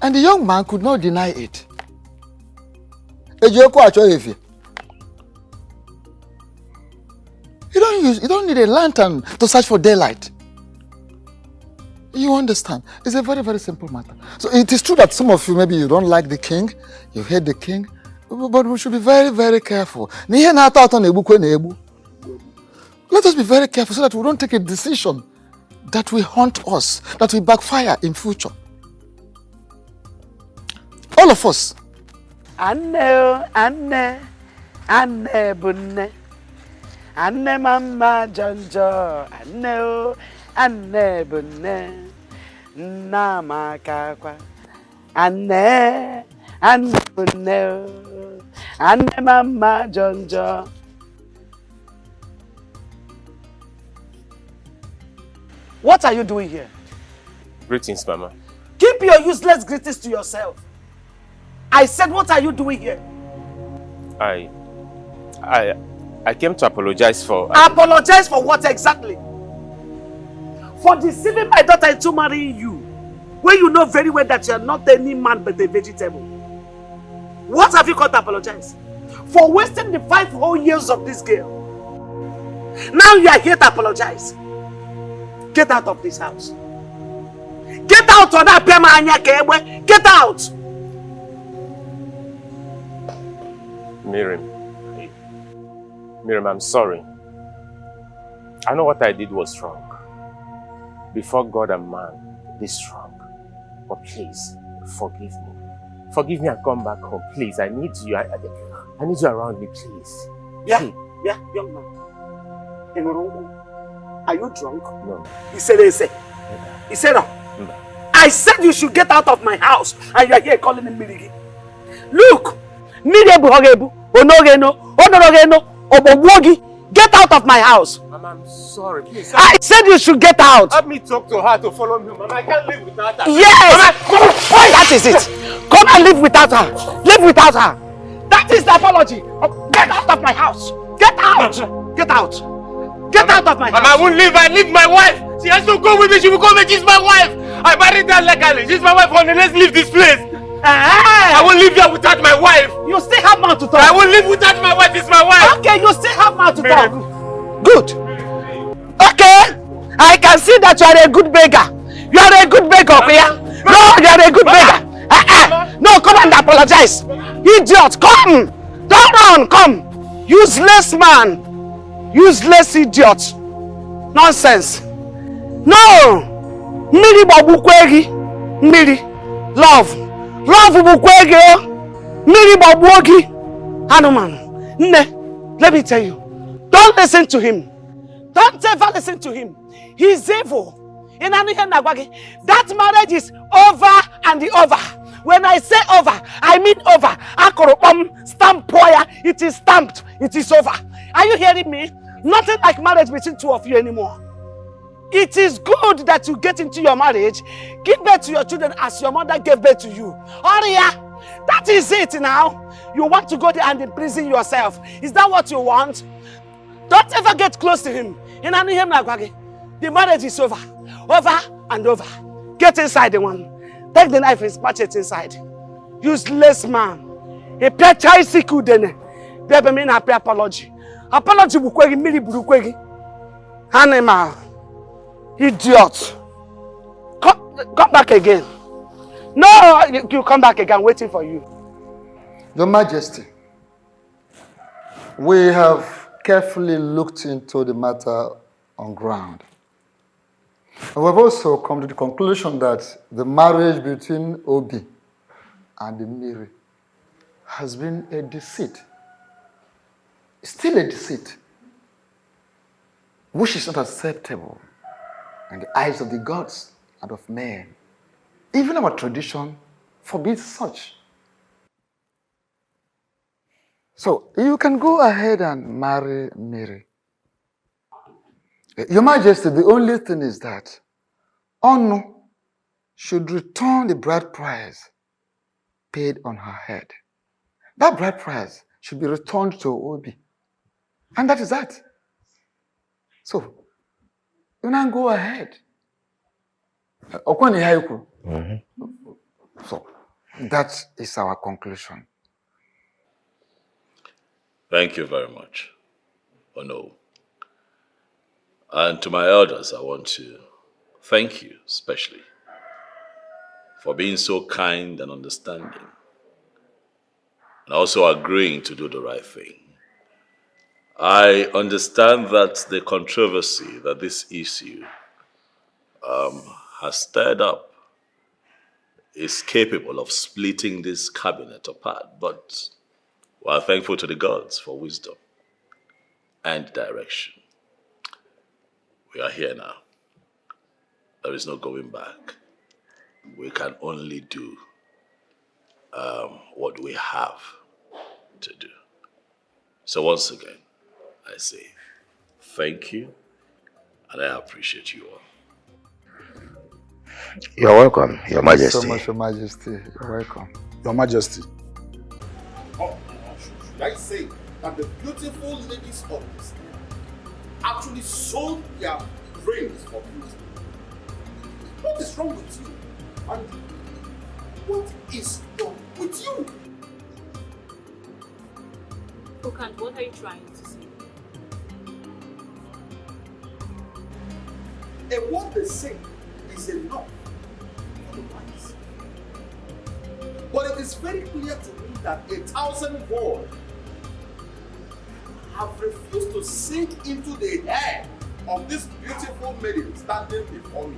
And the young man could not deny it. You don't need a lantern to search for daylight. You understand? It's a very, very simple matter. So it is true that some of you, maybe you don't like the king, you hate the king, but we should be very, very careful. Let us be very careful so that we don't take a decision that will haunt us, that will backfire in future. All of us. Anne mama jonjo, Anne bunne, nama kakwa, Anne bunne, Anne mama jonjo. What are you doing here? Greetings, Mama. Keep your useless greetings to yourself. I said, what are you doing here? I came to apologize for... Apologize for what exactly? For deceiving my daughter into marrying you, when you know very well that you are not any man but a vegetable. What have you got to apologize? For wasting the 5 whole years of this girl. Now you are here to apologize. Get out of this house. Get out of that Pema Anya Kebwe. Get out! Miriam, I'm sorry. I know what I did was wrong. Before God and man, this wrong. But please, forgive me. Forgive me and come back home. Please, I need you. I need you around me, please. Yeah, young man. Are you drunk? No. He said, no. I said you should get out of my house, and you are here calling him Mirigi. Look! Get out of my house! Mama, I'm sorry, please. I said you should get out! Help me talk to her to follow me, Mama. I can't live without her. Yes! Mama, that is it! Come and live without her! Live without her! That is the apology! Get out of my house! Get out! Get out! Get out of my house! Mama, I won't leave. I need my wife! She has to go with me. She will come and she's my wife! I married her legally. She's my wife, honey. Let's leave this place! I won't live here without my wife. You still have mouth to talk. I won't live without my wife. It's my wife. Okay, you still have mouth to talk. Good. Okay. I can see that you are a good beggar. You are a good beggar, Kuya. No, you are a good beggar. No, come and apologize. Idiot, come. Don't run, come. Useless man. Useless idiot. Nonsense. No. Miri babukwegi. Miri. Love. Love bukwegi. Miri babuogi. Hanuman. Ne. Let me tell you. Don't listen to him. Don't ever listen to him. He's evil. That marriage is over and over. When I say over, I mean over. Stamp poya. It is stamped. It is over. Are you hearing me? Nothing like marriage between two of you anymore. It is good that you get into your marriage, give birth to your children as your mother gave birth to you. Oria, that is it now. You want to go there and imprison yourself. Is that what you want? Don't ever get close to him. The marriage is over. Over and over. Get inside the one. Take the knife and smash it inside. Useless man. A pechai siku dene. Bebe mean happy apology. Apology bukwegi mili bukwegi. Animal. Idiot. Come back again. No, you come back again. Waiting for you. Your Majesty, we have carefully looked into the matter on ground. And we've also come to the conclusion that the marriage between Obi and Miri has been a deceit. Still a deceit, which is not acceptable in the eyes of the gods and of men. Even our tradition forbids such. So you can go ahead and marry Miri. Your Majesty, the only thing is that Onu should return the bride price paid on her head. That bride price should be returned to Obi. And that is that. So, you now go ahead. So, that is our conclusion. Thank you very much, Ono. And to my elders, I want to thank you especially for being so kind and understanding and also agreeing to do the right thing. I understand that the controversy that this issue has stirred up is capable of splitting this cabinet apart, but we are thankful to the gods for wisdom and direction. We are here now. There is no going back. We can only do what we have to do. So once again, I say thank you, and I appreciate you all. You're welcome, Your Majesty. Thank you so much, Your Majesty. You're welcome. Your Majesty. Should I say that the beautiful ladies of this actually sold their brains for beauty? What is wrong with you? And what is wrong with you? Okant, what are you trying to say? And what they say is enough for the wise. But it is very clear to me that 1,000 boys have refused to sink into the hair of this beautiful maiden standing before me.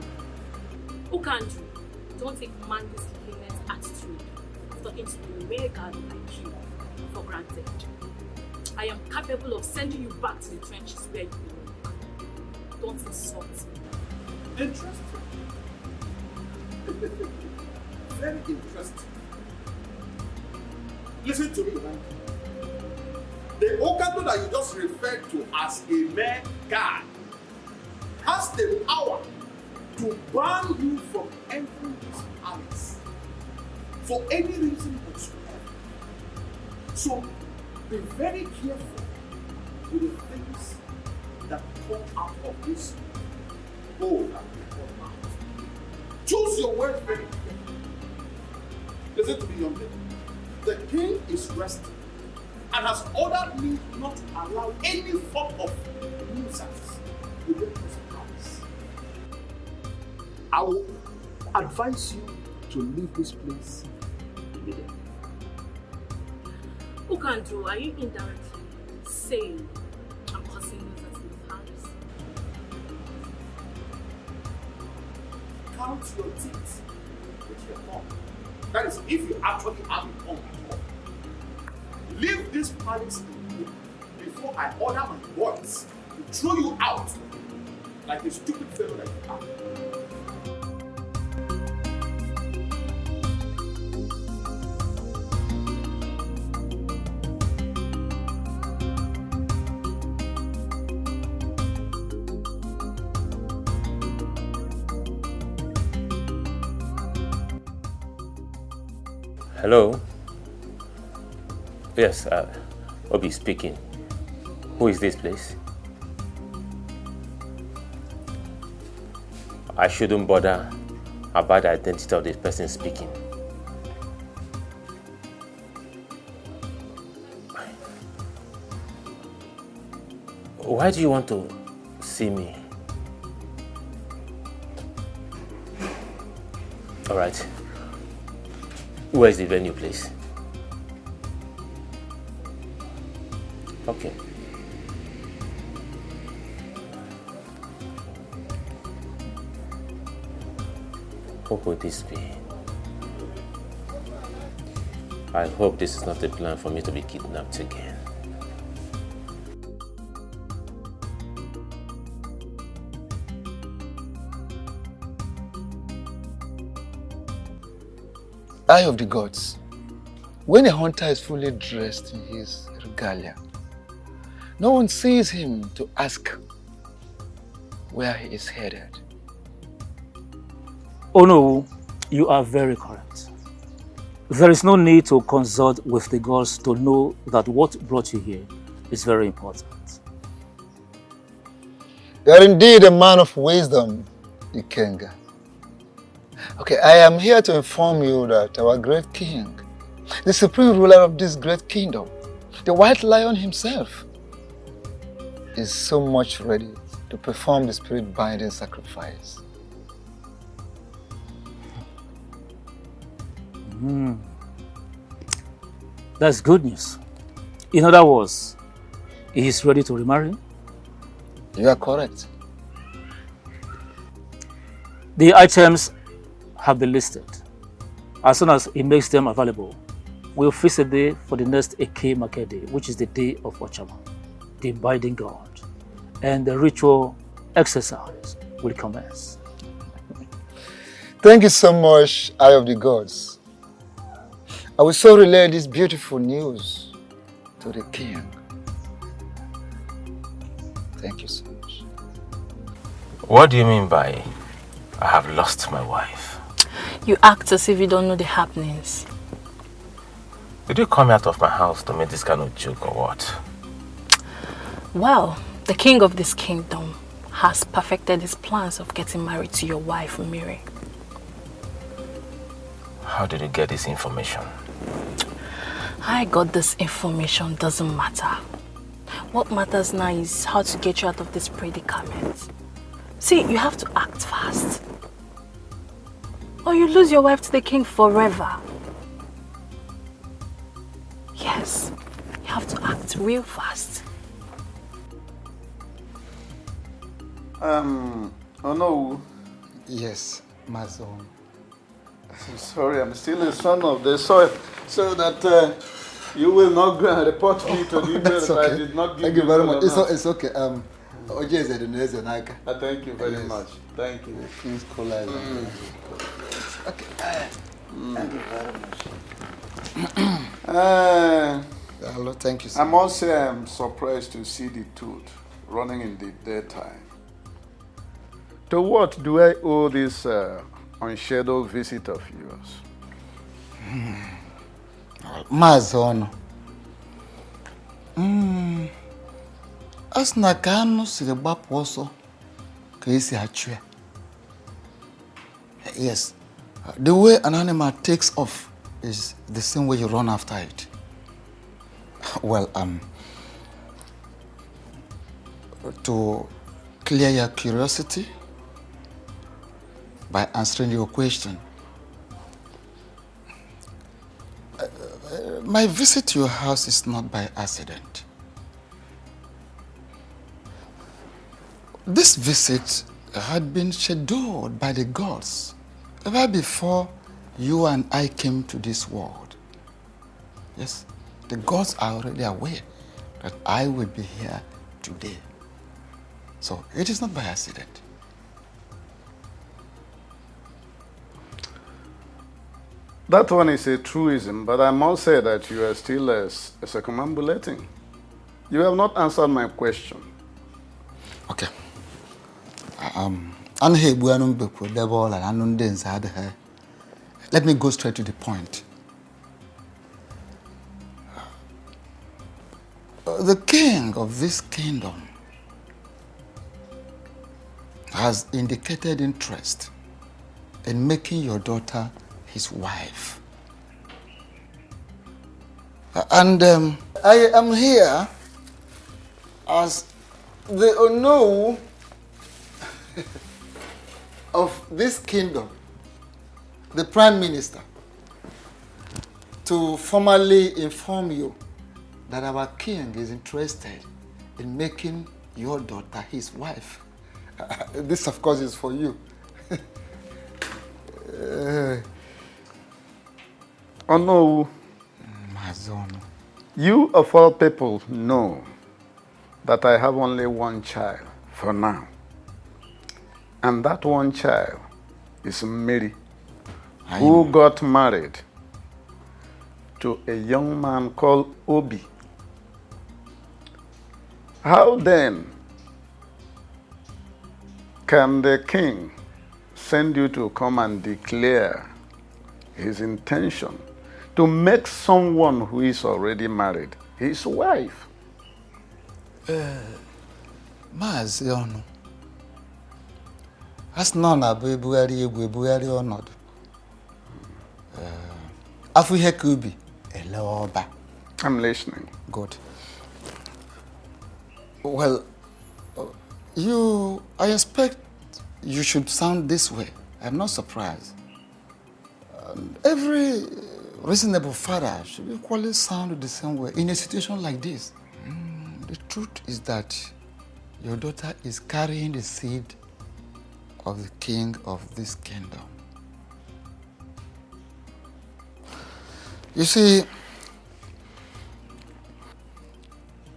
Okant, don't take man's limit attitude of talking to a mere girl like you for granted. I am capable of sending you back to the trenches where you belong. Don't insult me. Interesting. Very interesting. Listen to me, man. The Okando that you just referred to as a mere guy has the power to ban you from entering this palace for any reason whatsoever. So be very careful with the things that come out of this bowl that we come out. Choose your words very carefully. Listen to me, young lady. The king is resting and has ordered me not to allow any form of nuisance within his house. I will advise you to leave this place immediately. Ukandu, are you indirectly saying I'm causing nuisance in the house? Count your teeth with your tongue. That is, if you actually have a tongue at all. Leave this palace before I order my boys to throw you out like a stupid fellow that you are. Hello? Yes, Obi speaking. Who is this, please? I shouldn't bother about the identity of the person speaking. Why do you want to see me? All right. Where is the venue, please? Okay. What could this be? I hope this is not a plan for me to be kidnapped again. Eye of the gods. When a hunter is fully dressed in his regalia, no one sees him to ask where he is headed. Oh no, you are very correct. There is no need to consult with the gods to know that what brought you here is very important. You are indeed a man of wisdom, Ikenga. Okay, I am here to inform you that our great king, the supreme ruler of this great kingdom, the white lion himself, is so much ready to perform the spirit-binding sacrifice. That's good news. In other words, he is ready to remarry? You are correct. The items have been listed. As soon as he makes them available, we'll fix a day for the next Eke Market Day, which is the day of Ochama, the binding god, and the ritual exercise will commence. Thank you so much, Eye of the Gods. I will so relay this beautiful news to the king. Thank you so much. What do you mean by I have lost my wife? You act as if you don't know the happenings. Did you come out of my house to make this kind of joke or what? Well, the king of this kingdom has perfected his plans of getting married to your wife, Miri. How did you get this information? I got this information, doesn't matter. What matters now is how to get you out of this predicament. See, you have to act fast, or you lose your wife to the king forever. Yes, you have to act real fast. Oh no. Yes, my son. I'm sorry, I'm still a son of the soil, so that you will not go and report me to the email that okay. I did not give Thank you very much. It's It's okay. thank you very much. Thank you. Okay. Thank you very much. Hello, thank you so I must say I'm surprised to see the tooth running in the daytime. To what do I owe this unscheduled visit of yours? Mazono. As na ka anụ siri gbapụ ọsọ ka esi achụ ya. Yes, the way an animal takes off is the same way you run after it. Well, to clear your curiosity by answering your question, my visit to your house is not by accident. This visit had been scheduled by the gods ever before you and I came to this world. Yes, the gods are already aware that I will be here today. So it is not by accident. That one is a truism, but I must say that you are still circumambulating. You have not answered my question. Okay. Let me go straight to the point. The king of this kingdom has indicated interest in making your daughter his wife. And I am here as the Ono of this kingdom, the Prime Minister, to formally inform you that our king is interested in making your daughter his wife. This, of course, is for you. Oh no. You of all people know that I have only one child for now. And that one child is Mary, who got married to a young man called Obi. How then can the king send you to come and declare his intention to make someone who is already married his wife? Maazi Onu, as none abu ebugari ọnọdụ. Afu ihe ka ubi ele ọba. I'm listening. Good. Well, I expect you should sound this way. I'm not surprised. Every reasonable father should equally sound the same way in a situation like this. The truth is that your daughter is carrying the seed of the king of this kingdom. You see,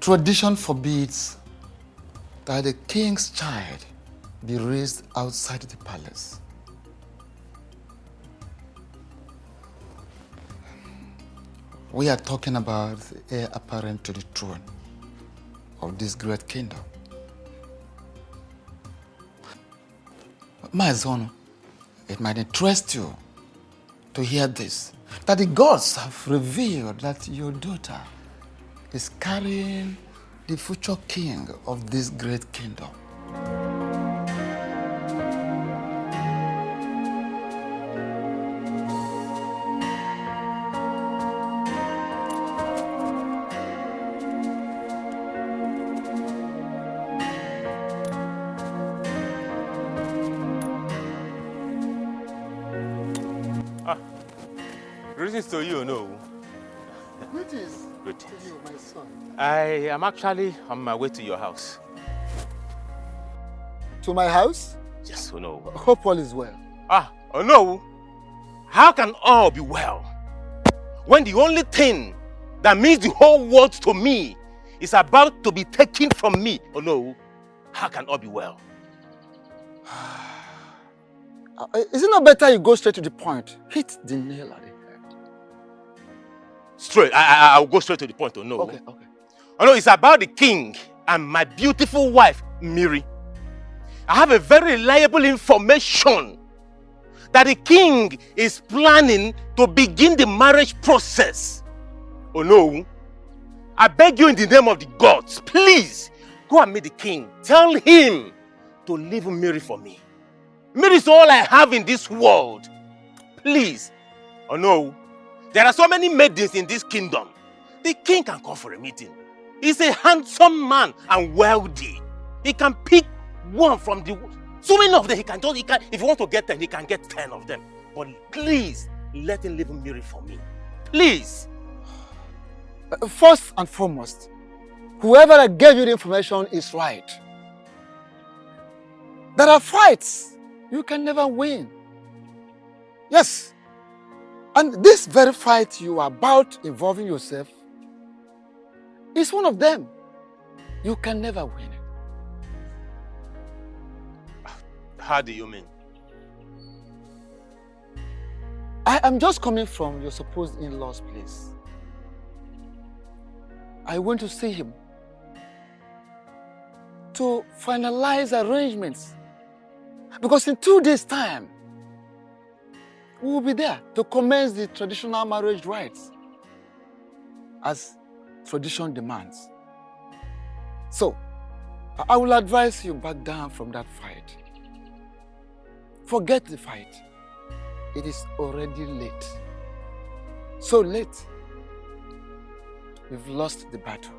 tradition forbids that the king's child be raised outside the palace. We are talking about the heir apparent to the throne of this great kingdom. My son, it might interest you to hear this, that the gods have revealed that your daughter is carrying the future king of this great kingdom. Greetings to you, no? Greetings. Greetings. To you, my son. I am actually on my way to your house. To my house? Yes, oh no. Hope all is well. Oh no. How can all be well when the only thing that means the whole world to me is about to be taken from me? Oh no. How can all be well? Is it not better you go straight to the point? Hit the nail at the head. Straight. I'll go straight to the point. Oh no. Okay. Oh no, it's about the king and my beautiful wife, Miri. I have a very reliable information that the king is planning to begin the marriage process. Oh no. I beg you in the name of the gods, please go and meet the king. Tell him to leave Miri for me. Miri is all I have in this world. Please. Oh no. There are so many maidens in this kingdom. The king can call for a meeting. He's a handsome man and wealthy. He can pick one from the... So many of them, if he wants to get 10, he can get 10 of them. But please, let him leave Miri for me. Please. First and foremost, whoever that gave you the information is right. There are fights you can never win. Yes. And this very fight you are about involving yourself is one of them. You can never win it. How do you mean? I am just coming from your supposed in-law's place. I went to see him to finalize arrangements. Because in 2 days' time, we will be there to commence the traditional marriage rites as tradition demands. So, I will advise you back down from that fight. Forget the fight. It is already late. So late, we've lost the battle.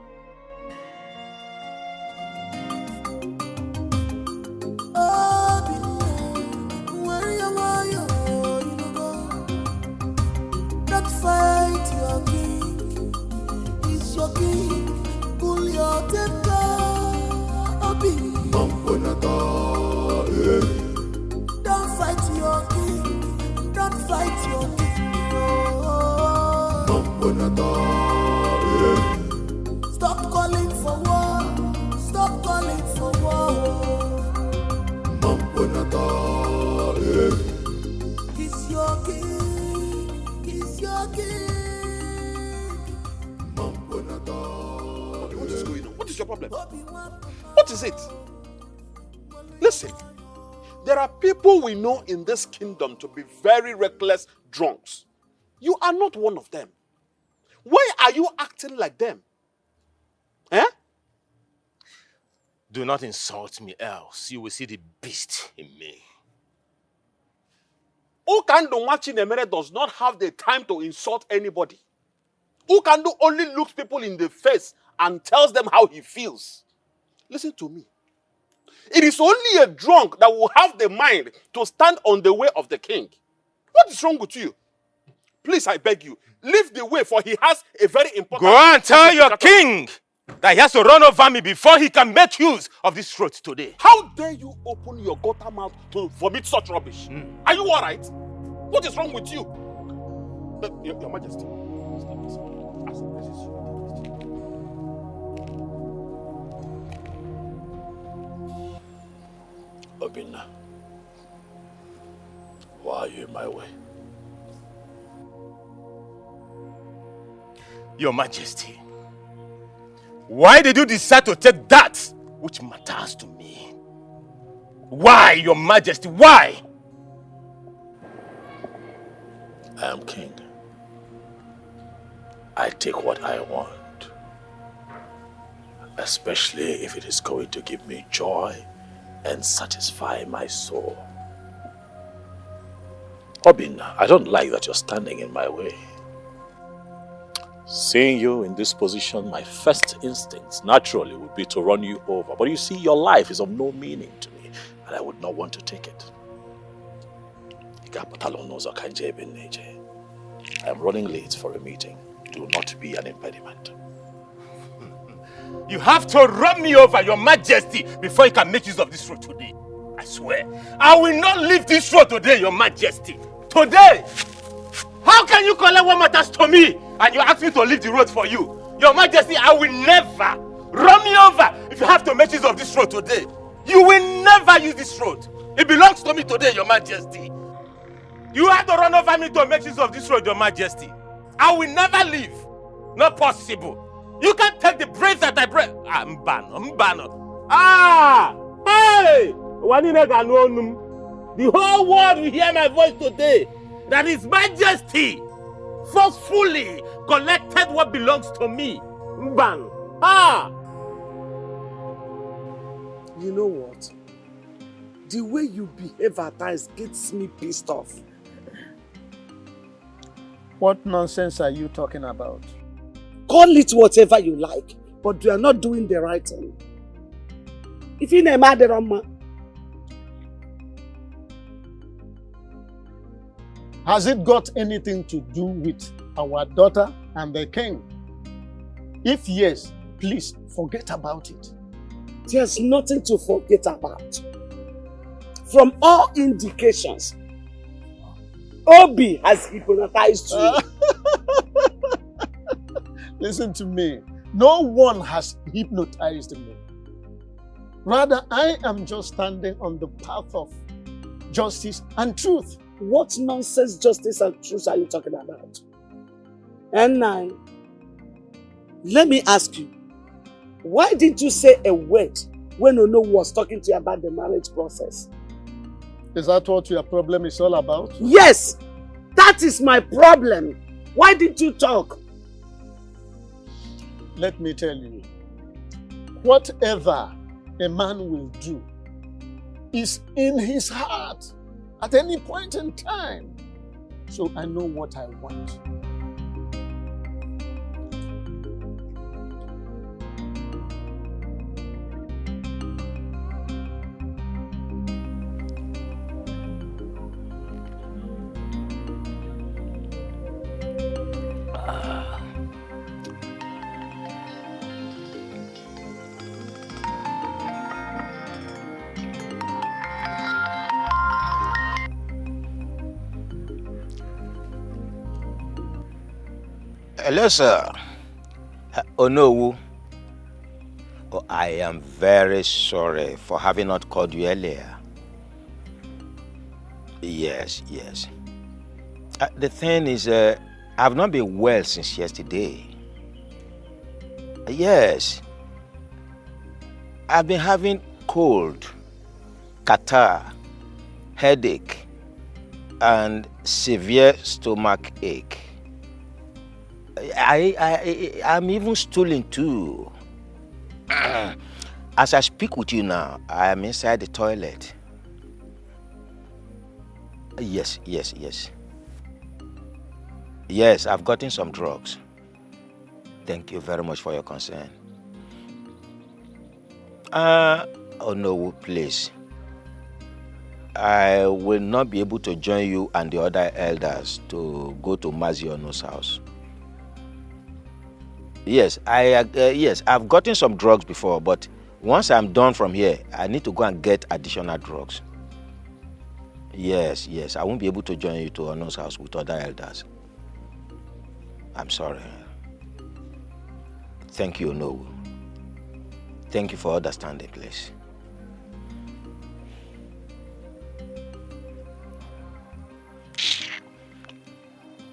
Fight your king, he's your king, pull your temper, Obi. Don't fight your king, don't fight your king, Stop calling for war, stop calling for war. He's your king. What is going on? What is your problem? What is it? Listen, there are people we know in this kingdom to be very reckless drunks. You are not one of them. Why are you acting like them? Eh? Do not insult me, else you will see the beast in me. Ukando Machinemere does not have the time to insult anybody. Ukando only looks people in the face and tells them how he feels. Listen to me. It is only a drunk that will have the mind to stand on the way of the king. What is wrong with you? Please, I beg you, leave the way, for he has a very important... Go and tell your king that he has to run over me before he can make use of this throat today. How dare you open your gutter mouth to vomit such rubbish? Are you all right? What is wrong with you? Your Majesty. Obinna, why are you in my way? Your Majesty, why did you decide to take that which matters to me? Why, Your Majesty, why? I am king. I take what I want, especially if it is going to give me joy and satisfy my soul. Obinna, I don't like that you're standing in my way. Seeing you in this position, my first instincts naturally would be to run you over. But you see, your life is of no meaning to me, and I would not want to take it. I am running late for a meeting. Do not be an impediment. You have to run me over, Your Majesty, before you can make use of this road today. I swear, I will not leave this road today, Your Majesty. Today! How can you collect what matters to me and you ask me to leave the road for you? Your Majesty, I will never run me over if you have to make use of this road today. You will never use this road. It belongs to me today, Your Majesty. You have to run over me to make use of this road, Your Majesty. I will never leave. Not possible. You can't take the breath that I breathe. Mbano. Ah! Hey! The whole world will hear my voice today. That His Majesty forcefully collected what belongs to me. Mbano. Ah! You know what? The way you behave at times gets me pissed off. What nonsense are you talking about? Call it whatever you like, but you are not doing the right thing. If you name Aderoma, has it got anything to do with our daughter and the king? If yes, please forget about it. There's nothing to forget about. From all indications, Obi has hypnotized you. Listen to me. No one has hypnotized me. Rather, I am just standing on the path of justice and truth. What nonsense justice and truth are you talking about? And now, let me ask you, why didn't you say a word when Ono was talking to you about the marriage process? Is that what your problem is all about? Yes, that is my problem. Why didn't you talk? Let me tell you, whatever a man will do is in his heart at any point in time. So I know what I want. Hello, sir. Oh, no. Oh, I am very sorry for having not called you earlier. Yes. The thing is, I've not been well since yesterday. Yes. I've been having cold, catarrh, headache, and severe stomach ache. I'm even stooling too. As I speak with you now, I am inside the toilet. Yes. Yes, I've gotten some drugs. Thank you very much for your concern. Oh no, please. I will not be able to join you and the other elders to go to Maziono's house. Yes, I've gotten some drugs before, but once I'm done from here, I need to go and get additional drugs. Yes, I won't be able to join you to Ono's house with other elders. I'm sorry. Thank you, Ono. Thank you for understanding, please.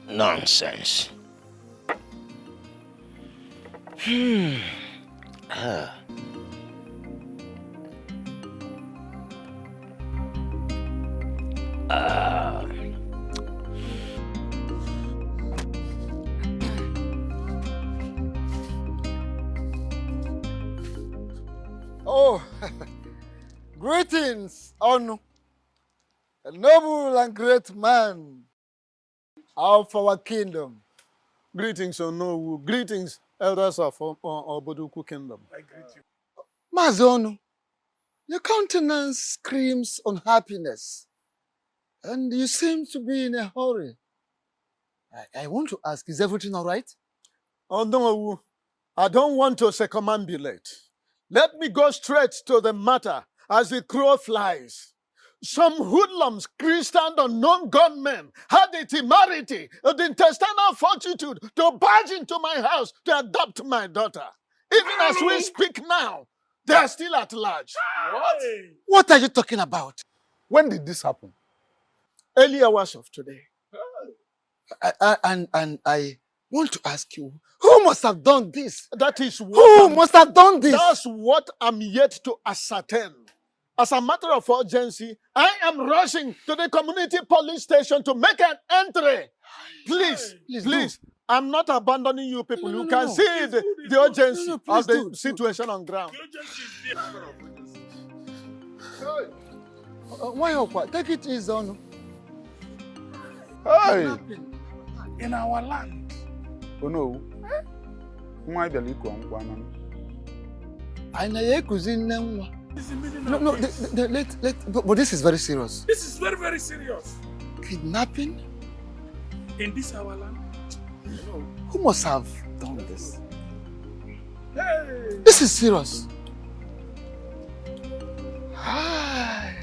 Nonsense. Oh, greetings, Onu, a noble and great man of our kingdom. Greetings, Ono. Greetings, elders of Oboduku Kingdom. I greet you. Mazonu, your countenance screams unhappiness, and you seem to be in a hurry. I want to ask, is everything all right? Oh, no, I don't want to circumambulate. Let me go straight to the matter as the crow flies. Some hoodlums, Christian unknown gunmen, had the temerity, the intestinal fortitude to barge into my house to adopt my daughter. Even as we speak now, they are still at large. What are you talking about? When did this happen? Early hours of today. And I want to ask you, who must have done this? That is what must have done this? That's what I'm yet to ascertain. As a matter of urgency, I am rushing to the community police station to make an entry. Please. I'm not abandoning you people. You can see the urgency of the situation on ground. Why, take it easy, Onu. Hey! in our land. Oh no. Why the liquor on one? I know no, but this is very serious. This is very, very serious. Kidnapping? In this our land? No. Who must have done this? Hey. This is serious. Hi.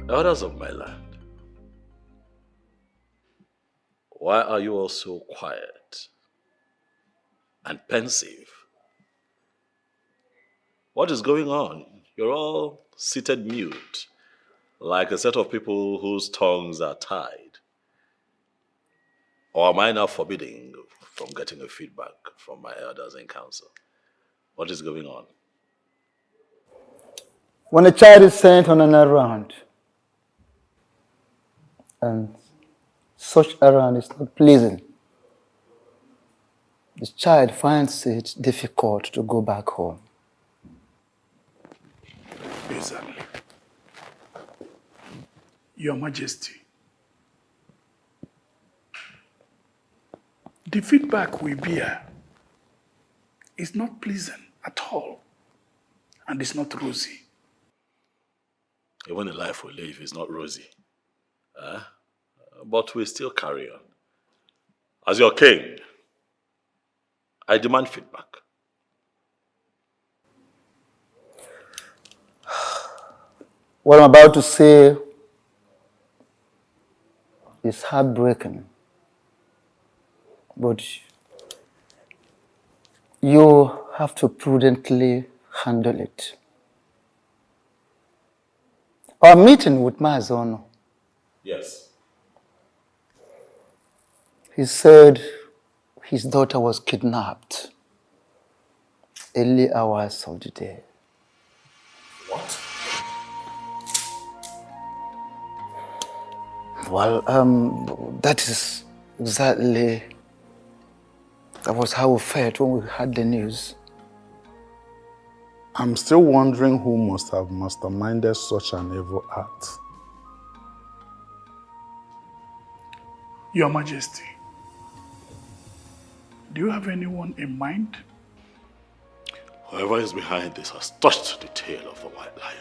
Elders of my land, why are you all so quiet and pensive? What is going on? You're all seated mute, like a set of people whose tongues are tied. Or am I now forbidding from getting a feedback from my elders in council? What is going on? When a child is sent on an errand, and such errand is not pleasing, the child finds it difficult to go back home. Exactly. Your Majesty, the feedback we bear is not pleasant at all, and it's not rosy. Even the life we live is not rosy. But we still carry on. As your king, I demand feedback. What I'm about to say is heartbreaking, but you have to prudently handle it. Our meeting with Mazono, Yes. he said his daughter was kidnapped early hours of the day. What? Well, that is exactly, that was how we felt when we heard the news. I'm still wondering who must have masterminded such an evil act. Your Majesty, do you have anyone in mind? Whoever is behind this has touched the tail of the white lion.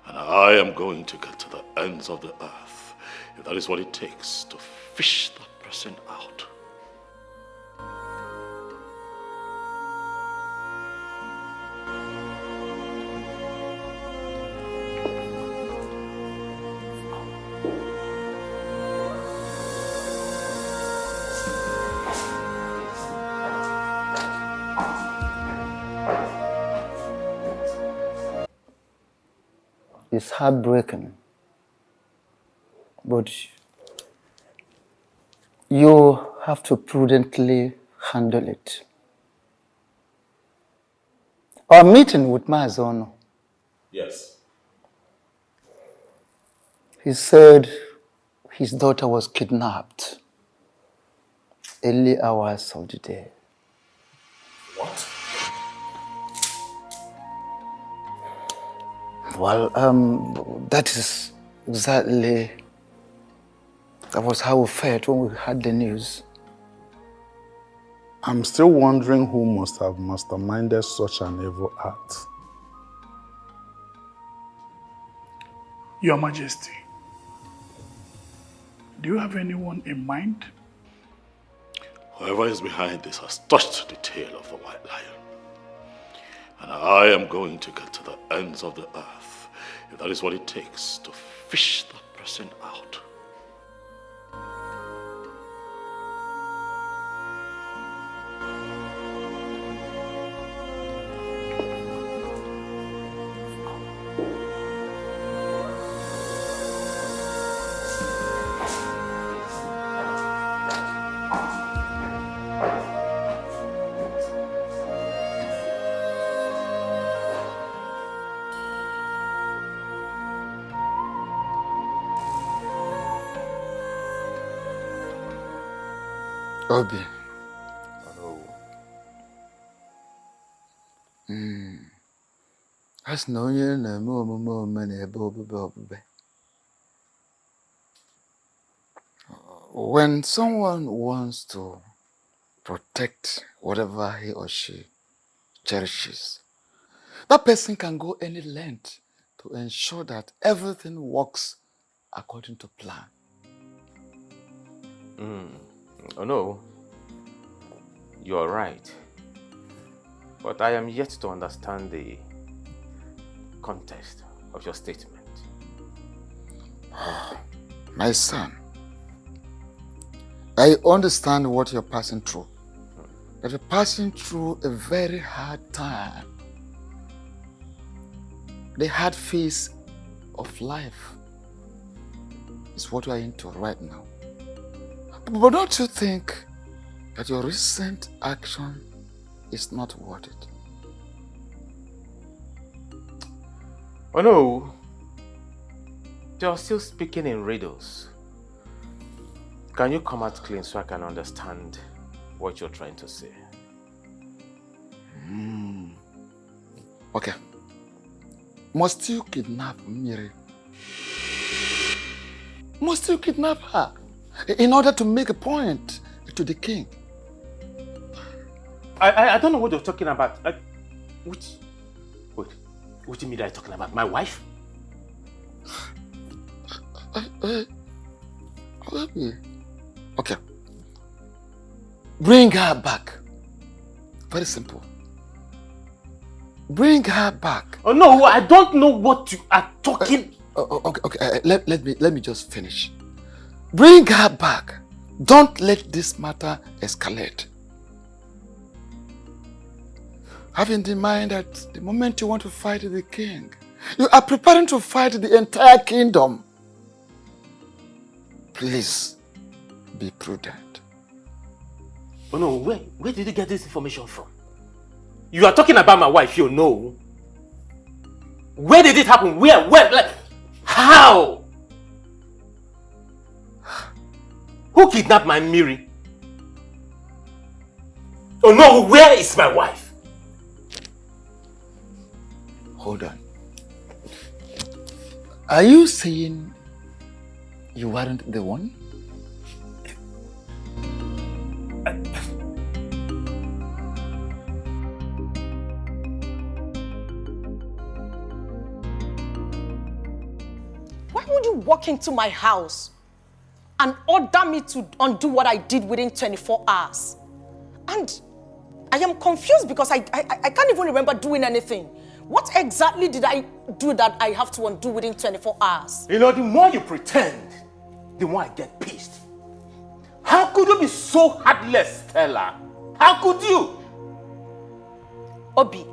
And I am going to get to the ends of the earth, if that is what it takes to fish that person out. It's heartbreaking, but you have to prudently handle it. Our meeting with Mazono, Yes. he said his daughter was kidnapped early hours of the day. What? Well, that is exactly, that was how we felt when we heard the news. I'm still wondering who must have masterminded such an evil act. Your Majesty, do you have anyone in mind? Whoever is behind this has touched the tail of the white lion. And I am going to get to the ends of the earth, if that is what it takes to fish that person out. Obi. Oh. As no year no more many above. When someone wants to protect whatever he or she cherishes, that person can go any length to ensure that everything works according to plan. Oh no, you're right. But I am yet to understand the context of your statement. My son, I understand what you're passing through. But you're passing through a very hard time. The hard phase of life is what you are into right now. But don't you think that your recent action is not worth it? Oh no, you're still speaking in riddles. Can you come out clean so I can understand what you're trying to say? Okay. Must you kidnap Miri? Must you kidnap her in order to make a point to the king? I don't know what you're talking about. What do you mean that I'm talking about? My wife? Okay. Bring her back. Very simple. Bring her back. Oh no, I don't know what you are talking. Okay. Let me just finish. Bring her back. Don't let this matter escalate. Have in mind that the moment you want to fight the king, you are preparing to fight the entire kingdom. Please be prudent. Oh no, where did you get this information from? You are talking about my wife, you know. Where did it happen? Where? Like, how? Who kidnapped my Miri? Oh no, where is my wife? Hold on. Are you saying you weren't the one? Why would you walk into my house and order me to undo what I did within 24 hours? And I am confused because I can't even remember doing anything. What exactly did I do that I have to undo within 24 hours? You know, the more you pretend, the more I get pissed. How could you be so heartless, Stella? How could you? Obi,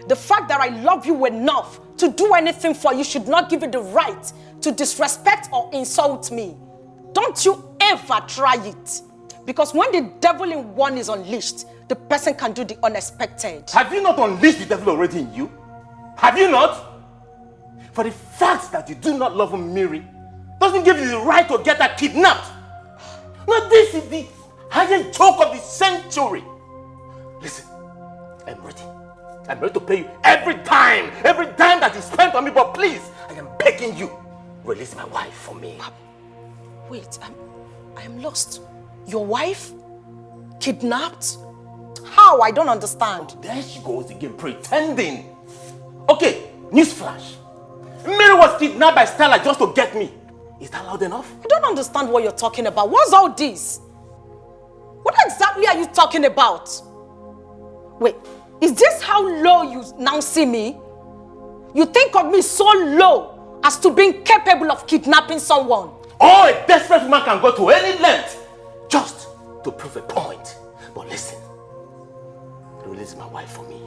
the fact that I love you enough to do anything for you should not give you the right to disrespect or insult me. Don't you ever try it. Because when the devil in one is unleashed, the person can do the unexpected. Have you not unleashed the devil already in you? Have you not? For the fact that you do not love Miri doesn't give you the right to get her kidnapped. Now this is the highest joke of the century. Listen, I'm ready. I'm ready to pay you every dime that you spent on me, but please, I am begging you, release my wife for me. Wait, I am lost. Your wife? Kidnapped? How? I don't understand. Oh, there she goes again, pretending. Okay, newsflash. Mary was kidnapped by Stella just to get me. Is that loud enough? I don't understand what you're talking about. What's all this? What exactly are you talking about? Wait, is this how low you now see me? You think of me so low as to being capable of kidnapping someone? Oh, a desperate woman can go to any length just to prove a point. But listen, release my wife for me.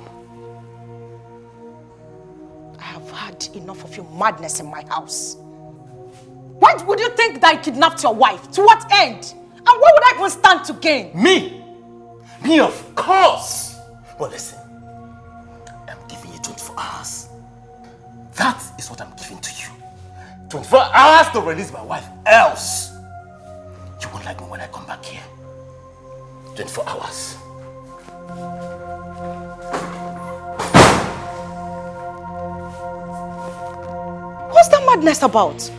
I have had enough of your madness in my house. Why would you think that I kidnapped your wife? To what end? And what would I even stand to gain? Me? Me, of course. But listen, I'm giving you 24 hours. That is what I'm giving to you. 24 hours to release my wife. Else, you won't like me when I come back here. 24 hours. What's that madness about?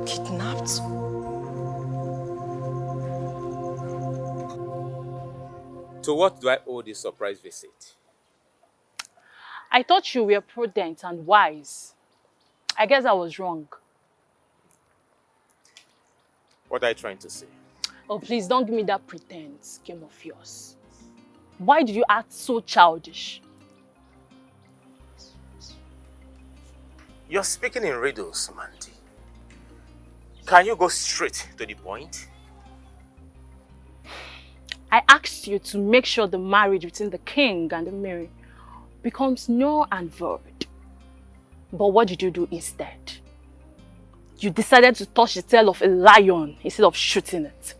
Kidnapped? To what do I owe this surprise visit? I thought you were prudent and wise. I guess I was wrong. What are you trying to say? Oh, please don't give me that pretense game of yours. Why did you act so childish? You're speaking in riddles, Mandy. Can you go straight to the point? I asked you to make sure the marriage between the king and the Mary becomes null and void. But what did you do instead? You decided to touch the tail of a lion instead of shooting it.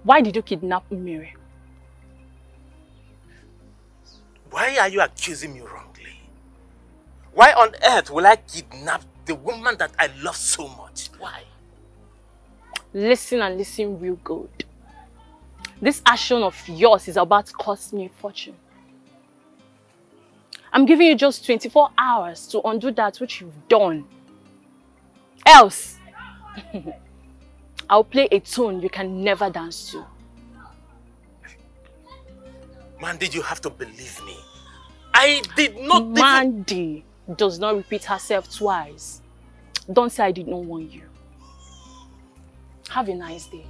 Why did you kidnap Mary? Why are you accusing me wrongly? Why on earth will I kidnap the woman that I love so much? Why? Listen and listen real good. This action of yours is about to cost me a fortune. I'm giving you just 24 hours to undo that which you've done. Else, I'll play a tune you can never dance to. Mandy, you have to believe me. I did not... Mandy does not repeat herself twice. Don't say I did not warn you. Have a nice day.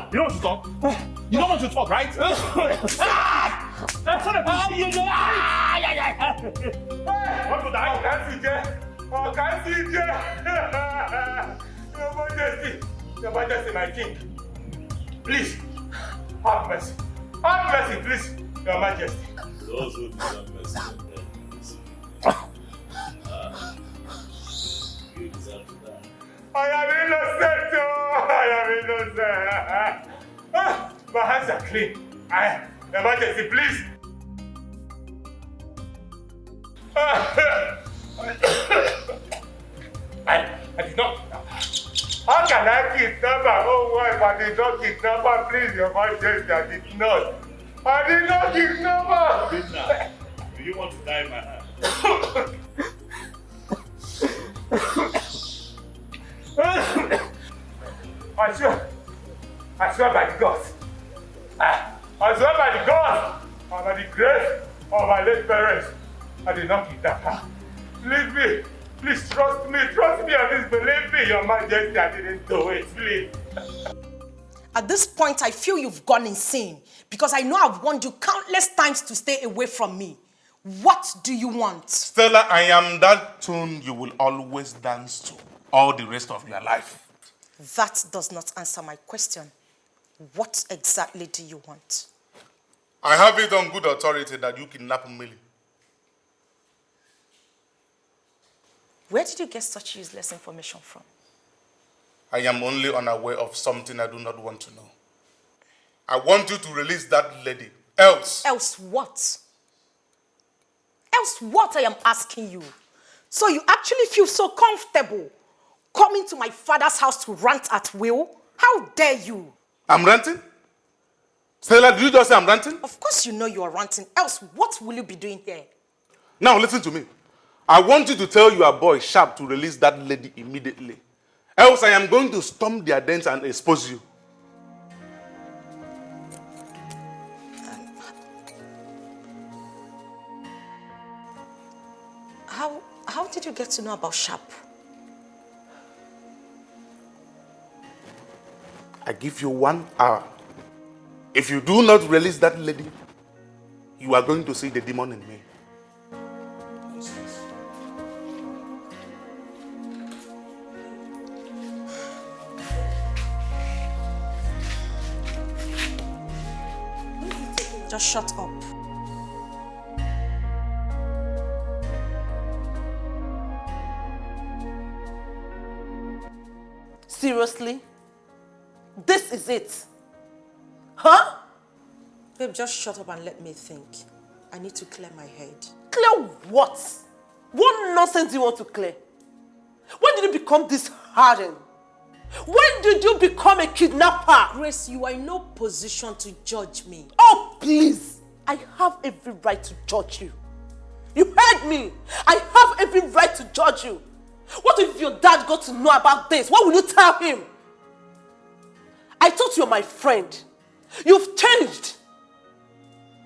You don't want to talk? You don't want to talk, right? Want to die? Oh, can't see Your Majesty, my king. Please, have mercy. Have mercy, please, Your Majesty. Those who deserve mercy, you deserve to die. I am innocent, I am innocent. My hands are clean. Your Majesty, please. I did not. How can I kidnap my own wife? I did not kidnap her. Please, Your Majesty, I did not. I did not kidnap her. Do you want to die in my hand? I swear by the gods. I swear by the gods and by the grace of my late parents. I did not kidnap her. Leave me. Please trust me and disbelieve me, Your Majesty. I didn't do it, please. At this point, I feel you've gone insane because I know I've warned you countless times to stay away from me. What do you want? Stella, I am that tune you will always dance to all the rest of your life. That does not answer my question. What exactly do you want? I have it on good authority that you kidnapped Millie. Where did you get such useless information from? I am only unaware of something I do not want to know. I want you to release that lady. Else. Else what? Else what, I am asking you? So you actually feel so comfortable coming to my father's house to rant at will? How dare you? I'm ranting? Stella, did you just say I'm ranting? Of course you know you are ranting. Else what will you be doing here? Now listen to me. I want you to tell your boy Sharp to release that lady immediately. Else I am going to storm their dens and expose you. How did you get to know about Sharp? I give you 1 hour. If you do not release that lady, you are going to see the demon in me. Just shut up. Seriously? This is it? Huh? Babe, just shut up and let me think. I need to clear my head. Clear what? What nonsense do you want to clear? When did you become this hardened? When did you become a kidnapper? Grace, you are in no position to judge me. Oh, please. I have every right to judge you. You heard me. I have every right to judge you. What if your dad got to know about this? What will you tell him? I thought you were my friend. You've changed.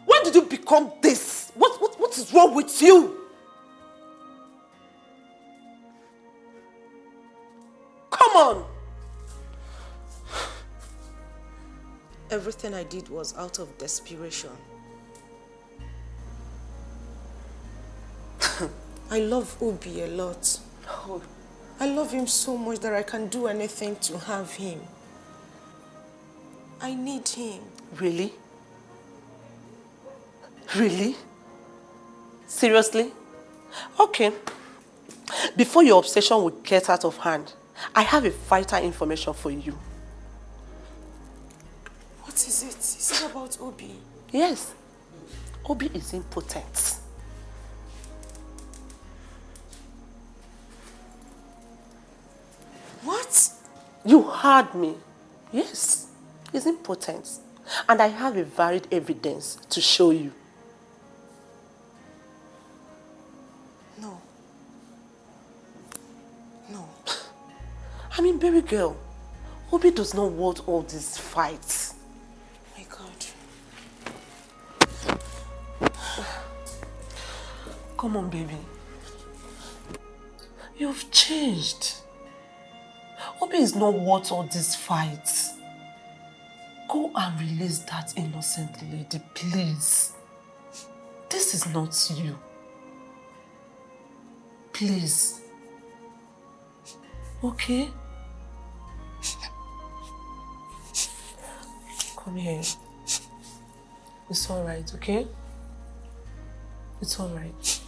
When did you become this? What is wrong with you? Come on. Everything I did was out of desperation. I love Obi a lot. Oh. I love him so much that I can do anything to have him. I need him. Really? Really? Seriously? Okay. Before your obsession would get out of hand, I have a vital information for you. What is it? Is it about Obi? Yes. Obi is impotent. What? You heard me. Yes. He's impotent. And I have a varied evidence to show you. No. No. I mean, baby girl, Obi does not want all these fights. My God. Come on, baby. You've changed. Obi is not worth all these fights. Go and release that innocent lady, please. This is not you. Please. Okay? Come here. It's all right, okay? It's all right.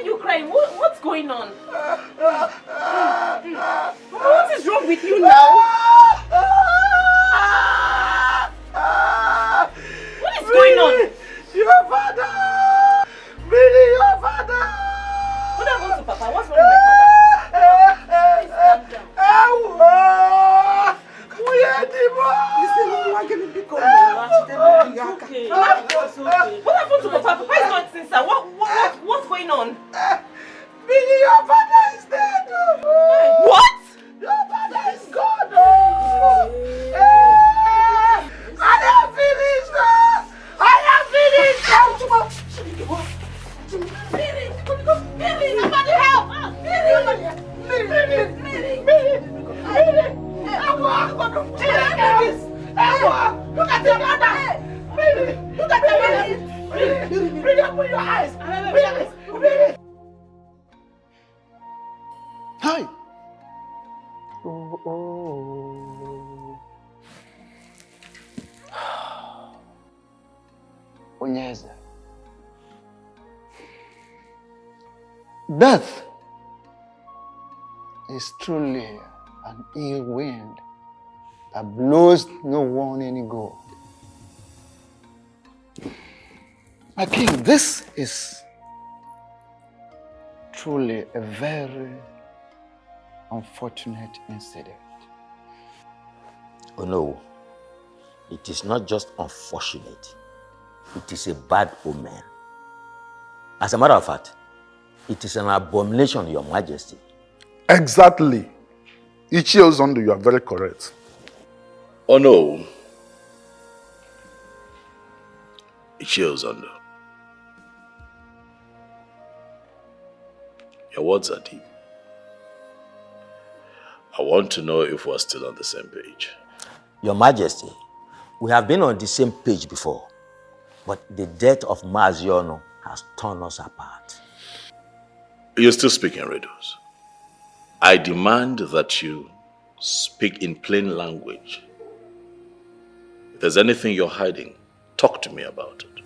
are you crying? What's going on? What is wrong with you now? What is going on? Your father! Really, your father! What happened to Papa? What's wrong with my father? Please calm down. Okay. What happened to Papa? Papa is not sincere. What's going on? Billy, your father is dead. What? Your father is gone. I am finished. I am finished. Billy, somebody help. Look at your mother. Look at your mother. Open your eyes. Hi. Onyeze. Death is truly an ill wind that blows no one any good. My king, this is truly a very unfortunate incident. Oh no, it is not just unfortunate. It is a bad omen. As a matter of fact, it is an abomination, Your Majesty. Exactly. Ichie Ozondo, you are very correct. Oh no. Ichie Ozondo. Your words are deep. I want to know if we're still on the same page. Your Majesty, we have been on the same page before, but the death of Maziono has torn us apart. You're still speaking riddles. I demand that you speak in plain language. If there's anything you're hiding, talk to me about it.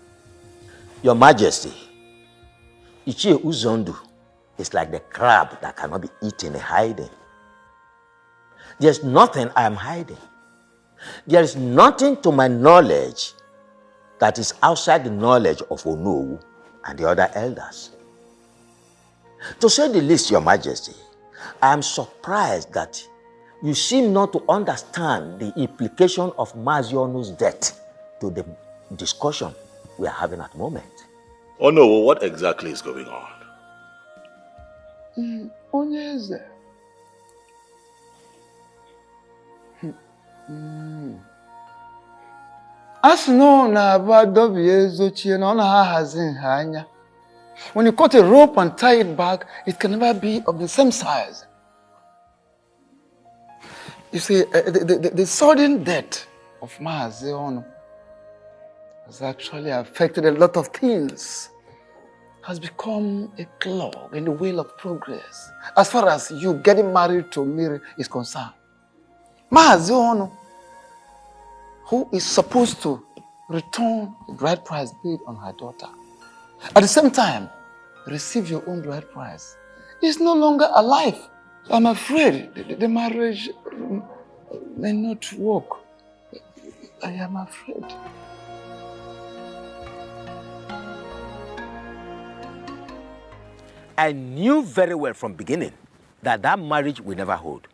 Your Majesty, Ichie Uzondu is like the crab that cannot be eaten in hiding. There's nothing I am hiding. There is nothing to my knowledge that is outside the knowledge of Onowu and the other elders. To say the least, Your Majesty, I am surprised that you seem not to understand the implication of Mazionu's death to the discussion we are having at the moment. Oh no, what exactly is going on? Onyeze. As no na abadobi ezochie na ona hazi nha anya. When you cut a rope and tie it back, it can never be of the same size. You see, the sudden death of Maazi Ono has actually affected a lot of things. Has become a clog in the wheel of progress as far as you getting married to Miri is concerned. Maazi Ono, who is supposed to return the bride price paid on her daughter, at the same time receive your own bride price, is no longer alive. I'm afraid the marriage may not work. I am afraid. I knew very well from beginning that that marriage will never hold.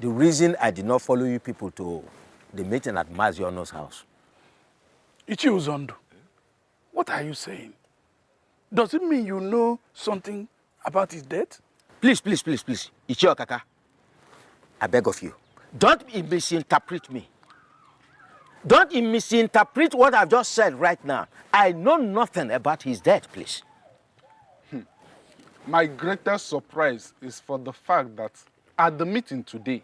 The reason I did not follow you people to the meeting at Maziono's house. Ichie Ozondo, what are you saying? Does it mean you know something about his death? Please, Ichie Okaka, I beg of you, don't misinterpret me. Don't misinterpret what I've just said right now. I know nothing about his death, please. My greatest surprise is for the fact that at the meeting today,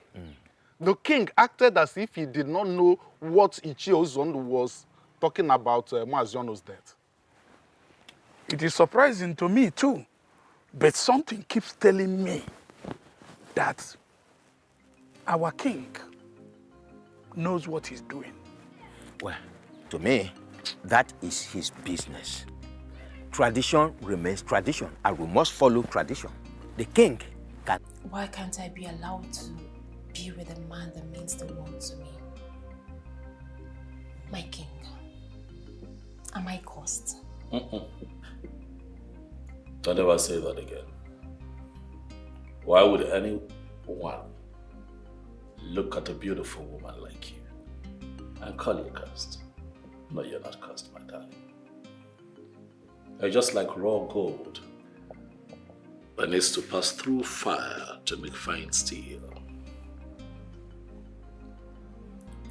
the king acted as if he did not know what Ichie Ozondo was talking about Maziono's death. It is surprising to me too, but something keeps telling me that our king knows what he's doing. Well, to me, that is his business. tradition remains tradition, and we must follow tradition. The king can... Why can't I be allowed to be with a man that means the world to me? My king, am I cursed? Don't ever say that again. Why would anyone look at a beautiful woman like you and call you cursed? No, you're not cursed, my darling. You're just like raw gold that needs to pass through fire to make fine steel.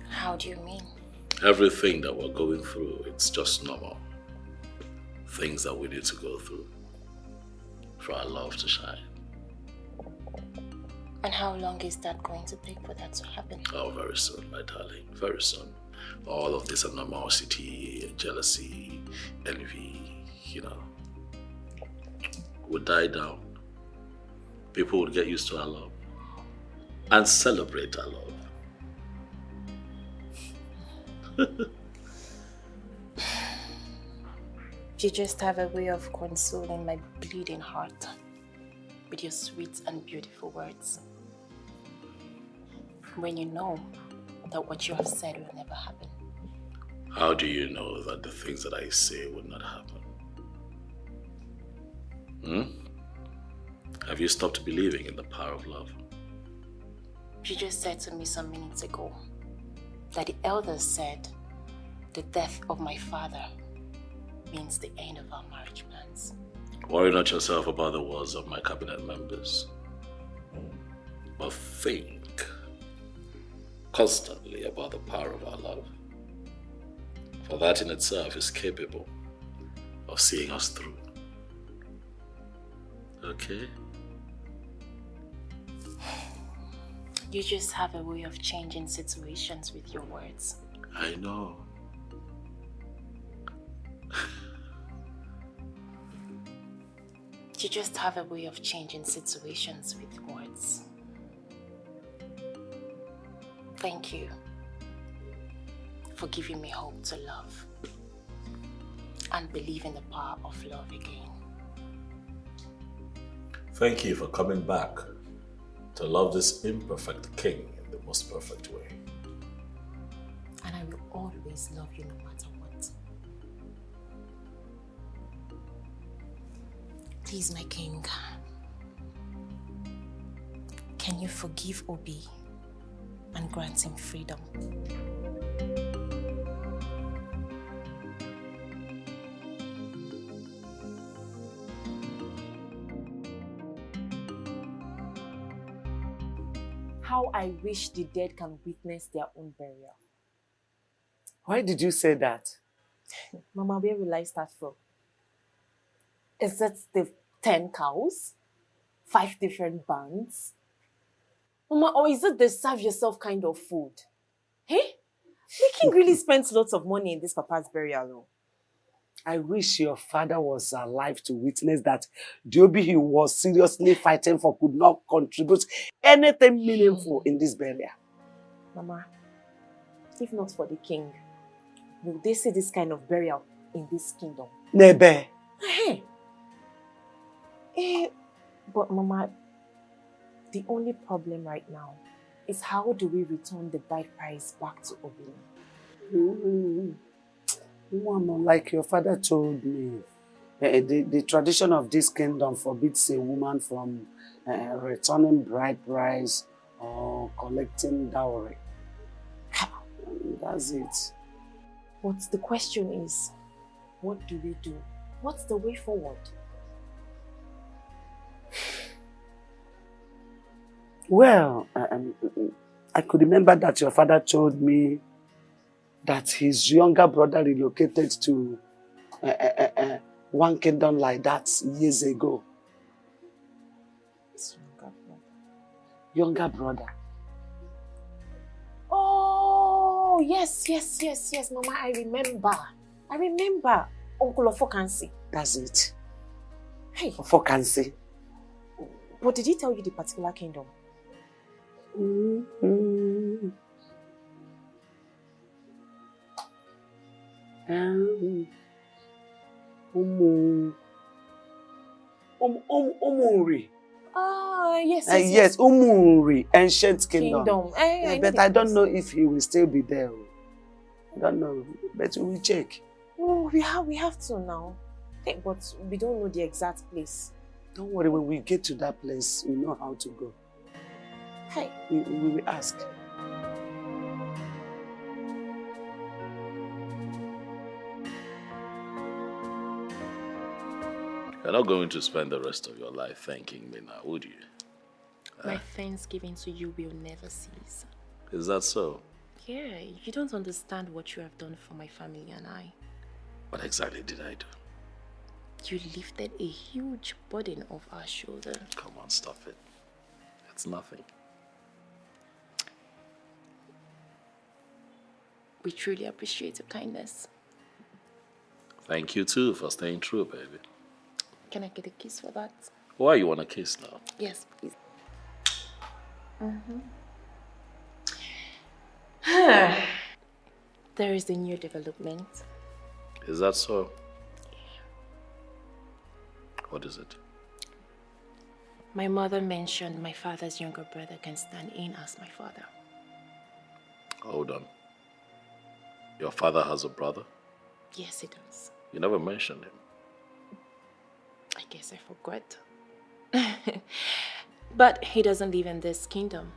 How do you mean? Everything that we're going through, it's just normal. Things that we need to go through for our love to shine. And how long is that going to take for that to happen? Oh, very soon, my darling, very soon. All of this animosity, jealousy, envy, would die down. People would get used to our love and celebrate our love. You just have a way of consoling my bleeding heart with your sweet and beautiful words. When you know that what you have said will never happen. How do you know that the things that I say would not happen? Have you stopped believing in the power of love? You just said to me some minutes ago that the elders said the death of my father means the end of our marriage plans. Worry not yourself about the words of my cabinet members, but think constantly about the power of our love. For that in itself is capable of seeing us through. Okay? You just have a way of changing situations with your words. I know. You just have a way of changing situations with words. Thank you for giving me hope to love and believe in the power of love again. Thank you for coming back to love this imperfect king in the most perfect way. And I will always love you no matter what. Please, my king, can you forgive Obi and grant him freedom? How I wish the dead can witness their own burial. Why did you say that? Mama, where will I start from? Is it the 10 cows? 5 different bands? Mama, or is it the serve yourself kind of food? Hey? The king really spends lots of money in this papa's burial. I wish your father was alive to witness that the Obi he was seriously fighting for could not contribute anything meaningful in this burial. Mama, if not for the king, will they see this kind of burial in this kingdom? Nebe. Hey. But Mama, the only problem right now is how do we return the bride price back to Obi? Woman, like your father told me, the tradition of this kingdom forbids a woman from returning bride price or collecting dowry. That's it. But the question is, what do we do? What's the way forward? Well, I could remember that your father told me that his younger brother relocated to one kingdom like that years ago. His younger brother. Younger brother. Oh, yes, Mama, I remember. Uncle Ofokansi. That's it. Hey. Ofokansi. But did he tell you the particular kingdom? Umuri. Yes, Yes, Umuri, ancient kingdom. But I don't place. know if he will still be there. I don't know, but we will check. Oh, we have to now. Hey, but we don't know the exact place. Don't worry, when we get to that place, we know how to go. Hey. We will ask. You're not going to spend the rest of your life thanking me now, would you? My thanksgiving to you will never cease. Is that so? Yeah, you don't understand what you have done for my family and I. What exactly did I do? You lifted a huge burden off our shoulder. Come on, stop it. It's nothing. We truly appreciate your kindness. Thank you too for staying true, baby. Can I get a kiss for that? Why you want a kiss now? Yes, please. There is a new development. Is that so? What is it? My mother mentioned my father's younger brother can stand in as my father. Hold on. Your father has a brother? Yes, he does. You never mentioned him. I guess I forgot. But he doesn't live in this kingdom.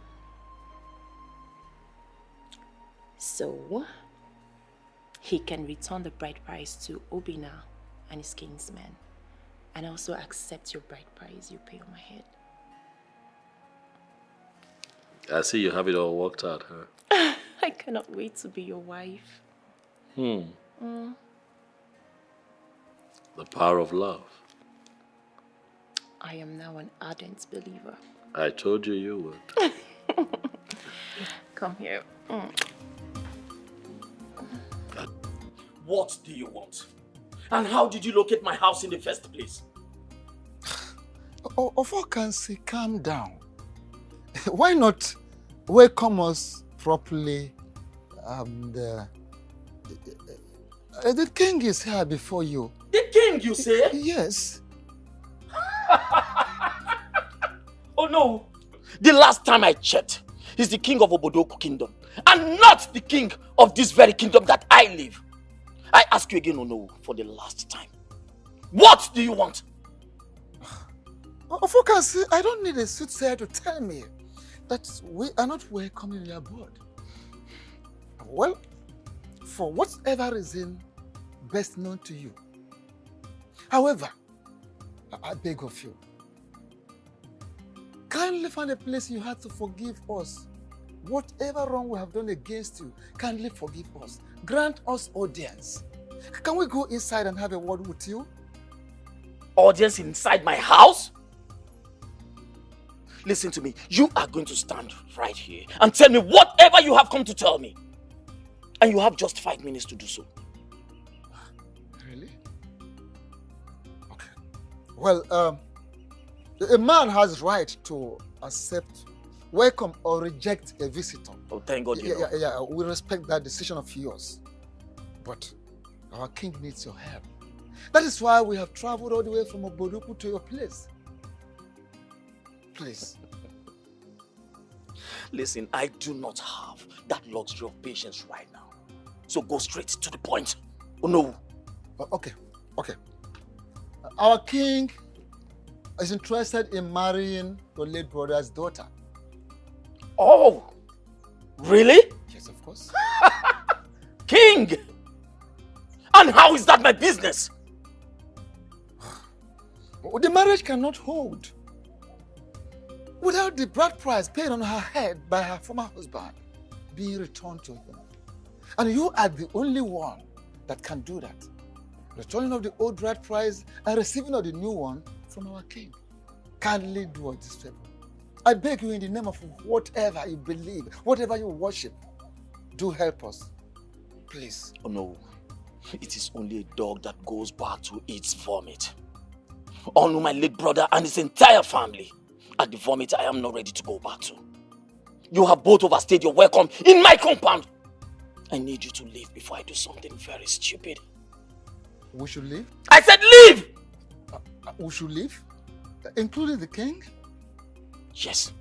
So, he can return the bride price to Obina and his kinsmen, and also accept your bride price you pay on my head. I see you have it all worked out, huh? I cannot wait to be your wife. The power of love. I am now an ardent believer. I told you you would. Come here. What do you want? And how did you locate my house in the first place? Ofokansi, calm down. Why not welcome us properly? The king is here before you. The king, you say? Yes. Oh no! The last time I checked, he's the king of Obodoku kingdom, and not the king of this very kingdom that I live. I ask you again, Ono, for the last time. What do you want? Ofokansi, I don't need a soothsayer to tell me that we are not welcome in your board. Well, for whatever reason best known to you. However, I beg of you, kindly find a place you had to forgive us. Whatever wrong we have done against you, kindly forgive us. Grant us audience. Can we go inside and have a word with you? Audience inside my house? Listen to me. You are going to stand right here and tell me whatever you have come to tell me. And you have just 5 minutes to do so. Really? Okay. Well, a man has right to accept, welcome or reject a visitor. Oh, thank God you know. Yeah, we respect that decision of yours. But our king needs your help. That is why we have traveled all the way from Obodoku to your place. Please. Listen, I do not have that luxury of patience right now. So go straight to the point. Oh no. Okay. Our king is interested in marrying your late brother's daughter. Oh, really? Yes, of course. King! And how is that my business? The marriage cannot hold without the bride price paid on her head by her former husband being returned to him. And you are the only one that can do that. Returning of the old bride price and receiving of the new one from our king. Kindly do us this favor. I beg you in the name of whatever you believe, whatever you worship, do help us. Please. Oh no. It is only a dog that goes back to its vomit. Honor my late brother and his entire family. At the vomit I am not ready to go back to. You have both overstayed your welcome in my compound. I need you to leave before I do something very stupid. We should leave? I said leave! We should leave? Including the king? Yes.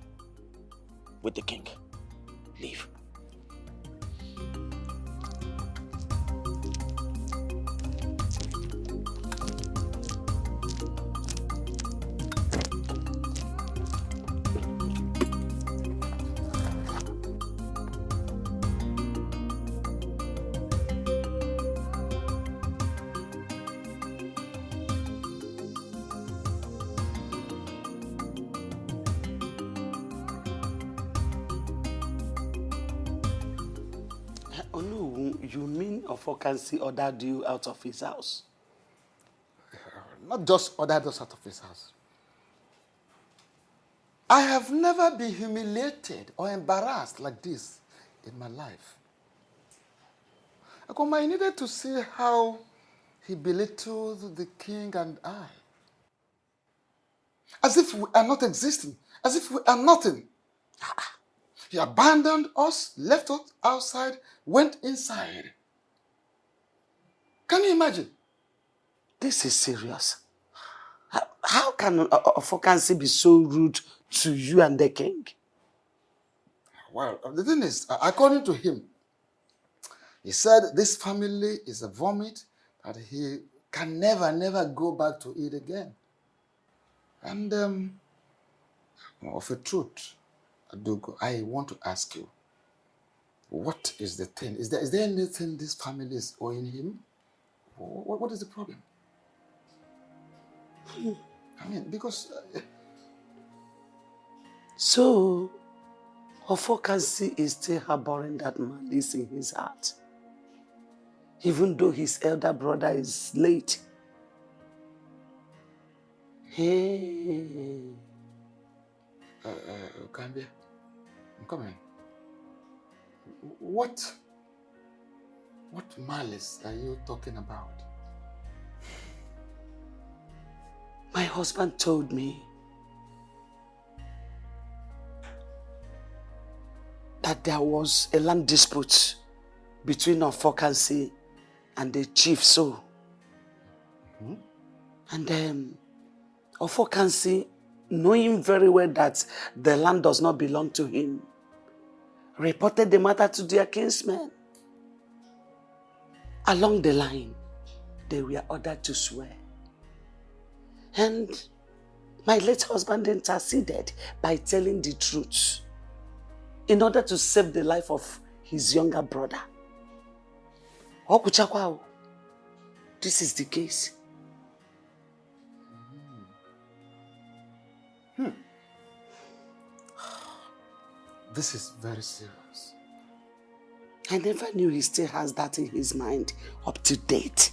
With the king. Leave. Oh no, you mean Ofokansi ordered you out of his house? Not just ordered us out of his house. I have never been humiliated or embarrassed like this in my life. I needed to see how he belittled the king and I. As if we are not existing, as if we are nothing. He abandoned us, left us outside, went inside. Can you imagine? This is serious. How can Ofokansi be so rude to you and the king? Well, the thing is, according to him, he said this family is a vomit that he can never go back to it again. And of a truth, Adugo, I want to ask you, what is the thing? Is there anything this family is owing him? What is the problem? I mean, because... So, Ofokansi is still harboring that malice in his heart, even though his elder brother is late. Hey. Kambia, I'm coming. What malice are you talking about? My husband told me that there was a land dispute between Ofokansi and the chief, so. And then Ofokansi, knowing very well that the land does not belong to him, reported the matter to their kinsmen. Along the line, they were ordered to swear. And my late husband interceded by telling the truth in order to save the life of his younger brother. Okuchakwa, this is the case. This is very serious. I never knew he still has that in his mind. Up to date,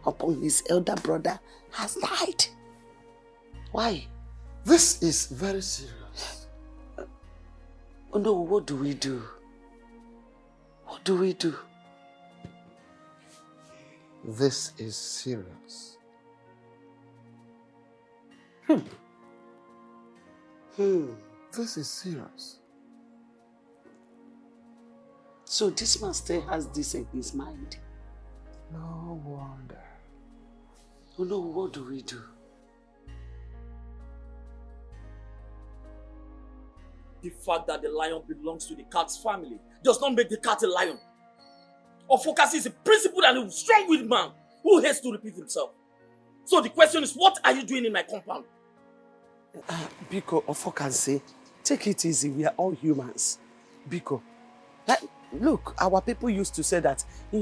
upon his elder brother has died. Why? This is very serious. Oh no, what do we do? What do we do? This is serious. This is serious. So this man still has this in his mind. No wonder. Oh no, what do we do? The fact that the lion belongs to the cat's family does not make the cat a lion. Ofokansi is a principled and a strong-willed man who hates to repeat himself. So the question is, what are you doing in my compound? Biko, Ofokansi, take it easy. We are all humans. Biko, look, our people used to say that I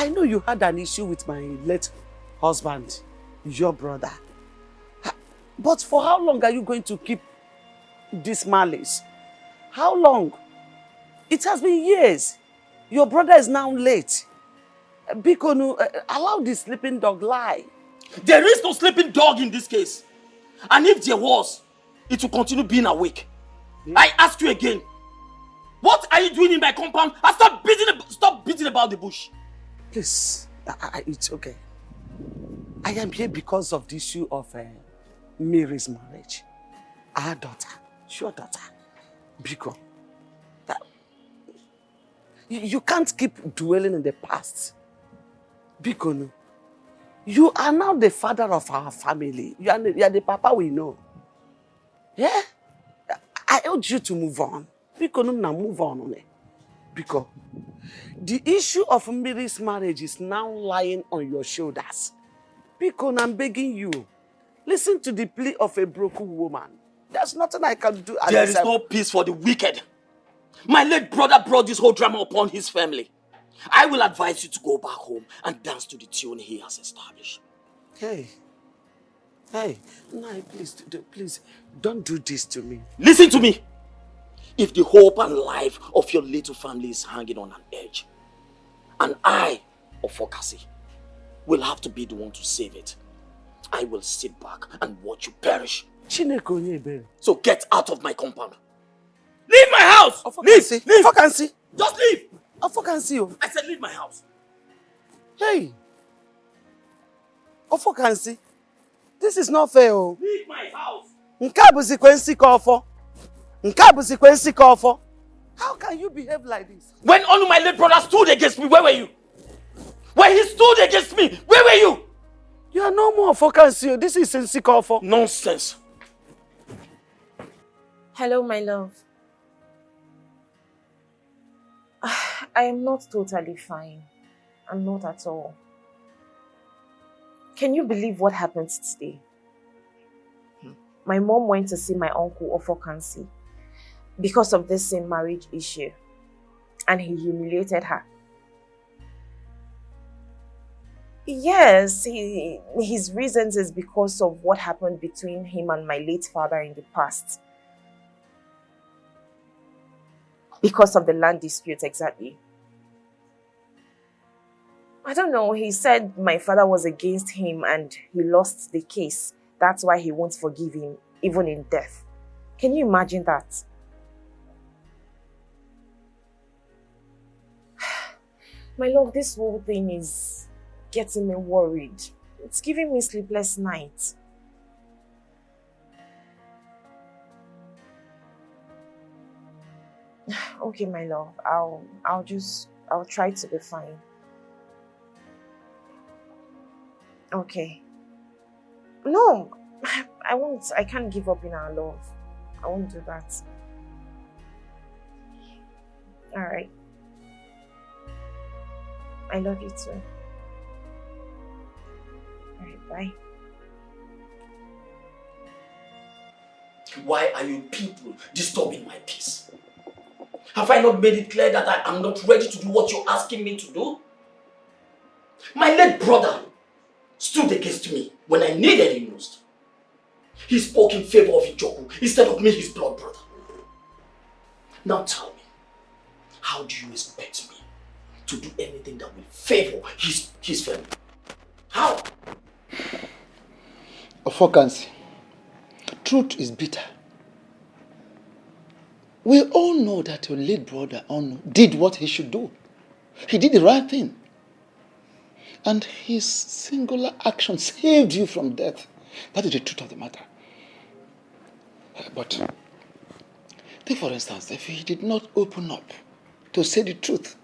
know you had an issue with my late husband, your brother. But for how long are you going to keep this malice? How long? It has been years. Your brother is now late. Biko, allow the sleeping dog lie. There is no sleeping dog in this case. And if there was, it will continue being awake. I ask you again, what are you doing in my compound? And stop beating about the bush. Please, it's okay. I am here because of the issue of Mary's marriage. Our daughter, your daughter, Biko. You can't keep dwelling in the past. Bikono, you are now the father of our family. You are the papa we know. Yeah? I urge you to move on. Bikono, now move on. Because the issue of Mary's marriage is now lying on your shoulders. Bikono, I'm begging you. Listen to the plea of a broken woman. There's nothing I can do. There is no peace for the wicked. My late brother brought this whole drama upon his family. I will advise you to go back home and dance to the tune he has established. Hey, no, please, don't do this to me. Listen to me. If the hope and life of your little family is hanging on an edge, and I, Ofokasi, will have to be the one to save it, I will sit back and watch you perish. So get out of my compound. Leave my house! Leave! Ofokansi! Just leave! Ofokansi! I said leave my house. Hey! Ofokansi! This is not fair. Leave my house! How can you behave like this? When only my late brother stood against me, where were you? When he stood against me, where were you? You are no more Ofokansi. This is Nsikofo. Nonsense. Hello, my love. I am not totally fine. I'm not at all. Can you believe what happened today? My mom went to see my uncle Ofokansi because of this same marriage issue, and he humiliated her. Yes, his reasons is because of what happened between him and my late father in the past. Because of the land dispute, exactly. I don't know, he said my father was against him and he lost the case. That's why he won't forgive him, even in death. Can you imagine that? My love, this whole thing is getting me worried. It's giving me sleepless nights. Okay, my love, I'll try to be fine. Okay. No, I can't give up in our love. I won't do that. Alright. I love you too. Alright, bye. Why are you people disturbing my peace? Have I not made it clear that I am not ready to do what you're asking me to do? My late brother stood against me when I needed him most. He spoke in favor of Ijoku instead of me, his blood brother. Now tell me, how do you expect me to do anything that will favor his family? How? Ofokansi, truth is bitter. We all know that your late brother Ono did what he should do. He did the right thing. And his singular action saved you from death. That is the truth of the matter. But take for instance, if he did not open up to say the truth,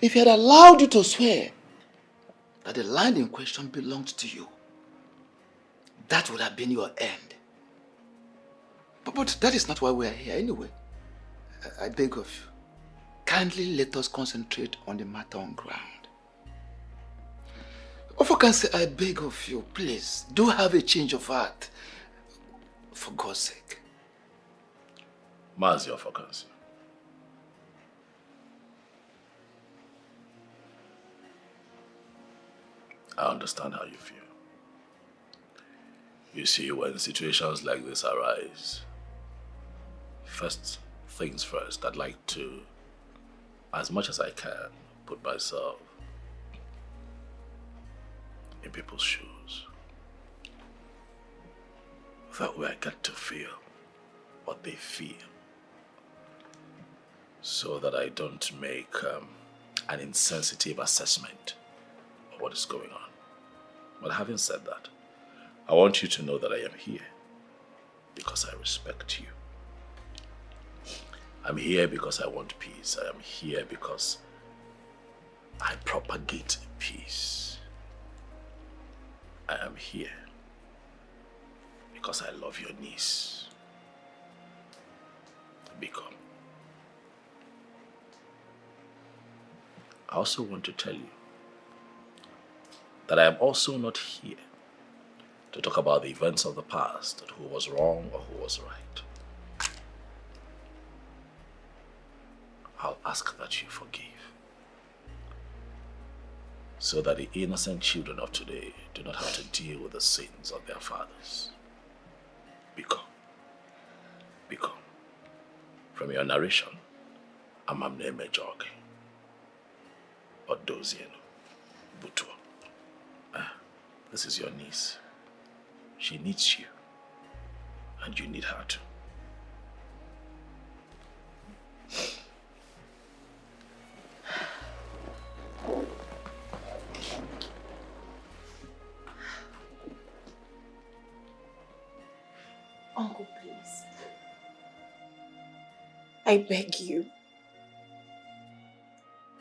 if he had allowed you to swear that the land in question belonged to you, that would have been your end. But that is not why we are here anyway. I beg of you, kindly let us concentrate on the matter on ground. Ofokansi, I beg of you, please, do have a change of heart. For God's sake. Mazi Ofokansi. I understand how you feel. You see, when situations like this arise, first things first, I'd like to, as much as I can, put myself in people's shoes. That way I get to feel what they feel, so that I don't make an insensitive assessment of what is going on. But having said that, I want you to know that I am here because I respect you. I'm here because I want peace. I am here because I propagate peace. I am here because I love your niece. Biko. I also want to tell you that I am also not here to talk about the events of the past, who was wrong or who was right. I'll ask that you forgive, so that the innocent children of today do not have to deal with the sins of their fathers. Biko. From your narration, Amamne Mejoge, Odozien, Butua. This is your niece. She needs you, and you need her too. Uncle, please. I beg you.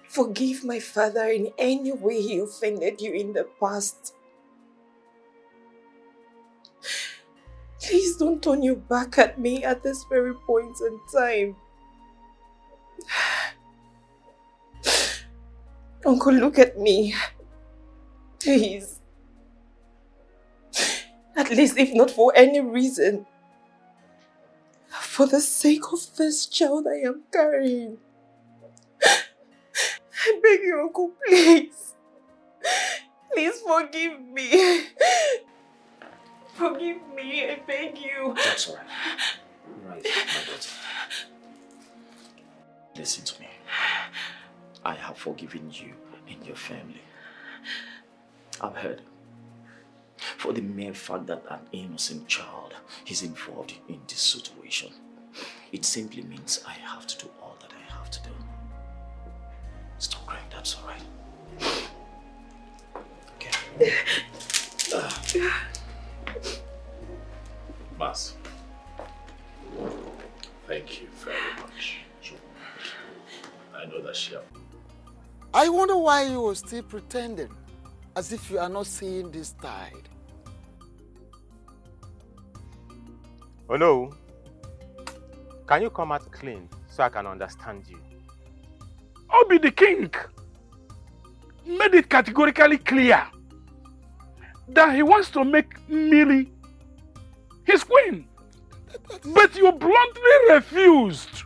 Forgive my father in any way he offended you in the past. Please don't turn your back at me at this very point in time. Uncle, look at me. Please. At least if not for any reason, for the sake of this child I am carrying. I beg you, Uncle, please. Please forgive me. Forgive me, I beg you. That's all right. Right, my daughter. Listen to me. I have forgiven you and your family. I've heard. For the mere fact that an innocent child is involved in this situation, it simply means I have to do all that I have to do. Stop crying, that's all right. Okay. Mas, thank you very much. I know that she... I wonder why you are still pretending, as if you are not seeing this tide. Oh no. Can you come out clean so I can understand you? Obi the king made it categorically clear that he wants to make Millie his queen. But you bluntly refused,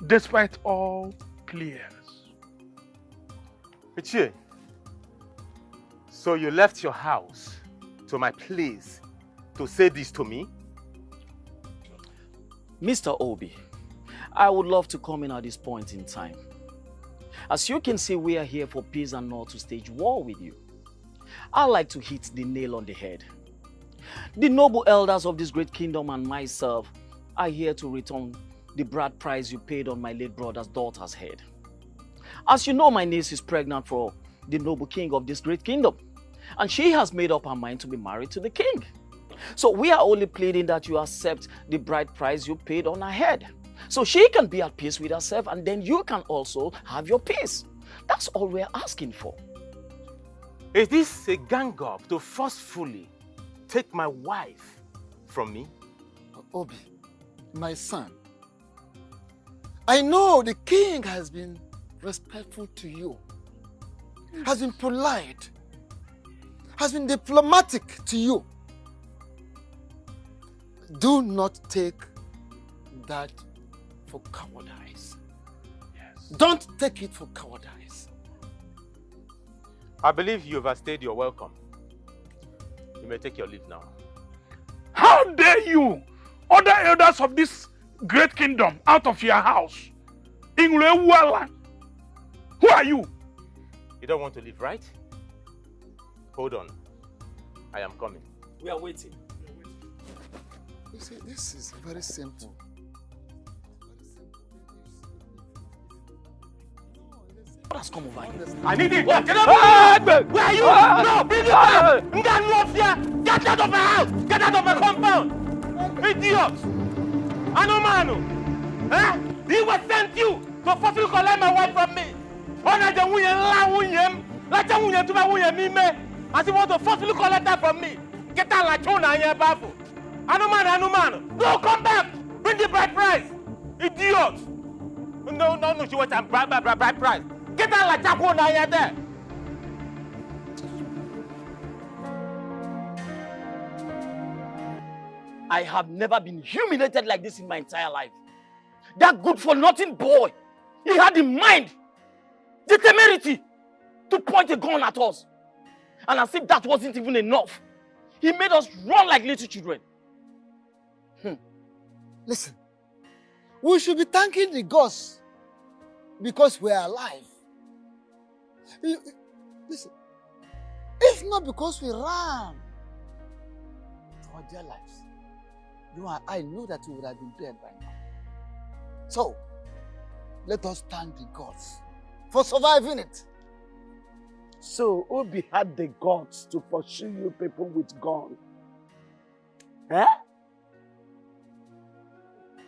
despite all pleas. Ichie, so you left your house to my place to say this to me? Mr. Obi, I would love to come in at this point in time. As you can see, we are here for peace and not to stage war with you. I like to hit the nail on the head. The noble elders of this great kingdom and myself are here to return the bride price you paid on my late brother's daughter's head. As you know, my niece is pregnant for the noble king of this great kingdom, and she has made up her mind to be married to the king. So we are only pleading that you accept the bride price you paid on her head, so she can be at peace with herself, and then you can also have your peace. That's all we're asking for. Is this a gang up to forcefully take my wife from me? Obi, my son, I know the king has been respectful to you, has been polite, has been diplomatic to you. Do not take that for cowardice. Yes. Don't take it for cowardice. I believe you overstayed your welcome. You may take your leave now. How dare you order elders of this great kingdom out of your house? Who are you? You don't want to leave, right? Hold on. I am coming. We are waiting. You see, this is very simple. What has come over here? I need it! What? Get up! Where are you? No! Bring it down! Get out of my house! Get out of my compound! Idiot! Anomano! Eh? He was sent you to forcefully collect my wife from me. As he want to forcefully collect her from me. Get her like Chona and Yabafu. Anuman. No, come back. Bring the bride price. Idiot. No, she wants a bride price. Get her like Chona and there. I have never been humiliated like this in my entire life. That good-for-nothing boy, he had in mind the temerity to point a gun at us. And as if that wasn't even enough, he made us run like little children. Listen, we should be thanking the gods because we are alive. Listen, if not because we ran for their lives, you and I know that we would have been dead by now. So, let us thank the gods for surviving it. So, Obi had the guts to pursue you people with gun. Eh?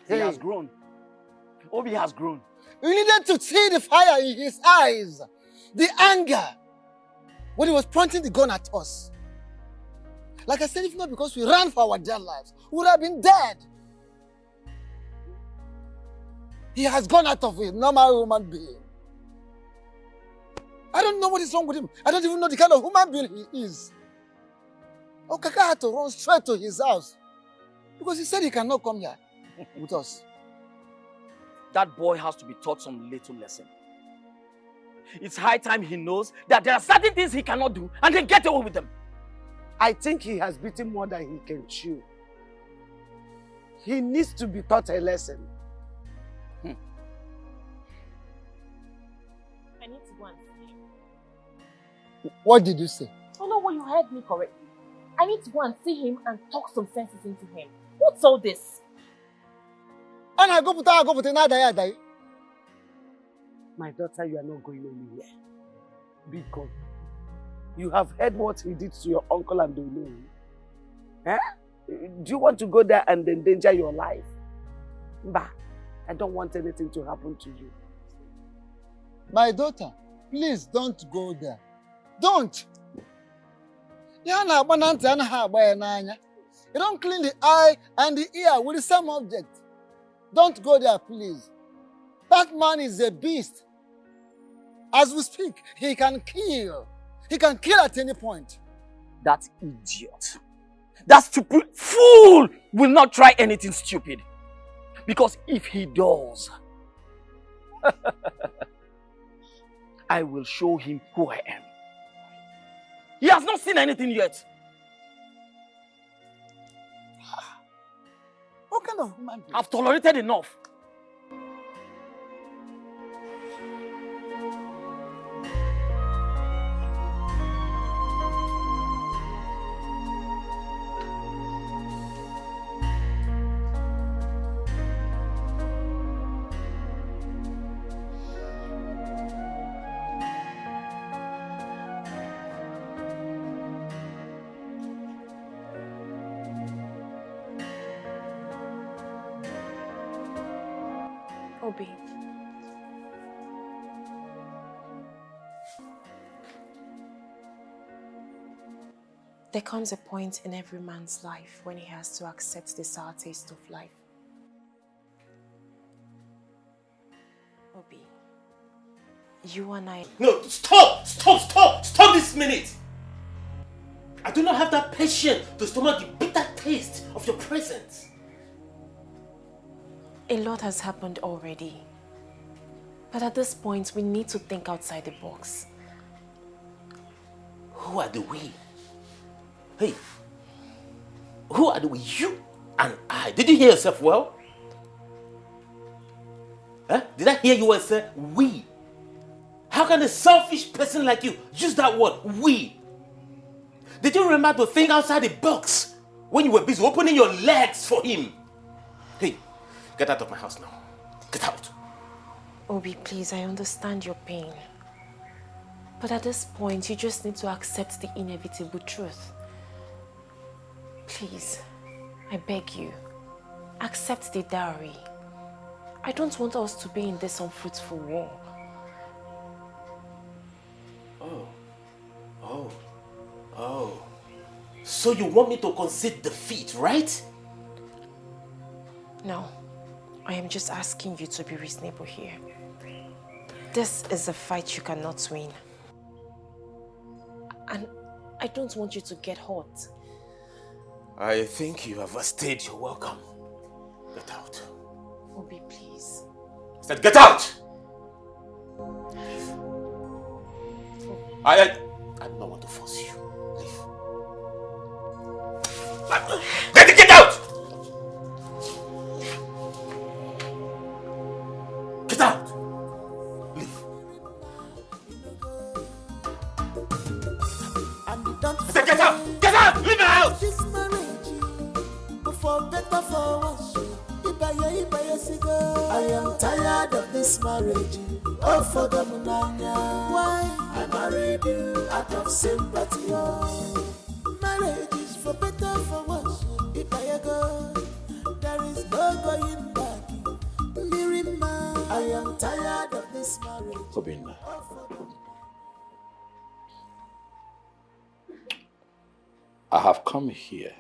He has grown. Obi has grown. We needed to see the fire in his eyes, the anger, when he was pointing the gun at us. Like I said, if not because we ran for our dear lives, we would have been dead. He has gone out of a normal human being. I don't know what is wrong with him. I don't even know the kind of human being he is. Okaka had to run straight to his house because he said he cannot come here with us. That boy has to be taught some little lesson. It's high time he knows that there are certain things he cannot do and then get away with them. I think he has beaten more than he can chew. He needs to be taught a lesson. I need to go and see him. What did you say? Oh no, well, you heard me correctly. I need to go and see him and talk some senses into him. What's all this? My daughter, you are not going anywhere. Because you have heard what he did to your uncle and Olu. Eh? Do you want to go there and endanger your life? Bah, I don't want anything to happen to you. My daughter, please don't go there. Don't. You don't clean the eye and the ear with the same object. Don't go there, please. That man is a beast. As we speak, he can kill. He can kill at any point. That idiot, that stupid fool will not try anything stupid. Because if he does, I will show him who I am. He has not seen anything yet. What kind of human being? I've tolerated enough. Obi. There comes a point in every man's life when he has to accept the sour taste of life. Obi, you and I... No, stop this minute! I do not have that patience to stomach the bitter taste of your presence. A lot has happened already. But at this point, we need to think outside the box. Who are the we? Hey, who are the we? You and I. Did you hear yourself well? Huh? Did I hear you well say we? How can a selfish person like you use that word, we? Did you remember to think outside the box when you were busy opening your legs for him? Hey, get out of my house now. Get out. Obi, please, I understand your pain. But at this point, you just need to accept the inevitable truth. Please, I beg you, accept the dowry. I don't want us to be in this unfruitful war. Oh. So you want me to concede defeat, right? No. I am just asking you to be reasonable here. This is a fight you cannot win. And I don't want you to get hurt. I think you have overstayed your welcome. Get out. Obi, please. I said get out! I do not want to force you. Leave. Get out! Get out! Leave. I said get out! Get out! Leave my house! For better, for worse, I am tired of this marriage. Oh, for the munanya. Why? I married you out of sympathy. Oh. Marriage is for better, for worse. If I go, there is no going back. Mirima, I am tired of this marriage. Obinna, I have come here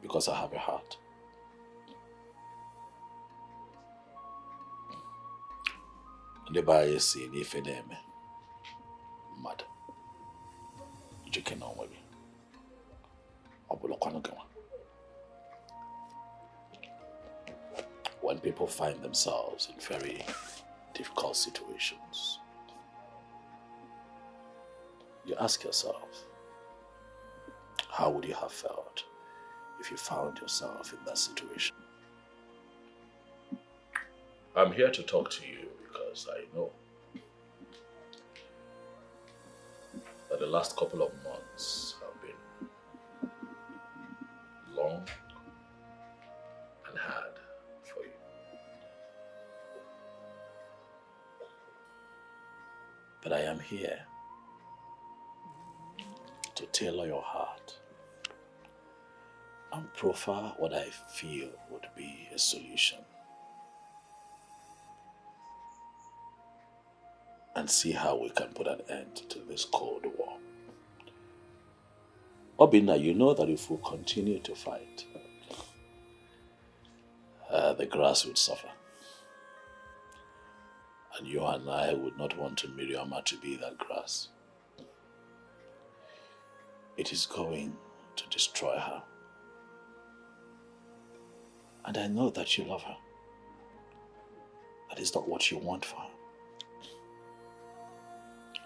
because I have a heart. The buyer see if it name mad. Chicken on maybe. When people find themselves in very difficult situations, you ask yourself, how would you have felt if you found yourself in that situation? I'm here to talk to you because I know that the last couple of months have been long and hard for you. But I am here to tailor your heart and proffer what I feel would be a solution. And see how we can put an end to this Cold War. Obinna, you know that if we continue to fight, the grass would suffer. And you and I would not want to Miriam to be that grass. It is going to destroy her. And I know that you love her. That is not what you want for her.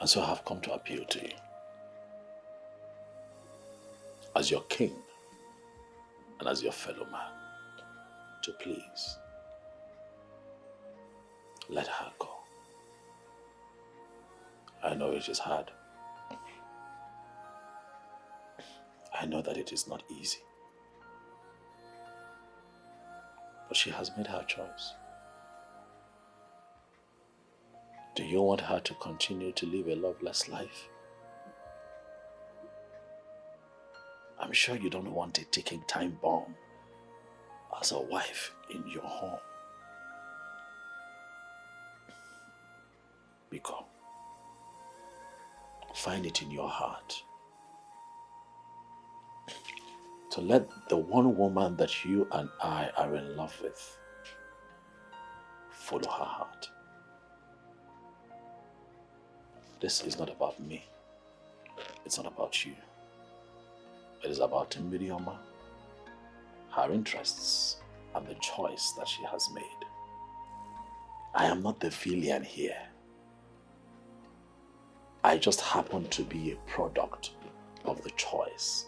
And so I have come to appeal to you as your king and as your fellow man to please let her go. I know it is hard. I know that it is not easy. But she has made her choice. Do you want her to continue to live a loveless life? I'm sure you don't want a ticking time bomb as a wife in your home. Biko, find it in your heart to let the one woman that you and I are in love with follow her heart. This is not about me. It's not about you. It is about Miriam, her interests, and the choice that she has made. I am not the villain here. I just happen to be a product of the choice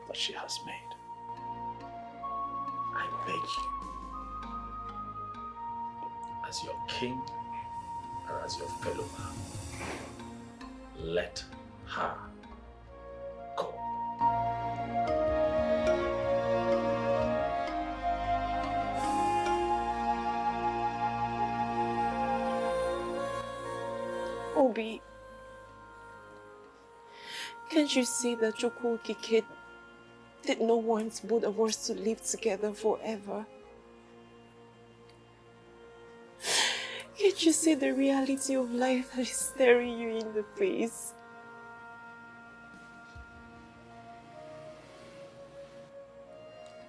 that she has made. I beg you, as your king and as your fellow man, let her go. Obi, can't you see that Chukwu Kike did not want both of us to live together forever? Can't you see the reality of life that is staring you in the face?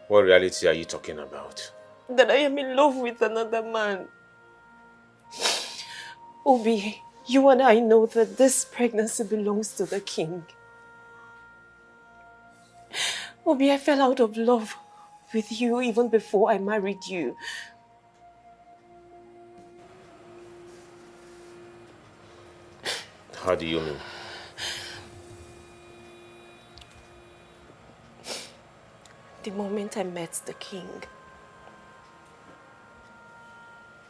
What reality are you talking about? That I am in love with another man. Obi, you and I know that this pregnancy belongs to the king. Obi, I fell out of love with you even before I married you. How do you mean? The moment I met the king,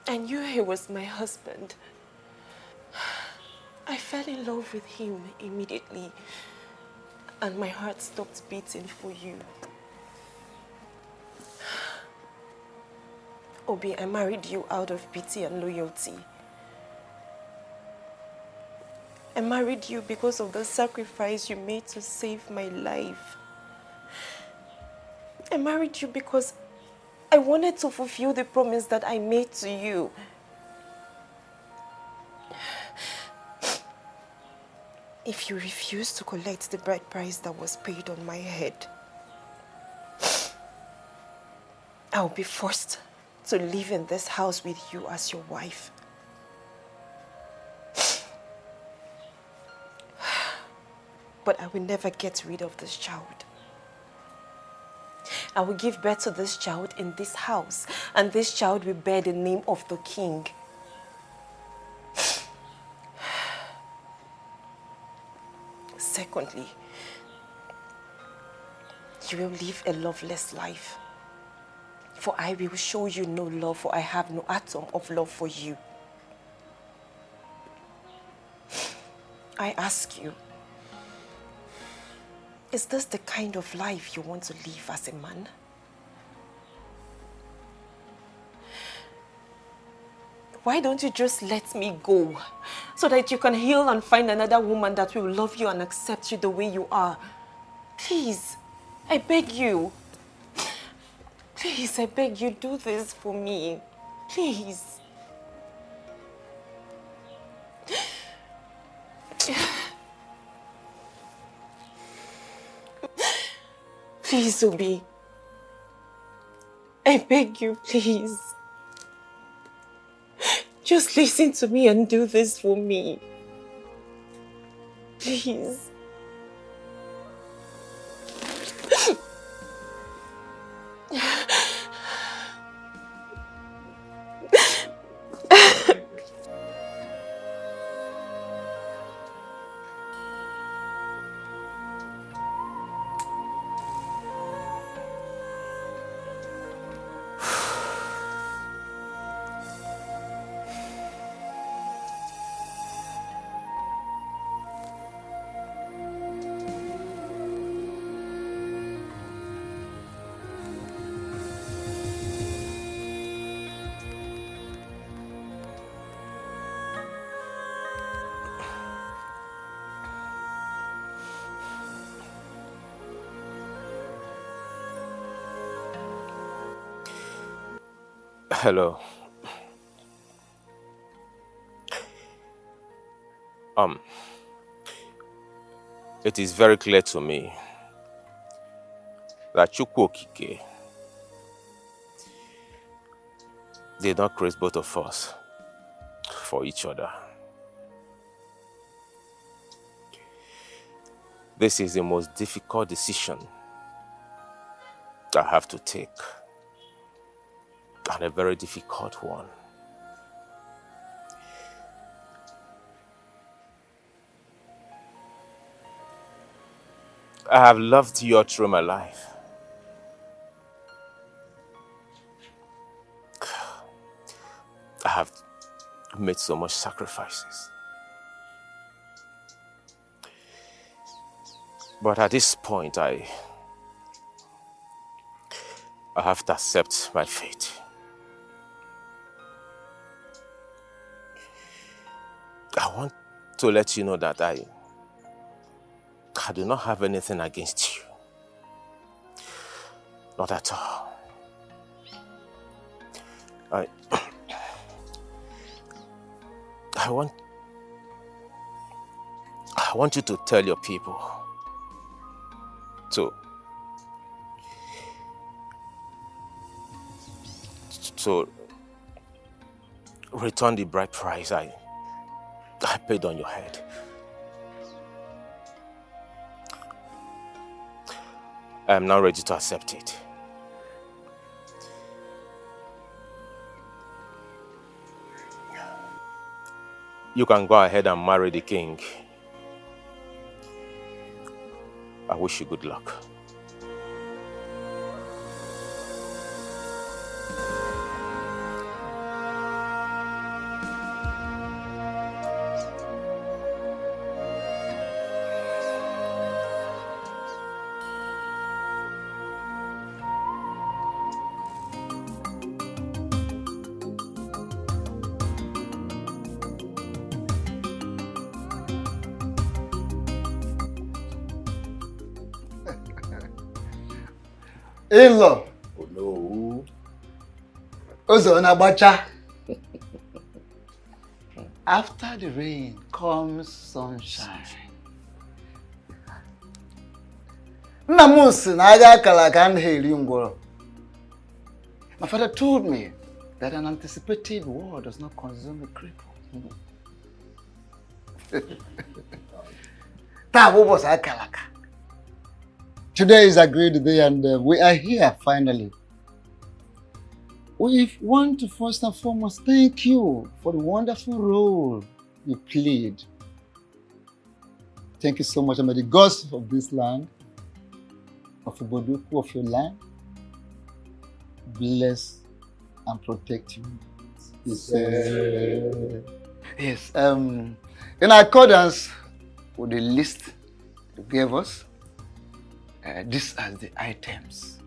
I knew he was my husband. I fell in love with him immediately, and my heart stopped beating for you. Obi, I married you out of pity and loyalty. I married you because of the sacrifice you made to save my life. I married you because I wanted to fulfill the promise that I made to you. If you refuse to collect the bride price that was paid on my head, I'll be forced to live in this house with you as your wife. But I will never get rid of this child. I will give birth to this child in this house, and this child will bear the name of the king. Secondly, you will live a loveless life. For I will show you no love, for I have no atom of love for you. I ask you, is this the kind of life you want to live as a man? Why don't you just let me go so that you can heal and find another woman that will love you and accept you the way you are? Please, I beg you. Please, I beg you, do this for me. Please. Please, Obi. I beg you, please. Just listen to me and do this for me. Please. Hello. It is very clear to me that Chukwu Okike did not create both of us for each other. This is the most difficult decision I have to take, and a very difficult one. I have loved you all through my life. I have made so much sacrifices. But at this point, I have to accept my fate. I want to let you know that I do not have anything against you. Not at all. I want you to tell your people to return the bride price I paid on your head. I am now ready to accept it. You can go ahead and marry the king. I wish you good luck. In-law. Oh no. Ozo Nabacha. After the rain comes sunshine. Namus naga kalakan heliungoro. My father told me that an anticipated war does not consume a cripple. Today is a great day and we are here finally. We want to first and foremost thank you for the wonderful role you played. Thank you so much. And may the gods of this land, of Uboduku, of your land, bless and protect you. Yes. In accordance with the list you gave us, these are the items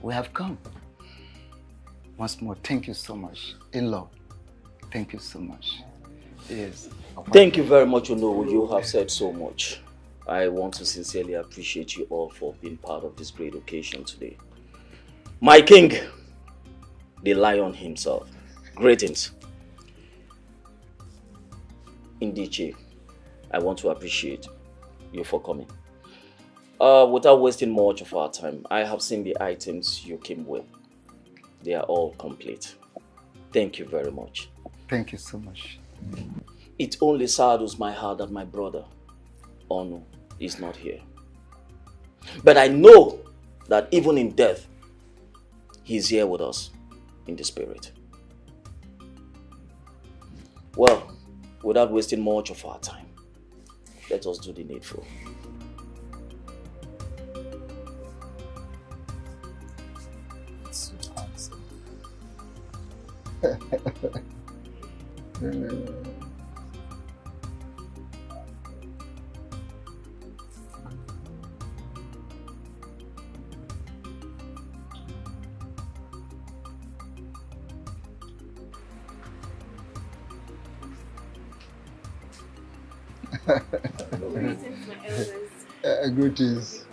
we have come. Once more, thank you so much. In-law, thank you so much. Yes. Thank you very much, Onowu. You have said so much. I want to sincerely appreciate you all for being part of this great occasion today. My king, the lion himself. Greetings. Indiche, I want to appreciate you for coming. Without wasting much of our time, I have seen the items you came with. They are all complete. Thank you very much. Thank you so much. It only saddens my heart that my brother, Onu, is not here. But I know that even in death, he's here with us in the spirit. Well, without wasting much of our time, let us do the needful. Greetings.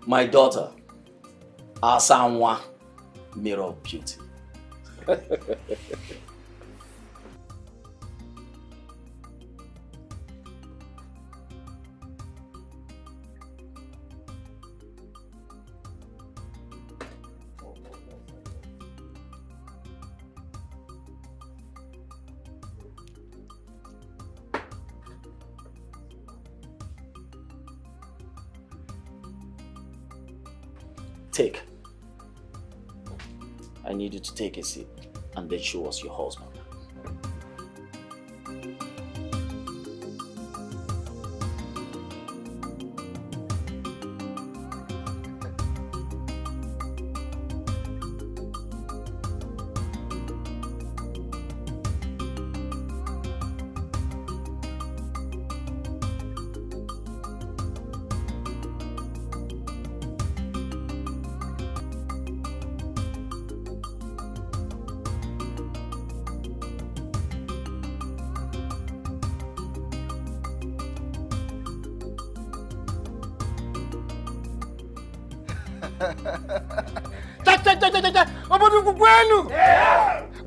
My daughter, Asanwa, mirror of beauty. Take. I need you to take a seat and then show us your husband.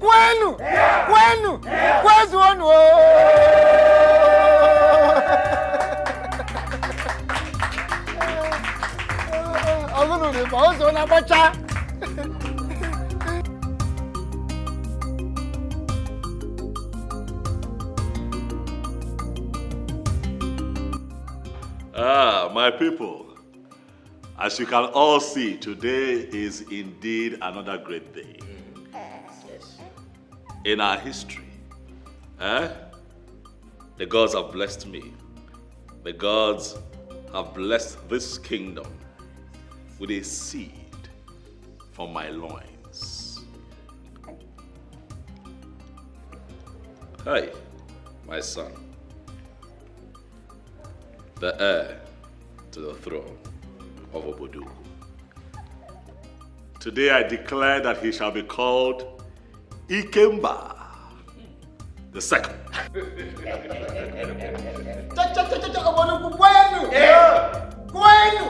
Kwenu! Kwenu! Kwezu onu! Ọlọ́run rẹ̀ bọ̀ ọ́ sọ ọ́ lábọ́chá. My people, as you can all see, today is indeed another great day. In our history, the gods have blessed me. The gods have blessed this kingdom with a seed from my loins. Hey, my son, the heir to the throne of Obodo. Today I declare that he shall be called Ikemba the second. Kwenu! Kwenu!